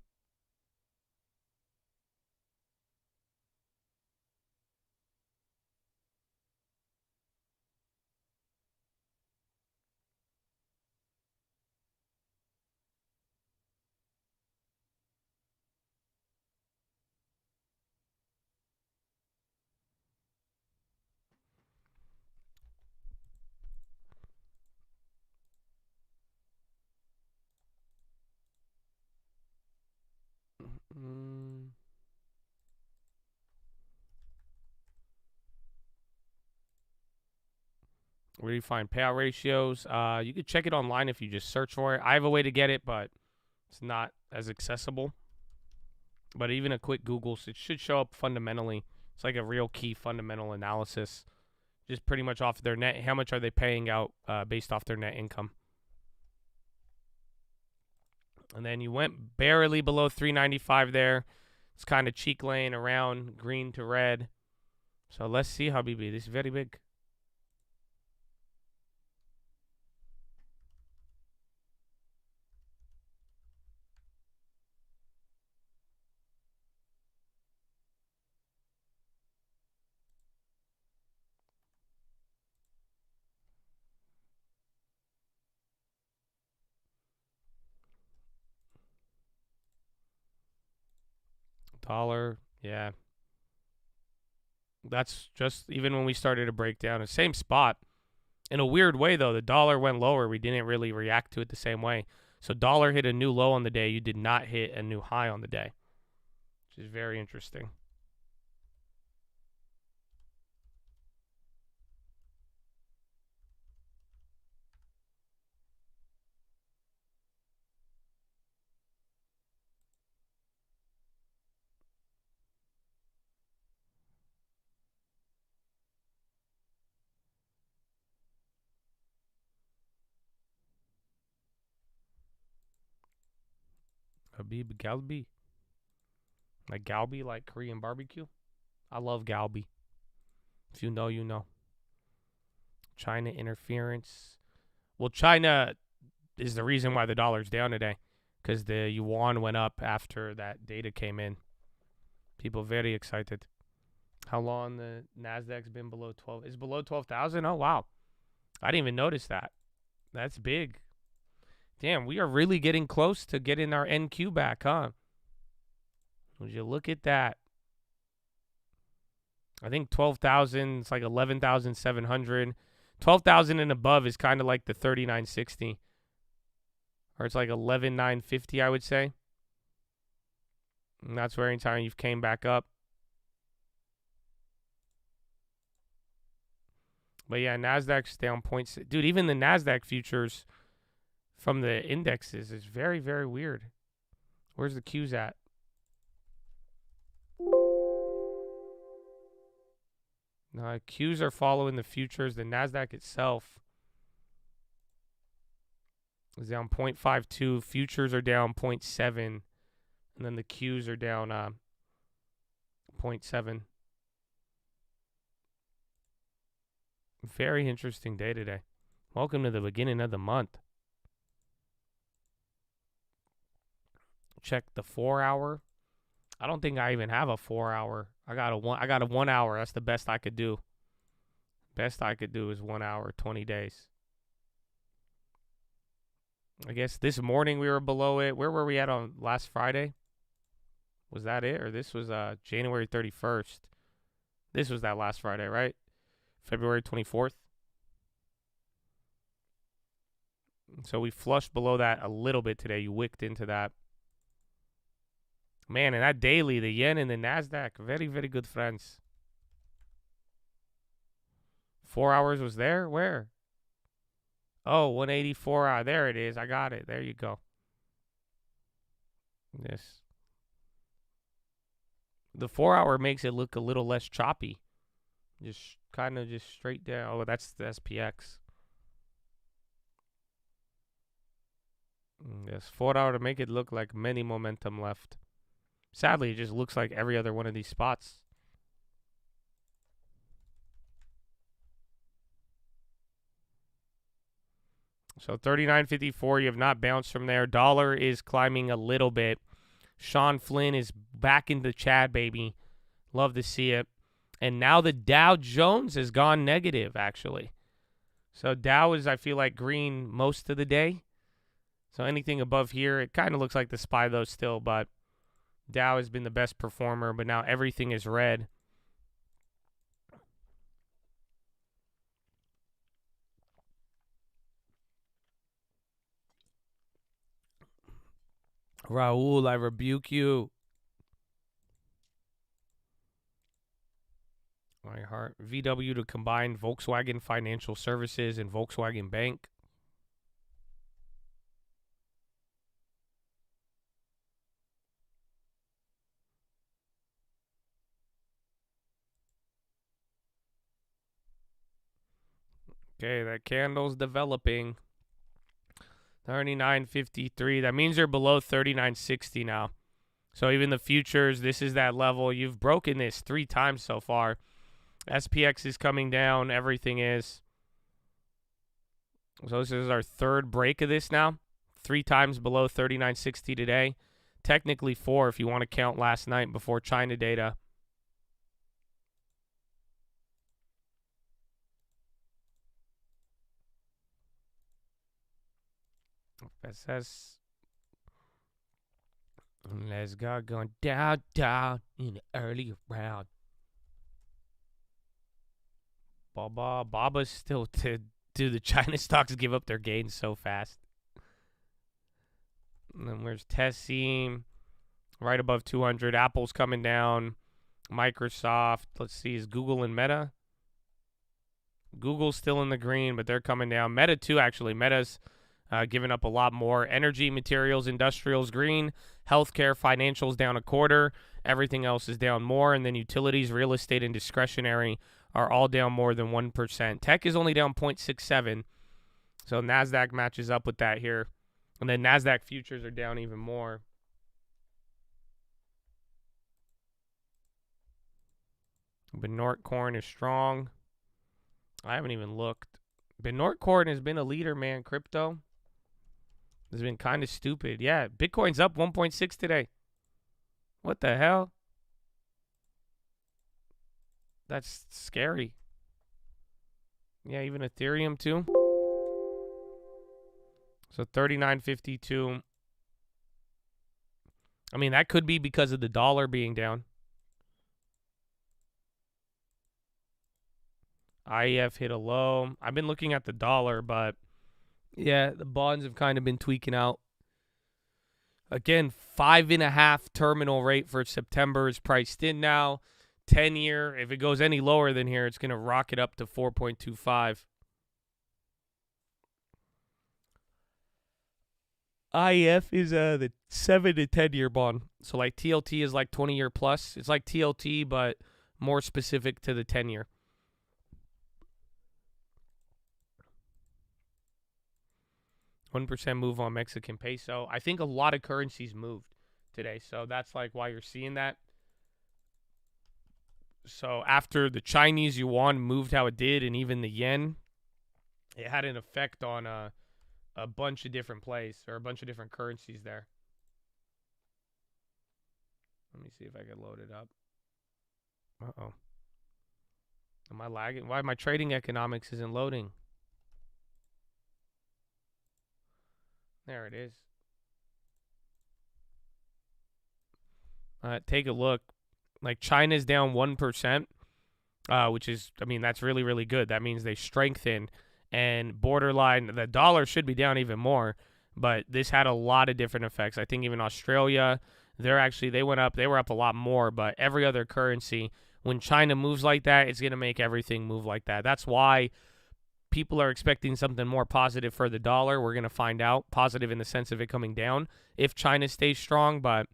Where do you find payout ratios? You could check it online if you just search for it. I have a way to get it, but it's not as accessible. But even a quick Google, it should show up fundamentally. It's like a real key fundamental analysis. Just pretty much off their net. How much are they paying out based off their net income? And then you went barely below 395 there. It's kind of cheek laying around green to red. So let's see, Habibi. This is very big. Dollar, yeah. That's just even when we started to break down the same spot. In a weird way, though, the dollar went lower. We didn't really react to it the same way. So dollar hit a new low on the day. You did not hit a new high on the day, which is very interesting. Habib Galbi. Like Galbi, like Korean barbecue. I love Galbi. If you know, you know. China interference. Well, China is the reason why the dollar's down today, because the yuan went up after that data came in. People very excited. How long the Nasdaq's been below 12? It's below 12,000? Oh, wow. I didn't even notice that. That's big. Damn, we are really getting close to getting our NQ back, huh? Would you look at that? I think 12,000, it's like 11,700. 12,000 and above is kind of like the 3960. Or it's like 11,950, I would say. And that's where anytime you've came back up. But yeah, Nasdaq's down points. Dude, even the Nasdaq futures from the indexes is very, very weird. Where's the Qs at? No, Qs are following the futures. The Nasdaq itself is down 0.52. Futures are down 0.7. And then the Qs are down 0.7. Very interesting day today. Welcome to the beginning of the month. Check the 4 hour. I don't think I even have a 4 hour. I got a 1 hour. That's the best I could do. Best I could do is 1 hour, 20 days. I guess this morning we were below it. Where were we at on last Friday? Was that it? Or this was January 31st. This was that last Friday, right? February 24th. So we flushed below that a little bit today. You wicked into that. Man, and that daily, the yen and the Nasdaq, very, very good friends. 4 hours was there? Where? Oh, 184 hour. There it is. I got it. There you go. Yes. The 4 hour makes it look a little less choppy. Just kind of just straight down. Oh, that's the SPX. Yes, 4 hour to make it look like many momentum left. Sadly, it just looks like every other one of these spots. So 39.54, you have not bounced from there. Dollar is climbing a little bit. Sean Flynn is back into Chad, baby. Love to see it. And now the Dow Jones has gone negative, actually. So Dow is, I feel like, green most of the day. So anything above here, it kind of looks like the SPY, though, still. But Dow has been the best performer, but now everything is red. Raul, I rebuke you. My heart. VW to combine Volkswagen Financial Services and Volkswagen Bank. Okay, that candle's developing. 39.53. That means you're below 39.60 now. So even the futures, this is that level. You've broken this 3 times so far. SPX is coming down. Everything is. So this is our 3rd break of this now. 3 times below 39.60 today. Technically 4 if you want to count last night before China data. SS. Let's go going down in the early round. Baba's still to do the China stocks give up their gains so fast. And then where's Tessim? Right above 200. Apple's coming down. Microsoft. Let's see, is Google and Meta? Google's still in the green, but they're coming down. Meta too, actually. Meta's giving up a lot more. Energy, materials, industrials green. Healthcare, financials down a quarter. Everything else is down more. And then utilities, real estate, and discretionary are all down more than 1%. Tech is only down 0.67. So NASDAQ matches up with that here. And then NASDAQ futures are down even more. Benort Corn is strong. I haven't even looked. Benort Corn has been a leader, man. Crypto has been kind of stupid. Yeah, Bitcoin's up 1.6 today. What the hell? That's scary. Yeah, even Ethereum too. So 39.52. I mean, that could be because of the dollar being down. IEF hit a low. I've been looking at the dollar, but yeah, the bonds have kind of been tweaking out. Again, 5.5 terminal rate for September is priced in now. 10-year, if it goes any lower than here, it's going to rocket up to 4.25. IEF is the 7 to 10-year bond. So like TLT is like 20-year plus. It's like TLT, but more specific to the 10-year. %1 move on Mexican peso. I think a lot of currencies moved today, so that's like why you're seeing that. So after the Chinese yuan moved how it did, and even the yen, it had an effect on a bunch of different plays or a bunch of different currencies there. Let me see if I can load it up. Uh-oh. Am I lagging? Why my trading economics isn't loading? There it is. Take a look. Like China's down 1%, which is, I mean, that's really, really good. That means they strengthened. And borderline, the dollar should be down even more. But this had a lot of different effects. I think even Australia, they went up. They were up a lot more. But every other currency, when China moves like that, it's going to make everything move like that. That's why people are expecting something more positive for the dollar. We're going to find out. Positive in the sense of it coming down if China stays strong. But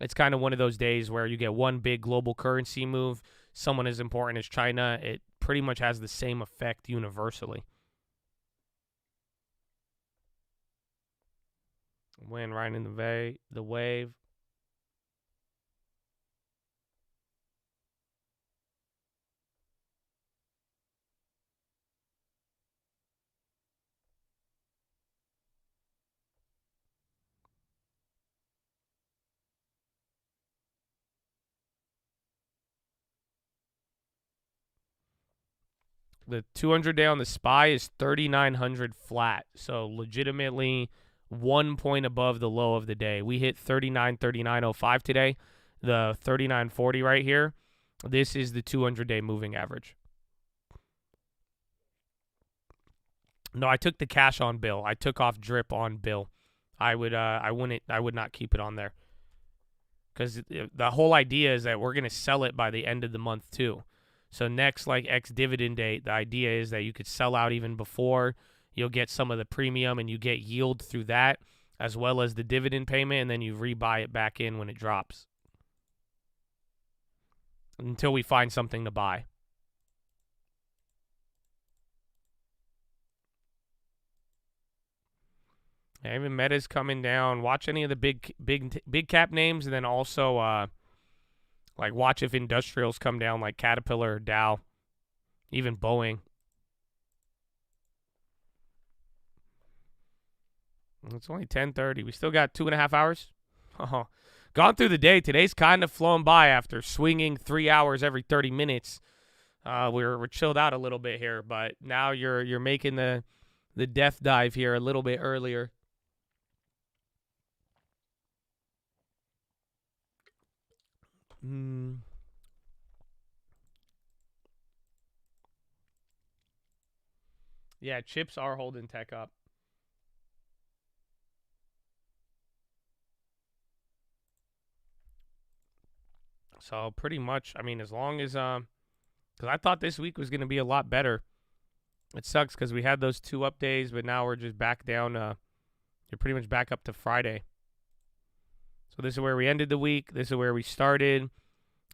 it's kind of one of those days where you get one big global currency move, someone as important as China, it pretty much has the same effect universally. Went right in the wave. The 200-day on the SPY is 3,900 flat. So legitimately 1 point above the low of the day. We hit 39.05 today. The 39.40 right here. This is the 200-day moving average. No, I took the cash on bill. I took off drip on bill. I would not keep it on there. Because the whole idea is that we're going to sell it by the end of the month too. So next, like ex-dividend date, the idea is that you could sell out even before. You'll get some of the premium, and you get yield through that, as well as the dividend payment, and then you rebuy it back in when it drops. Until we find something to buy. Yeah, even Meta's coming down. Watch any of the big cap names, and then also like watch if industrials come down, like Caterpillar, Dow, even Boeing. It's only 10:30. We still got 2.5 hours. Oh, gone through the day. Today's kind of flown by after swinging 3 hours every 30 minutes. We're chilled out a little bit here, but now you're making the death dive here a little bit earlier. Yeah, chips are holding tech up. So pretty much, I mean, as long as because I thought this week was going to be a lot better. It sucks because we had those 2 up days, but now we're just back down. You're pretty much back up to Friday. So this is where we ended the week. This is where we started.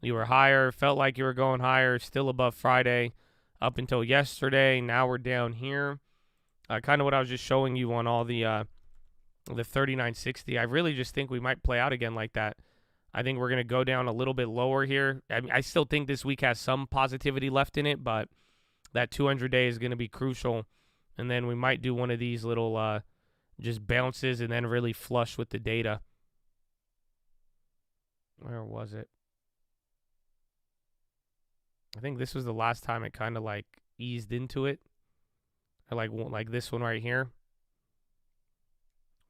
You were higher, felt like you were going higher, still above Friday up until yesterday. Now we're down here. Kind of what I was just showing you on all the 3960. I really just think we might play out again like that. I think we're going to go down a little bit lower here. I mean, I still think this week has some positivity left in it, but that 200-day is going to be crucial. And then we might do one of these little just bounces and then really flush with the data. Where was it? I think this was the last time it kind of like eased into it. Or like this one right here.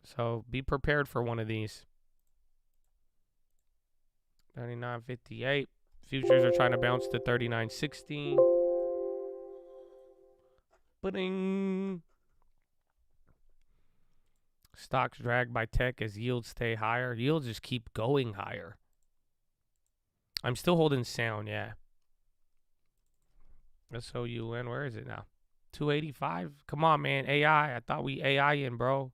So be prepared for one of these. 39.58. Futures are trying to bounce to 39.60. Ba-ding. Stocks dragged by tech as yields stay higher. Yields just keep going higher. I'm still holding sound, yeah. SOUN, where is it now? 285? Come on, man. AI. I thought we AI in, bro.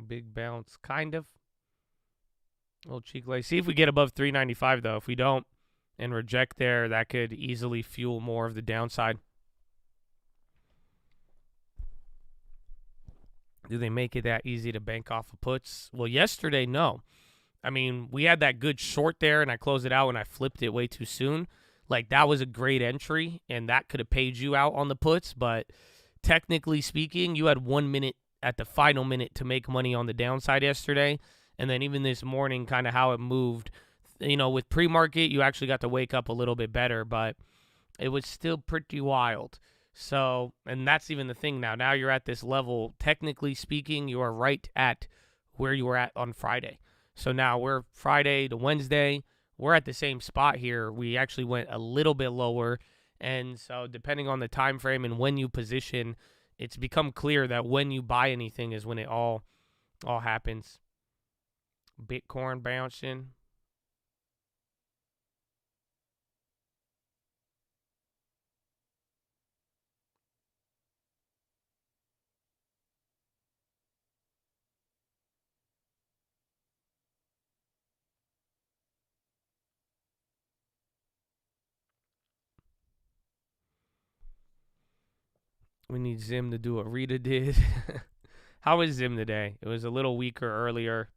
Big bounce, kind of. Little cheek lay. See if we get above 395, though. If we don't and reject there, that could easily fuel more of the downside. Do they make it that easy to bank off of puts? Well, yesterday, no. I mean, we had that good short there, and I closed it out, and I flipped it way too soon. Like, that was a great entry, and that could have paid you out on the puts, but technically speaking, you had 1 minute at the final minute to make money on the downside yesterday. And then even this morning, kind of how it moved, you know, with pre-market, you actually got to wake up a little bit better, but it was still pretty wild. So, and that's even the thing now. Now you're at this level. Technically speaking, you are right at where you were at on Friday. So now we're Friday to Wednesday. We're at the same spot here. We actually went a little bit lower. And so depending on the time frame and when you position, it's become clear that when you buy anything is when it all happens. Bitcoin bouncing. We need Zim to do what Rita did. How is Zim today? It was a little weaker earlier.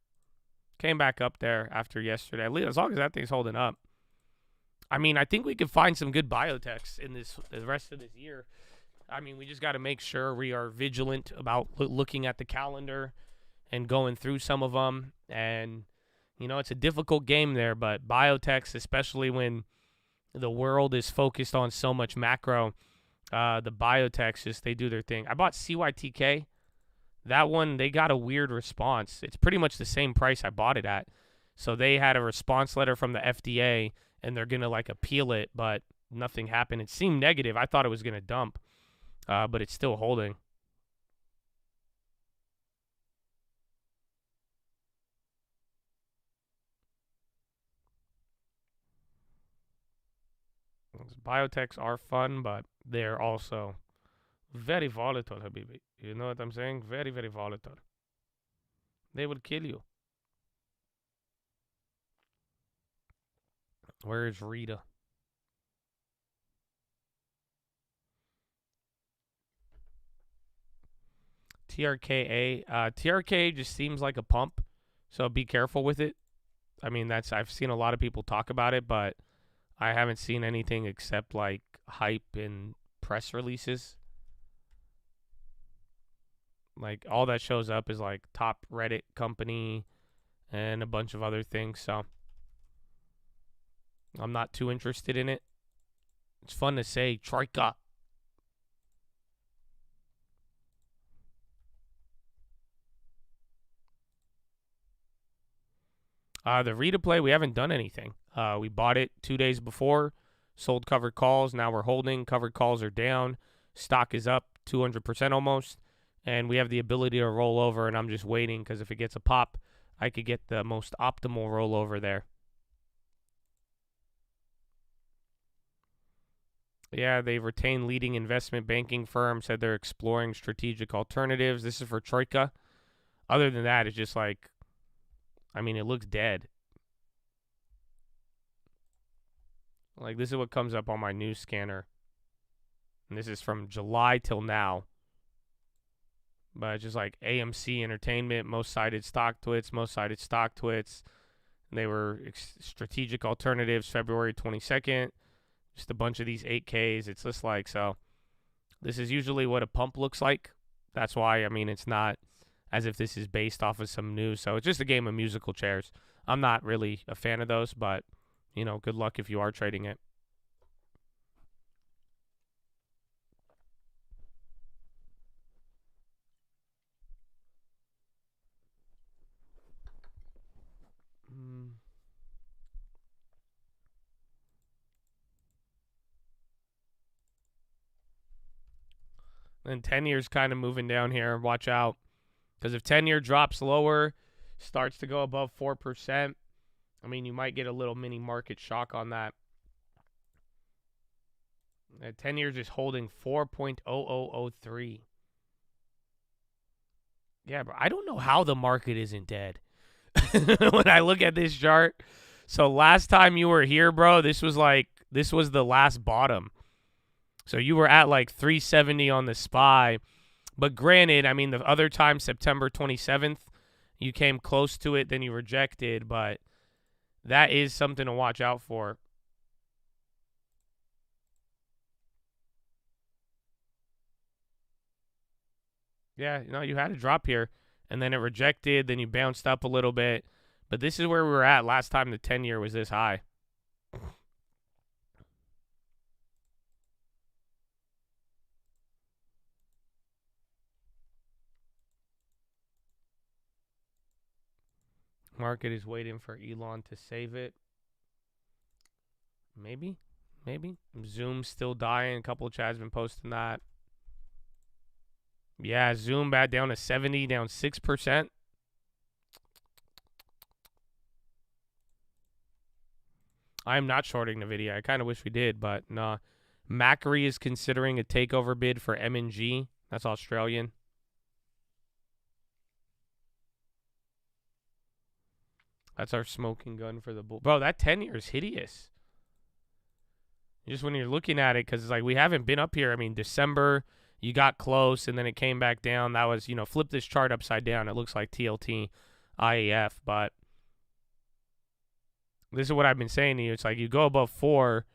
Came back up there after yesterday. At least as long as that thing's holding up. I mean, I think we could find some good biotechs in the rest of this year. I mean, we just got to make sure we are vigilant about looking at the calendar and going through some of them. And, you know, it's a difficult game there, but biotechs, especially when the world is focused on so much macro, the biotechs, just they do their thing. I bought CYTK. That one, they got a weird response. It's pretty much the same price I bought it at. So they had a response letter from the FDA, and they're going to, like, appeal it, but nothing happened. It seemed negative. I thought it was going to dump, but it's still holding. Biotechs are fun, but they're also very volatile, Habibi. You know what I'm saying? Very, very volatile. They will kill you. Where is Rita? TRKA. TRK just seems like a pump, so be careful with it. I mean, I've seen a lot of people talk about it, but I haven't seen anything except like hype and press releases. Like all that shows up is like top Reddit company and a bunch of other things, so I'm not too interested in it. It's fun to say Troika. The Rita play, we haven't done anything. We bought it 2 days before, sold covered calls. Now we're holding. Covered calls are down. Stock is up 200% almost. And we have the ability to roll over, and I'm just waiting because if it gets a pop, I could get the most optimal rollover there. Yeah, they retained leading investment banking firm, said they're exploring strategic alternatives. This is for Troika. Other than that, it's just like, I mean, it looks dead. Like, this is what comes up on my news scanner. And this is from July till now. But it's just like AMC Entertainment, most cited stock twits, most cited stock twits. They were strategic alternatives February 22nd. Just a bunch of these 8Ks. It's just like, so this is usually what a pump looks like. That's why, I mean, it's not as if this is based off of some news. So it's just a game of musical chairs. I'm not really a fan of those, but, you know, good luck if you are trading it. And 10 years kind of moving down here. Watch out. Because if 10-year drops lower, starts to go above 4%, I mean, you might get a little mini market shock on that. 10 years is holding 4.0003. Yeah, bro. I don't know how the market isn't dead. When I look at this chart. So last time you were here, bro, this was the last bottom. So you were at like 370 on the SPY. But granted, I mean, the other time, September 27th, you came close to it, then you rejected. But that is something to watch out for. Yeah, no, you had a drop here. And then it rejected. Then you bounced up a little bit. But this is where we were at last time the 10-year was this high. Market is waiting for Elon to save it. Maybe. Zoom's still dying. A couple of chats been posting that. Yeah, Zoom back down to 70, down 6%. I'm not shorting NVIDIA. I kind of wish we did, but nah. Macquarie is considering a takeover bid for M&G. That's Australian. That's our smoking gun for the bull. Bro, that 10-year is hideous. Just when you're looking at it, because it's like we haven't been up here. I mean, December, you got close, and then it came back down. That was, flip this chart upside down. It looks like TLT, IAF, but this is what I've been saying to you. It's like you go above 4,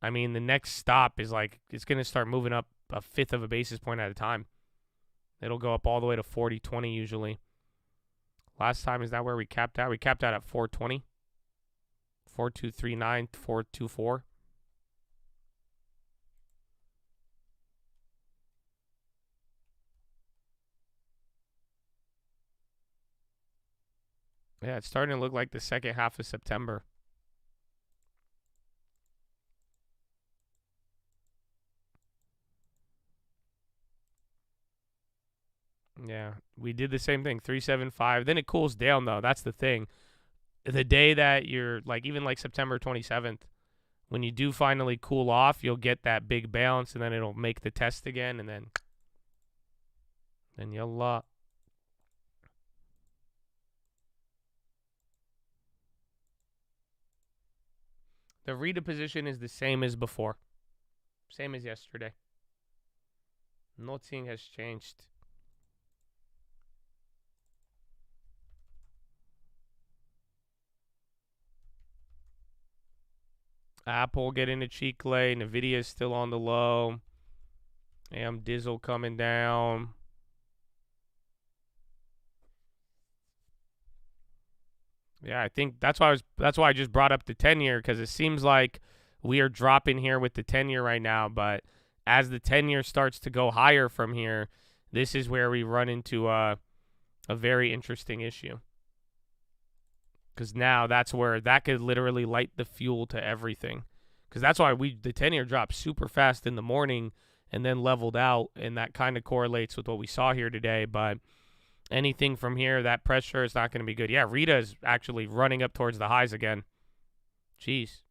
I mean, the next stop is like it's going to start moving up a fifth of a basis point at a time. It'll go up all the way to 40.20 usually. Last time, is that where we capped out? We capped out at 420. 4239, 424. Yeah, it's starting to look like the second half of September. Yeah, we did the same thing, 375. Then it cools down, though. That's the thing. The day that you're, like, even like September 27th, when you do finally cool off, you'll get that big bounce, and then it'll make the test again, and then yallah. The Rita position is the same as before. Same as yesterday. Nothing has changed. Apple getting a cheek lay. Nvidia is still on the low. Dizzle coming down. Yeah, I think that's why I just brought up the 10-year, because it seems like we are dropping here with the 10-year right now, but as the 10-year starts to go higher from here, this is where we run into a very interesting issue. Because now that's where that could literally light the fuel to everything. Because that's why the 10-year dropped super fast in the morning and then leveled out, and that kind of correlates with what we saw here today. But anything from here, that pressure is not going to be good. Yeah, Rita is actually running up towards the highs again. Jeez.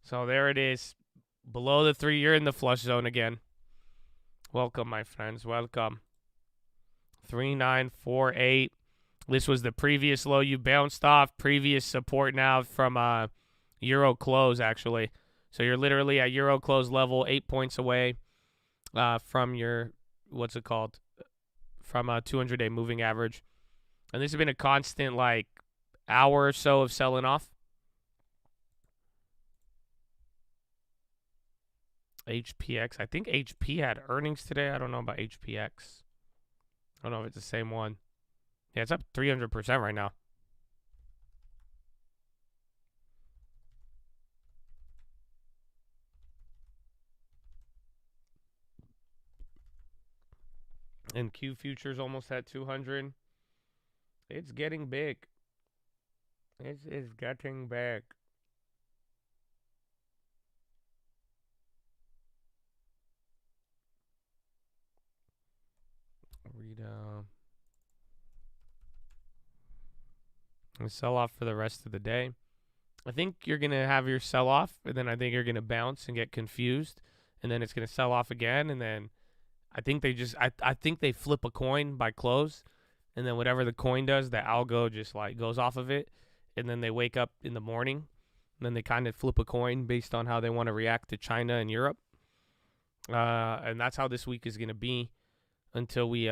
So there it is. Below the 3-year in the flush zone again. Welcome, my friends. Welcome. 3948. This was the previous low you bounced off. Previous support now from Euro close, actually. So you're literally at Euro close level, 8 points away from your, what's it called? From a 200-day moving average. And this has been a constant, like, hour or so of selling off. HPX. I think HP had earnings today. I don't know about HPX. I don't know if it's the same one. Yeah, it's up 300% right now. And Q futures almost at 200. It's getting big. It is getting big. And sell off for the rest of the day. I think you're going to have your sell off, and then I think you're going to bounce and get confused, and then it's going to sell off again, and then I think I think they flip a coin by close, and then whatever the coin does, the algo just like goes off of it, and then they wake up in the morning, and then they kind of flip a coin based on how they want to react to China and Europe. And that's how this week is going to be until we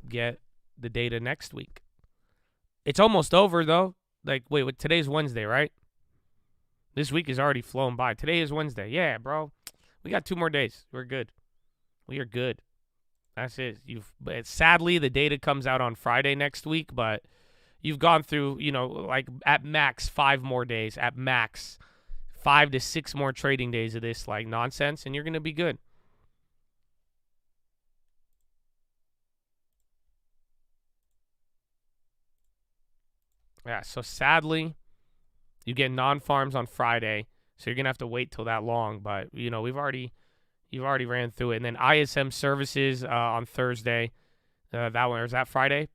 get the data next week. It's almost over, though. Like, wait, today's Wednesday, right? This week is already flown by. Today is Wednesday. Yeah, bro. We got 2 more days. We're good. We are good. That's it. But sadly, the data comes out on Friday next week, but you've gone through, like at max 5 more days. At max 5 to 6 more trading days of this, like, nonsense, and you're going to be good. Yeah, so sadly, you get non-farms on Friday, so you're going to have to wait till that long. But, you've already ran through it. And then ISM services on Thursday. That one, or is that Friday?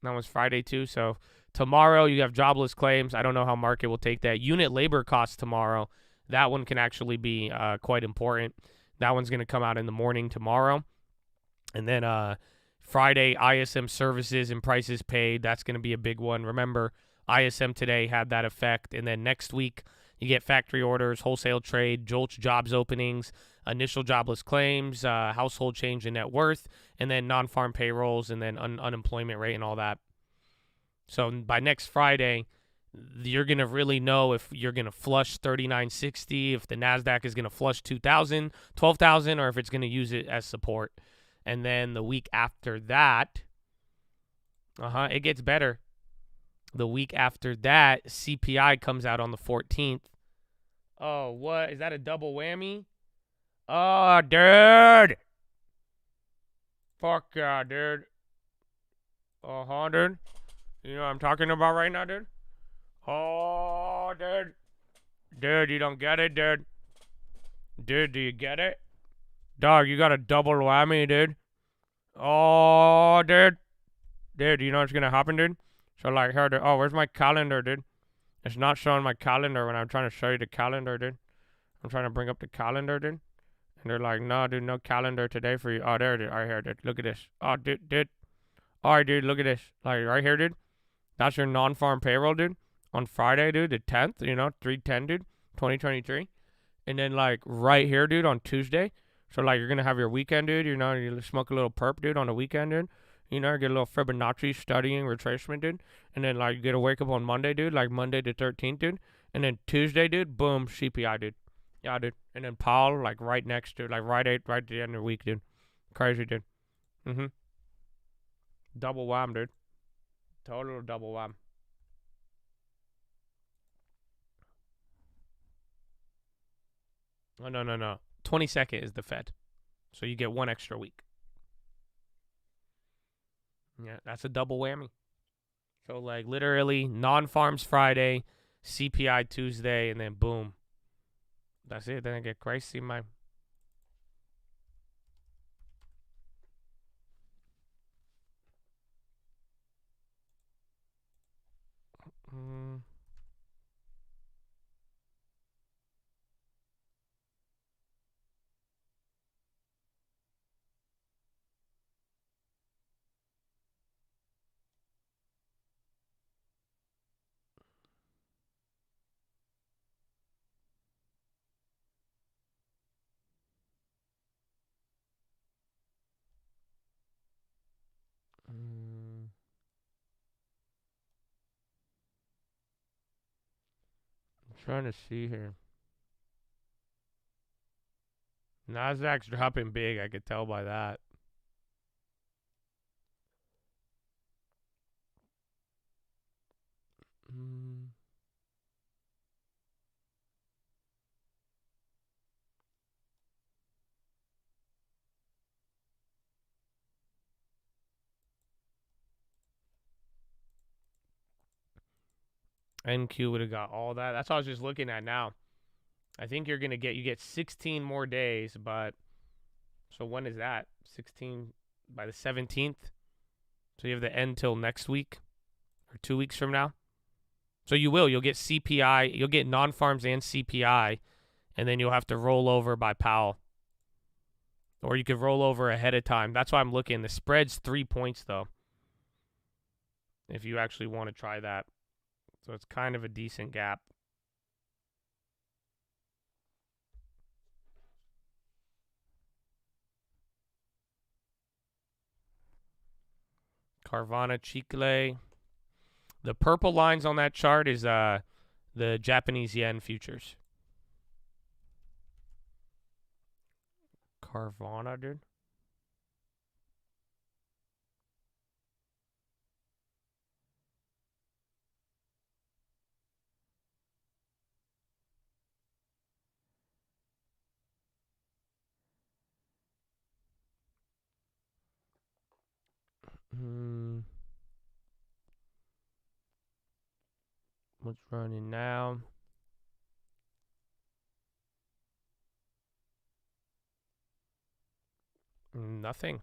That one's Friday too. So tomorrow you have jobless claims. I don't know how market will take that. Unit labor costs tomorrow. That one can actually be quite important. That one's going to come out in the morning tomorrow. And then Friday, ISM services and prices paid. That's going to be a big one. Remember, ISM today had that effect. And then next week, you get factory orders, wholesale trade, JOLTS jobs openings, initial jobless claims, household change in net worth, and then non-farm payrolls, and then unemployment rate and all that. So by next Friday, you're going to really know if you're going to flush 3960, if the NASDAQ is going to flush 2,000, 12,000, or if it's going to use it as support. And then the week after that, it gets better. The week after that, CPI comes out on the 14th. Oh, what? Is that a double whammy? Oh, dude. Fuck yeah, dude. Dude. You know what I'm talking about right now, dude? Oh, dude. Dude, you don't get it, dude. Dude, do you get it? Dog, you got a double whammy, dude. Oh, dude. Dude, you know what's going to happen, dude? So, like, here, dude. Oh, where's my calendar, dude? It's not showing my calendar when I'm trying to show you the calendar, dude. I'm trying to bring up the calendar, dude. And they're like, no, dude, no calendar today for you. Oh, there it is. Right here, dude. Look at this. Oh, dude. All right, dude, look at this. Like, right here, dude. That's your non-farm payroll, dude. On Friday, dude, the 10th, 3/10, dude, 2023. And then, like, right here, dude, on Tuesday. So, like, you're going to have your weekend, dude. You smoke a little perp, dude, on the weekend, dude. Get a little Fibonacci studying retracement, dude. And then, like, you get to wake up on Monday, dude, like Monday the 13th, dude. And then Tuesday, dude, boom, CPI, dude. Yeah, dude. And then Powell, like, right next to, like, right at the end of the week, dude. Crazy, dude. Double wham, dude. Total double wham. Oh, no. 22nd is the Fed. So you get one extra week. Yeah, that's a double whammy. So, like, literally, non-farms Friday, CPI Tuesday, and then boom. That's it. Then I get crazy, man. Trying to see here. Nasdaq's dropping big. I could tell by that. NQ would have got all that. That's what I was just looking at now. I think you get 16 more days, but so when is that? 16 by the 17th. So you have the end till next week or 2 weeks from now. So you'll get CPI, you'll get non-farms and CPI, and then you'll have to roll over by Powell. Or you could roll over ahead of time. That's why I'm looking. The spread's 3 points though. If you actually want to try that. So it's kind of a decent gap. Carvana Chicle. The purple lines on that chart is the Japanese yen futures. Carvana, dude. What's running now? Nothing.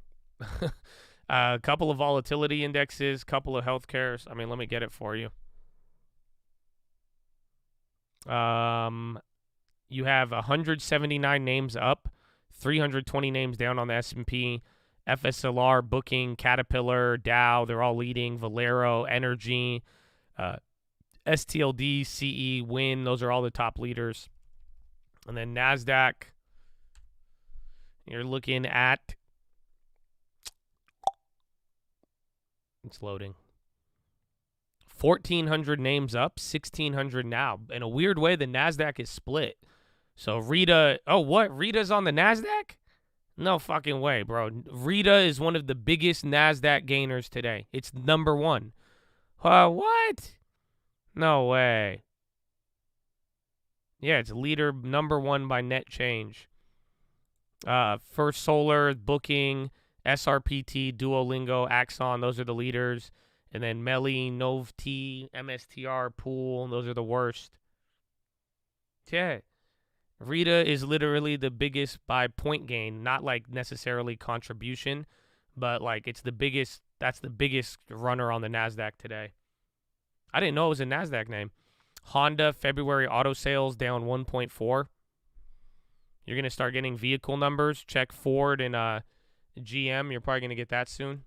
A couple of volatility indexes, couple of healthcares. I mean, let me get it for you. You have 179 names up, 320 names down on the S&P. FSLR, Booking, Caterpillar, Dow, they're all leading. Valero, Energy, STLD, CE, Win, those are all the top leaders. And then NASDAQ, you're looking at, it's loading, 1,400 names up, 1,600 now. In a weird way, the NASDAQ is split. So Rita, oh, what? Rita's on the NASDAQ? No fucking way, bro. Rita is one of the biggest NASDAQ gainers today. It's number one. What? No way. Yeah, it's leader number one by net change. First Solar, Booking, SRPT, Duolingo, Axon, those are the leaders. And then Melly, Novt, MSTR, Pool, those are the worst. Yeah. Rita is literally the biggest by point gain, not like necessarily contribution, but like it's the biggest, that's the biggest runner on the NASDAQ today. I didn't know it was a NASDAQ name. Honda February auto sales down 1.4. You're going to start getting vehicle numbers. Check Ford and GM. You're probably going to get that soon.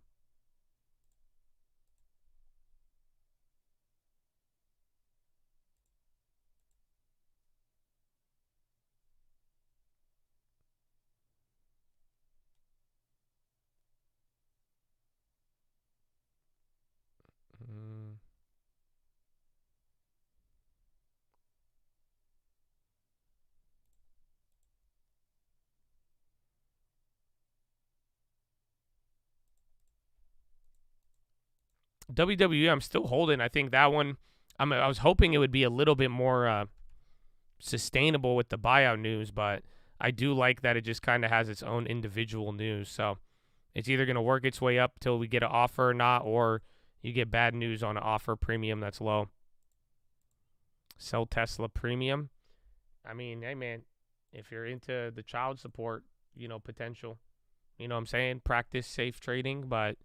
WWE, I'm still holding. I think that one, I was hoping it would be a little bit more sustainable with the buyout news, but I do like that it just kind of has its own individual news. So it's either going to work its way up till we get an offer or not, or you get bad news on an offer premium that's low. Sell Tesla premium. I mean, hey, man, if you're into the child support, potential, what I'm saying? Practice safe trading, but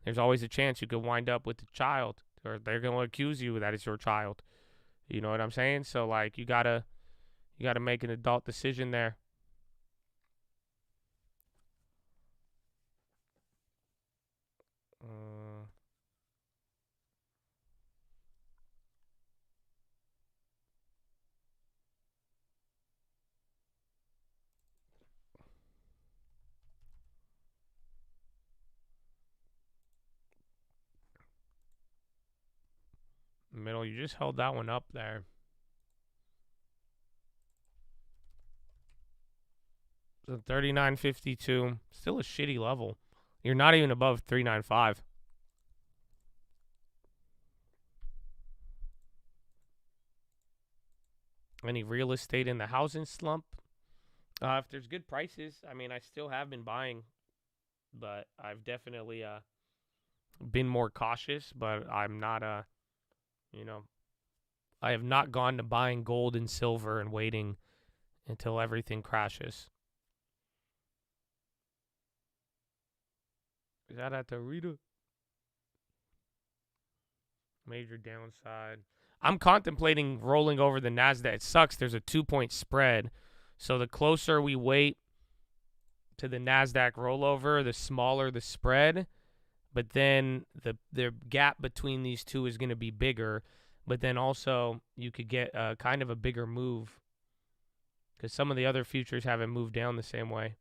there's always a chance you could wind up with a child, or they're going to accuse you that it's your child. You know what I'm saying? So, like, you gotta make an adult decision there. Middle, you just held that one up there. So 39.52, still a shitty level. You're not even above 395. Any real estate in the housing slump? If there's good prices, I mean, I still have been buying, but I've definitely been more cautious. But I'm not I have not gone to buying gold and silver and waiting until everything crashes. Is that at the Rita? Major downside. I'm contemplating rolling over the NASDAQ. It sucks. There's a 2-point spread. So the closer we wait to the NASDAQ rollover, the smaller the spread. But then the gap between these two is going to be bigger. But then also you could get kind of a bigger move because some of the other futures haven't moved down the same way.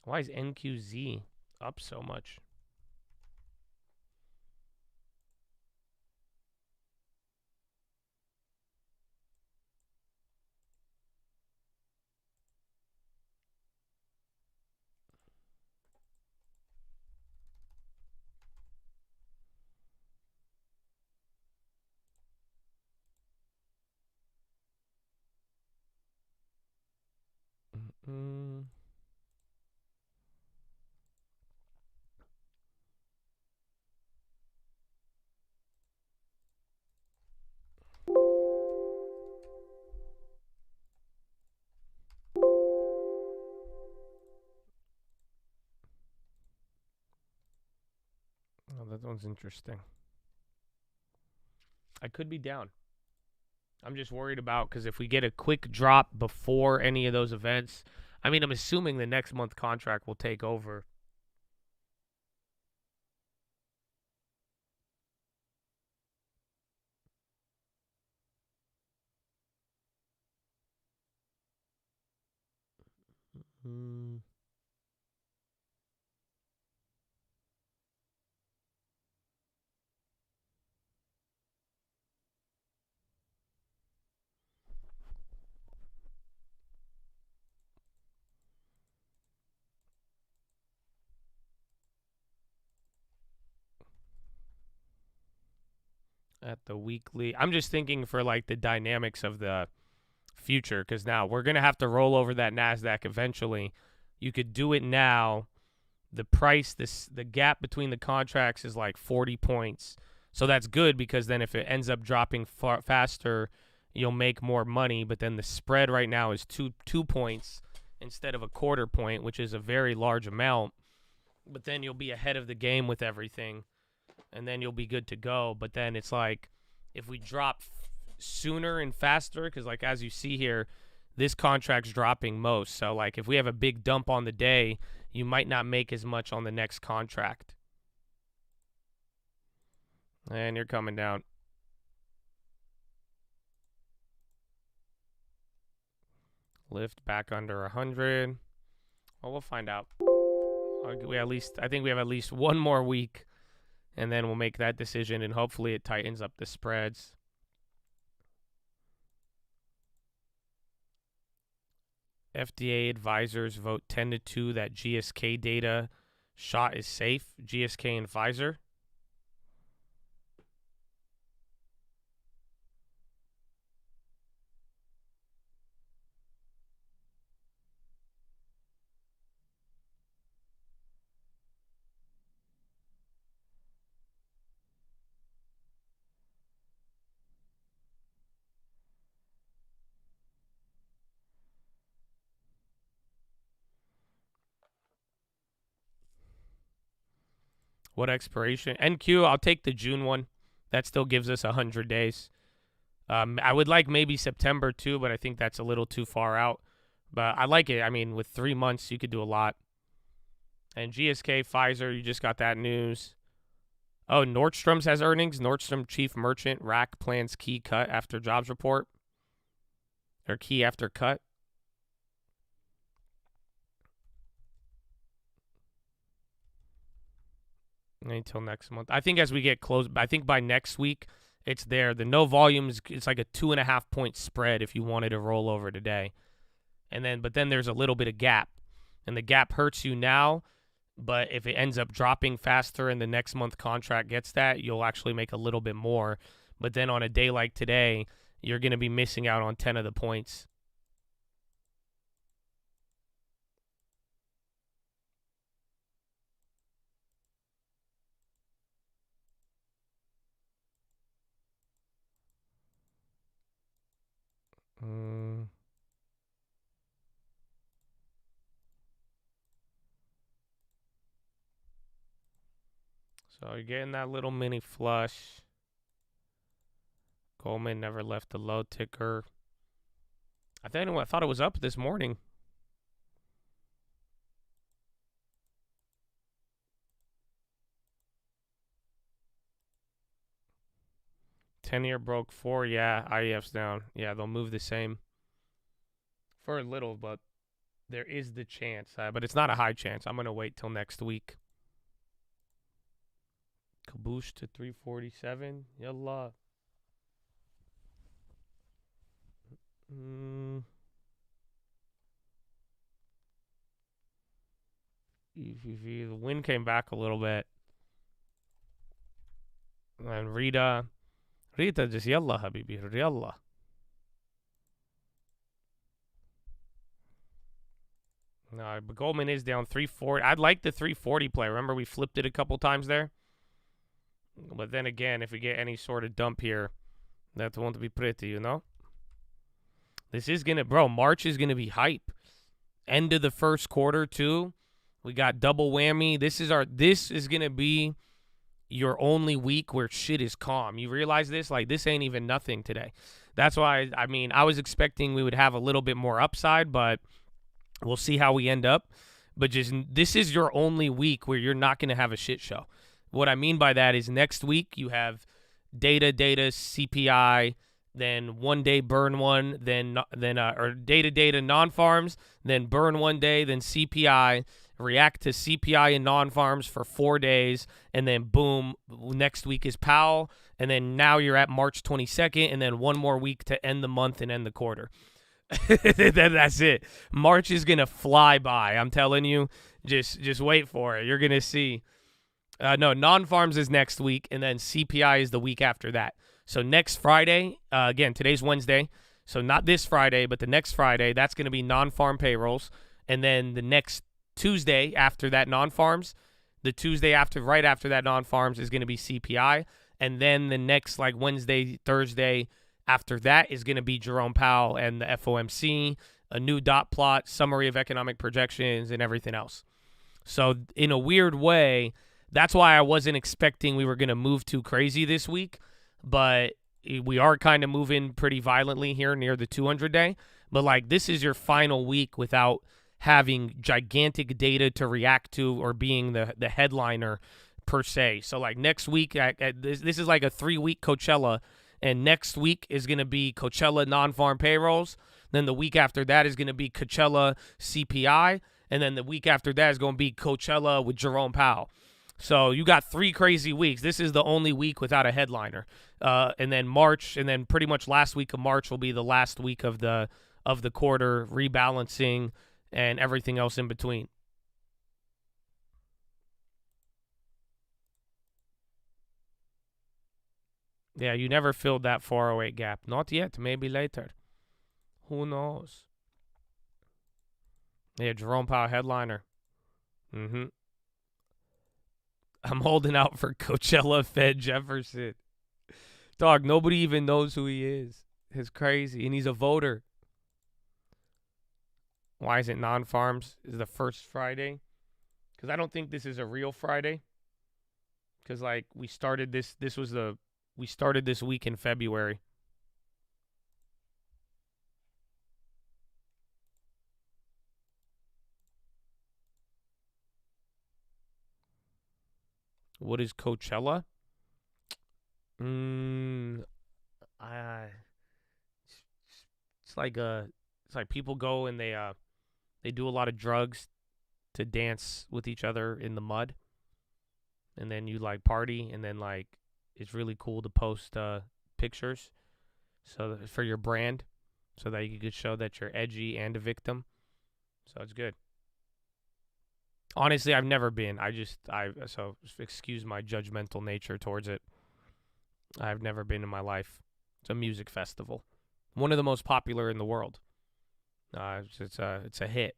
Why is NQZ up so much? Oh, that one's interesting. I could be down. I'm just worried about because if we get a quick drop before any of those events, I mean, I'm assuming the next month contract will take over. At the weekly, I'm just thinking for like the dynamics of the future because now we're going to have to roll over that NASDAQ eventually. You could do it now. The price, the gap between the contracts is like 40 points. So that's good because then if it ends up dropping faster, you'll make more money. But then the spread right now is 2 points instead of a quarter point, which is a very large amount. But then you'll be ahead of the game with everything. and then you'll be good to go. But then it's like if we drop sooner and faster, because like as you see here, this contract's dropping most. So like if we have a big dump on the day, you might not make as much on the next contract. And you're coming down. Lift back under 100. Well, we'll find out. I think we have at least one more week, and then we'll make that decision, and hopefully it tightens up the spreads. FDA advisors vote 10-2 that GSK data shot is safe. GSK and Pfizer. What expiration? NQ, I'll take the June one. That still gives us 100 days. I would like maybe September too, but I think that's a little too far out. But I like it. I mean, with 3 months, you could do a lot. And GSK, Pfizer, you just got that news. Oh, Nordstrom's has earnings. Nordstrom chief merchant, rack plans key cut after jobs report. Or key after cut. Until next month. I think as we get close, I think by next week, it's there. The no volumes, it's like a 2.5 point spread if you wanted to roll over today. But then there's a little bit of gap. And the gap hurts you now, but if it ends up dropping faster and the next month contract gets that, you'll actually make a little bit more. But then on a day like today, you're going to be missing out on 10 of the points. So you're getting that little mini flush. Goldman never left the low ticker. I thought it was up this morning. Ten-year broke 4. Yeah, IEF's down. Yeah, they'll move the same for a little, but there is the chance. But it's not a high chance. I'm going to wait till next week. Kaboosh to 347. Yallah. The wind came back a little bit. And Rita just yallah, habibi. Yallah. No, but Goldman is down 340. I'd like the 340 play. Remember we flipped it a couple times there? But then again, if we get any sort of dump here, that won't be pretty, you know? This is going to, March is going to be hype. End of the first quarter, too. We got double whammy. This is going to be your only week where shit is calm. You realize this? Like, this ain't even nothing today. That's why, I was expecting we would have a little bit more upside, but we'll see how we end up. But this is your only week where you're not going to have a shit show. What I mean by that is next week you have data, CPI, then one day burn one, then or data, non-farms, then burn one day, then CPI, react to CPI and non-farms for 4 days, and then boom, next week is Powell, and then now you're at March 22nd, and then one more week to end the month and end the quarter. That's it. March is going to fly by. I'm telling you, just wait for it. You're going to see. No, non-farms is next week, and then CPI is the week after that. So next Friday, again, today's Wednesday, so not this Friday, but the next Friday, that's going to be non-farm payrolls. And then the next Tuesday after that non-farms, the Tuesday right after that non-farms is going to be CPI. And then the next Wednesday, Thursday after that is going to be Jerome Powell and the FOMC, a new dot plot, summary of economic projections, and everything else. So in a weird way, that's why I wasn't expecting we were going to move too crazy this week, but we are kind of moving pretty violently here near the 200-day. But, like, this is your final week without having gigantic data to react to or being the headliner per se. So, like, next week, this is like a 3-week Coachella, and next week is going to be Coachella non-farm payrolls. Then the week after that is going to be Coachella CPI, and then the week after that is going to be Coachella with Jerome Powell. So you got 3 crazy weeks. This is the only week without a headliner. And then March, and then pretty much last week of March will be the last week of the quarter, rebalancing and everything else in between. Yeah, you never filled that 408 gap. Not yet. Maybe later. Who knows? Yeah, Jerome Powell headliner. I'm holding out for Coachella Fed Jefferson. Dog, nobody even knows who he is. It's crazy. And he's a voter. Why is it non-farms is the first Friday? Because I don't think this is a real Friday. Because, like, we started this week in February. What is Coachella? It's like people go and they do a lot of drugs to dance with each other in the mud, and then you like party, and then like it's really cool to post pictures so for your brand, so that you could show that you're edgy and a victim. So it's good. Honestly, I've never been. So excuse my judgmental nature towards it. I've never been in my life. It's a music festival, one of the most popular in the world. It's a hit.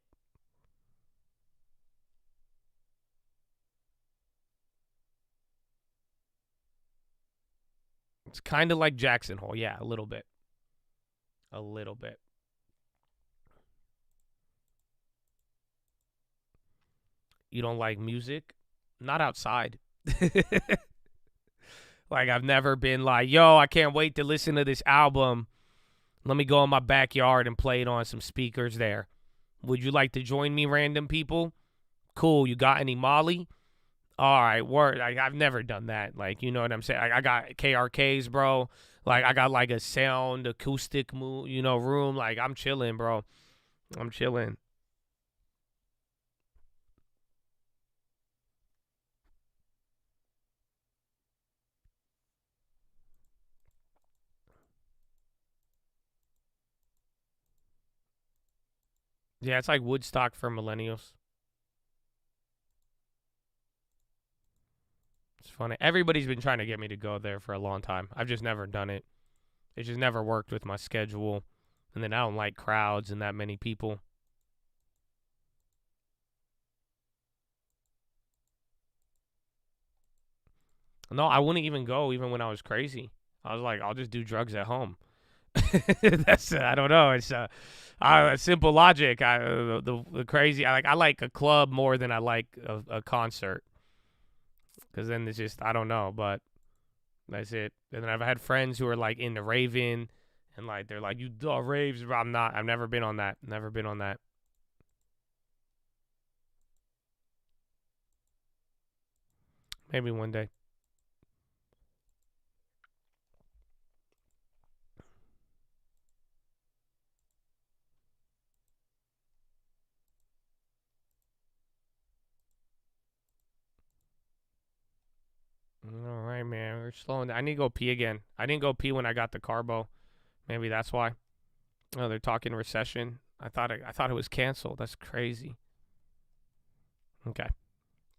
It's kind of like Jackson Hole, yeah, a little bit. A little bit. You don't like music? Not outside. Like, I've never been like, yo, I can't wait to listen to this album. Let me go in my backyard and play it on some speakers there. Would you like to join me, random people? Cool. You got any Molly? All right, word. I've never done that. Like, you know what I'm saying? I got KRKs, bro. Like, I got like a sound acoustic, room. Like, I'm chilling, bro. I'm chilling. Yeah, it's like Woodstock for millennials. It's funny. Everybody's been trying to get me to go there for a long time. I've just never done it. It just never worked with my schedule. And then I don't like crowds and that many people. No, I wouldn't even go even when I was crazy. I was like, I'll just do drugs at home. I don't know. It's simple logic. The crazy. I like a club more than I like a concert. Because then it's just, I don't know, but that's it. And then I've had friends who are like into raving, and like they're like, you do raves, bro. I'm not. I've never been on that. Never been on that. Maybe one day. All right, man. We're slowing down. I need to go pee again. I didn't go pee when I got the carbo. Maybe that's why. Oh, they're talking recession. I thought it was canceled. That's crazy. Okay.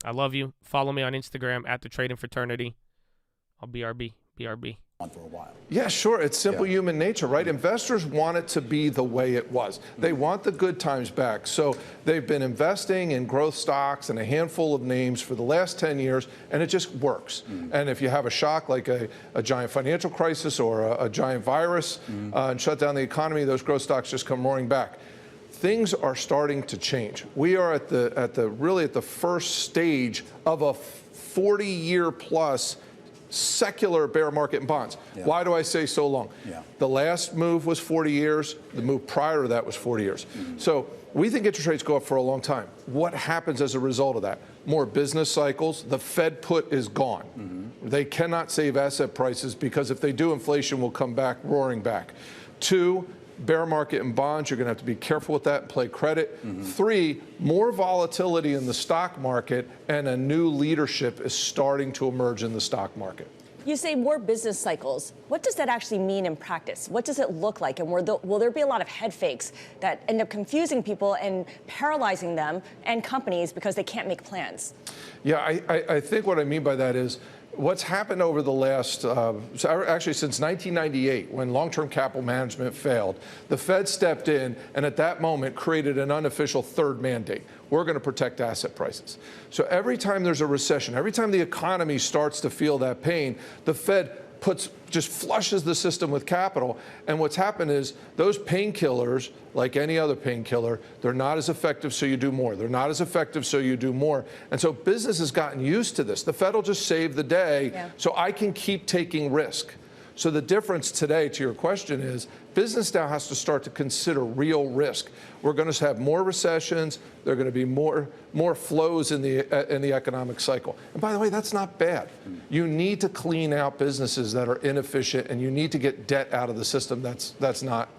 I love you. Follow me on Instagram at the Trading Fraternity. I'll BRB. For a while. Yeah, sure. It's simple human nature, right? Investors want it to be the way it was. They want the good times back. So they've been investing in growth stocks and a handful of names for the last 10 years, and it just works. And if you have a shock like a giant financial crisis or a giant virus and shut down the economy, those growth stocks just come roaring back. Things are starting to change. We are really at the first stage of a 40-year plus secular bear market in bonds. Yeah. Why do I say so long? Yeah. The last move was 40 years. The move prior to that was 40 years. So we think interest rates go up for a long time. What happens as a result of that? More business cycles. The Fed put is gone. They cannot save asset prices because if they do, inflation will come back, roaring back. 2, bear market in bonds, you're going to have to be careful with that and play credit. 3, more volatility in the stock market, and a new leadership is starting to emerge in the stock market. You say more business cycles. What does that actually mean in practice? What does it look like? And will there be a lot of head fakes that end up confusing people and paralyzing them and companies because they can't make plans? Yeah, I think what I mean by that is what's happened over the last, actually since 1998, when long-term capital management failed, the Fed stepped in and at that moment created an unofficial third mandate. We're going to protect asset prices. So every time there's a recession, every time the economy starts to feel that pain, the Fed just flushes the system with capital. And what's happened is those painkillers, like any other painkiller, they're not as effective, so you do more. They're not as effective, so you do more. And so business has gotten used to this. The Fed will just save the day, so I can keep taking risk. So the difference today, to your question, is business now has to start to consider real risk. We're going to have more recessions. There are going to be more flows in the economic cycle. And by the way, that's not bad. You need to clean out businesses that are inefficient, and you need to get debt out of the system that's not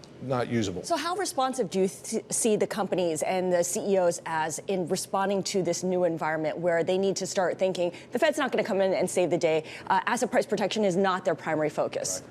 usable. So how responsive do you see the companies and the CEOs as in responding to this new environment where they need to start thinking the Fed's not going to come in and save the day? Asset price protection is not their primary focus. Right.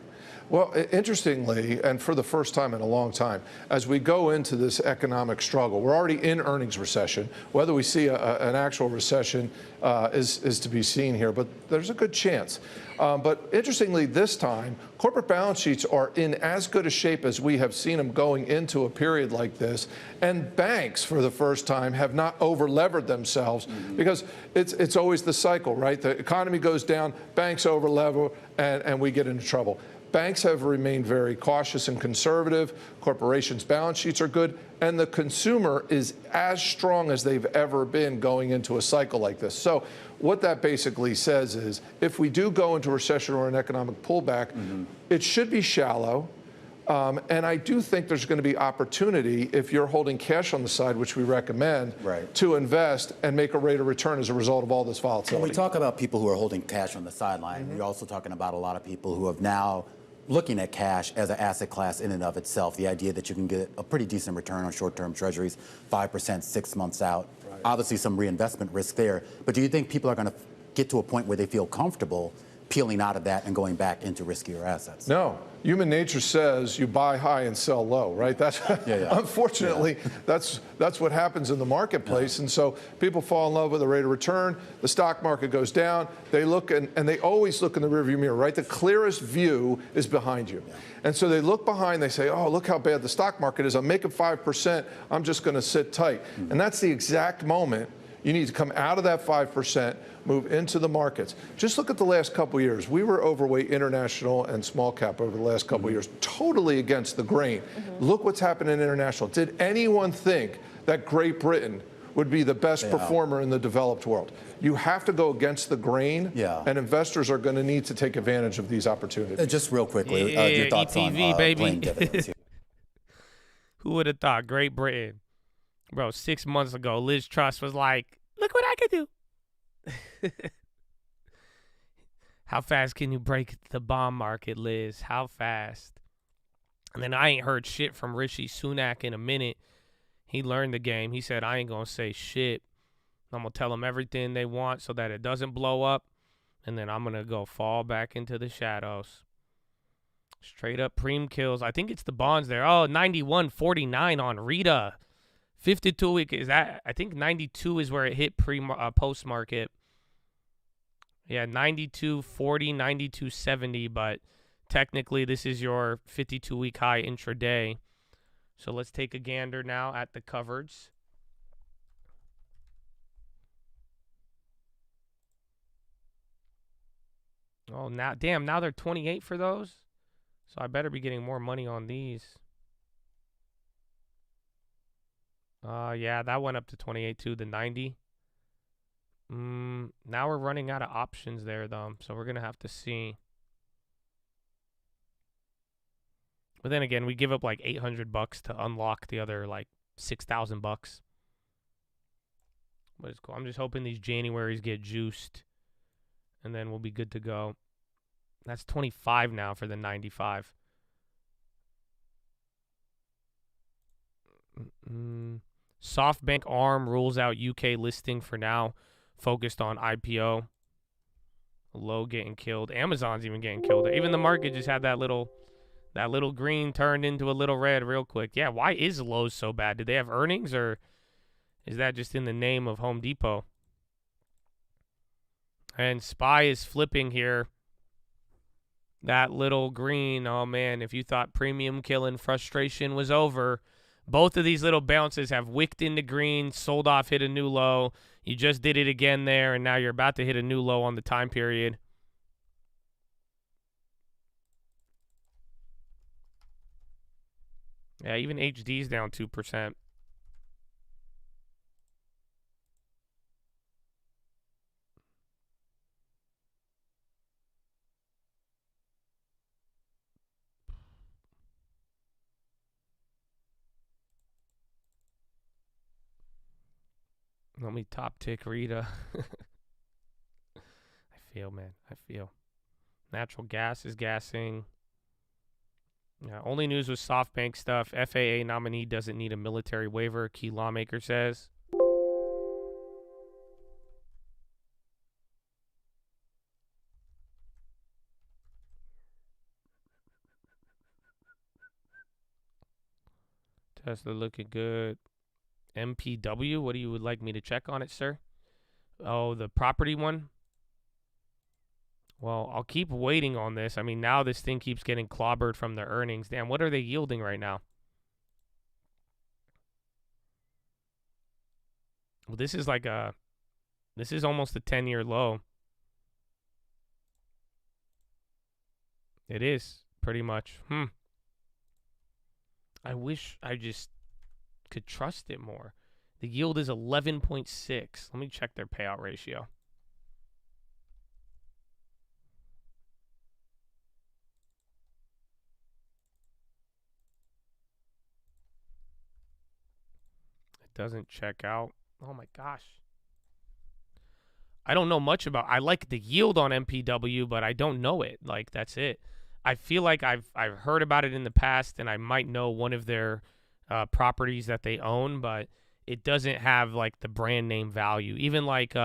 Well, interestingly, and for the first time in a long time, as we go into this economic struggle, we're already in earnings recession. Whether we see an actual recession is to be seen here, but there's a good chance. But interestingly, this time, corporate balance sheets are in as good a shape as we have seen them going into a period like this. And banks, for the first time, have not over-levered themselves because it's always the cycle, right? The economy goes down, banks over-lever, and we get into trouble. Banks have remained very cautious and conservative. Corporations' balance sheets are good. And the consumer is as strong as they've ever been going into a cycle like this. So what that basically says is if we do go into a recession or an economic pullback, it should be shallow. And I do think there's going to be opportunity if you're holding cash on the side, which we recommend, to invest and make a rate of return as a result of all this volatility. When we talk about people who are holding cash on the sideline, we're also talking about a lot of people who have now looking at cash as an asset class in and of itself, the idea that you can get a pretty decent return on short-term treasuries, 5%, 6 months out. Obviously some reinvestment risk there. But do you think people are going to get to a point where they feel comfortable peeling out of that and going back into riskier assets? No. Human nature says you buy high and sell low, right? That's unfortunately that's what happens in the marketplace. And so people fall in love with the rate of return. The stock market goes down. They look and they always look in the rearview mirror, right? The clearest view is behind you. And so they look behind, they say, oh, look how bad the stock market is. I'm making 5%. I'm just going to sit tight. And that's the exact moment you need to come out of that 5%, move into the markets. Just look at the last couple of years. We were overweight international and small cap over the last couple of years, totally against the grain. Look what's happened in international. Did anyone think that Great Britain would be the best performer in the developed world? You have to go against the grain, and investors are going to need to take advantage of these opportunities. Just real quickly, your thoughts ETV, on baby. playing dividends here. Who would have thought Great Britain? Bro, 6 months ago, Liz Truss was like, look what I could do. How fast can you break the bond market, Liz? How fast? And then I ain't heard shit from Rishi Sunak in a minute. He learned the game. He said, I ain't going to say shit. I'm going to tell them everything they want so that it doesn't blow up. And then I'm going to go fall back into the shadows. Straight up preem kills. I think it's the bonds there. Oh, 91.49 on Rita. 52 week is that? I think 92 is where it hit post market. Yeah, 92.40, 92.70, but technically this is your 52 week high intraday. So let's take a gander now at the coverage. Oh, now damn, now they're 28 for those. So I better be getting more money on these. Yeah, that went up to 28 too, the 90. Now we're running out of options there, though, so we're going to have to see. But then again, we give up like $800 to unlock the other like $6,000. But it's cool. I'm just hoping these Januaries get juiced, and then we'll be good to go. That's 25 now for the 95. SoftBank ARM rules out UK listing for now, focused on IPO. Low getting killed. Amazon's even getting killed. Even the market just had that little green turned into a little red real quick. Yeah, why is Lowe's so bad? Did they have earnings, or is that just in the name of Home Depot? And SPY is flipping here. That little green, oh man, if you thought premium killing frustration was over, both of these little bounces have wicked into green, sold off, hit a new low. You just did it again there, and now you're about to hit a new low on the time period. Yeah, even HD's down 2%. Let me top tick Rita. I feel, man. I feel. Natural gas is gassing. Yeah, only news was SoftBank stuff. FAA nominee doesn't need a military waiver, key lawmaker says. Tesla looking good. MPW, what do you would like me to check on it, sir? Oh, the property one? Well, I'll keep waiting on this. I mean, now this thing keeps getting clobbered from the earnings. Damn, what are they yielding right now? Well, this is like this is almost a 10-year low. It is, pretty much. I wish I just could trust it more. The yield is 11.6. Let me check their payout ratio. It doesn't check out. Oh my gosh. I don't know much about. I like the yield on MPW, but I don't know it. Like, that's it. I feel like I've heard about it in the past, and I might know one of their properties that they own, but it doesn't have like the brand name value. Even like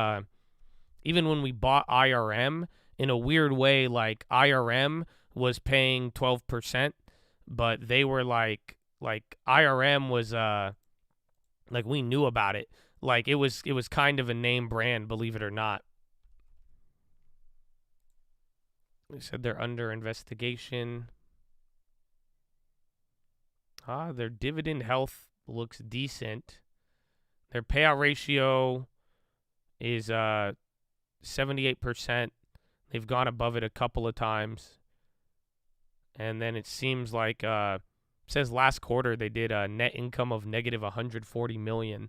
even when we bought IRM, in a weird way, like IRM was paying 12%, but they were like IRM was like we knew about it. Like it was kind of a name brand, believe it or not. They said they're under investigation. Their dividend health looks decent. Their payout ratio is 78%. They've gone above it a couple of times. And then it seems like it says last quarter they did a net income of negative $140 million.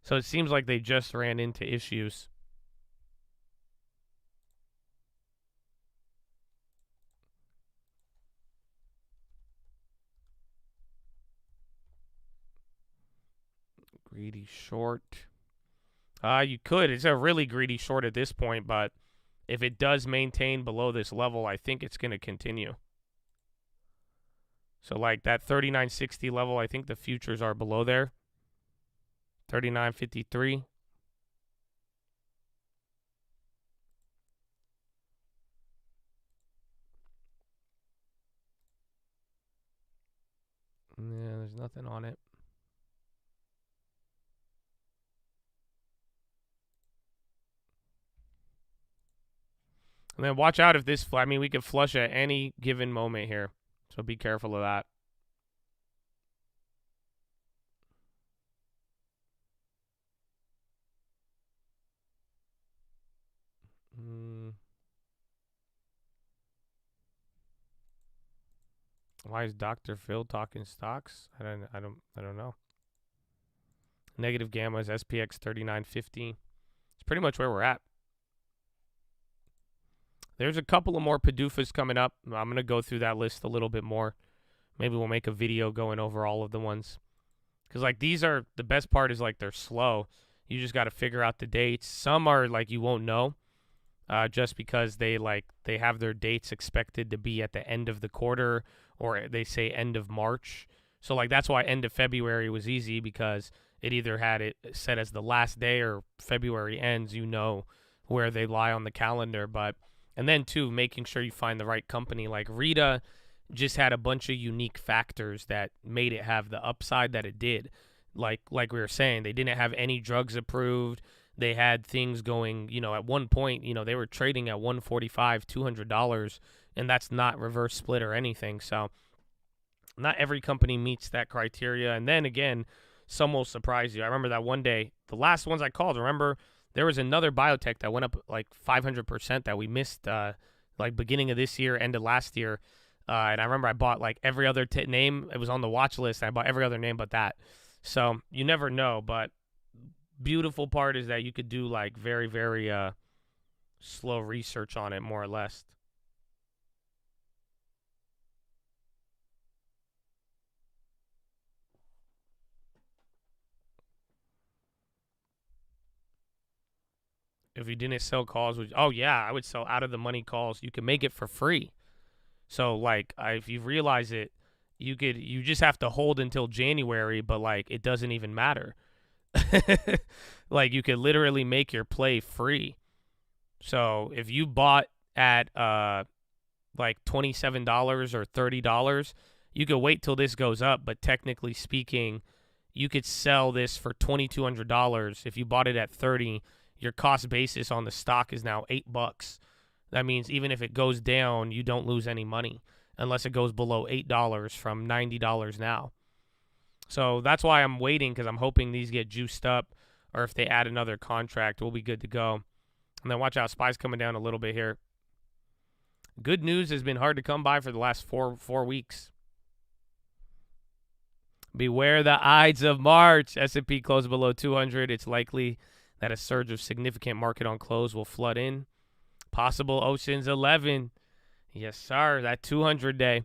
So it seems like they just ran into issues. Greedy short. You could. It's a really greedy short at this point, but if it does maintain below this level, I think it's going to continue. So like that 39.60 level, I think the futures are below there. 39.53. Yeah, there's nothing on it. And then watch out if this, I mean, we could flush at any given moment here. So be careful of that. Why is Dr. Phil talking stocks? I don't know. Negative gamma is SPX 3950. It's pretty much where we're at. There's a couple of more PDUFAs coming up. I'm going to go through that list a little bit more. Maybe we'll make a video going over all of the ones. Because, like, these are, the best part is, like, they're slow. You just got to figure out the dates. Some are, like, you won't know just because they have their dates expected to be at the end of the quarter, or they say end of March. So, like, that's why end of February was easy, because it either had it set as the last day or February ends, you know where they lie on the calendar. But, and then, too, making sure you find the right company. Like, Rita just had a bunch of unique factors that made it have the upside that it did. Like we were saying, they didn't have any drugs approved. They had things going, you know, at one point, you know, they were trading at $145, $200, and that's not reverse split or anything. So not every company meets that criteria. And then again, some will surprise you. I remember that one day, the last ones I called, remember there was another biotech that went up like 500% that we missed like beginning of this year, end of last year. And I remember I bought like every other name. It was on the watch list. I bought every other name but that. So you never know. But beautiful part is that you could do like very, very slow research on it, more or less. If you didn't sell calls, oh yeah, I would sell out of the money calls. You can make it for free. So like, if you realize it, you just have to hold until January, but like it doesn't even matter. Like you could literally make your play free. So if you bought at like $27 or $30, you could wait till this goes up, but technically speaking, you could sell this for $2,200. If you bought it at 30, your cost basis on the stock is now $8. That means even if it goes down, you don't lose any money unless it goes below $8 from $90 now. So that's why I'm waiting, because I'm hoping these get juiced up, or if they add another contract, we'll be good to go. And then watch out, SPY's coming down a little bit here. Good news has been hard to come by for the last four weeks. Beware the Ides of March. S&P closed below 200. It's likely that a surge of significant market on close will flood in. Possible Ocean's 11. Yes, sir. That 200 day.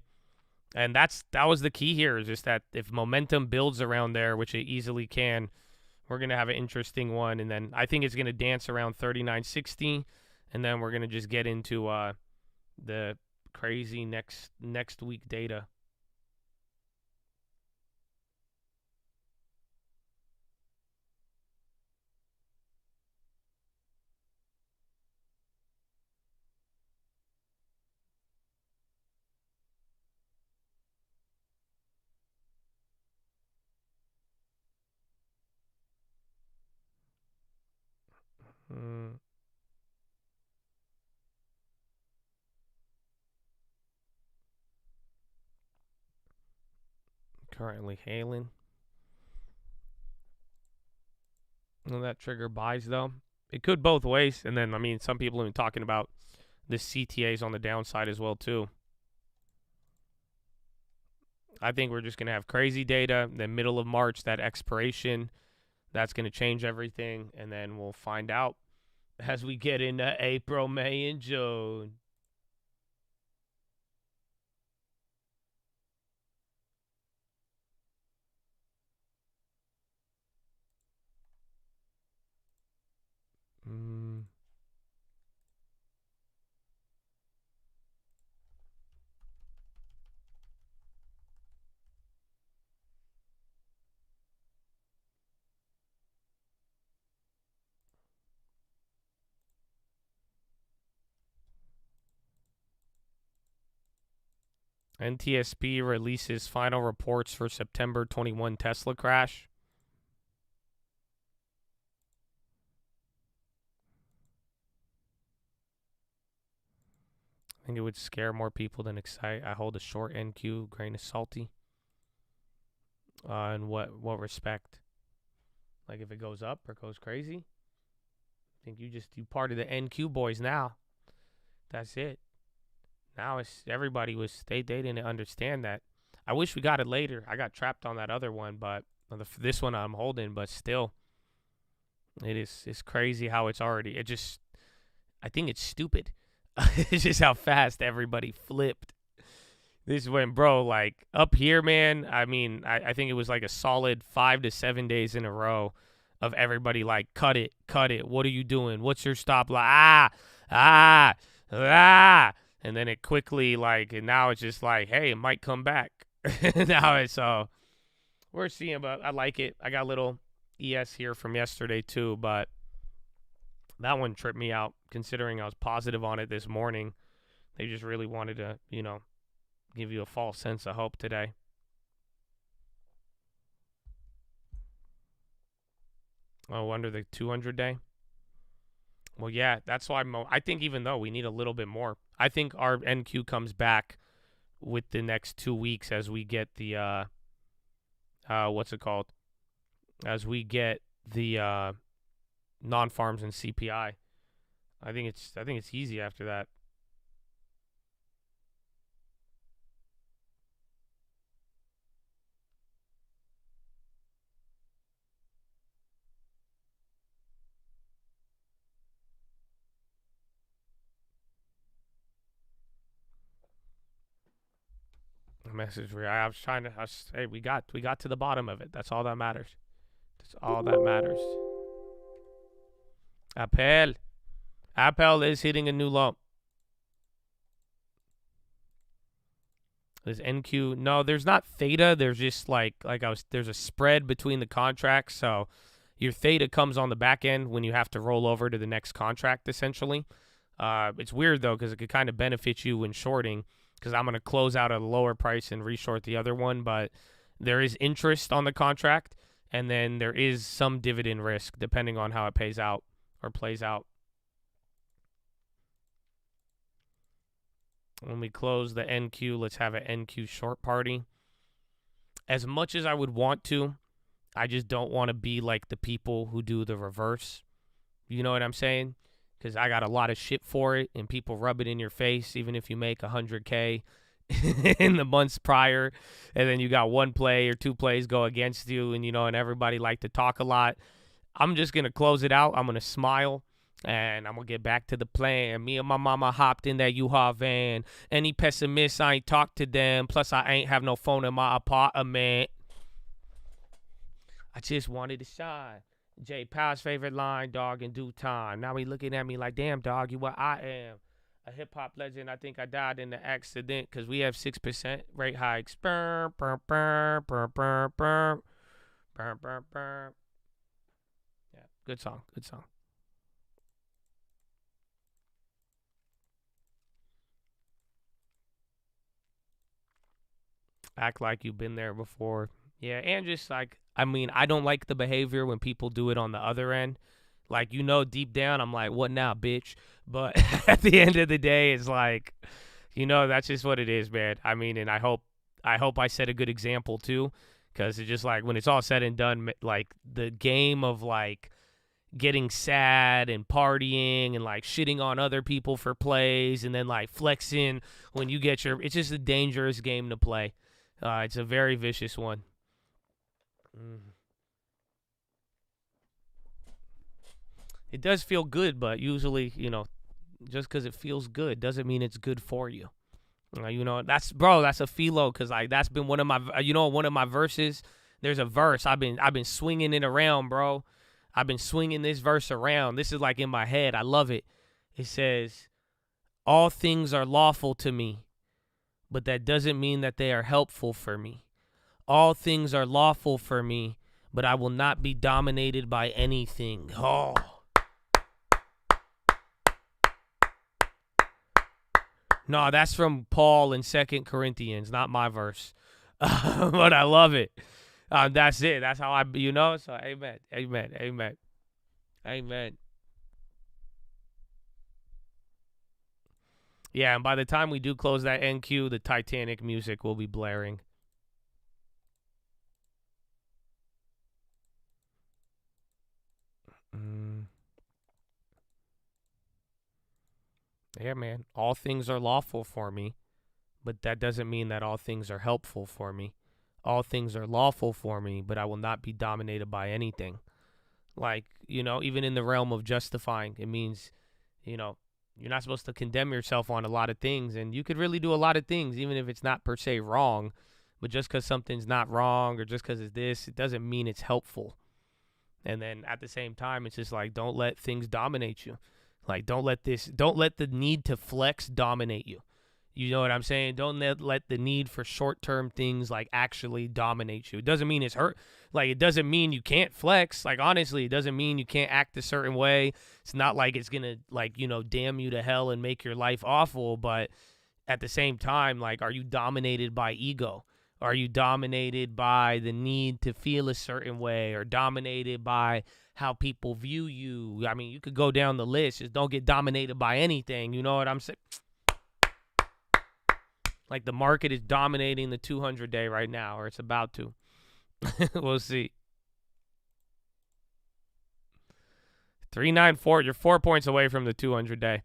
And that was the key here, is just that if momentum builds around there, which it easily can, we're going to have an interesting one. And then I think it's going to dance around 39.60. And then we're going to just get into the crazy next week data. Currently hailing. Will that trigger buys, though? It could both ways. And then, I mean, some people have been talking about the CTAs on the downside as well, too. I think we're just going to have crazy data. Then middle of March, that expiration, that's going to change everything. And then we'll find out as we get into April, May, and June. NTSB releases final reports for September 21 Tesla crash. I think it would scare more people than excite. I hold a short NQ, grain of salty. In what respect? Like if it goes up or goes crazy? I think you part of the NQ boys now. That's it. Now it's everybody they didn't understand that. I wish we got it later. I got trapped on that other one, but this one I'm holding, but still. It's crazy how it's already. I think it's stupid. It's just how fast everybody flipped. This went, bro, like up here, man. I mean, I think it was like a solid 5 to 7 days in a row of everybody like, cut it. What are you doing? What's your stop line? Ah. And then it quickly, like, and now it's just like, hey, it might come back. Now it's, we're seeing, but I like it. I got a little ES here from yesterday too, but that one tripped me out considering I was positive on it this morning. They just really wanted to, give you a false sense of hope today. Oh, under the 200-day? Well, yeah, that's why I think even though we need a little bit more, I think our NQ comes back with the next 2 weeks as we get the, what's it called? As we get the non-farms and CPI. I think it's easy after that. Message where I was trying to. Hey, we got to the bottom of it. That's all that matters. That's all that matters. Appel is hitting a new low. There's NQ. No, there's not theta. There's just there's a spread between the contracts. So your theta comes on the back end when you have to roll over to the next contract, essentially. It's weird though because it could kind of benefit you when shorting. Because I'm going to close out at a lower price and reshort the other one, but there is interest on the contract, and then there is some dividend risk depending on how it pays out or plays out. When we close the NQ, let's have an NQ short party. As much as I would want to, I just don't want to be like the people who do the reverse. You know what I'm saying? Because I got a lot of shit for it, and people rub it in your face, even if you make 100K in the months prior, and then you got one play or two plays go against you, and and everybody like to talk a lot. I'm just gonna close it out. I'm gonna smile, and I'm gonna get back to the plan. Me and my mama hopped in that U-Haul van. Any pessimists, I ain't talk to them. Plus, I ain't have no phone in my apartment. I just wanted to shine. Jay Powell's favorite line, dog, in due time. Now he looking at me like, damn, dog, you what I am. A hip-hop legend. I think I died in the accident because we have 6% rate hikes. Burr, burr, burr, burr, burr, burr. Burr, burr, burr. Yeah, good song. Act like you've been there before. Yeah, and just like, I don't like the behavior when people do it on the other end. Like, deep down, I'm like, what now, bitch? But at the end of the day, it's like, that's just what it is, man. And I hope I set a good example too, because it's just like when it's all said and done, like the game of like getting sad and partying and like shitting on other people for plays and then like flexing when you get it's just a dangerous game to play. It's a very vicious one. It does feel good, but usually, just because it feels good doesn't mean it's good for you. That's a PHILO, because that's been one of my, one of my verses. There's a verse I've been swinging it around, bro. I've been swinging this verse around. This is like in my head. I love it. It says, "All things are lawful to me, but that doesn't mean that they are helpful for me. All things are lawful for me, but I will not be dominated by anything." Oh. No, that's from Paul in 2 Corinthians, not my verse. But I love it. That's it. That's how I, so amen. Yeah, and by the time we do close that NQ, the Titanic music will be blaring. Yeah, man. All things are lawful for me, but that doesn't mean that all things are helpful for me. All things are lawful for me, but I will not be dominated by anything. Like, even in the realm of justifying, it means, you're not supposed to condemn yourself on a lot of things. And you could really do a lot of things, even if it's not per se wrong. But just because something's not wrong or just because it's this, it doesn't mean it's helpful. And then at the same time, it's just like, don't let things dominate you. Like, don't let the need to flex dominate you. You know what I'm saying? Don't let the need for short-term things, like, actually dominate you. It doesn't mean it's hurt. Like, it doesn't mean you can't flex. Like, honestly, it doesn't mean you can't act a certain way. It's not like it's going to, like, damn you to hell and make your life awful. But at the same time, like, are you dominated by ego? Are you dominated by the need to feel a certain way, or dominated by how people view you? I mean, you could go down the list. Just don't get dominated by anything. You know what I'm saying? Like, the market is dominating the 200-day right now, or it's about to. We'll see. 394. You're 4 points away from the 200-day.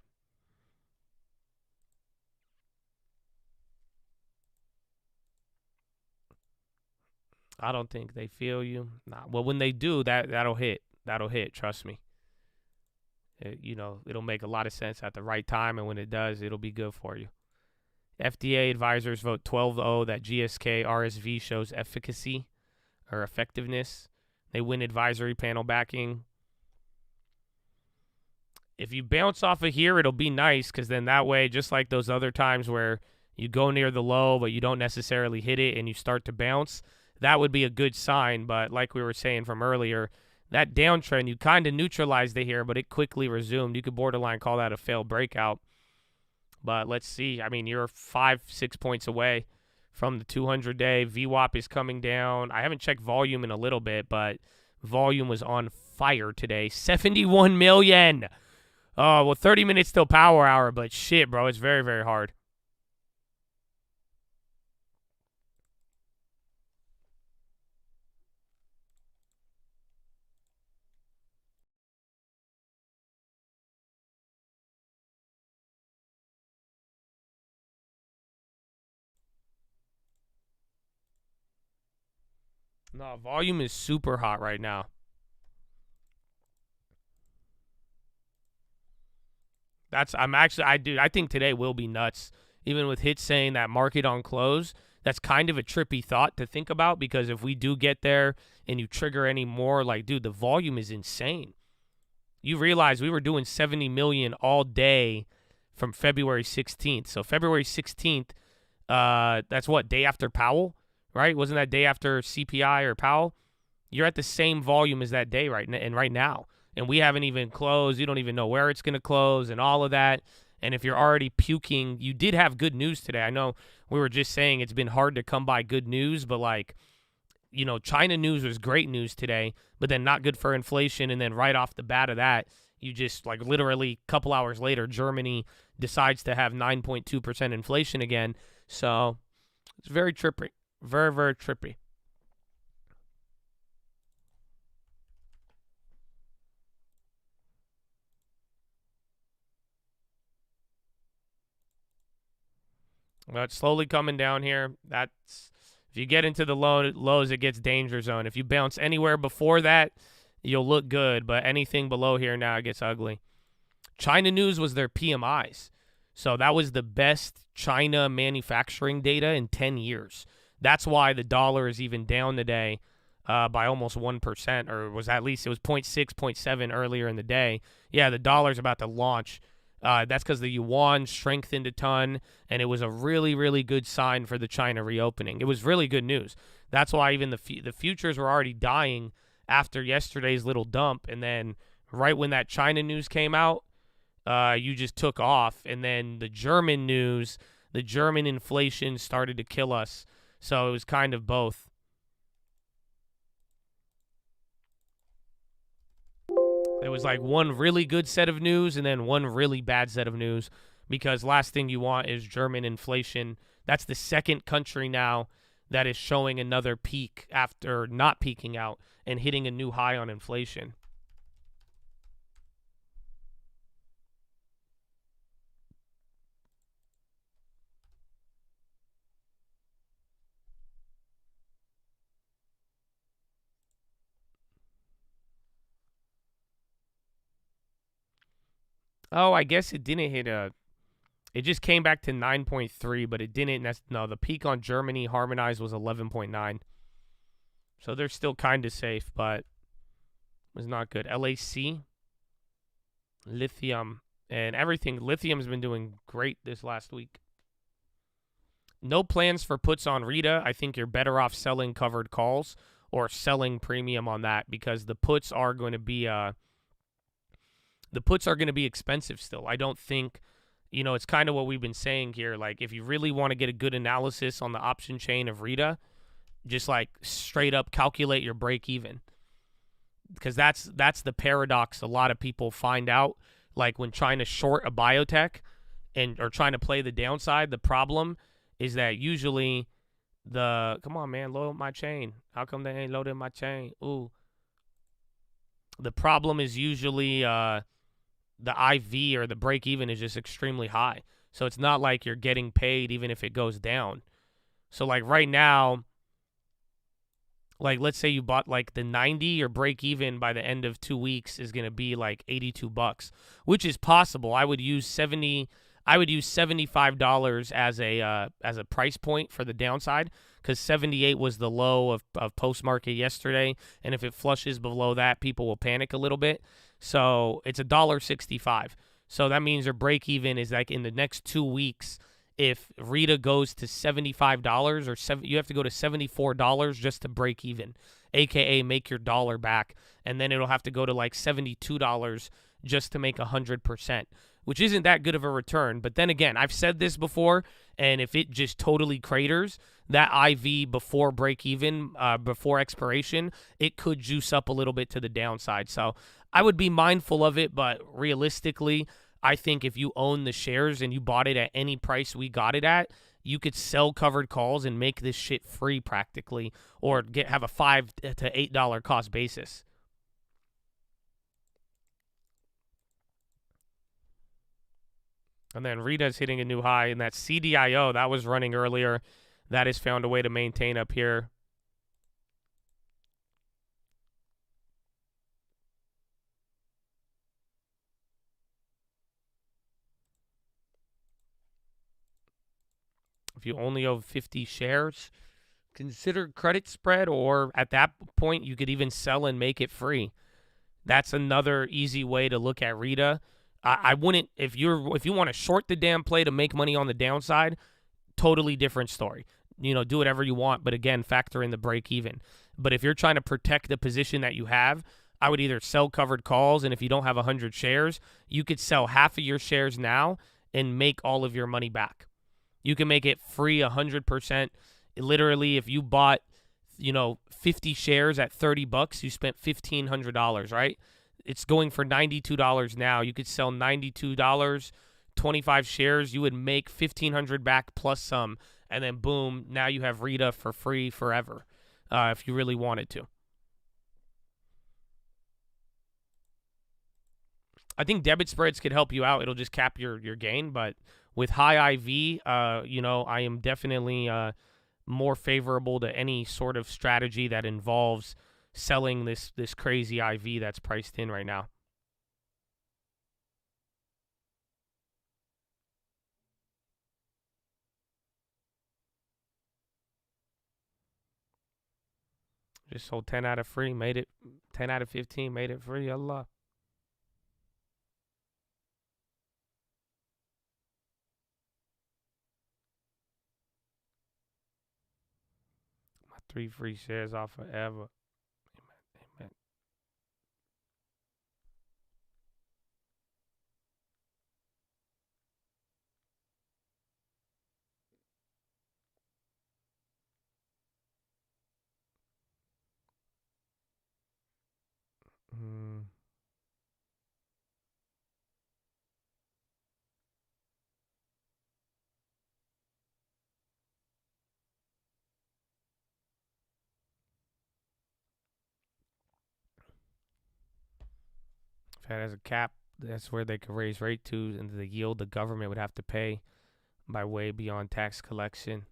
I don't think they feel you. Nah. Well, when they do, that'll hit. That'll hit. Trust me. It'll make a lot of sense at the right time, and when it does, it'll be good for you. FDA advisors vote 12-0 that GSK RSV shows efficacy or effectiveness. They win advisory panel backing. If you bounce off of here, it'll be nice, because then that way, just like those other times where you go near the low, but you don't necessarily hit it and you start to bounce, that would be a good sign. But like we were saying from earlier, that downtrend, you kind of neutralized it here, but it quickly resumed. You could borderline call that a failed breakout. But let's see. I mean, you're 5-6 points away from the 200-day. VWAP is coming down. I haven't checked volume in a little bit, but volume was on fire today. 71 million. Oh, well, 30 minutes till power hour, but shit, bro, it's very, very hard. No, volume is super hot right now. I think today will be nuts. Even with hits saying that market on close, that's kind of a trippy thought to think about, because if we do get there and you trigger any more, like, dude, the volume is insane. You realize we were doing 70 million all day from February 16th. So February 16th, that's what, day after Powell, right? Wasn't that day after CPI or Powell? You're at the same volume as that day right now. And we haven't even closed. You don't even know where it's going to close and all of that. And if you're already puking, you did have good news today. I know we were just saying it's been hard to come by good news, but like, China news was great news today, but then not good for inflation. And then right off the bat of that, you just, like, literally a couple hours later, Germany decides to have 9.2% inflation again. So it's very trippy. Very, very trippy. Well, it's slowly coming down here. If you get into the lows, it gets danger zone. If you bounce anywhere before that, you'll look good. But anything below here now, it gets ugly. China news was their PMIs. So that was the best China manufacturing data in 10 years. That's why the dollar is even down today by almost 1%, or was at least it was 0.6, 0.7 earlier in the day. Yeah, the dollar's about to launch. That's because the yuan strengthened a ton, and it was a really, really good sign for the China reopening. It was really good news. That's why even the futures were already dying after yesterday's little dump, and then right when that China news came out, you just took off, and then the German news, the German inflation started to kill us. So it was kind of both. It was like one really good set of news and then one really bad set of news, because last thing you want is German inflation. That's the second country now that is showing another peak after not peaking out and hitting a new high on inflation. Oh, I guess it didn't hit it just came back to 9.3, but it didn't. No, the peak on Germany harmonized was 11.9. So they're still kind of safe, but it was not good. LAC, lithium, and everything. Lithium's been doing great this last week. No plans for puts on Rita. I think you're better off selling covered calls or selling premium on that because the puts are going to be expensive still. I don't think, it's kind of what we've been saying here. Like, if you really want to get a good analysis on the option chain of Rita, just like straight up calculate your break even. Because that's the paradox a lot of people find out. Like when trying to short a biotech or trying to play the downside, the problem is that usually come on, man, load my chain. How come they ain't loading my chain? Ooh. The problem is usually the IV or the break even is just extremely high. So it's not like you're getting paid even if it goes down. So like right now, like let's say you bought like the 90, your break even by the end of 2 weeks is going to be like $82, which is possible. I would use $75 as a price point for the downside because 78 was the low of post market yesterday, and if it flushes below that, people will panic a little bit. So it's $1.65. So that means your break even is like in the next 2 weeks. If Rita goes to $75 you have to go to $74 just to break even, aka make your dollar back, and then it'll have to go to like $72 just to make 100%, which isn't that good of a return. But then again, I've said this before, and if it just totally craters, that IV before break even, before expiration, it could juice up a little bit to the downside. So I would be mindful of it, but realistically, I think if you own the shares and you bought it at any price we got it at, you could sell covered calls and make this shit free practically, or have a $5 to $8 cost basis. And then Rita's hitting a new high, and that CDIO that was running earlier, that has found a way to maintain up here. If you only own 50 shares, consider credit spread, or at that point, you could even sell and make it free. That's another easy way to look at Rita. I wouldn't, if you want to short the damn play to make money on the downside, totally different story. Do whatever you want, but again, factor in the break even. But if you're trying to protect the position that you have, I would either sell covered calls, and if you don't have 100 shares, you could sell half of your shares now and make all of your money back. You can make it free 100%. Literally, if you bought, 50 shares at $30, you spent $1,500, right? It's going for $92 now. You could sell $92, 25 shares. You would make $1,500 back plus some, and then boom, now you have Rita for free forever, if you really wanted to. I think debit spreads could help you out. It'll just cap your gain, but with high IV, I am definitely more favorable to any sort of strategy that involves selling this crazy IV that's priced in right now. Just sold 10 out of free, made it 10 out of 15, made it free. Allah. My 3 free shares off forever. Amen. Amen. Fed has a cap. That's where they could raise rate to, and the yield the government would have to pay by way beyond tax collection.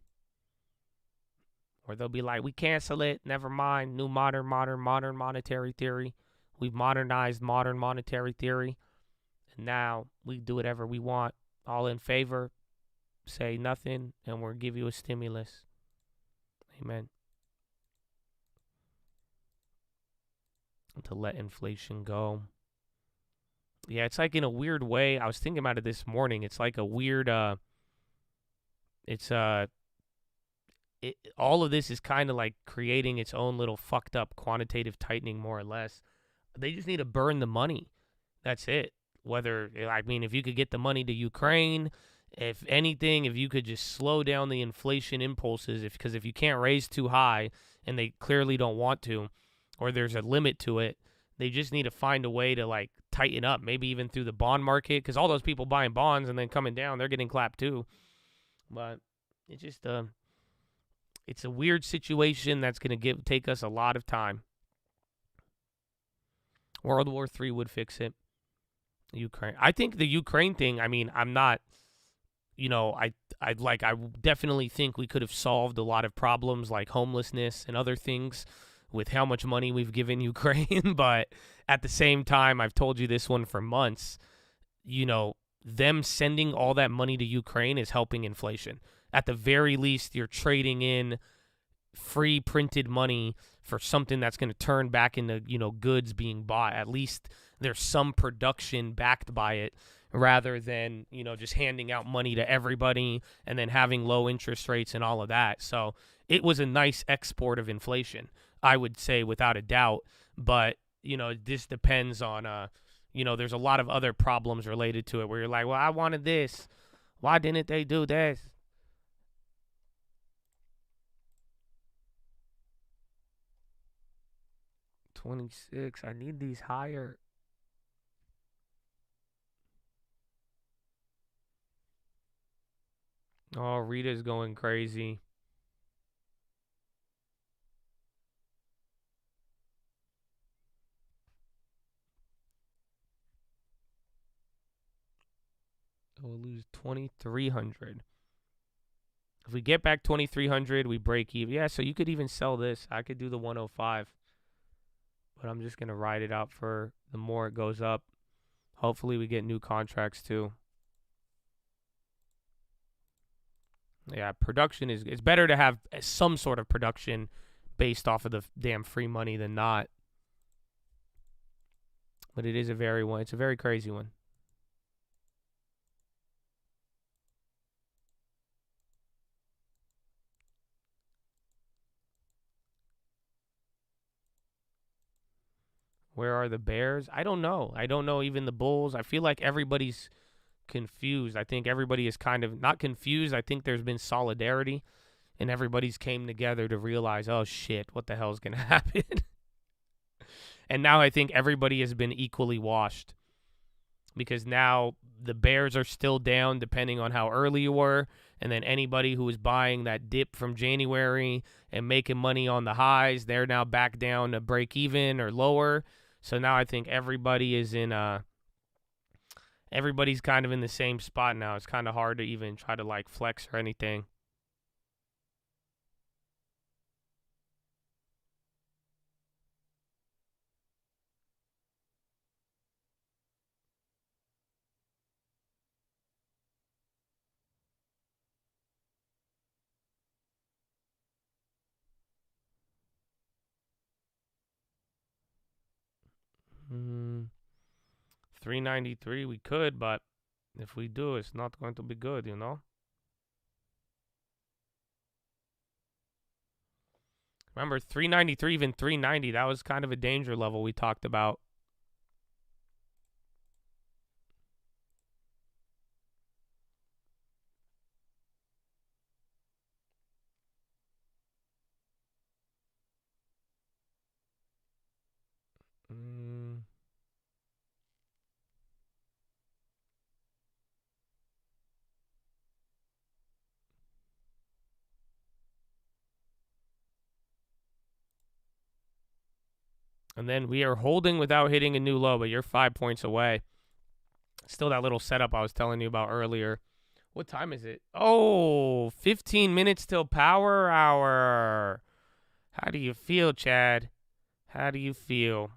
Or they'll be like, we cancel it. Never mind. New modern monetary theory. We've modernized modern monetary theory. And now we do whatever we want. All in favor, say nothing, and we'll give you a stimulus. Amen. To let inflation go. Yeah, it's like in a weird way. I was thinking about it this morning. It's like a weird all of this is kind of like creating its own little fucked up quantitative tightening, more or less. They just need to burn the money. That's it. Whether, I mean, if you could get the money to Ukraine, if anything, if you could just slow down the inflation impulses, because if you can't raise too high, and they clearly don't want to, or there's a limit to it, they just need to find a way to like tighten up, maybe even through the bond market, because all those people buying bonds and then coming down, they're getting clapped too. But it's just it's a weird situation that's going to take us a lot of time. World War III would fix it. Ukraine. I think the Ukraine thing, I mean, I'm not, I definitely think we could have solved a lot of problems like homelessness and other things with how much money we've given Ukraine. But at the same time, I've told you this one for months, them sending all that money to Ukraine is helping inflation. At the very least, you're trading in free printed money for something that's going to turn back into, goods being bought. At least there's some production backed by it, rather than, just handing out money to everybody and then having low interest rates and all of that. So it was a nice export of inflation, I would say, without a doubt. But, this depends on, there's a lot of other problems related to it where you're like, well, I wanted this. Why didn't they do this? $26. I need these higher. Oh, Rita's going crazy. We'll lose 2,300. If we get back 2,300, we break even. Yeah, so you could even sell this. I could do the 105. But I'm just going to ride it out for the more it goes up. Hopefully we get new contracts too. Yeah, production it's better to have some sort of production based off of the damn free money than not. But it's a very crazy one. Where are the Bears? I don't know. I don't know even the Bulls. I feel like everybody's confused. I think everybody is kind of not confused. I think there's been solidarity and everybody's came together to realize, oh shit, what the hell is going to happen? And now I think everybody has been equally washed, because now the Bears are still down depending on how early you were. And then anybody who was buying that dip from January and making money on the highs, they're now back down to break even or lower. So now I think everybody is everybody's kind of in the same spot now. It's kind of hard to even try to like flex or anything. Mm, 393 we could, but if we do, it's not going to be good, Remember, 393, even 390, that was kind of a danger level we talked about. And then we are holding without hitting a new low, but you're 5 points away. Still that little setup I was telling you about earlier. What time is it? Oh, 15 minutes till power hour. How do you feel, Chad? How do you feel?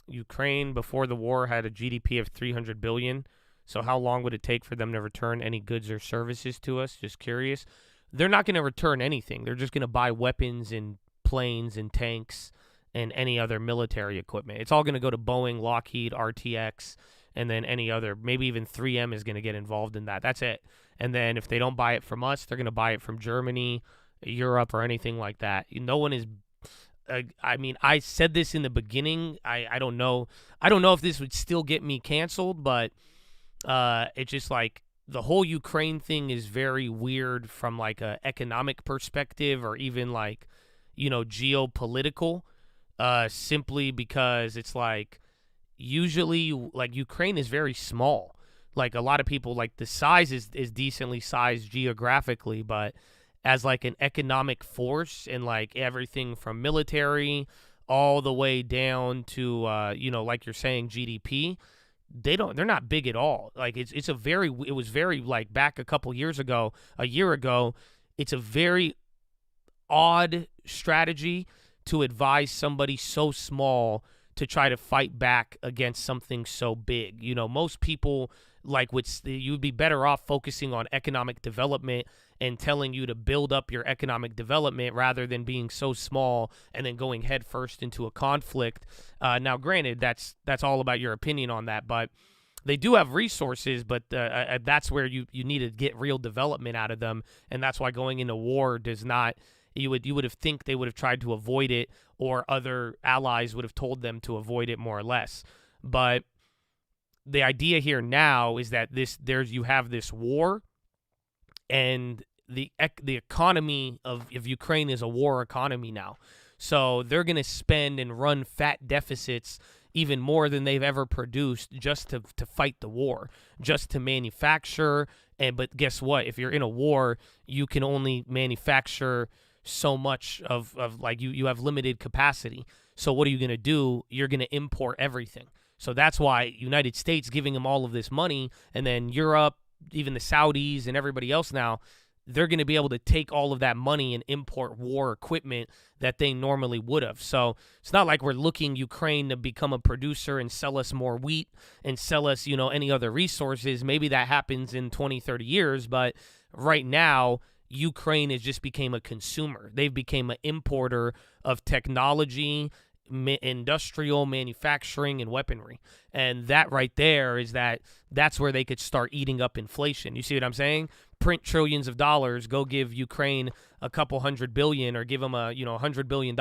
Ukraine before the war had a GDP of 300 billion. So how long would it take for them to return any goods or services to us? Just curious. They're not going to return anything. They're just going to buy weapons and planes and tanks and any other military equipment. It's all going to go to Boeing, Lockheed, RTX, and then any other. Maybe even 3M is going to get involved in that. That's it. And then if they don't buy it from us, they're going to buy it from Germany, Europe, or anything like that. No one is. I mean, I said this in the beginning. I don't know. I don't know if this would still get me canceled, but it's just like the whole Ukraine thing is very weird from like a economic perspective or even like, geopolitical, simply because it's like usually like Ukraine is very small. Like a lot of people like the size is decently sized geographically, but as like an economic force and like everything from military all the way down to, like you're saying, GDP, they're not big at all. Like it was very like back a year ago, it's a very odd strategy to advise somebody so small to try to fight back against something so big. Most people you'd be better off focusing on economic development and telling you to build up your economic development rather than being so small and then going headfirst into a conflict. Now, granted, that's all about your opinion on that, but they do have resources, but that's where you need to get real development out of them, and that's why going into war does not. You would have think they would have tried to avoid it, or other allies would have told them to avoid it more or less. But the idea here now is that you have this war, and the economy of Ukraine is a war economy now. So they're going to spend and run fat deficits even more than they've ever produced just to fight the war, just to manufacture. But guess what? If you're in a war, you can only manufacture so much of like you have limited capacity. So what are you going to do? You're going to import everything. So that's why United States giving them all of this money, and then Europe, even the Saudis and everybody else now, they're going to be able to take all of that money and import war equipment that they normally would have. So it's not like we're looking Ukraine to become a producer and sell us more wheat and sell us, any other resources. Maybe that happens in 20, 30 years, but right now, Ukraine has just became a consumer. They've become an importer of technology, industrial manufacturing, and weaponry. And that right there that's where they could start eating up inflation. You see what I'm saying? Print trillions of dollars, go give Ukraine a couple $100 billion, or give them $100 billion.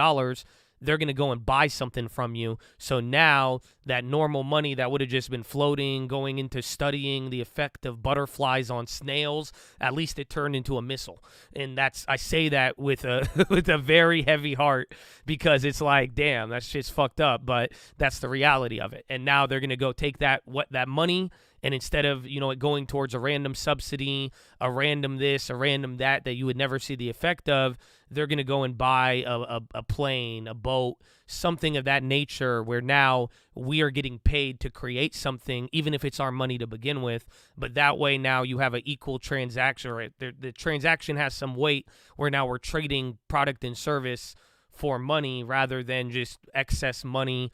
They're going to go and buy something from you. So now that normal money that would have just been floating, going into studying the effect of butterflies on snails, at least it turned into a missile. And I say that with a with a very heavy heart, because it's like, damn, that shit's fucked up, but that's the reality of it. And now they're going to go take that money, and instead of, it going towards a random subsidy, a random this, a random that you would never see the effect of, they're going to go and buy a plane, a boat, something of that nature, where now we are getting paid to create something, even if it's our money to begin with. But that way now you have an equal transaction, or the transaction has some weight, where now we're trading product and service for money rather than just excess money,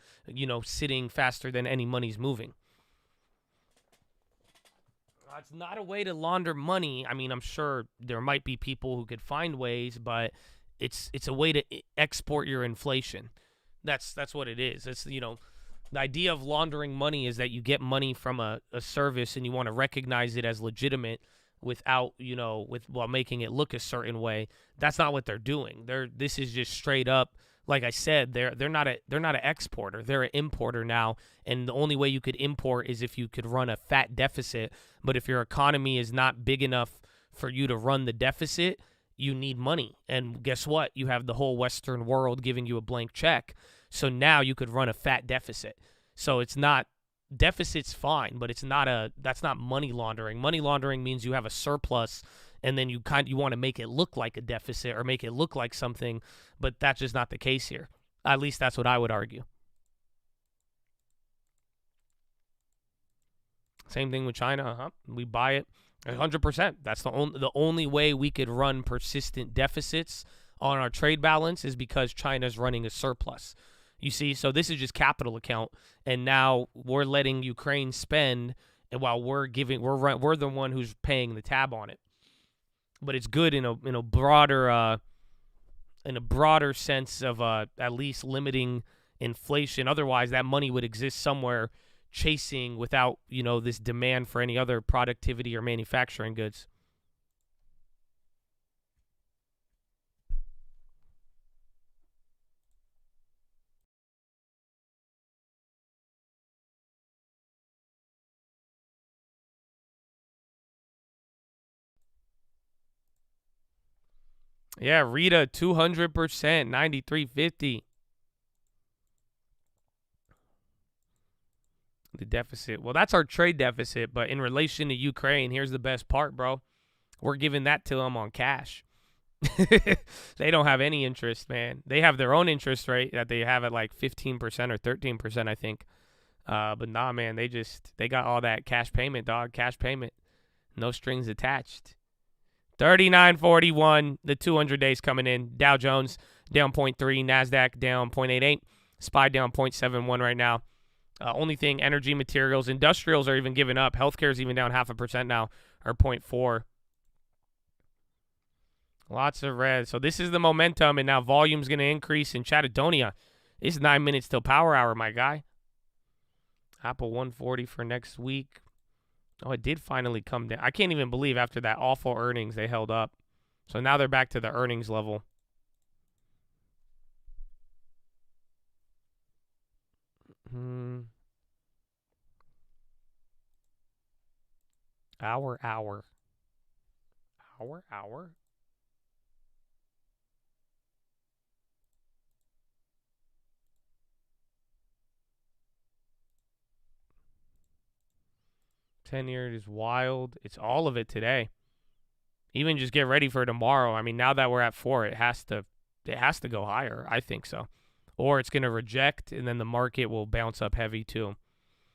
sitting faster than any money's moving. It's not a way to launder money. I mean, I'm sure there might be people who could find ways, but it's a way to export your inflation. That's what it is. It's, the idea of laundering money is that you get money from a service and you want to recognize it as legitimate without, while making it look a certain way. That's not what they're doing. This is just straight up. Like I said, they're not an exporter. They're an importer now, and the only way you could import is if you could run a fat deficit. But if your economy is not big enough for you to run the deficit, you need money. And guess what? You have the whole Western world giving you a blank check. So now you could run a fat deficit. So it's not deficit's fine, but that's not money laundering. Money laundering means you have a surplus, and then you want to make it look like a deficit or make it look like something, but that's just not the case here. At least that's what I would argue. Same thing with China. We buy it 100%. That's the only way we could run persistent deficits on our trade balance is because China's running a surplus. You see, so this is just capital account, and now we're letting Ukraine spend, and while we're the one who's paying the tab on it. But it's good in a broader sense of at least limiting inflation. Otherwise, that money would exist somewhere chasing without, this demand for any other productivity or manufacturing goods. Yeah, Rita, 200%, 93.50. The deficit. Well, that's our trade deficit, but in relation to Ukraine, here's the best part, bro. We're giving that to them on cash. They don't have any interest, man. They have their own interest rate that they have at like 15% or 13%, I think. But nah, man, they got all that cash payment, dog. Cash payment. No strings attached. 39.41, the 200 days coming in. Dow Jones down 0.3, NASDAQ down 0.88, SPY down 0.71 right now. Only thing, energy, materials, industrials are even giving up. Healthcare is even down 0.5% now, or 0.4. Lots of red. So this is the momentum, and now volume's going to increase in Chattadonia. It's 9 minutes till power hour, my guy. Apple 140 for next week. Oh, it did finally come down. I can't even believe after that awful earnings they held up. So now they're back to the earnings level. Hour. 10-year is wild. It's all of it today. Even just get ready for tomorrow. I mean, now that we're at 4, it has to go higher. I think so. Or it's going to reject, and then the market will bounce up heavy too.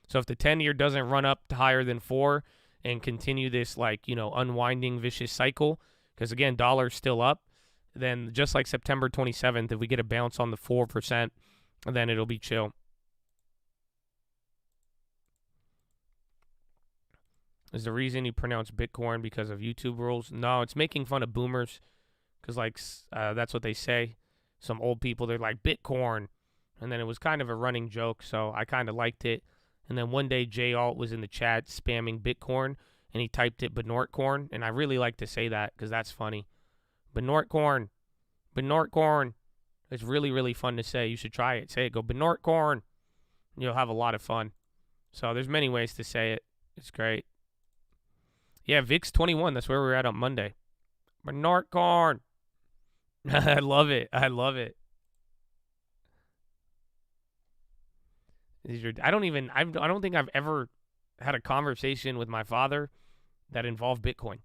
So if the 10-year doesn't run up to higher than 4 and continue this unwinding vicious cycle, because again, dollar's still up, then just like September 27th, if we get a bounce on the 4%, then it'll be chill. Is the reason you pronounce Bitcoin because of YouTube rules? No, it's making fun of boomers because, that's what they say. Some old people, they're like, Bitcoin. And then it was kind of a running joke, so I kind of liked it. And then one day, Jay Alt was in the chat spamming Bitcoin, and he typed it Benortcorn. And I really like to say that because that's funny. Benortcorn. It's really, really fun to say. You should try it. Say it. Go Benortcorn. You'll have a lot of fun. So there's many ways to say it. It's great. Yeah, VIX 21. That's where we were at on Monday. Benortcorn. I love it. I don't think I've ever had a conversation with my father that involved Bitcoin.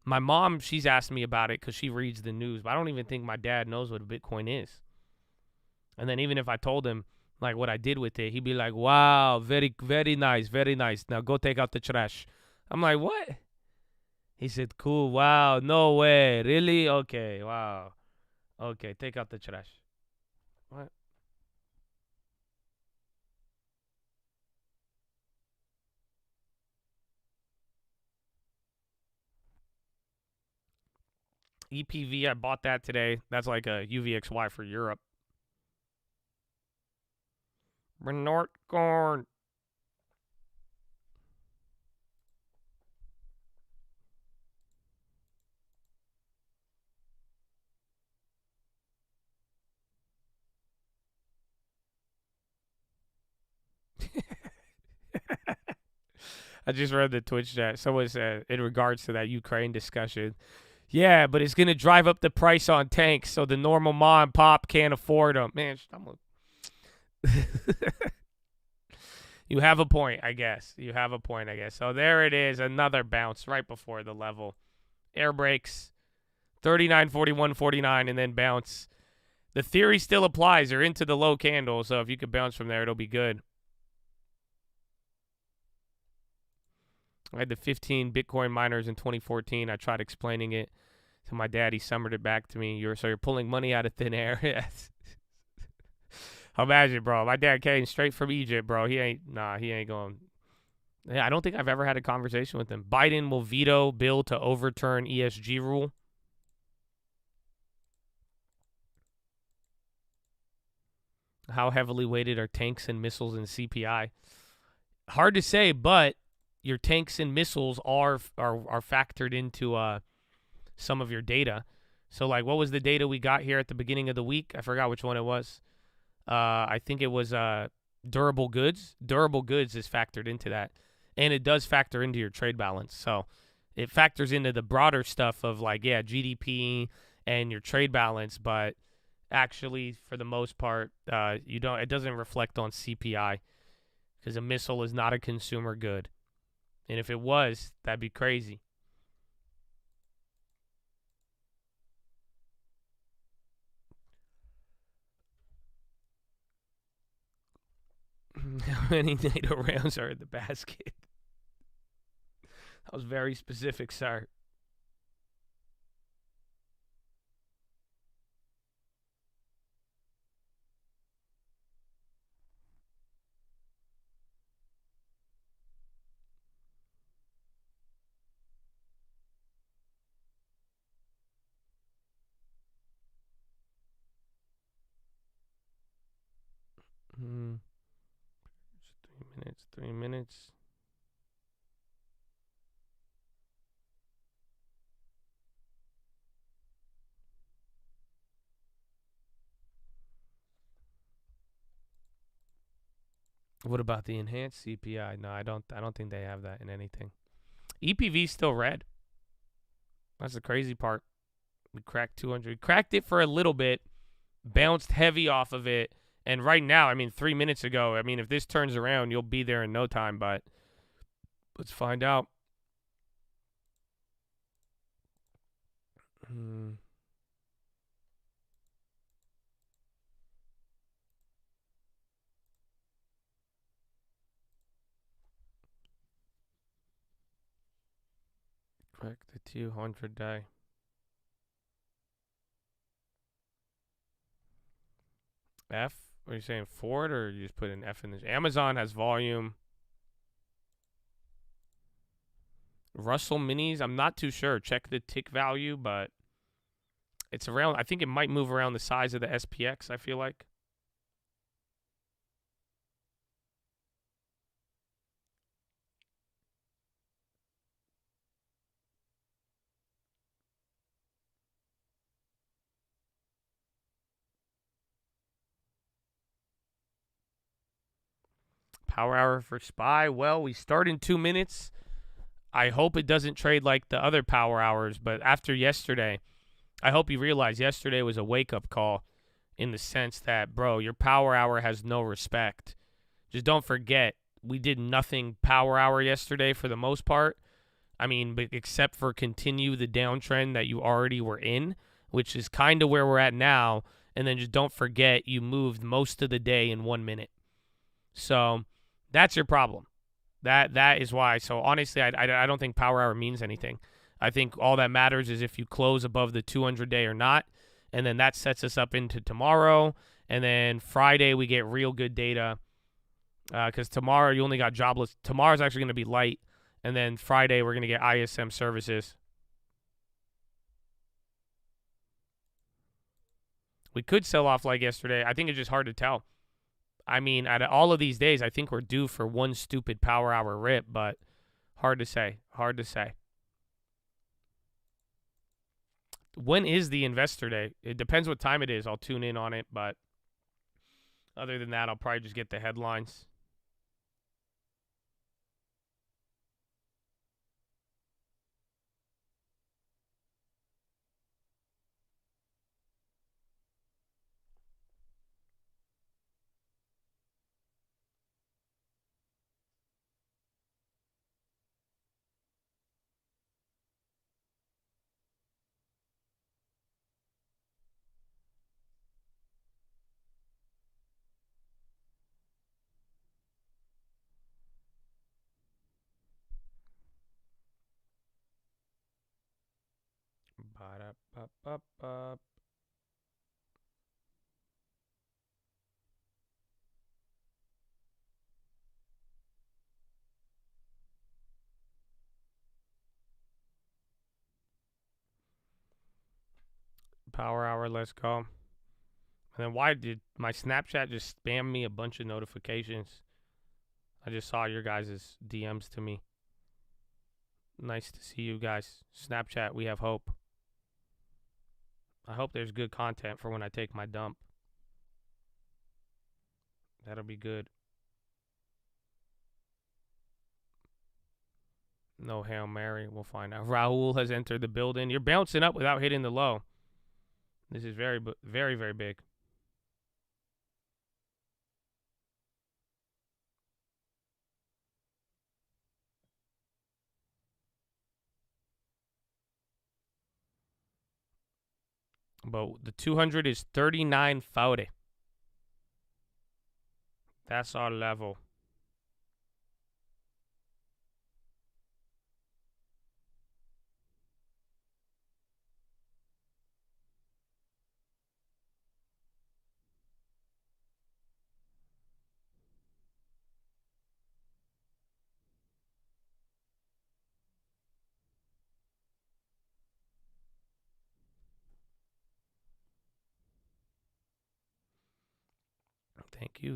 My mom, she's asked me about it because she reads the news, but I don't even think my dad knows what a Bitcoin is. And then even if I told him what I did with it, he'd be like, wow, very, very nice, very nice. Now go take out the trash. I'm like, what? He said, cool, wow, no way, really? Okay, wow. Okay, take out the trash. What? EPV, I bought that today. That's like a UVXY for Europe. Benortcorn. I just read the Twitch chat. Someone said, in regards to that Ukraine discussion, yeah, but it's going to drive up the price on tanks so the normal mom and pop can't afford them. Man, you have a point, I guess. So there it is, another bounce right before the level. Air brakes, 39.41.49, and then bounce. The theory still applies. You're into the low candle, so if you could bounce from there, it'll be good. I had the 15 Bitcoin miners in 2014. I tried explaining it to my dad. He summed it back to me. You're pulling money out of thin air. Yes. Imagine, bro. My dad came straight from Egypt, bro. He ain't going. Yeah, I don't think I've ever had a conversation with him. Biden will veto bill to overturn ESG rule. How heavily weighted are tanks and missiles in CPI? Hard to say, but your tanks and missiles are factored into some of your data. So, like, what was the data we got here at the beginning of the week? I forgot which one it was. I think it was durable goods. Durable goods is factored into that. And it does factor into your trade balance. So it factors into the broader stuff of, like, yeah, GDP and your trade balance, but actually, for the most part, it doesn't reflect on CPI because a missile is not a consumer good. And if it was, that'd be crazy. How many NATO rounds are in the basket? That was very specific, sir. It's 3 minutes. What about the enhanced CPI? No, I don't think they have that in anything. EPV's still red. That's the crazy part. We cracked 200. We cracked it for a little bit, bounced heavy off of it, and right now, 3 minutes ago, if this turns around, you'll be there in no time, but let's find out. Crack the 200 day. F? What are you saying, Ford, or you just put an F in this? Amazon has volume. Russell Minis, I'm not too sure. Check the tick value, but it's around, I think it might move around the size of the SPX, I feel like. Power hour for SPY. Well, we start in 2 minutes. I hope it doesn't trade like the other power hours, but after yesterday, I hope you realize yesterday was a wake-up call in the sense that, bro, your power hour has no respect. Just don't forget, we did nothing power hour yesterday for the most part. But except for continue the downtrend that you already were in, which is kind of where we're at now. And then just don't forget you moved most of the day in 1 minute. So that's your problem. That is why. So honestly, I don't think power hour means anything. I think all that matters is if you close above the 200-day or not. And then that sets us up into tomorrow. And then Friday we get real good data. Because tomorrow you only got jobless. Tomorrow's actually going to be light. And then Friday we're going to get ISM services. We could sell off like yesterday. I think it's just hard to tell. Out of all of these days, I think we're due for one stupid power hour rip, but hard to say. Hard to say. When is the investor day? It depends what time it is. I'll tune in on it, but other than that, I'll probably just get the headlines. Ba-da-ba-ba-ba. Power Hour, let's go. And then why did my Snapchat just spam me a bunch of notifications? I just saw your guys' DMs to me. Nice to see you guys. Snapchat, we have hope. I hope there's good content for when I take my dump. That'll be good. No Hail Mary. We'll find out. Raul has entered the building. You're bouncing up without hitting the low. This is very, very, very big. But the 200 is 39.40. That's our level.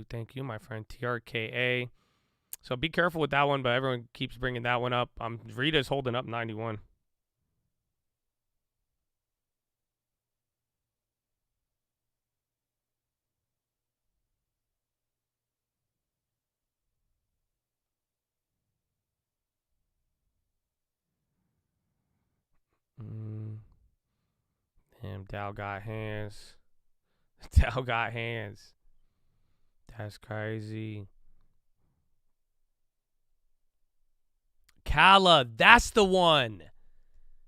Thank you, my friend. TRKA. So be careful with that one, but everyone keeps bringing that one up. Rita's holding up 91. Damn, Dow got hands. Dow got hands. That's crazy. Kala, that's the one.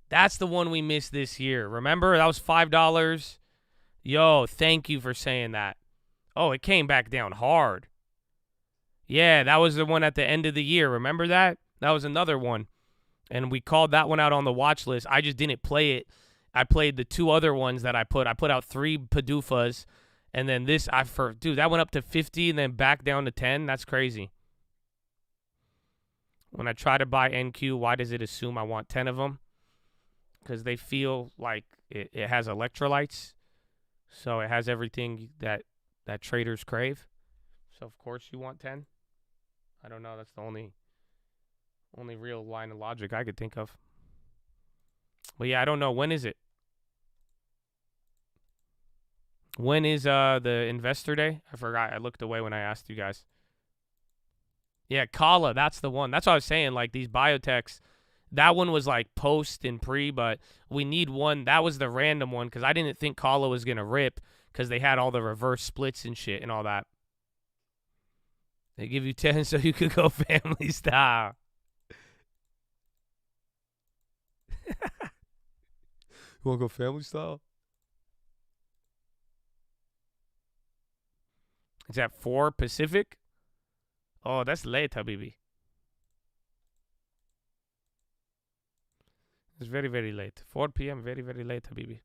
That's the one we missed this year. Remember, that was $5. Yo, thank you for saying that. Oh, it came back down hard. Yeah, that was the one at the end of the year. Remember that? That was another one. And we called that one out on the watch list. I just didn't play it. I played the two other ones that I put. I put out 3 PDUFAs. And then this, dude, that went up to 50 and then back down to 10. That's crazy. When I try to buy NQ, why does it assume I want 10 of them? Because they feel like it has electrolytes. So it has everything that traders crave. So, of course, you want 10. I don't know. That's the only real line of logic I could think of. But, yeah, I don't know. When is it? When is the investor day? I forgot. I looked away when I asked you guys. Yeah, Kala, that's the one. That's what I was saying. Like, these biotechs, that one was like post and pre, but we need one. That was the random one because I didn't think Kala was going to rip because they had all the reverse splits and shit and all that. They give you 10 so you could go family style. You want to go family style? Is that 4 Pacific? Oh, that's late, Habibi. It's very, very late. 4 p.m., very, very late, Habibi.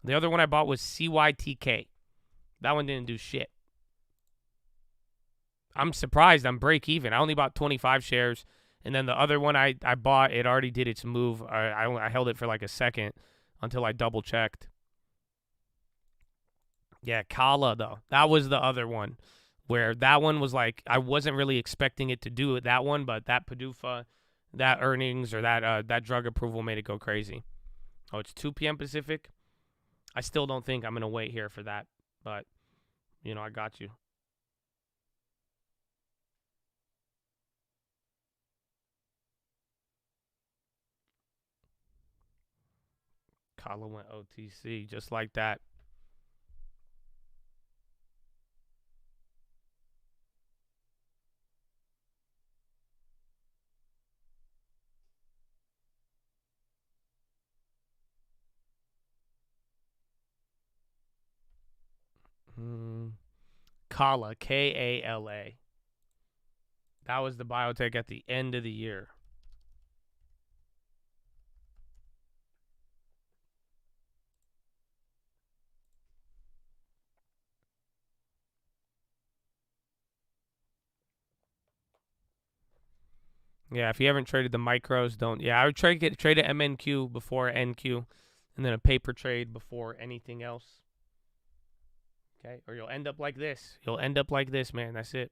The other one I bought was CYTK. That one didn't do shit. I'm surprised I'm break even. I only bought 25 shares. And then the other one I bought, it already did its move. I held it for like a second until I double checked. Yeah, Kala, though. That was the other one where that one was like, I wasn't really expecting it to do it, that one, but that PDUFA, that earnings, or that drug approval made it go crazy. Oh, it's 2 p.m. Pacific? I still don't think I'm going to wait here for that, but, you know, I got you. Kala went OTC just like that. Kala, Kala. That was the biotech at the end of the year. Yeah, if you haven't traded the micros, don't. Yeah, I would trade a MNQ before NQ, and then a paper trade before anything else. Okay, or you'll end up like this. You'll end up like this, man. That's it.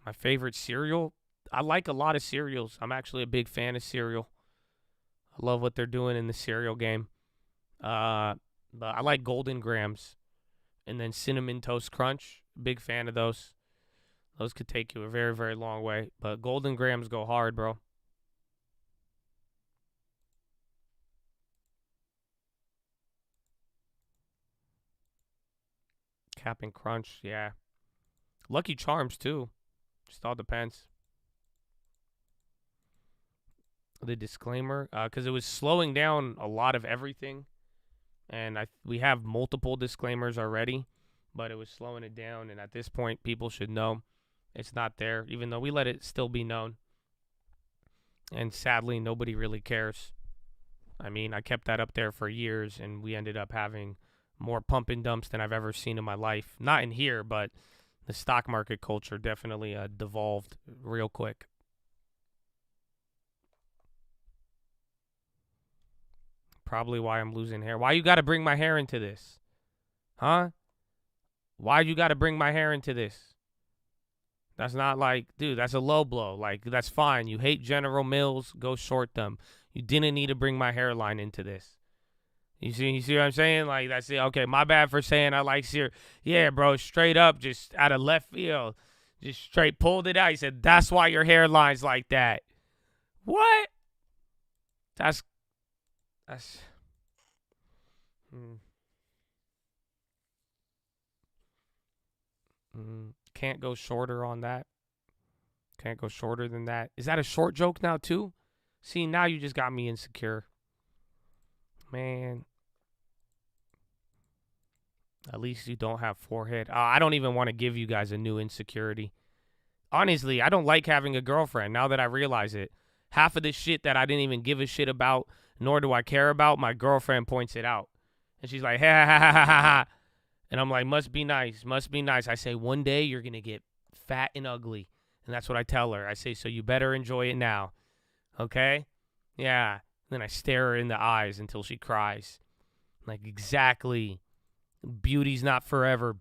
My favorite cereal. I like a lot of cereals. I'm actually a big fan of cereal. I love what they're doing in the cereal game. But I like Golden Grams, and then Cinnamon Toast Crunch. Big fan of those. Those could take you a very, very long way. But Golden Grams go hard, bro. Cap'n Crunch, yeah. Lucky Charms, too. Just all depends. The disclaimer, because it was slowing down a lot of everything. And we have multiple disclaimers already, but it was slowing it down. And at this point, people should know it's not there, even though we let it still be known. And sadly, nobody really cares. I mean, I kept that up there for years, and we ended up having more pump and dumps than I've ever seen in my life. Not in here, but the stock market culture definitely devolved real quick. Probably why I'm losing hair. Why you got to bring my hair into this? Huh? Why you got to bring my hair into this? That's not like, dude, that's a low blow. Like, that's fine. You hate General Mills, go short them. You didn't need to bring my hairline into this. You see what I'm saying? Like, that's it. Okay, my bad for saying I like cereal. Yeah, bro, straight up, just out of left field. Just straight pulled it out. He said, that's why your hairline's like that. What? That's can't go shorter on that. Can't go shorter than that. Is that a short joke now too? See, now you just got me insecure. Man. At least you don't have forehead. I don't even want to give you guys a new insecurity. Honestly, I don't like having a girlfriend now that I realize it. Half of the shit that I didn't even give a shit about, nor do I care about, my girlfriend points it out. And she's like, ha, ha, ha, ha, ha, ha. And I'm like, must be nice, must be nice. I say, one day you're going to get fat and ugly. And that's what I tell her. I say, so you better enjoy it now. Okay? Yeah. Then I stare her in the eyes until she cries. Like, exactly. Beauty's not forever.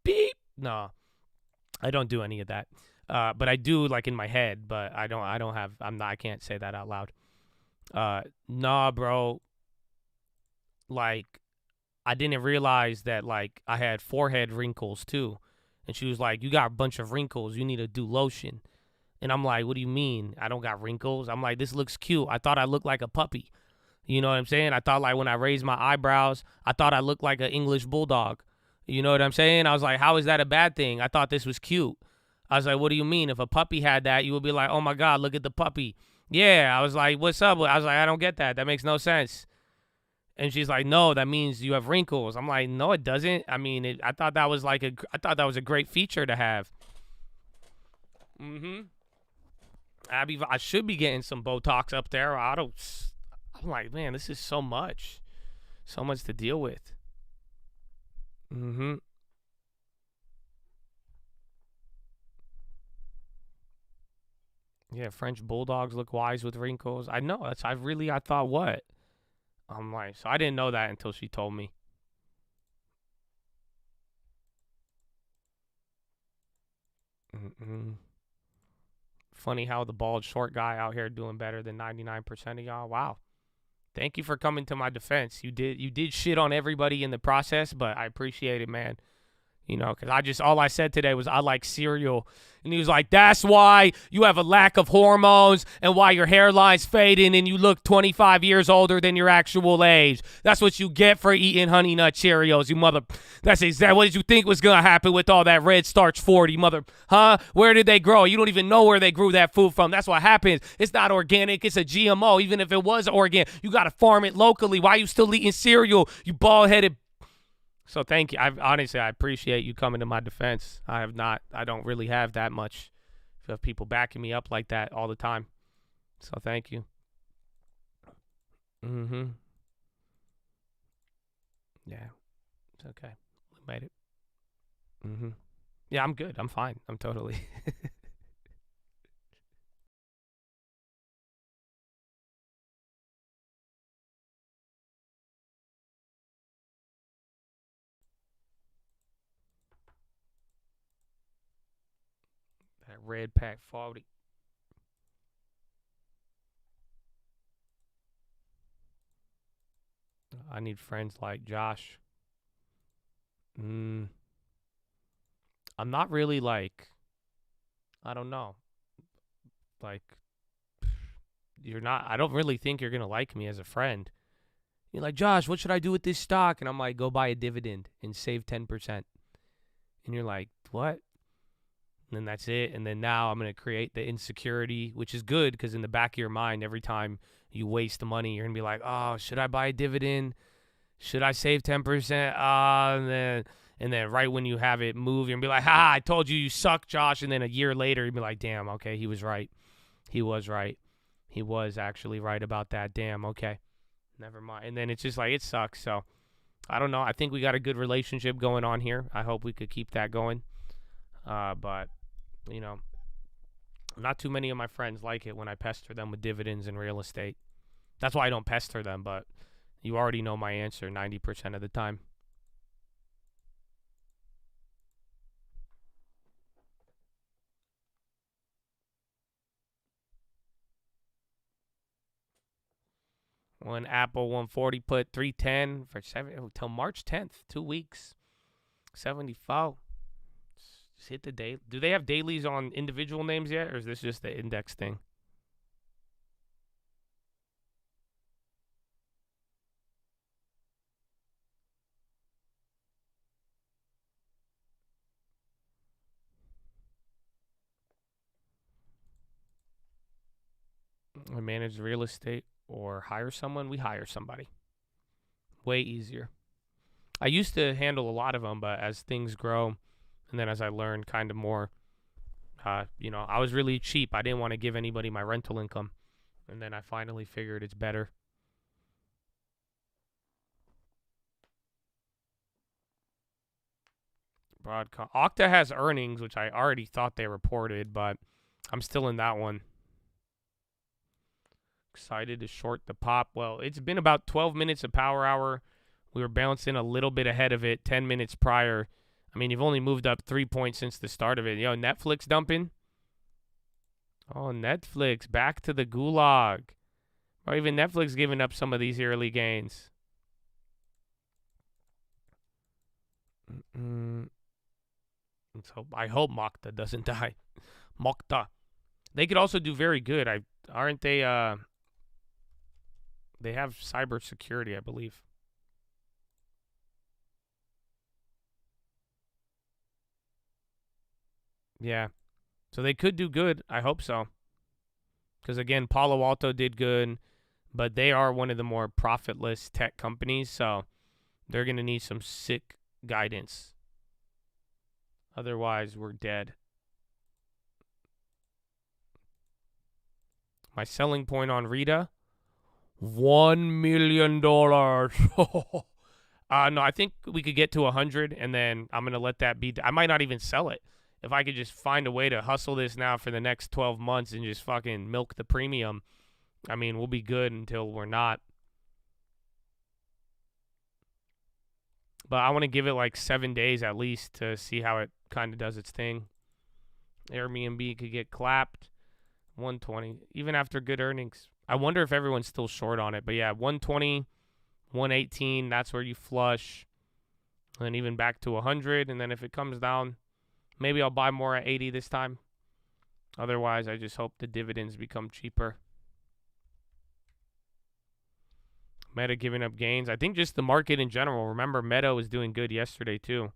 Beep. No. I don't do any of that. But I do, like, in my head, but I can't say that out loud. Nah, bro. Like, I didn't realize that, like, I had forehead wrinkles, too. And she was like, you got a bunch of wrinkles. You need to do lotion. And I'm like, what do you mean? I don't got wrinkles. I'm like, this looks cute. I thought I looked like a puppy. You know what I'm saying? I thought, like, when I raised my eyebrows, I thought I looked like an English bulldog. You know what I'm saying? I was like, how is that a bad thing? I thought this was cute. I was like, what do you mean? If a puppy had that, you would be like, oh, my God, look at the puppy. Yeah. I was like, what's up? I was like, I don't get that. That makes no sense. And she's like, no, that means you have wrinkles. I'm like, no, it doesn't. I mean, I thought that was a great feature to have. I should be getting some Botox up there. I'm like, man, this is so much to deal with. Yeah, French bulldogs look wise with wrinkles. I know. I thought what? I'm like, so I didn't know that until she told me. Funny how the bald short guy out here doing better than 99% of y'all. Wow. Thank you for coming to my defense. You did shit on everybody in the process, but I appreciate it, man. You know, because all I said today was I like cereal. And he was like, that's why you have a lack of hormones and why your hairline's fading and you look 25 years older than your actual age. That's what you get for eating Honey Nut Cheerios, you mother. That's exactly what did you think was going to happen with all that red starch 40, mother? Huh? Where did they grow? You don't even know where they grew that food from. That's what happens. It's not organic. It's a GMO. Even if it was organic, you got to farm it locally. Why are you still eating cereal, you bald-headed? So thank you. Honestly, I appreciate you coming to my defense. I don't really have that much of people backing me up like that all the time. So thank you. Yeah. It's okay. We made it. Yeah, I'm good. I'm fine. I'm totally red pack 40. I need friends like Josh. I'm not really like, I don't know. Like, you're not, I don't really think you're going to like me as a friend. You're like, Josh, what should I do with this stock? And I'm like, go buy a dividend and save 10%. And you're like, what? And then that's it. And then now I'm going to create the insecurity, which is good because in the back of your mind, every time you waste money, you're going to be like, oh, should I buy a dividend? Should I save 10%? And then right when you have it move, you're going to be like, I told you suck, Josh. And then a year later, you'll be like, damn, okay, he was right. He was right. He was actually right about that. Damn, okay. Never mind. And then it's just like, it sucks. So I don't know. I think we got a good relationship going on here. I hope we could keep that going. But, you know, not too many of my friends like it when I pester them with dividends and real estate. That's why I don't pester them, but you already know my answer 90% of the time. When Apple 140 put 310 for 7 till March 10th, 2 weeks, 74. Just hit the day. Do they have dailies on individual names yet, or is this just the index thing? I manage real estate or hire someone. We hire somebody. Way easier. I used to handle a lot of them, but as things grow, and then as I learn kind of more, you know, I was really cheap. I didn't want to give anybody my rental income. And then I finally figured it's better. Broadcom. Okta has earnings, which I already thought they reported, but I'm still in that one. Excited to short the pop. Well, it's been about 12 minutes of power hour. We were bouncing a little bit ahead of it 10 minutes prior. I mean, you've only moved up 3 points since the start of it. Yo, Netflix dumping. Oh, Netflix, back to the gulag. Or even Netflix giving up some of these early gains. I hope Mokta doesn't die. Mokta. They could also do very good. Aren't they? They have cybersecurity, I believe. Yeah. So they could do good. I hope so. Because, again, Palo Alto did good, but they are one of the more profitless tech companies, so they're going to need some sick guidance. Otherwise, we're dead. My selling point on Rita, $1 million. No, I think we could get to 100, and then I'm going to let that be. I might not even sell it. If I could just find a way to hustle this now for the next 12 months and just fucking milk the premium, I mean, we'll be good until we're not. But I want to give it like 7 days at least to see how it kind of does its thing. Airbnb could get clapped. 120, even after good earnings. I wonder if everyone's still short on it. But yeah, 120, 118, that's where you flush. And then even back to 100. And then if it comes down, maybe I'll buy more at 80 this time. Otherwise, I just hope the dividends become cheaper. Meta giving up gains. I think just the market in general. Remember, Meta was doing good yesterday too.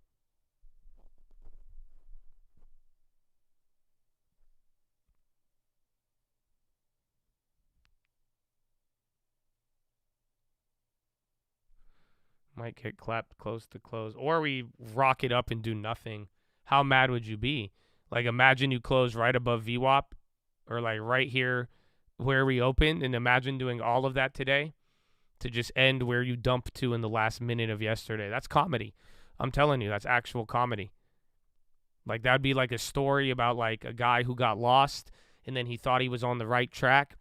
Might get clapped close to close. Or we rock it up and do nothing. How mad would you be? Like, imagine you close right above VWAP or like right here where we opened, and imagine doing all of that today to just end where you dumped to in the last minute of yesterday. That's comedy. I'm telling you, that's actual comedy. Like, that'd be like a story about like a guy who got lost and then he thought he was on the right track,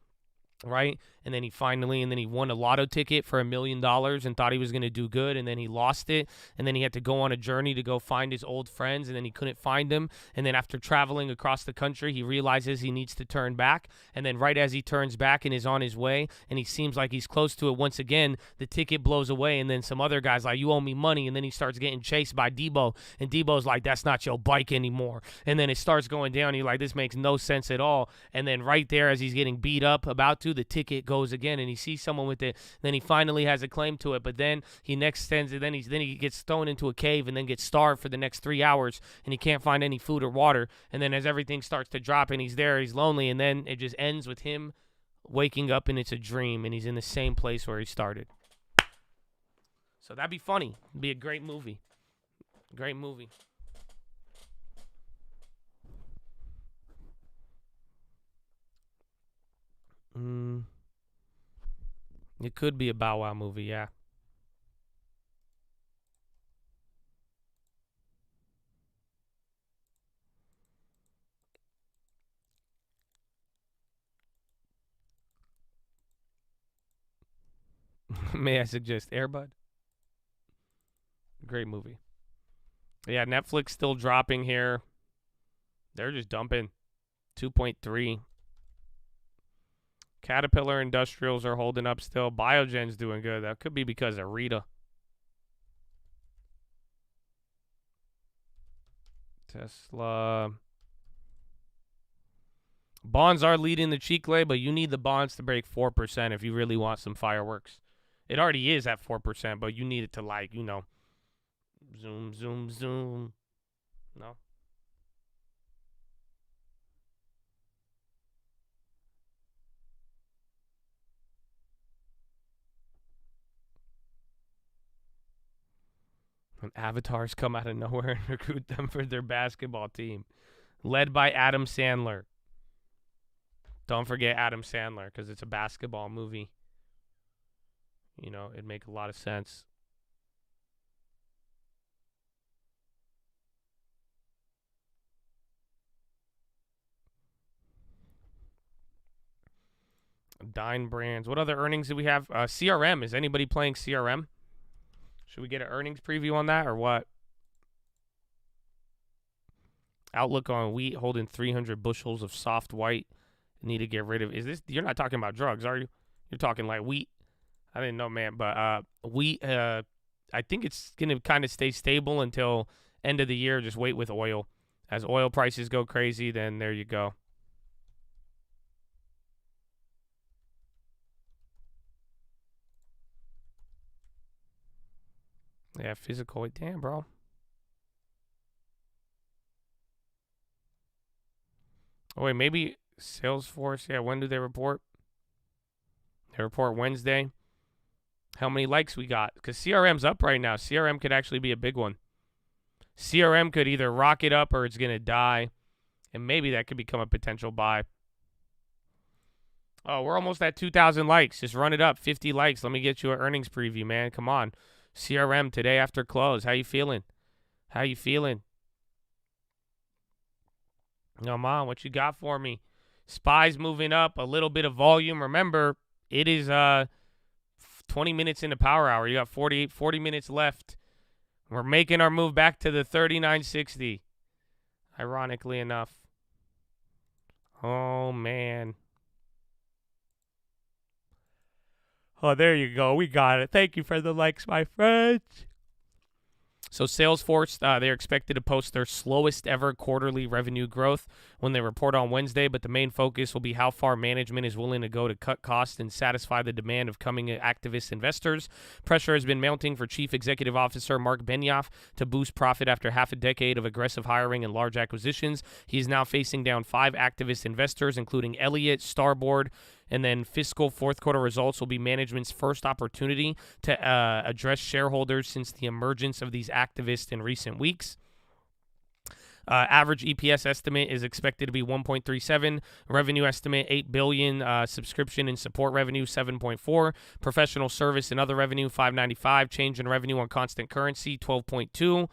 right? and then he won a lotto ticket for $1 million and thought he was going to do good, and then he lost it, and then he had to go on a journey to go find his old friends, and then he couldn't find them, and then after traveling across the country, he realizes he needs to turn back, and then right as he turns back and is on his way, and he seems like he's close to it once again, the ticket blows away, and then some other guy's like, you owe me money, and then he starts getting chased by Debo, and Debo's like, that's not your bike anymore, and then it starts going down, you're like, this makes no sense at all, and then right there as he's getting beat up about to, the ticket goes again, and he sees someone with it, then he finally has a claim to it, but then he next sends it, then he gets thrown into a cave and then gets starved for the next 3 hours, and he can't find any food or water, and then as everything starts to drop and he's there, he's lonely, and then it just ends with him waking up and it's a dream, and he's in the same place where he started. So that'd be funny. It'd be a great movie. Great movie. It could be a Bow Wow movie, yeah. May I suggest Air Bud? Great movie. Yeah, Netflix still dropping here. They're just dumping 2.3. Caterpillar Industrials are holding up still. Biogen's doing good. That could be because of Rita. Tesla. Bonds are leading the Chicle, but you need the bonds to break 4% if you really want some fireworks. It already is at 4%, but you need it to, like, you know, zoom, zoom, zoom. No? And avatars come out of nowhere and recruit them for their basketball team. Led by Adam Sandler. Don't forget Adam Sandler, because it's a basketball movie. You know, it'd make a lot of sense. Dine Brands. What other earnings do we have? CRM. Is anybody playing CRM? Should we get an earnings preview on that or what? Outlook on wheat holding 300 bushels of soft white. Need to get rid of. Is this? You're not talking about drugs, are you? You're talking like wheat. I didn't know, man. But wheat. I think it's gonna kind of stay stable until end of the year. Just wait with oil. As oil prices go crazy, then there you go. Yeah, physical. Damn, bro. Oh, wait, maybe Salesforce. Yeah, when do they report? They report Wednesday. How many likes we got? Because CRM's up right now. CRM could actually be a big one. CRM could either rocket up or it's going to die. And maybe that could become a potential buy. Oh, we're almost at 2,000 likes. Just run it up. 50 likes. Let me get you an earnings preview, man. Come on. CRM today after close. How you feeling? How you feeling? Come on, what you got for me? SPY's moving up. A little bit of volume. Remember, it is 20 minutes into power hour. You got 40 minutes left. We're making our move back to the 39.60. Ironically enough. Oh, man. Oh, there you go. We got it. Thank you for the likes, my friends. So Salesforce, they're expected to post their slowest ever quarterly revenue growth when they report on Wednesday, but the main focus will be how far management is willing to go to cut costs and satisfy the demand of coming activist investors. Pressure has been mounting for Chief Executive Officer Mark Benioff to boost profit after half a decade of aggressive hiring and large acquisitions. He is now facing down 5 activist investors, including Elliott, Starboard, and then fiscal fourth quarter results will be management's first opportunity to address shareholders since the emergence of these activists in recent weeks. Average EPS estimate is expected to be 1.37. Revenue estimate, $8 billion. Subscription and support revenue, 7.4. Professional service and other revenue, 595. Change in revenue on constant currency, 12.2.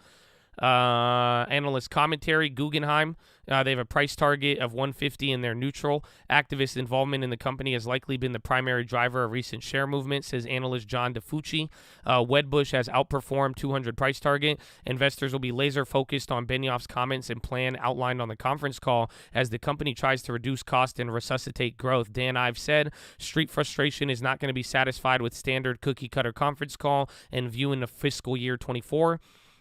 Analyst commentary, Guggenheim. They have a price target of 150 and they're neutral. Activist involvement in the company has likely been the primary driver of recent share movement, says analyst John DeFucci. Wedbush has outperformed 200 price target. Investors will be laser focused on Benioff's comments and plan outlined on the conference call as the company tries to reduce cost and resuscitate growth. Dan Ives said, street frustration is not going to be satisfied with standard cookie cutter conference call and view in the fiscal year 24.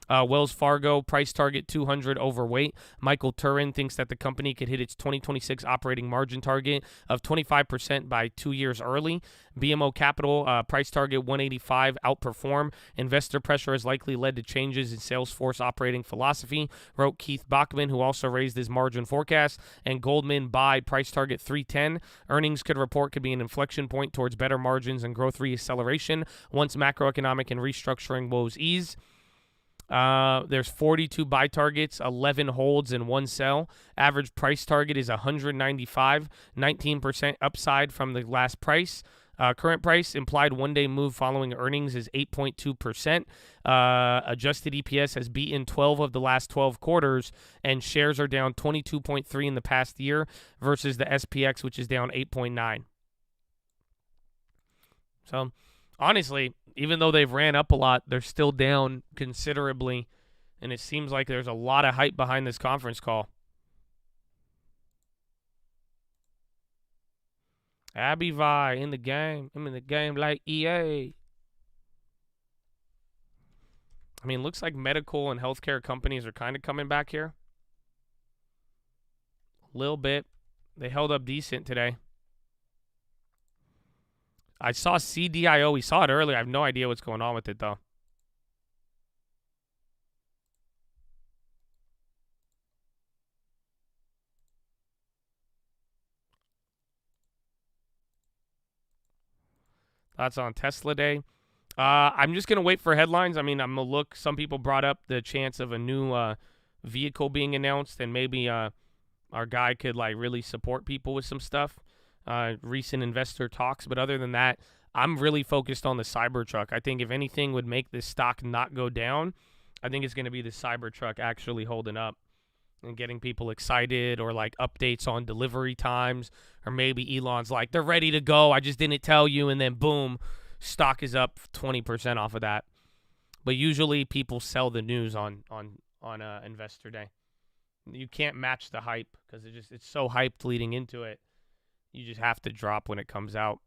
Wells Fargo, price target 200, overweight. Michael Turin thinks that the company could hit its 2026 operating margin target of 25% by 2 years early. BMO Capital, price target 185, outperform. Investor pressure has likely led to changes in Salesforce operating philosophy, wrote Keith Bachman, who also raised his margin forecast. And Goldman, buy, price target 310. Earnings could be an inflection point towards better margins and growth reacceleration once macroeconomic and restructuring woes ease. There's 42 buy targets, 11 holds, and 1 sell. Average price target is 195, 19% upside from the last price. Current price, implied one-day move following earnings is 8.2%. Adjusted EPS has beaten 12 of the last 12 quarters, and shares are down 22.3 in the past year versus the SPX, which is down 8.9. So, honestly, even though they've ran up a lot, they're still down considerably, and it seems like there's a lot of hype behind this conference call. Abby Vi in the game. I'm in the game like EA. I mean, looks like medical and healthcare companies are kind of coming back here. A little bit. They held up decent today. I saw CDIO. We saw it earlier. I have no idea what's going on with it, though. Thoughts on Tesla Day? I'm just going to wait for headlines. I mean, I'm going to look. Some people brought up the chance of a new vehicle being announced, and maybe our guy could like really support people with some stuff. Recent investor talks. But other than that, I'm really focused on the Cybertruck. I think if anything would make this stock not go down, I think it's going to be the Cybertruck actually holding up and getting people excited, or like updates on delivery times, or maybe Elon's like, they're ready to go, I just didn't tell you, and then boom, stock is up 20% off of that. But usually people sell the news on Investor Day. You can't match the hype because it's so hyped leading into it. You just have to drop when it comes out.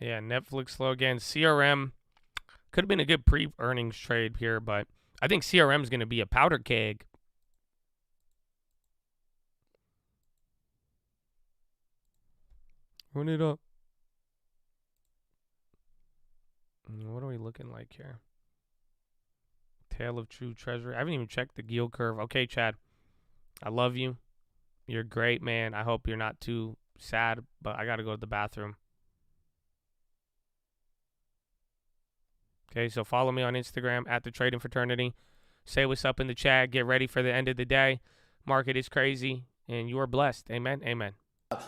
Yeah, Netflix slow again. CRM could have been a good pre-earnings trade here, but I think CRM is going to be a powder keg. Run it up. What are we looking like here? Tale of True Treasury. I haven't even checked the yield curve. Okay, Chad. I love you. You're great, man. I hope you're not too sad, but I got to go to the bathroom. Okay, so follow me on Instagram at The Trading Fraternity. Say what's up in the chat. Get ready for the end of the day. Market is crazy, and you are blessed. Amen. Amen.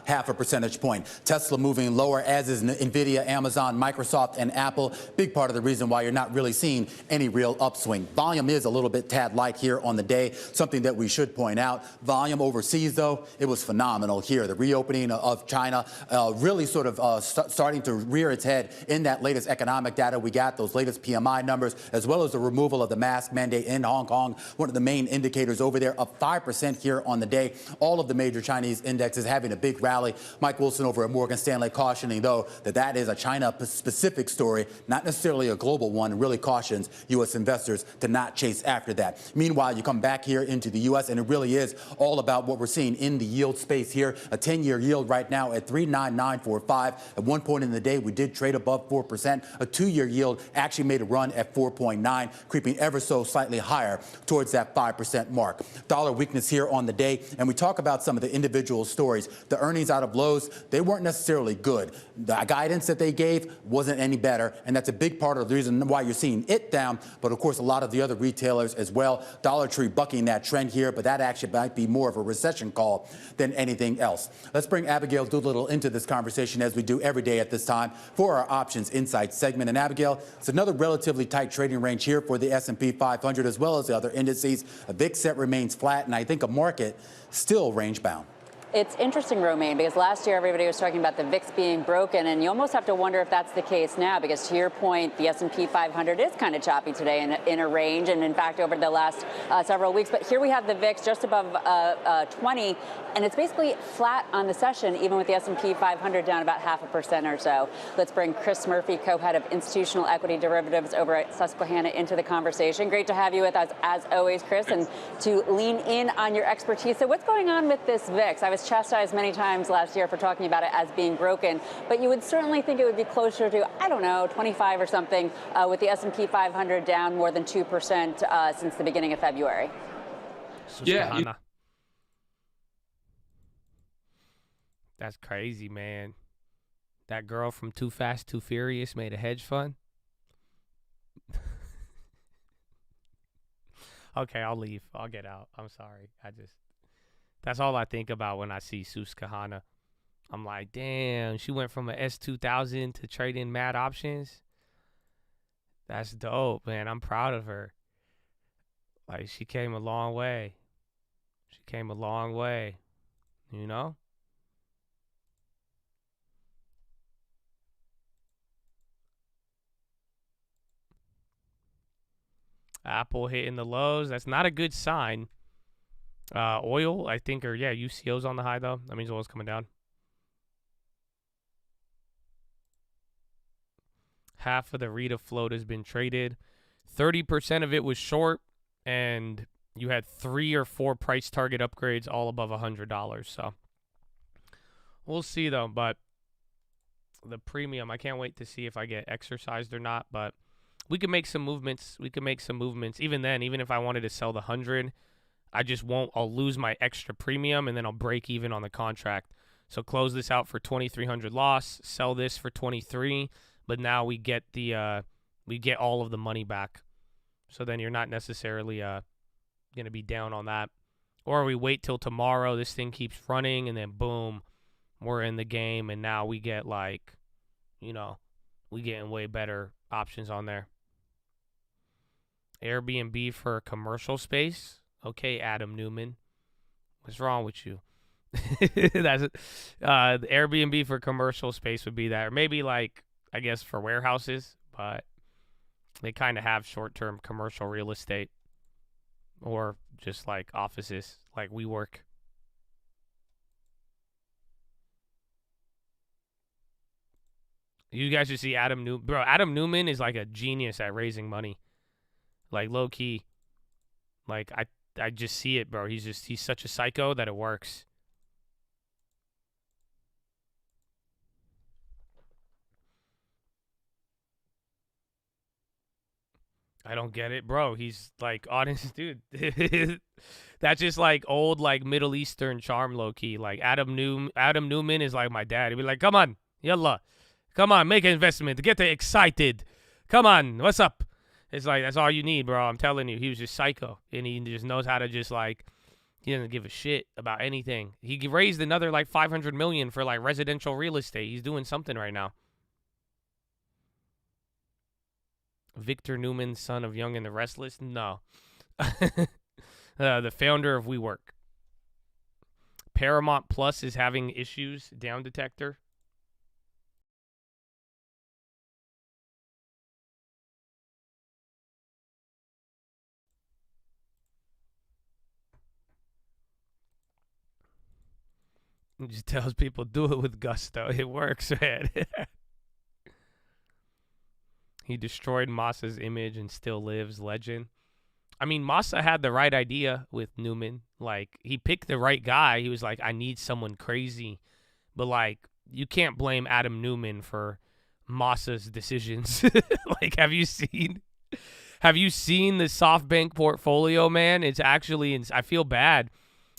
Half a percentage point. Tesla moving lower, as is Nvidia, Amazon, Microsoft, and Apple. Big part of the reason why you're not really seeing any real upswing. Volume is a little bit tad light here on the day, something that we should point out. Volume overseas, though, it was phenomenal here. The reopening of China really sort of starting to rear its head in that latest economic data we got, those latest PMI numbers, as well as the removal of the mask mandate in Hong Kong, one of the main indicators over there, up 5% here on the day. All of the major Chinese indexes having a big rally. Mike Wilson over at Morgan Stanley cautioning, though, that is a China-specific story, not necessarily a global one, and really cautions U.S. investors to not chase after that. Meanwhile, you come back here into the U.S., and it really is all about what we're seeing in the yield space here. A 10-year yield right now at 3.9945. At one point in the day, we did trade above 4%. A 2-year yield actually made a run at 4.9, creeping ever so slightly higher towards that 5% mark. Dollar weakness here on the day, and we talk about some of the individual stories. The earnings out of Lowe's, they weren't necessarily good. The guidance that they gave wasn't any better, and that's a big part of the reason why you're seeing it down, but of course a lot of the other retailers as well. Dollar Tree bucking that trend here, but that actually might be more of a recession call than anything else. Let's bring Abigail Doolittle into this conversation as we do every day at this time for our Options Insight segment. And Abigail, it's another relatively tight trading range here for the S&P 500 as well as the other indices. A VIX set remains flat, and I think a market still range bound. It's interesting, Romaine, because last year everybody was talking about the VIX being broken, and you almost have to wonder if that's the case now, because to your point, the S&P 500 is kind of choppy today in a range, and in fact over the last several weeks. But here we have the VIX just above 20, and it's basically flat on the session, even with the S&P 500 down about 0.5% or so. Let's bring Chris Murphy, co-head of institutional equity derivatives over at Susquehanna, into the conversation. Great to have you with us as always, Chris, and to lean in on your expertise. So what's going on with this VIX? I was chastised many times last year for talking about it as being broken, but you would certainly think it would be closer to, I don't know, 25 or something, with the S&P 500 down more than 2% since the beginning of February. Yeah. That's crazy, man. That girl from Too Fast, Too Furious made a hedge fund. Okay, I'll leave. I'll get out. I'm sorry. That's all I think about when I see Susquehanna. I'm like, damn, she went from an S2000 to trading mad options. That's dope, man. I'm proud of her. Like, she came a long way. She came a long way, you know? Apple hitting the lows. That's not a good sign. Oil, I think, UCO's on the high, though. That means oil's coming down. Half of the REITA float has been traded. 30% of it was short, and you had 3 or 4 price target upgrades all above $100. So we'll see, though. But the premium, I can't wait to see if I get exercised or not. But we can make some movements. Even then, even if I wanted to sell the 100, I just won't. I'll lose my extra premium, and then I'll break even on the contract. So close this out for 2,300 loss. Sell this for 23, but now we get all of the money back. So then you're not necessarily gonna be down on that. Or we wait till tomorrow. This thing keeps running, and then boom, we're in the game, and now we get we getting way better options on there. Airbnb for commercial space. Okay, Adam Newman. What's wrong with you? That's it. The Airbnb for commercial space would be that. Or maybe I guess for warehouses, but they kind of have short-term commercial real estate. Or just offices, like WeWork. You guys should see Adam Newman. Bro, Adam Newman is a genius at raising money. Low-key. I just see it, bro. He's such a psycho that it works. I don't get it, bro. He's honest, dude. That's just old Middle Eastern charm, low key. Adam Newman is like my dad. He'd be like, "Come on, yalla, come on, make an investment, get excited. Come on, what's up?" It's that's all you need, bro. I'm telling you, he was just psycho, and he just knows how to just he doesn't give a shit about anything. He raised another $500 million for residential real estate. He's doing something right now. Victor Newman, son of Young and the Restless? No. The founder of WeWork. Paramount Plus is having issues. Down detector. He just tells people, do it with gusto. It works, man. He destroyed Massa's image and still lives. Legend. I mean, Massa had the right idea with Newman. He picked the right guy. He was I need someone crazy. But, you can't blame Adam Newman for Massa's decisions. Have you seen the SoftBank portfolio, man? It's actually, I feel bad.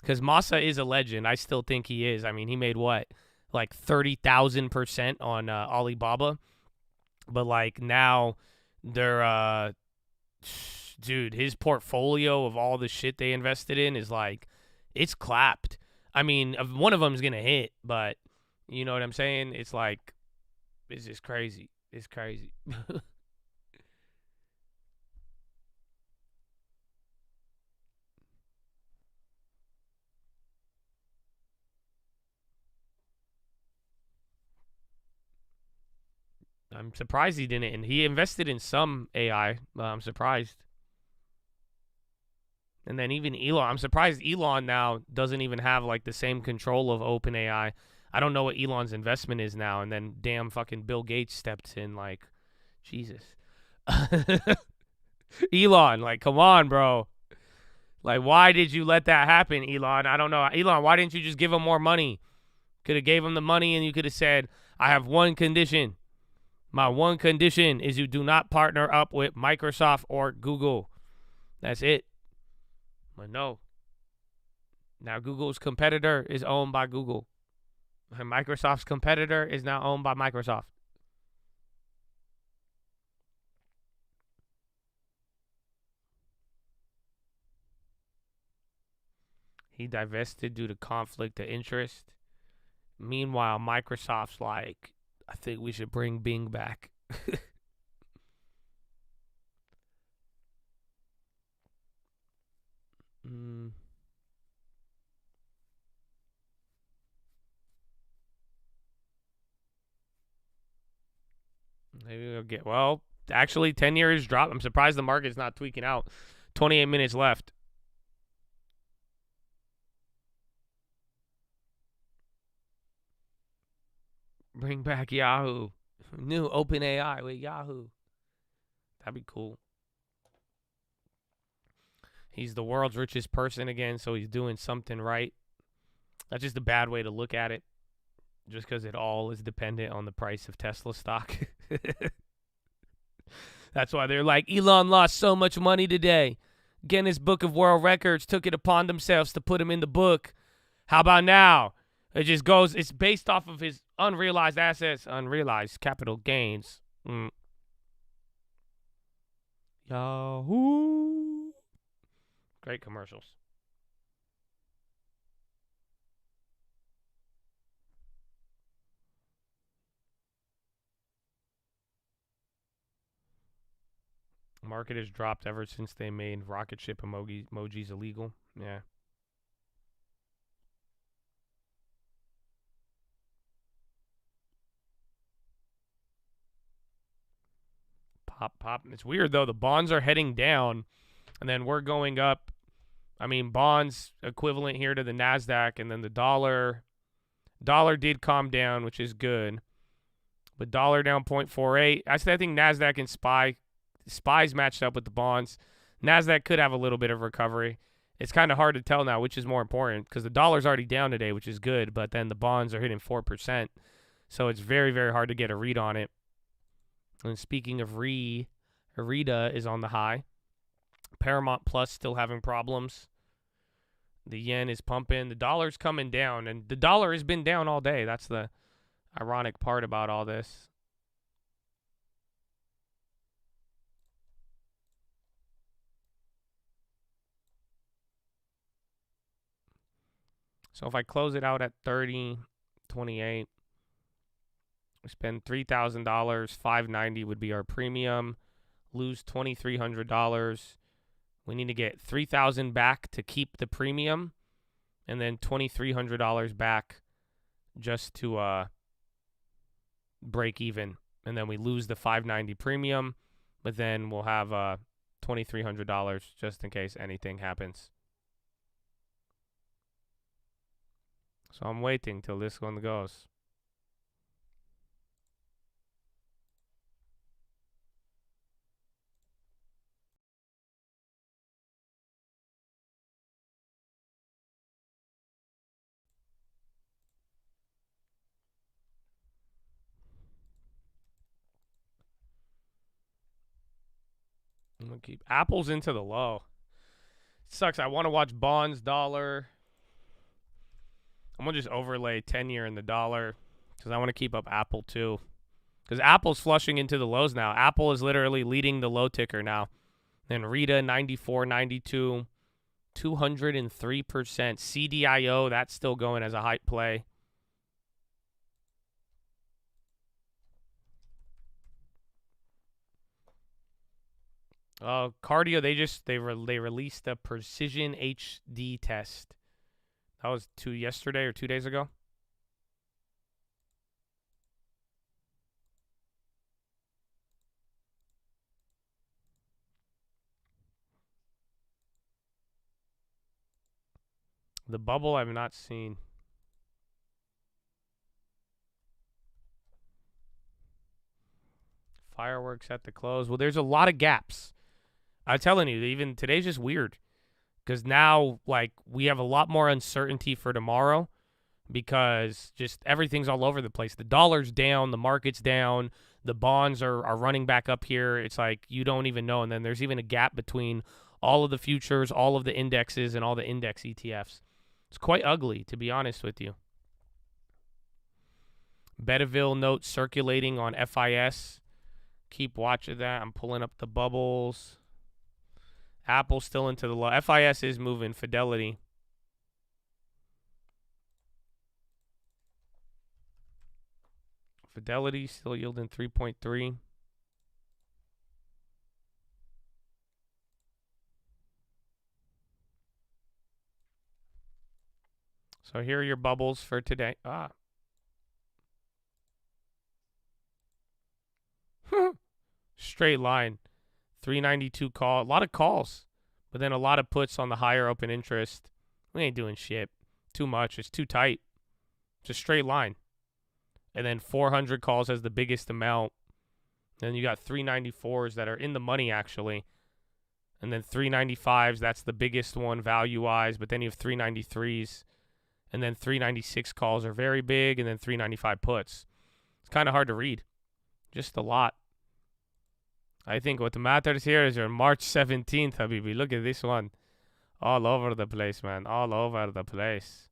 Because Massa is a legend. I still think he is. I mean, he made what? Like 30,000% on Alibaba. But like now they're, dude, his portfolio of all the shit they invested in is like, it's clapped. I mean, one of them's going to hit, but you know what I'm saying? It's like, it's just crazy. It's crazy. I'm surprised he didn't. And he invested in some AI. I'm surprised. And then even Elon. I'm surprised Elon now doesn't even have like the same control of OpenAI. I don't know what Elon's investment is now. And then damn fucking Bill Gates stepped in. Like, Jesus. Elon, like, come on, bro. Like, why did you let that happen, Elon? I don't know. Elon, why didn't you just give him more money? Could have gave him the money and you could have said, I have one condition. My one condition is you do not partner up with Microsoft or Google. That's it. But no. Now Google's competitor is owned by Google. And Microsoft's competitor is now owned by Microsoft. He divested due to conflict of interest. Meanwhile, Microsoft's like, I think we should bring Bing back. Maybe we'll get, well, actually 10 years drop. I'm surprised the market's not tweaking out. 28 minutes left. Bring back Yahoo. New OpenAI with Yahoo. That'd be cool. He's the world's richest person again, so he's doing something right. That's just a bad way to look at it. Just because it all is dependent on the price of Tesla stock. That's why they're like, Elon lost so much money today. Guinness Book of World Records took it upon themselves to put him in the book. How about now? It just goes, it's based off of his unrealized assets, unrealized capital gains. Yahoo! Great commercials. Market has dropped ever since they made rocket ship emojis illegal. Yeah. Pop. It's weird, though. The bonds are heading down, and then we're going up. I mean, bonds equivalent here to the NASDAQ, and then the dollar. Dollar did calm down, which is good. But dollar down 0.48. I think NASDAQ and SPY's matched up with the bonds. NASDAQ could have a little bit of recovery. It's kind of hard to tell now which is more important because the dollar's already down today, which is good, but then the bonds are hitting 4%. So it's very, very hard to get a read on it. And speaking of Arita is on the high. Paramount Plus still having problems. The yen is pumping. The dollar's coming down, and the dollar has been down all day. That's the ironic part about all this. So if I close it out at 30.28, we spend $3,000, $590 would be our premium. Lose $2,300. We need to get $3,000 back to keep the premium, and then $2,300 back just to break even. And then we lose the $590 premium, but then we'll have $2,300 just in case anything happens. So I'm waiting till this one goes. I'm gonna keep Apple's into the low. Sucks. I want to watch bonds, dollar. I'm going to just overlay 10-year in the dollar because I want to keep up Apple too. Because Apple's flushing into the lows now. Apple is literally leading the low ticker now. Then Rita, 94, 92, 203%. CDIO, that's still going as a hype play. Cardio, they released a precision HD test. That was yesterday or 2 days ago. The bubble I've not seen. Fireworks at the close. Well, there's a lot of gaps. I'm telling you, even today's just weird. Because now, like, we have a lot more uncertainty for tomorrow because just everything's all over the place. The dollar's down, the market's down, the bonds are running back up here. It's like you don't even know. And then there's even a gap between all of the futures, all of the indexes, and all the index ETFs. It's quite ugly, to be honest with you. Betaville note circulating on FIS. Keep watching that. I'm pulling up the bubbles. Apple still into the low. FIS is moving. Fidelity. Fidelity still yielding 3.3. So here are your bubbles for today. Straight line. 392 call. A lot of calls. But then a lot of puts on the higher open interest. We ain't doing shit. Too much. It's too tight. It's a straight line. And then 400 calls has the biggest amount. Then you got 394s that are in the money, actually. And then 395s, that's the biggest one value-wise. But then you have 393s. And then 396 calls are very big. And then 395 puts. It's kind of hard to read. Just a lot. I think what matters here is your March 17th, Habibi. Look at this one. All over the place, man. All over the place.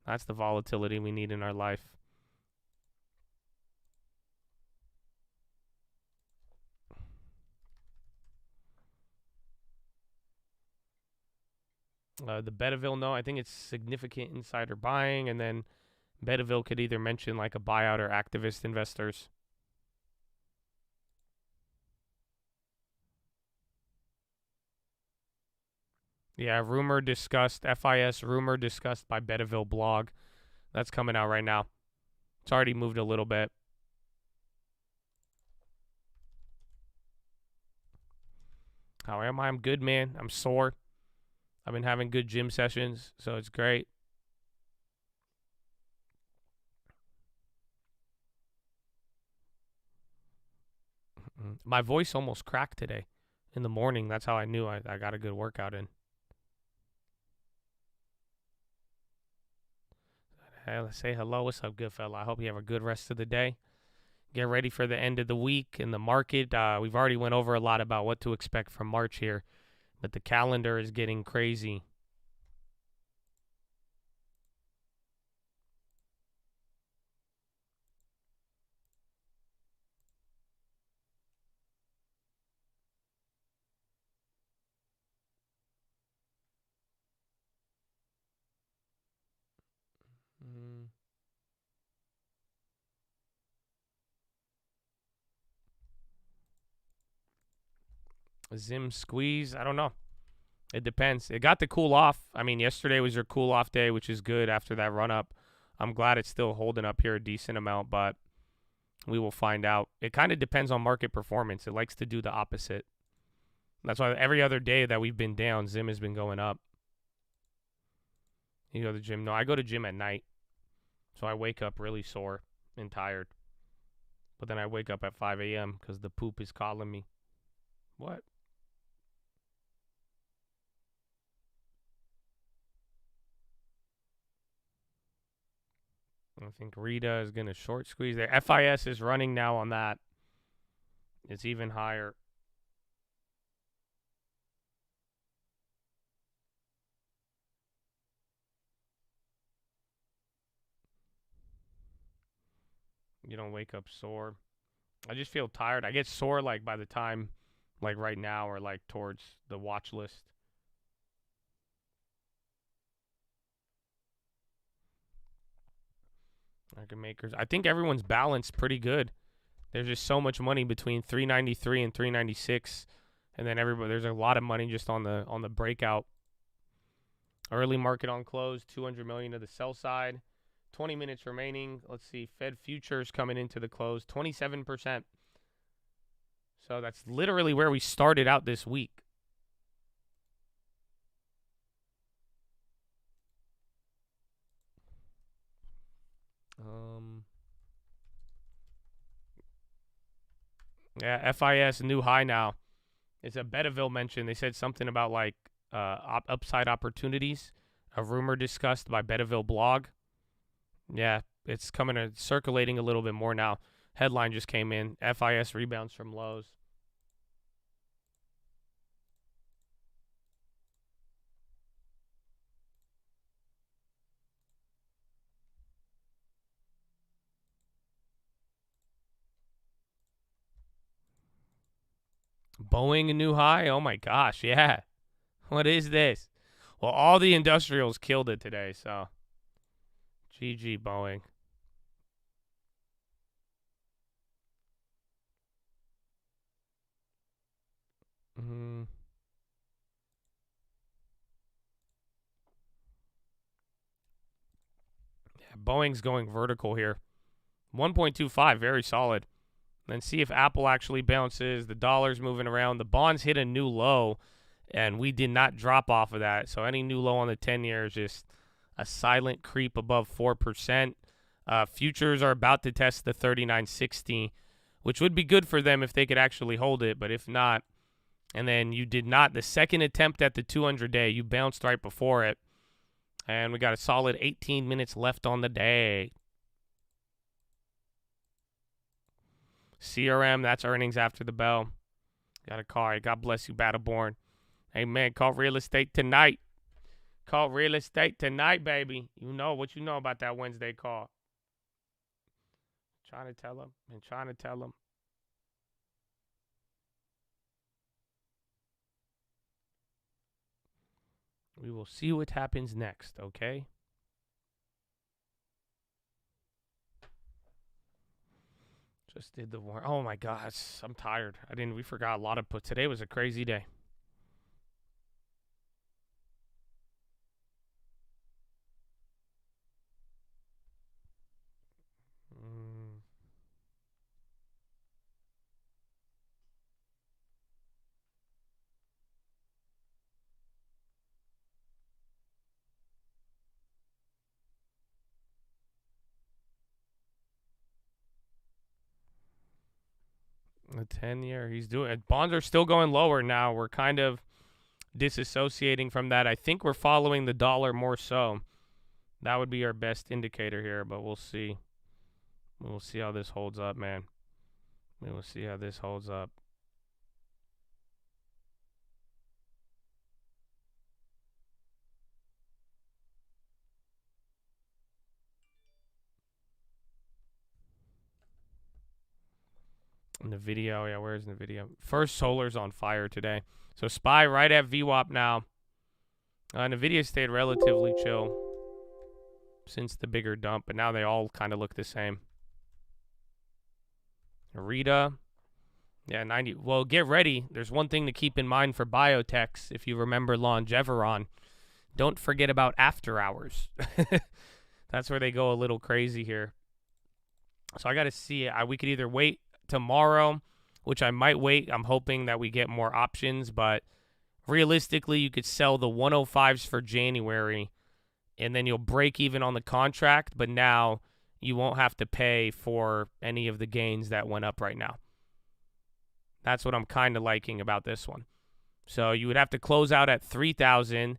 That's the volatility we need in our life. The Betaville, no, I think it's significant insider buying. And then Betaville could either mention like a buyout or activist investors. Yeah, rumor discussed, FIS rumor discussed by Betaville blog. That's coming out right now. It's already moved a little bit. How am I? I'm good, man. I'm sore. I've been having good gym sessions, so it's great. My voice almost cracked today in the morning. That's how I knew I got a good workout in. Hey, let's say hello. What's up, good fella? I hope you have a good rest of the day. Get ready for the end of the week in the market. We've already went over a lot about what to expect from March here, but the calendar is getting crazy. Zim squeeze. I don't know. It depends. It got to cool off. I mean, yesterday was your cool off day, which is good after that run up. I'm glad it's still holding up here a decent amount, but we will find out. It kind of depends on market performance. It likes to do the opposite. That's why every other day that we've been down, Zim has been going up. You go to the gym? No, I go to gym at night. So I wake up really sore and tired. But then I wake up at 5 a.m. because the poop is calling me. What? I think Rita is going to short squeeze there. FIS is running now on that. It's even higher. You don't wake up sore. I just feel tired. I get sore like by the time, like right now or like towards the watch list. Market makers. I think everyone's balanced pretty good. There's just so much money between 393 and 396, and then there's a lot of money just on the breakout. Early market on close, 200 million to the sell side. 20 minutes remaining. Let's see. Fed futures coming into the close, 27%. So that's literally where we started out this week. Yeah, FIS new high now. It's a Bettaville mention. They said something about like upside opportunities. A rumor discussed by Bettaville blog. Yeah, it's circulating a little bit more now. Headline just came in. FIS rebounds from lows. Boeing a new high? Oh my gosh, yeah. What is this? Well, all the industrials killed it today, so GG Boeing. Yeah, Boeing's going vertical here. 1.25, very solid. Then see if Apple actually bounces. The dollar's moving around. The bonds hit a new low, and we did not drop off of that. So any new low on the 10-year is just a silent creep above 4%. Futures are about to test the 39.60, which would be good for them if they could actually hold it. But if not, and then you did not, the second attempt at the 200-day, you bounced right before it. And we got a solid 18 minutes left on the day. CRM, that's earnings after the bell. Got a call. God bless you, Battleborn. Hey, man, call real estate tonight. Call real estate tonight, baby. You know what you know about that Wednesday call. Trying to tell them. We will see what happens next, okay? Just did the war. Oh my gosh, I'm tired. We forgot a lot of put. Today was a crazy day. The 10-year, he's doing it. Bonds are still going lower now. We're kind of disassociating from that. I think we're following the dollar more so. That would be our best indicator here, but we'll see. We'll see how this holds up, man. We will see how this holds up. In the video, yeah, where's the video? First Solar's on fire today. So SPY right at VWAP now. NVIDIA stayed relatively chill since the bigger dump, but now they all kind of look the same. Rita, yeah, 90. Well, get ready. There's one thing to keep in mind for biotechs. If you remember Longeveron, don't forget about after hours. That's where they go a little crazy here. So I got to see. We could either wait tomorrow, which I might wait. I'm hoping that we get more options, but realistically, you could sell the 105s for January, and then you'll break even on the contract, but now you won't have to pay for any of the gains that went up right now. That's what I'm kind of liking about this one. So you would have to close out at 3,000,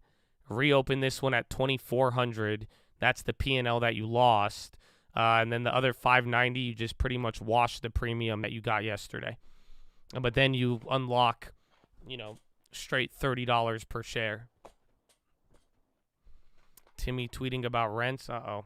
reopen this one at 2,400. That's the P&L that you lost. And then the other 590, you just pretty much wash the premium that you got yesterday. But then you unlock, straight $30 per share. Timmy tweeting about rents. Uh-oh.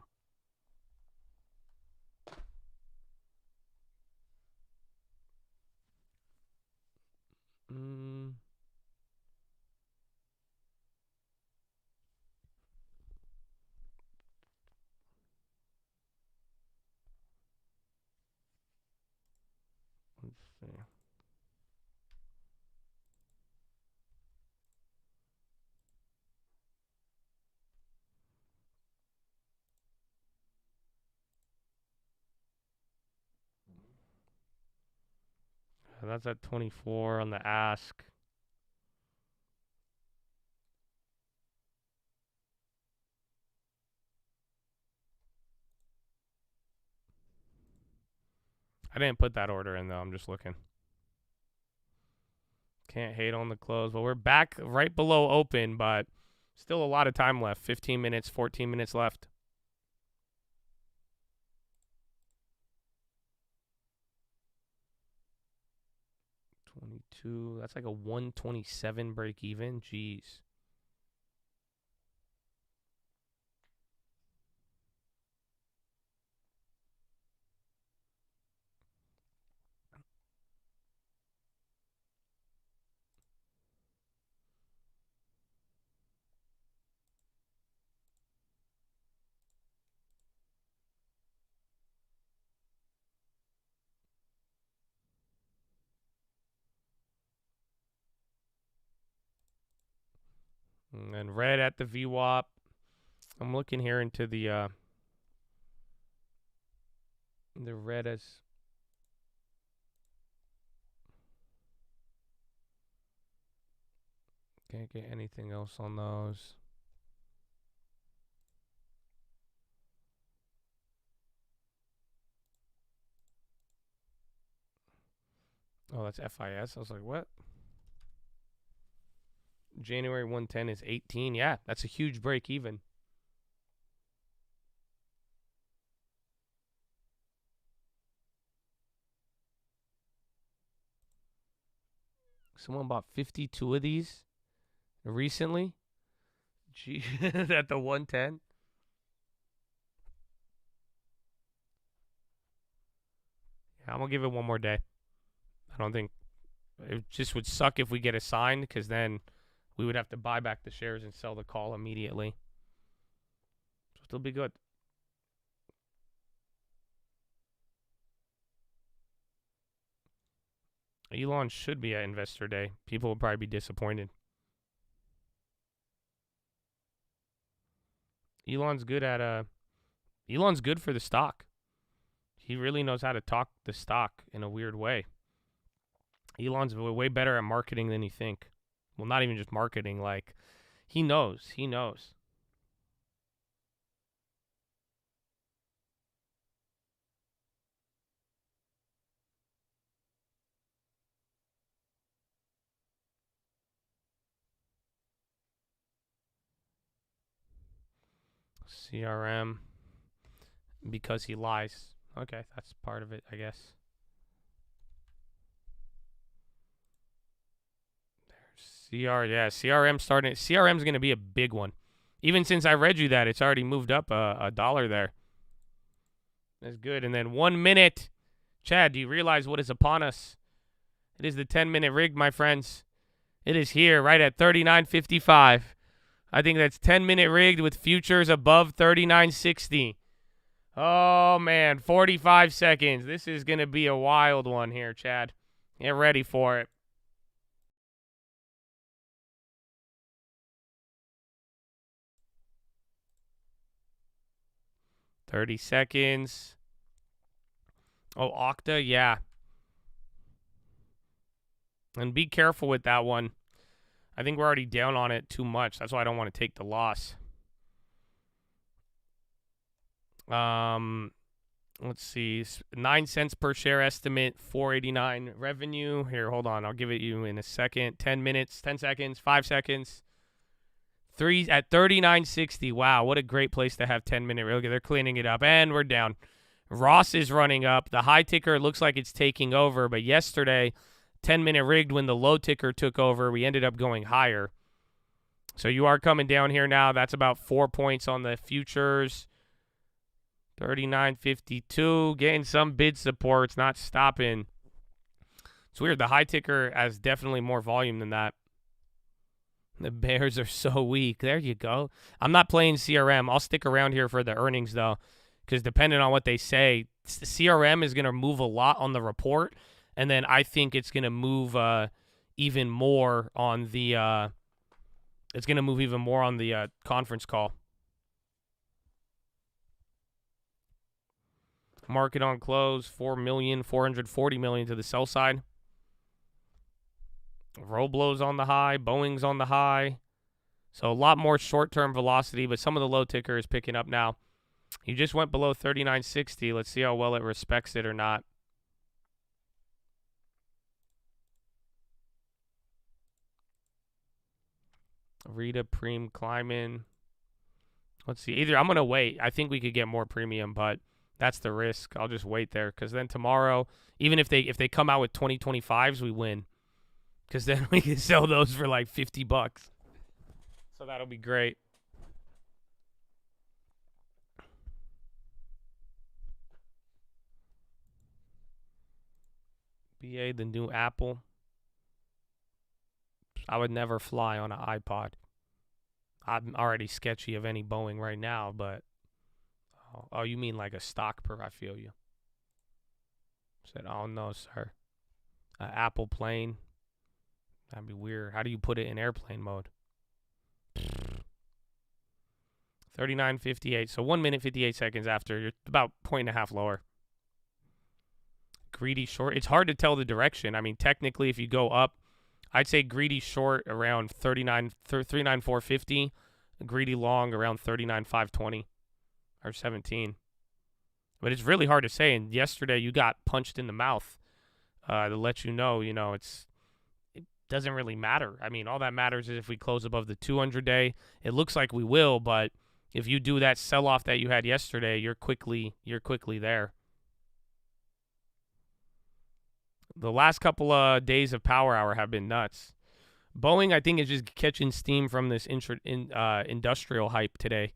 see. That's at 24 on the ask. I didn't put that order in, though. I'm just looking. Can't hate on the close. Well, we're back right below open, but still a lot of time left. 15 minutes, 14 minutes left. That's like a 127 break even. Jeez. And then red at the VWAP. I'm looking here into the red as can't get anything else on those. Oh, that's FIS. I was like, what? January 110 is 18. Yeah, that's a huge break even. Someone bought 52 of these recently. Gee, at the 110. Yeah, I'm going to give it one more day. I don't think it just would suck if we get assigned, because then we would have to buy back the shares and sell the call immediately. So it'll be good. Elon should be at Investor Day. People will probably be disappointed. Elon's good for the stock. He really knows how to talk the stock in a weird way. Elon's way better at marketing than you think. Well, not even just marketing, like he knows. CRM because he lies. Okay, that's part of it, I guess. CRM's going to be a big one. Even since I read you that, it's already moved up a dollar there. That's good. And then 1 minute. Chad, do you realize what is upon us? It is the 10-minute rig, my friends. It is here right at 39.55. I think that's 10-minute rigged with futures above 39.60. Oh, man, 45 seconds. This is going to be a wild one here, Chad. Get ready for it. $30 seconds. Oh, Okta, yeah. And be careful with that one. I think we're already down on it too much. That's why I don't want to take the loss. Let's see. 9 cents per share estimate, 489 revenue. Here, hold on. I'll give it you in a second. 10 minutes, 10 seconds, 5 seconds. 3 at 39.60. Wow, what a great place to have 10-minute. Look, they're cleaning it up, and we're down. Ross is running up. The high ticker looks like it's taking over, but yesterday, 10-minute rigged when the low ticker took over. We ended up going higher. So you are coming down here now. That's about 4 points on the futures. 39.52. Getting some bid support. It's not stopping. It's weird. The high ticker has definitely more volume than that. The Bears are so weak. There you go. I'm not playing CRM. I'll stick around here for the earnings, though, because depending on what they say, CRM is going to move a lot on the report, And then I think it's going to move even more on the conference call. Market on close, 440 million to the sell side. Roblo's on the high, Boeing's on the high. So a lot more short-term velocity, but some of the low ticker is picking up now. You just went below 39.60. Let's see how well it respects it or not. Rita Preem climbing. Let's see. Either I'm going to wait. I think we could get more premium, but that's the risk. I'll just wait there because then tomorrow, even if they come out with 2025s, we win. Because then we can sell those for like $50. So that'll be great. BA, the new Apple. I would never fly on an iPod. I'm already sketchy of any Boeing right now, but oh, you mean like a stock per? I feel you. Said, oh no, sir. An Apple plane. That'd be weird. How do you put it in airplane mode? 39.58. So 1 minute 58 seconds after. You're about 1.5 lower. Greedy short. It's hard to tell the direction. I mean, technically, if you go up, I'd say greedy short around 39.450. Greedy long around 39.520 or 17. But it's really hard to say. And yesterday you got punched in the mouth to let you know, it doesn't really matter. I mean, all that matters is if we close above the 200-day. It looks like we will, but if you do that sell-off that you had yesterday, you're quickly there. The last couple of days of Power Hour have been nuts. Boeing, I think, is just catching steam from this industrial hype today.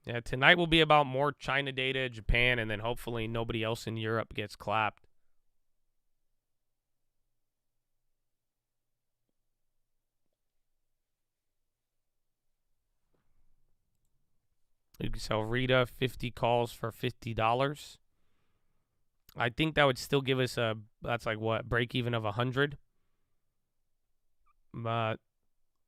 Yeah, tonight will be about more China data, Japan, and then hopefully nobody else in Europe gets clapped. You can sell Rita 50 calls for $50. I think that would still give us that's like what, break even of 100. But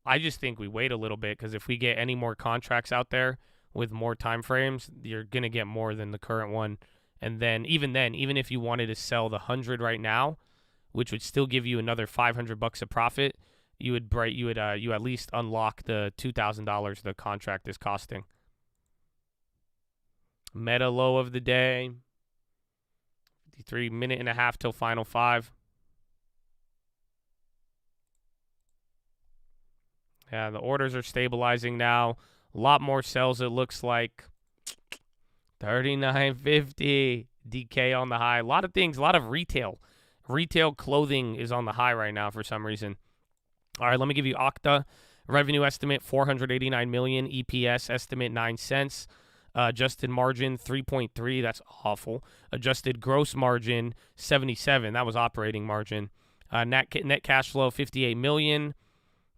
I just think we wait a little bit because if we get any more contracts out there with more time frames, you're going to get more than the current one. And then, even if you wanted to sell the 100 right now, which would still give you another $500 of profit, you at least unlock the $2,000 the contract is costing. Meta low of the day. 53 minute and a half till final 5. Yeah, the orders are stabilizing now. A lot more sales, it looks like. 39.50. DK on the high. A lot of things, a lot of retail. Retail clothing is on the high right now for some reason. All right, let me give you Okta. Revenue estimate, $489 million. EPS estimate, 9 cents. Adjusted margin, 3.3. That's awful. Adjusted gross margin, 77. That was operating margin. Net cash flow, $58 million.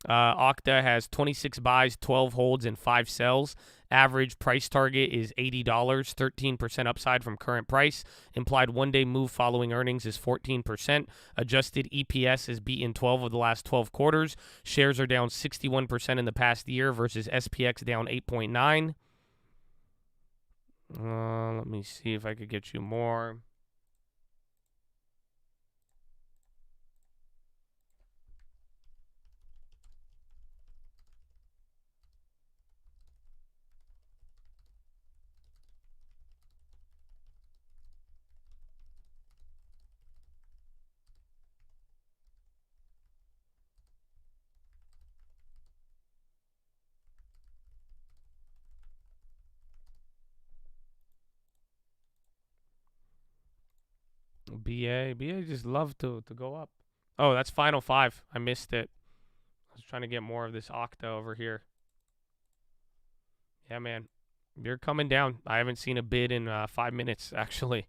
Okta has 26 buys, 12 holds, and 5 sells. Average price target is $80, 13% upside from current price. Implied one-day move following earnings is 14%. Adjusted EPS has beaten 12 of the last 12 quarters. Shares are down 61% in the past year versus SPX down 8.9. Let me see if I could get you more. BA just love to go up. Oh, that's final 5. I missed it. I was trying to get more of this Okta over here. Yeah, man. You're coming down. I haven't seen a bid in 5 minutes, actually.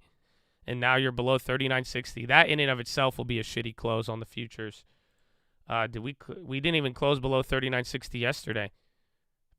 And now you're below 39.60. That in and of itself will be a shitty close on the futures. We didn't even close below 39.60 yesterday.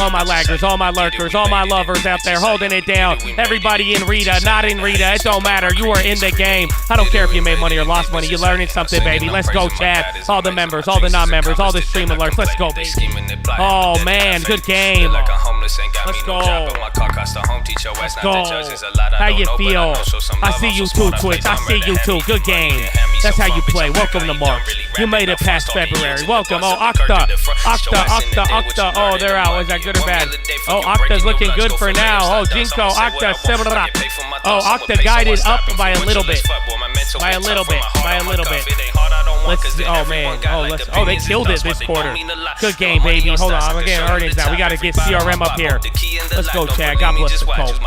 all my laggers, all my lurkers, all my lovers out there holding it down. Everybody in Rita, not in Rita, it don't matter. You are in the game. I don't care if you made money or lost money. You're learning something, baby. Let's go, Chad. All the members, all the non-members, all the stream alerts. Let's go, baby. Oh, man, good game. Let's go. Let's go. How you feel? I see you too, Twitch. I see you too. Good game. That's how you play. Welcome to March. You made it past February. Welcome. Oh, Octa. Oh, they're out. Was that good or bad? Oh, Octa's looking good for now. Oh, Jinko, Octa, similar. Oh, Octa guided up by a little bit. By a little bit. Oh, man. Oh, they killed it this quarter. Good game, baby. Hold on. I'm getting earnings now. We got to get CRM up here. Let's go, Chad. God bless the Colts.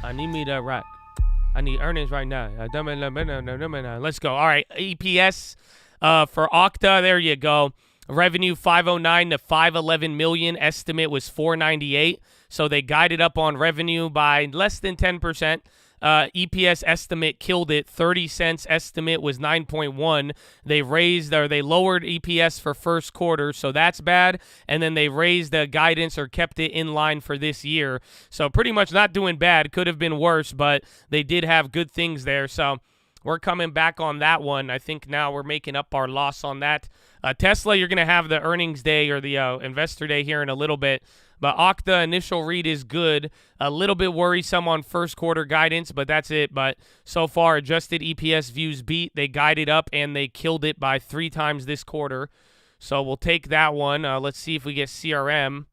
I need me to rock. I need earnings right now. Let's go. All right, EPS for Okta. There you go. Revenue 509 to 511 million. Estimate was 498. So they guided up on revenue by less than 10%. EPS estimate killed it. 30 cents estimate was 9.1. They lowered EPS for first quarter, so that's bad. And then they raised the guidance or kept it in line for this year. So pretty much not doing bad. Could have been worse, but they did have good things there. So we're coming back on that one. I think now we're making up our loss on that. Tesla, you're going to have the earnings day or the investor day here in a little bit. But Okta initial read is good. A little bit worrisome on first quarter guidance, but that's it. But so far, adjusted EPS views beat. They guided up, and they killed it by 3 times this quarter. So we'll take that one. Let's see if we get CRM.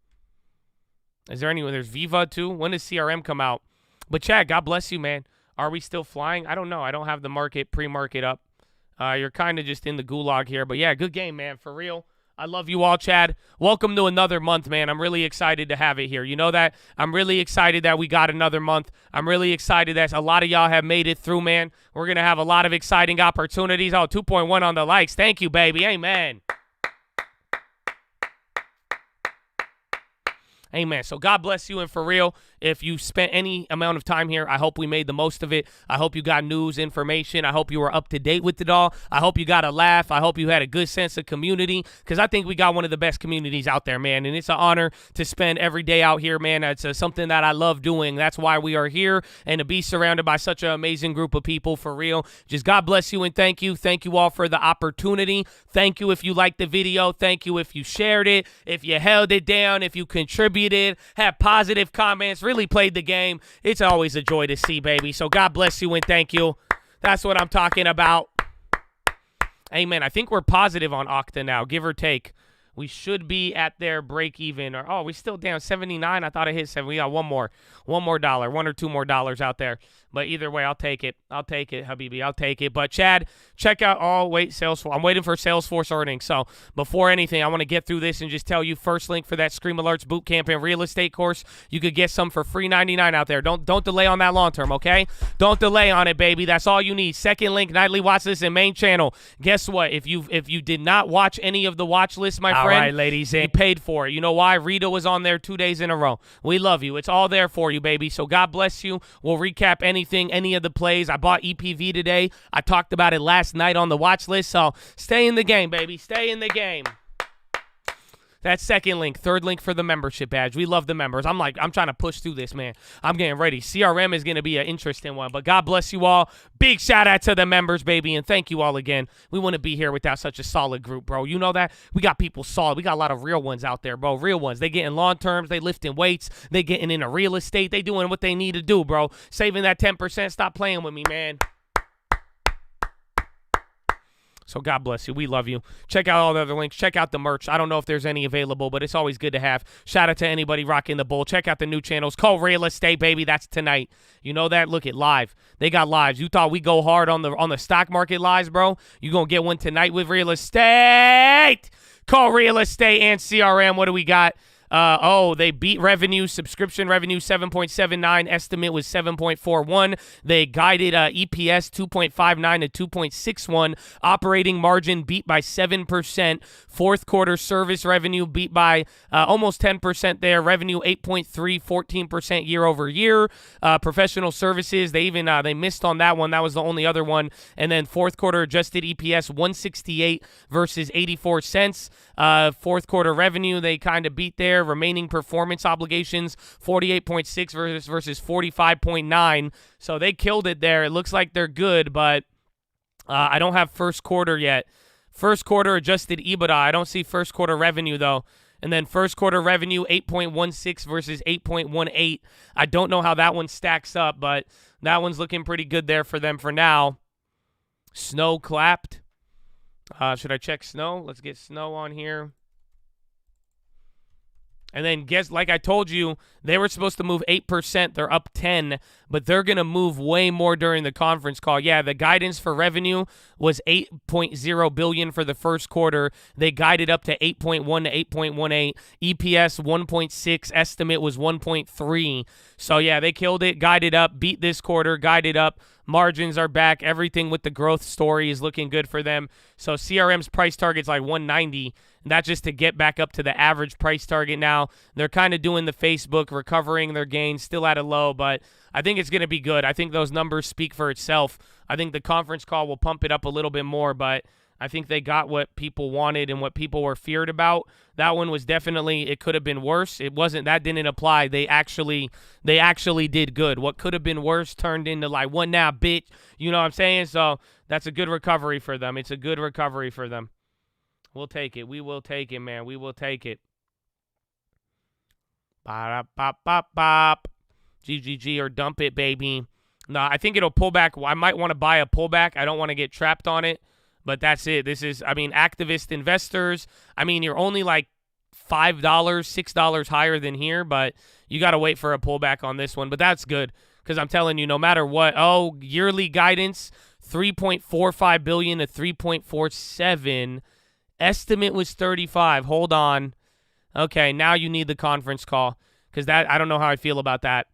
Is there anyone? There's Viva, too. When does CRM come out? But, Chad, God bless you, man. Are we still flying? I don't know. I don't have the pre-market up. You're kind of just in the gulag here. But, yeah, good game, man, for real. I love you all, Chad. Welcome to another month, man. I'm really excited to have it here. You know that? I'm really excited that we got another month. I'm really excited that a lot of y'all have made it through, man. We're going to have a lot of exciting opportunities. Oh, 2.1 on the likes. Thank you, baby. Amen. Amen. So God bless you, and for real, if you spent any amount of time here, I hope we made the most of it. I hope you got news, information. I hope you were up to date with it all. I hope you got a laugh. I hope you had a good sense of community, because I think we got one of the best communities out there, man, and it's an honor to spend every day out here, man. It's something that I love doing. That's why we are here, and to be surrounded by such an amazing group of people, for real. Just God bless you, and thank you. Thank you all for the opportunity. Thank you if you liked the video. Thank you if you shared it, if you held it down, if you contributed, have positive comments, really played the game. It's always a joy to see, baby. So God bless you and thank you. That's what I'm talking about. Amen. I think we're positive on Okta now, give or take. We should be at their break even. Or, oh, we still down 79. I thought I hit 7. We got one more dollar, $1 or $2 more out there. But either way, I'll take it. I'll take it, Habibi. I'll take it. But Chad, check out Salesforce. I'm waiting for Salesforce earnings. So before anything, I want to get through this and just tell you, first link for that Scream Alerts Bootcamp and Real Estate course. You could get some for free $99 out there. Don't delay on that long term, okay? Don't delay on it, baby. That's all you need. Second link, Nightly Watchlist and main channel. Guess what? If you did not watch any of the watch list, my friend, all right, ladies, you paid for it. You know why? Rita was on there 2 days in a row. We love you. It's all there for you, baby. So God bless you. We'll recap any of the plays. I bought EPV today. I talked about it last night on the watch list. So stay in the game, baby. Stay in the game. That's second link. Third link for the membership badge. We love the members. I'm trying to push through this, man. I'm getting ready. CRM is going to be an interesting one. But God bless you all. Big shout out to the members, baby. And thank you all again. We wouldn't be here without such a solid group, bro. You know that? We got people solid. We got a lot of real ones out there, bro. Real ones. They getting long terms. They lifting weights. They getting into real estate. They doing what they need to do, bro. Saving that 10%. Stop playing with me, man. So God bless you. We love you. Check out all the other links. Check out the merch. I don't know if there's any available, but it's always good to have. Shout out to anybody rocking the bull. Check out the new channels. Call Real Estate, baby. That's tonight. You know that? Look at live. They got lives. You thought we go hard on the stock market lives, bro? You gonna get one tonight with Real Estate. Call Real Estate and CRM. What do we got? They beat revenue, subscription revenue 7.79, estimate was 7.41. They guided EPS 2.59 to 2.61. Operating margin beat by 7%. Fourth quarter service revenue beat by almost 10% there. Revenue 8.3, 14% year over year. Professional services, they missed on that one. That was the only other one. And then fourth quarter adjusted EPS 168 versus 84 cents. Fourth quarter revenue, they kind of beat there. Remaining performance obligations 48.6 versus 45.9. So they killed it there. It looks like they're good, but I don't have first quarter yet. First quarter adjusted EBITDA. I don't see first quarter revenue though. And then first quarter revenue 8.16 versus 8.18. I don't know how that one stacks up, but that one's looking pretty good there for them for now. Snow clapped. Should I check Snow? Let's get Snow on here. And then like I told you, they were supposed to move 8%. They're up 10, but they're going to move way more during the conference call. Yeah, the guidance for revenue was $8.0 billion for the first quarter. They guided up to 8.1 to 8.18. EPS 1.6. Estimate was 1.3. So yeah, they killed it. Guided up. Beat this quarter. Guided up. Margins are back. Everything with the growth story is looking good for them. So CRM's price target's like 190. That's just to get back up to the average price target now. They're kind of doing the Facebook, recovering their gains, still at a low, but I think it's going to be good. I think those numbers speak for itself. I think the conference call will pump it up a little bit more, but I think they got what people wanted and what people were feared about. That one was definitely, it could have been worse. It wasn't, that didn't apply. They actually did good. What could have been worse turned into like, what now, bitch? You know what I'm saying? So that's a good recovery for them. It's a good recovery for them. We'll take it. We will take it, man. We will take it. Bop. GGG or dump it, baby. No, I think it'll pull back. I might want to buy a pullback. I don't want to get trapped on it. But that's it. This is, activist investors. You're only like $5, $6 higher than here, but you got to wait for a pullback on this one. But that's good because I'm telling you, no matter what, yearly guidance, $3.45 billion to $3.47. Estimate was 35. Hold on. Okay, now you need the conference call because that I don't know how I feel about that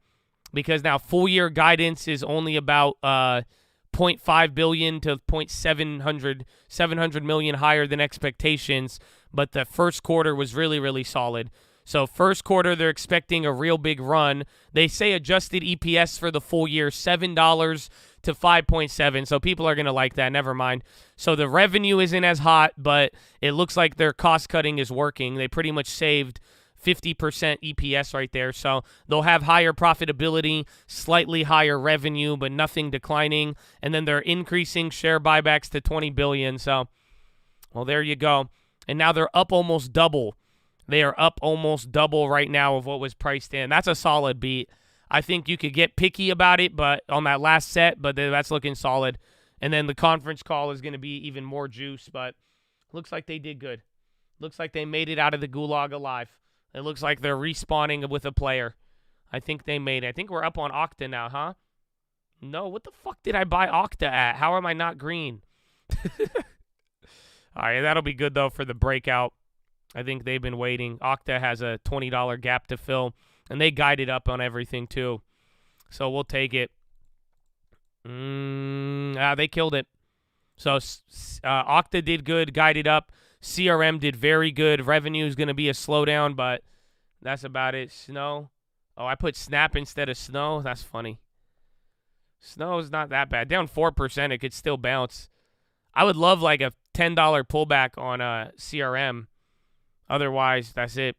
because now full year guidance is only about $0.5 billion to $700 million higher than expectations, but the first quarter was really, really solid. So first quarter, they're expecting a real big run. They say adjusted EPS for the full year, $7 to 5.7. So people are going to like that. Never mind. So the revenue isn't as hot, but it looks like their cost cutting is working. They pretty much saved 50% EPS right there. So they'll have higher profitability, slightly higher revenue, but nothing declining. And then they're increasing share buybacks to $20 billion. So, well, there you go. And now they're up almost double. They are up almost double right now of what was priced in. That's a solid beat. I think you could get picky about it, but on that last set, but that's looking solid. And then the conference call is going to be even more juice, but looks like they did good. Looks like they made it out of the gulag alive. It looks like they're respawning with a player. I think they made it. I think we're up on Okta now, huh? No, what the fuck did I buy Okta at? How am I not green? All right, that'll be good, though, for the breakout. I think they've been waiting. Okta has a $20 gap to fill, and they guided up on everything, too. So we'll take it. They killed it. So Okta did good, guided up. CRM did very good. Revenue is going to be a slowdown, but that's about it. Snow. Oh, I put Snap instead of Snow. That's funny. Snow is not that bad. Down 4%, it could still bounce. I would love like a $10 pullback on CRM. Otherwise, that's it.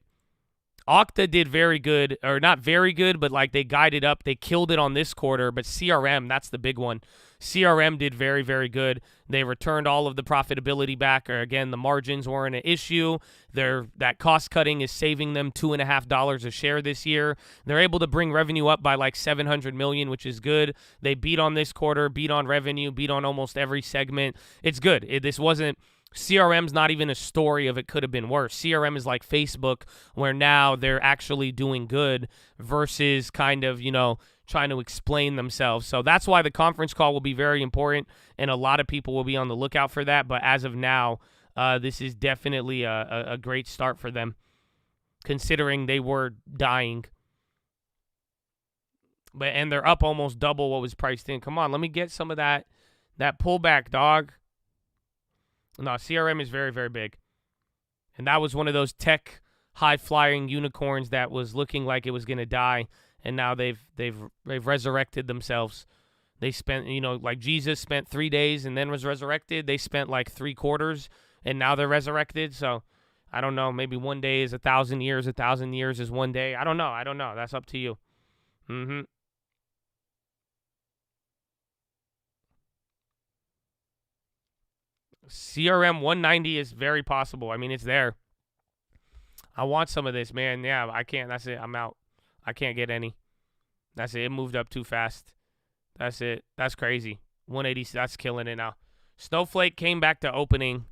Okta did very good, or not very good, but like they guided up. They killed it on this quarter, but CRM, that's the big one. CRM did very, very good. They returned all of the profitability back. Or again, the margins weren't an issue. That cost cutting is saving them $2.50 a share this year. They're able to bring revenue up by like $700 million, which is good. They beat on this quarter, beat on revenue, beat on almost every segment. It's good. This wasn't. CRM's not even a story of it could have been worse. CRM is like Facebook, where now they're actually doing good versus kind of, trying to explain themselves. So that's why the conference call will be very important, and a lot of people will be on the lookout for that. But as of now, this is definitely a great start for them. considering they were dying. And they're up almost double what was priced in. Come on, let me get some of that pullback, dog. No, CRM is very, very big. And that was one of those tech high-flying unicorns that was looking like it was going to die, and now they've resurrected themselves. They spent, like Jesus spent 3 days and then was resurrected. They spent like 3 quarters, and now they're resurrected. So I don't know. Maybe 1 day is 1,000 years. 1,000 years is 1 day. I don't know. That's up to you. CRM 190 is very possible. I mean, it's there. I want some of this, man. Yeah, I can't. That's it. I'm out. I can't get any. That's it. It moved up too fast. That's it. That's crazy. 180. That's killing it now. Snowflake came back to opening.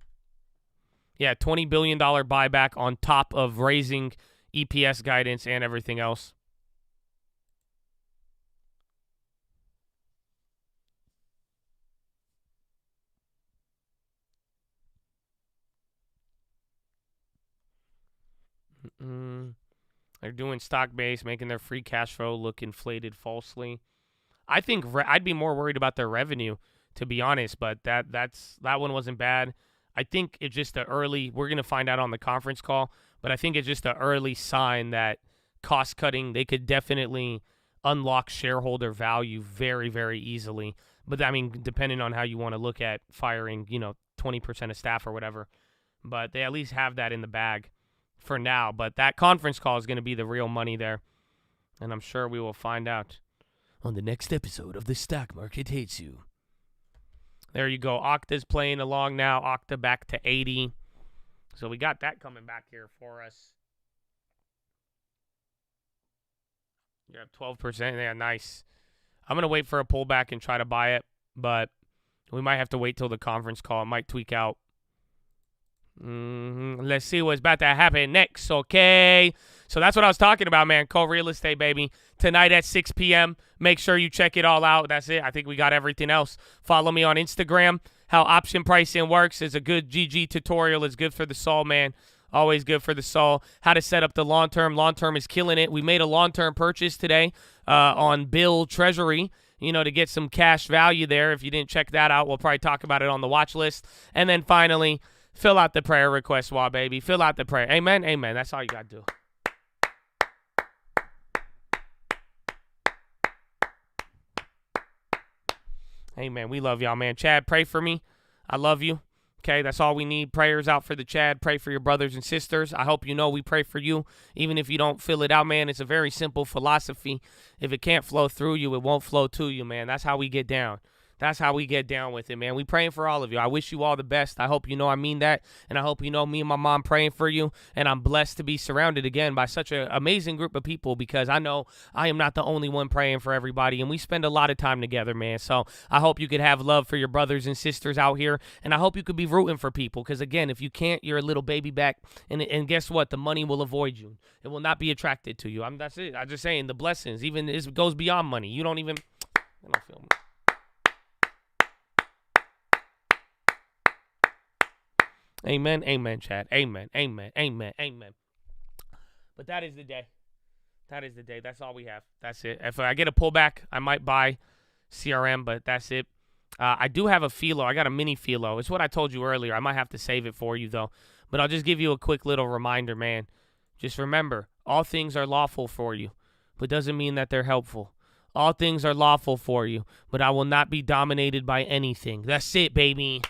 Yeah, $20 billion buyback on top of raising EPS guidance and everything else. They're doing stock-based, making their free cash flow look inflated falsely. I think I'd be more worried about their revenue, to be honest, but that one wasn't bad. I think it's just we're going to find out on the conference call, but I think it's just an early sign that cost-cutting, they could definitely unlock shareholder value very, very easily. But, I mean, depending on how you want to look at firing, 20% of staff or whatever. But they at least have that in the bag for now, but that conference call is going to be the real money there, and I'm sure we will find out on the next episode of The Stock Market Hates You. There you go. Okta's playing along now. Okta back to 80. So we got that coming back here for us. You have 12%. Yeah, nice. I'm going to wait for a pullback and try to buy it, but we might have to wait till the conference call. It might tweak out. Let's see what's about to happen next, okay? So that's what I was talking about, man. Co-real estate, baby. Tonight at 6 p.m. Make sure you check it all out. That's it. I think we got everything else. Follow me on Instagram. How option pricing works is a good GG tutorial. It's good for the soul, man. Always good for the soul. How to set up the long-term. Long-term is killing it. We made a long-term purchase today on Bill Treasury, to get some cash value there. If you didn't check that out, we'll probably talk about it on the watch list. And then finally, fill out the prayer request, baby. Fill out the prayer. Amen. Amen. That's all you got to do. Amen. We love y'all, man. Chad, pray for me. I love you. Okay, that's all we need. Prayers out for the Chad. Pray for your brothers and sisters. I hope you know we pray for you, even if you don't fill it out, man. It's a very simple philosophy. If it can't flow through you, it won't flow to you, man. That's how we get down. That's how we get down with it, man. We praying for all of you. I wish you all the best. I hope you know I mean that, and I hope you know me and my mom praying for you, and I'm blessed to be surrounded again by such an amazing group of people, because I know I am not the only one praying for everybody, and we spend a lot of time together, man. So I hope you could have love for your brothers and sisters out here, and I hope you could be rooting for people, because, again, if you can't, you're a little baby back, and guess what? The money will avoid you. It will not be attracted to you. That's it. I'm just saying, the blessings, even it goes beyond money. You don't even – I don't feel me. Amen, amen, Chad. Amen, amen, amen, amen. But that is the day. That is the day. That's all we have. That's it. If I get a pullback, I might buy CRM, but that's it. I do have a PHILO. I got a mini PHILO. It's what I told you earlier. I might have to save it for you, though. But I'll just give you a quick little reminder, man. Just remember, all things are lawful for you, but doesn't mean that they're helpful. All things are lawful for you, but I will not be dominated by anything. That's it, baby.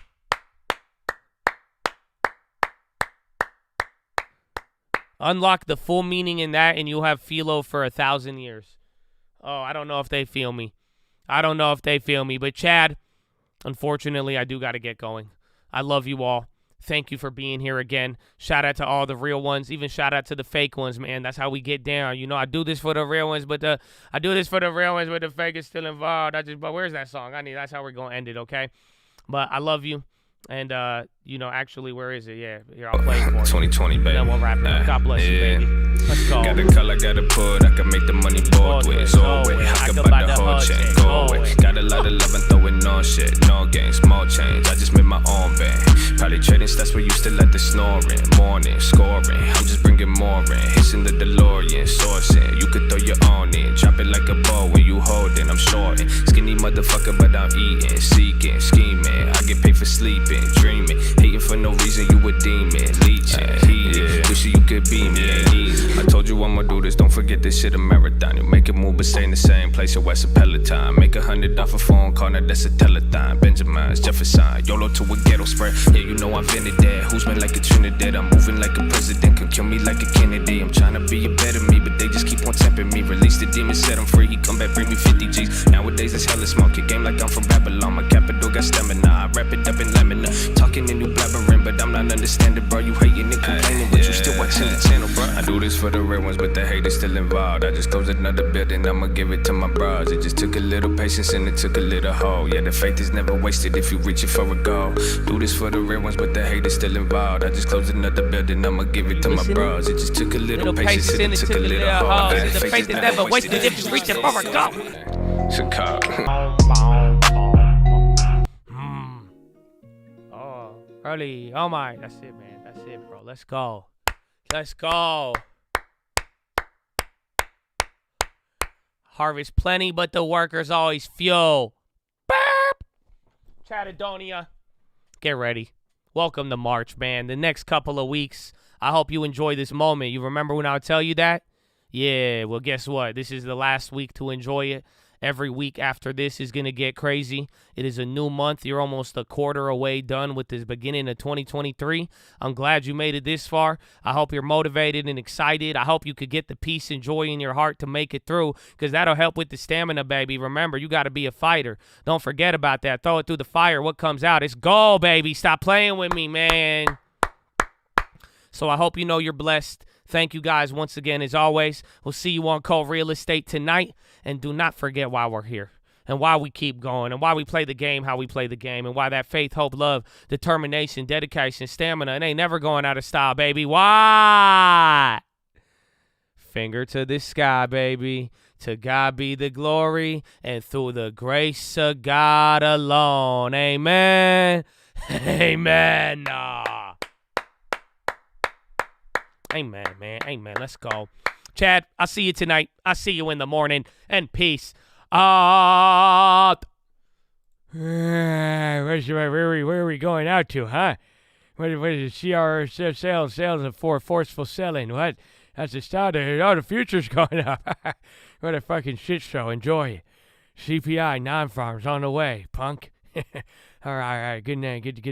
Unlock the full meaning in that, and you'll have PHILO for 1,000 years. Oh, I don't know if they feel me. But Chad, unfortunately, I do got to get going. I love you all. Thank you for being here again. Shout out to all the real ones. Even shout out to the fake ones, man. That's how we get down. I do this for the real ones, but the fake is still involved. But where's that song? That's how we're gonna end it, okay? But I love you. And, actually, where is it? Yeah, here, I'll play it for you. 2020, baby. Then we'll wrap it up. God bless you, baby. Let's go. Got the color, got the put. I can make the money both ways. Always. I can buy the whole chain. Go away. Got a lot of love and throwing no shit. No games, small change. I just made my own band. Probably trading stats where you still at the snoring. Morning, scoring. I'm just bringing more in. Hissing the DeLorean, sourcing. You could throw your own in. Drop it like a ball when you holding. I'm shorting. Skinny motherfucker, but I'm eating. Seeking, scheming. I get paid for sleeping, dreaming. Hating for no reason, you a demon. Leeching, heating. Wishing you could be me, ain't easy. I told you I'ma do this, don't forget this shit a marathon. You make a move, but stay in the same place, or West of Peloton. Make $100 off a phone call, now that's a telethon. Benjamin's, Jefferson, YOLO to a ghetto spread. Yeah, you know I've been that. Who's been like a Trinidad? I'm moving like a president, can kill me like a Kennedy. I'm trying to be a better me, but they just keep on tempting me. Release the demon, set him free, he come back, bring me 50 G's. Nowadays it's hella smoke, your game like I'm from Babylon. My capital got stamina, I wrap it up in lamina. Talking in you blabbering, but I'm not understanding, bro. You hating and complaining, but you still watching the channel, bro. I do this for the real ones, but the hate is still involved. I just closed another building, I'ma give it to my bros. It just took a little patience and it took a little hope. Yeah, the faith is never wasted if you reaching for a goal. Do this for the real ones, but the hate is still involved. I just closed another building, I'ma give it to my bros. It just took a little patience and it took a little hope. Yeah, the faith is never wasted if you reaching for a goal. Chicago. Oh, early. Oh my, that's it, man. That's it, bro. Let's go. Let's go. Harvest plenty, but the workers always fuel. Burp. Chattadonia. Get ready. Welcome to March, man. The next couple of weeks, I hope you enjoy this moment. You remember when I would tell you that? Yeah, well, guess what? This is the last week to enjoy it. Every week after this is going to get crazy. It is a new month. You're almost a quarter away done with this beginning of 2023. I'm glad you made it this far. I hope you're motivated and excited. I hope you could get the peace and joy in your heart to make it through, because that'll help with the stamina, baby. Remember, you got to be a fighter. Don't forget about that. Throw it through the fire. What comes out? It's gold, baby. Stop playing with me, man. So I hope you know you're blessed. Thank you guys once again, as always. We'll see you on Cold Real Estate tonight. And do not forget why we're here and why we keep going and why we play the game, how we play the game, and why that faith, hope, love, determination, dedication, stamina, it ain't never going out of style, baby. Why? Finger to the sky, baby. To God be the glory, and through the grace of God alone. Amen. Amen. Nah. Amen, man. Amen. Let's go. Chad, I'll see you tonight. I'll see you in the morning. And peace. Where are we going out to, huh? What is it? CR sales for forceful selling. What? That's the start of it. Oh, the future's going up. What a fucking shit show. Enjoy it. CPI non-farms on the way, punk. All right. Good night. Good.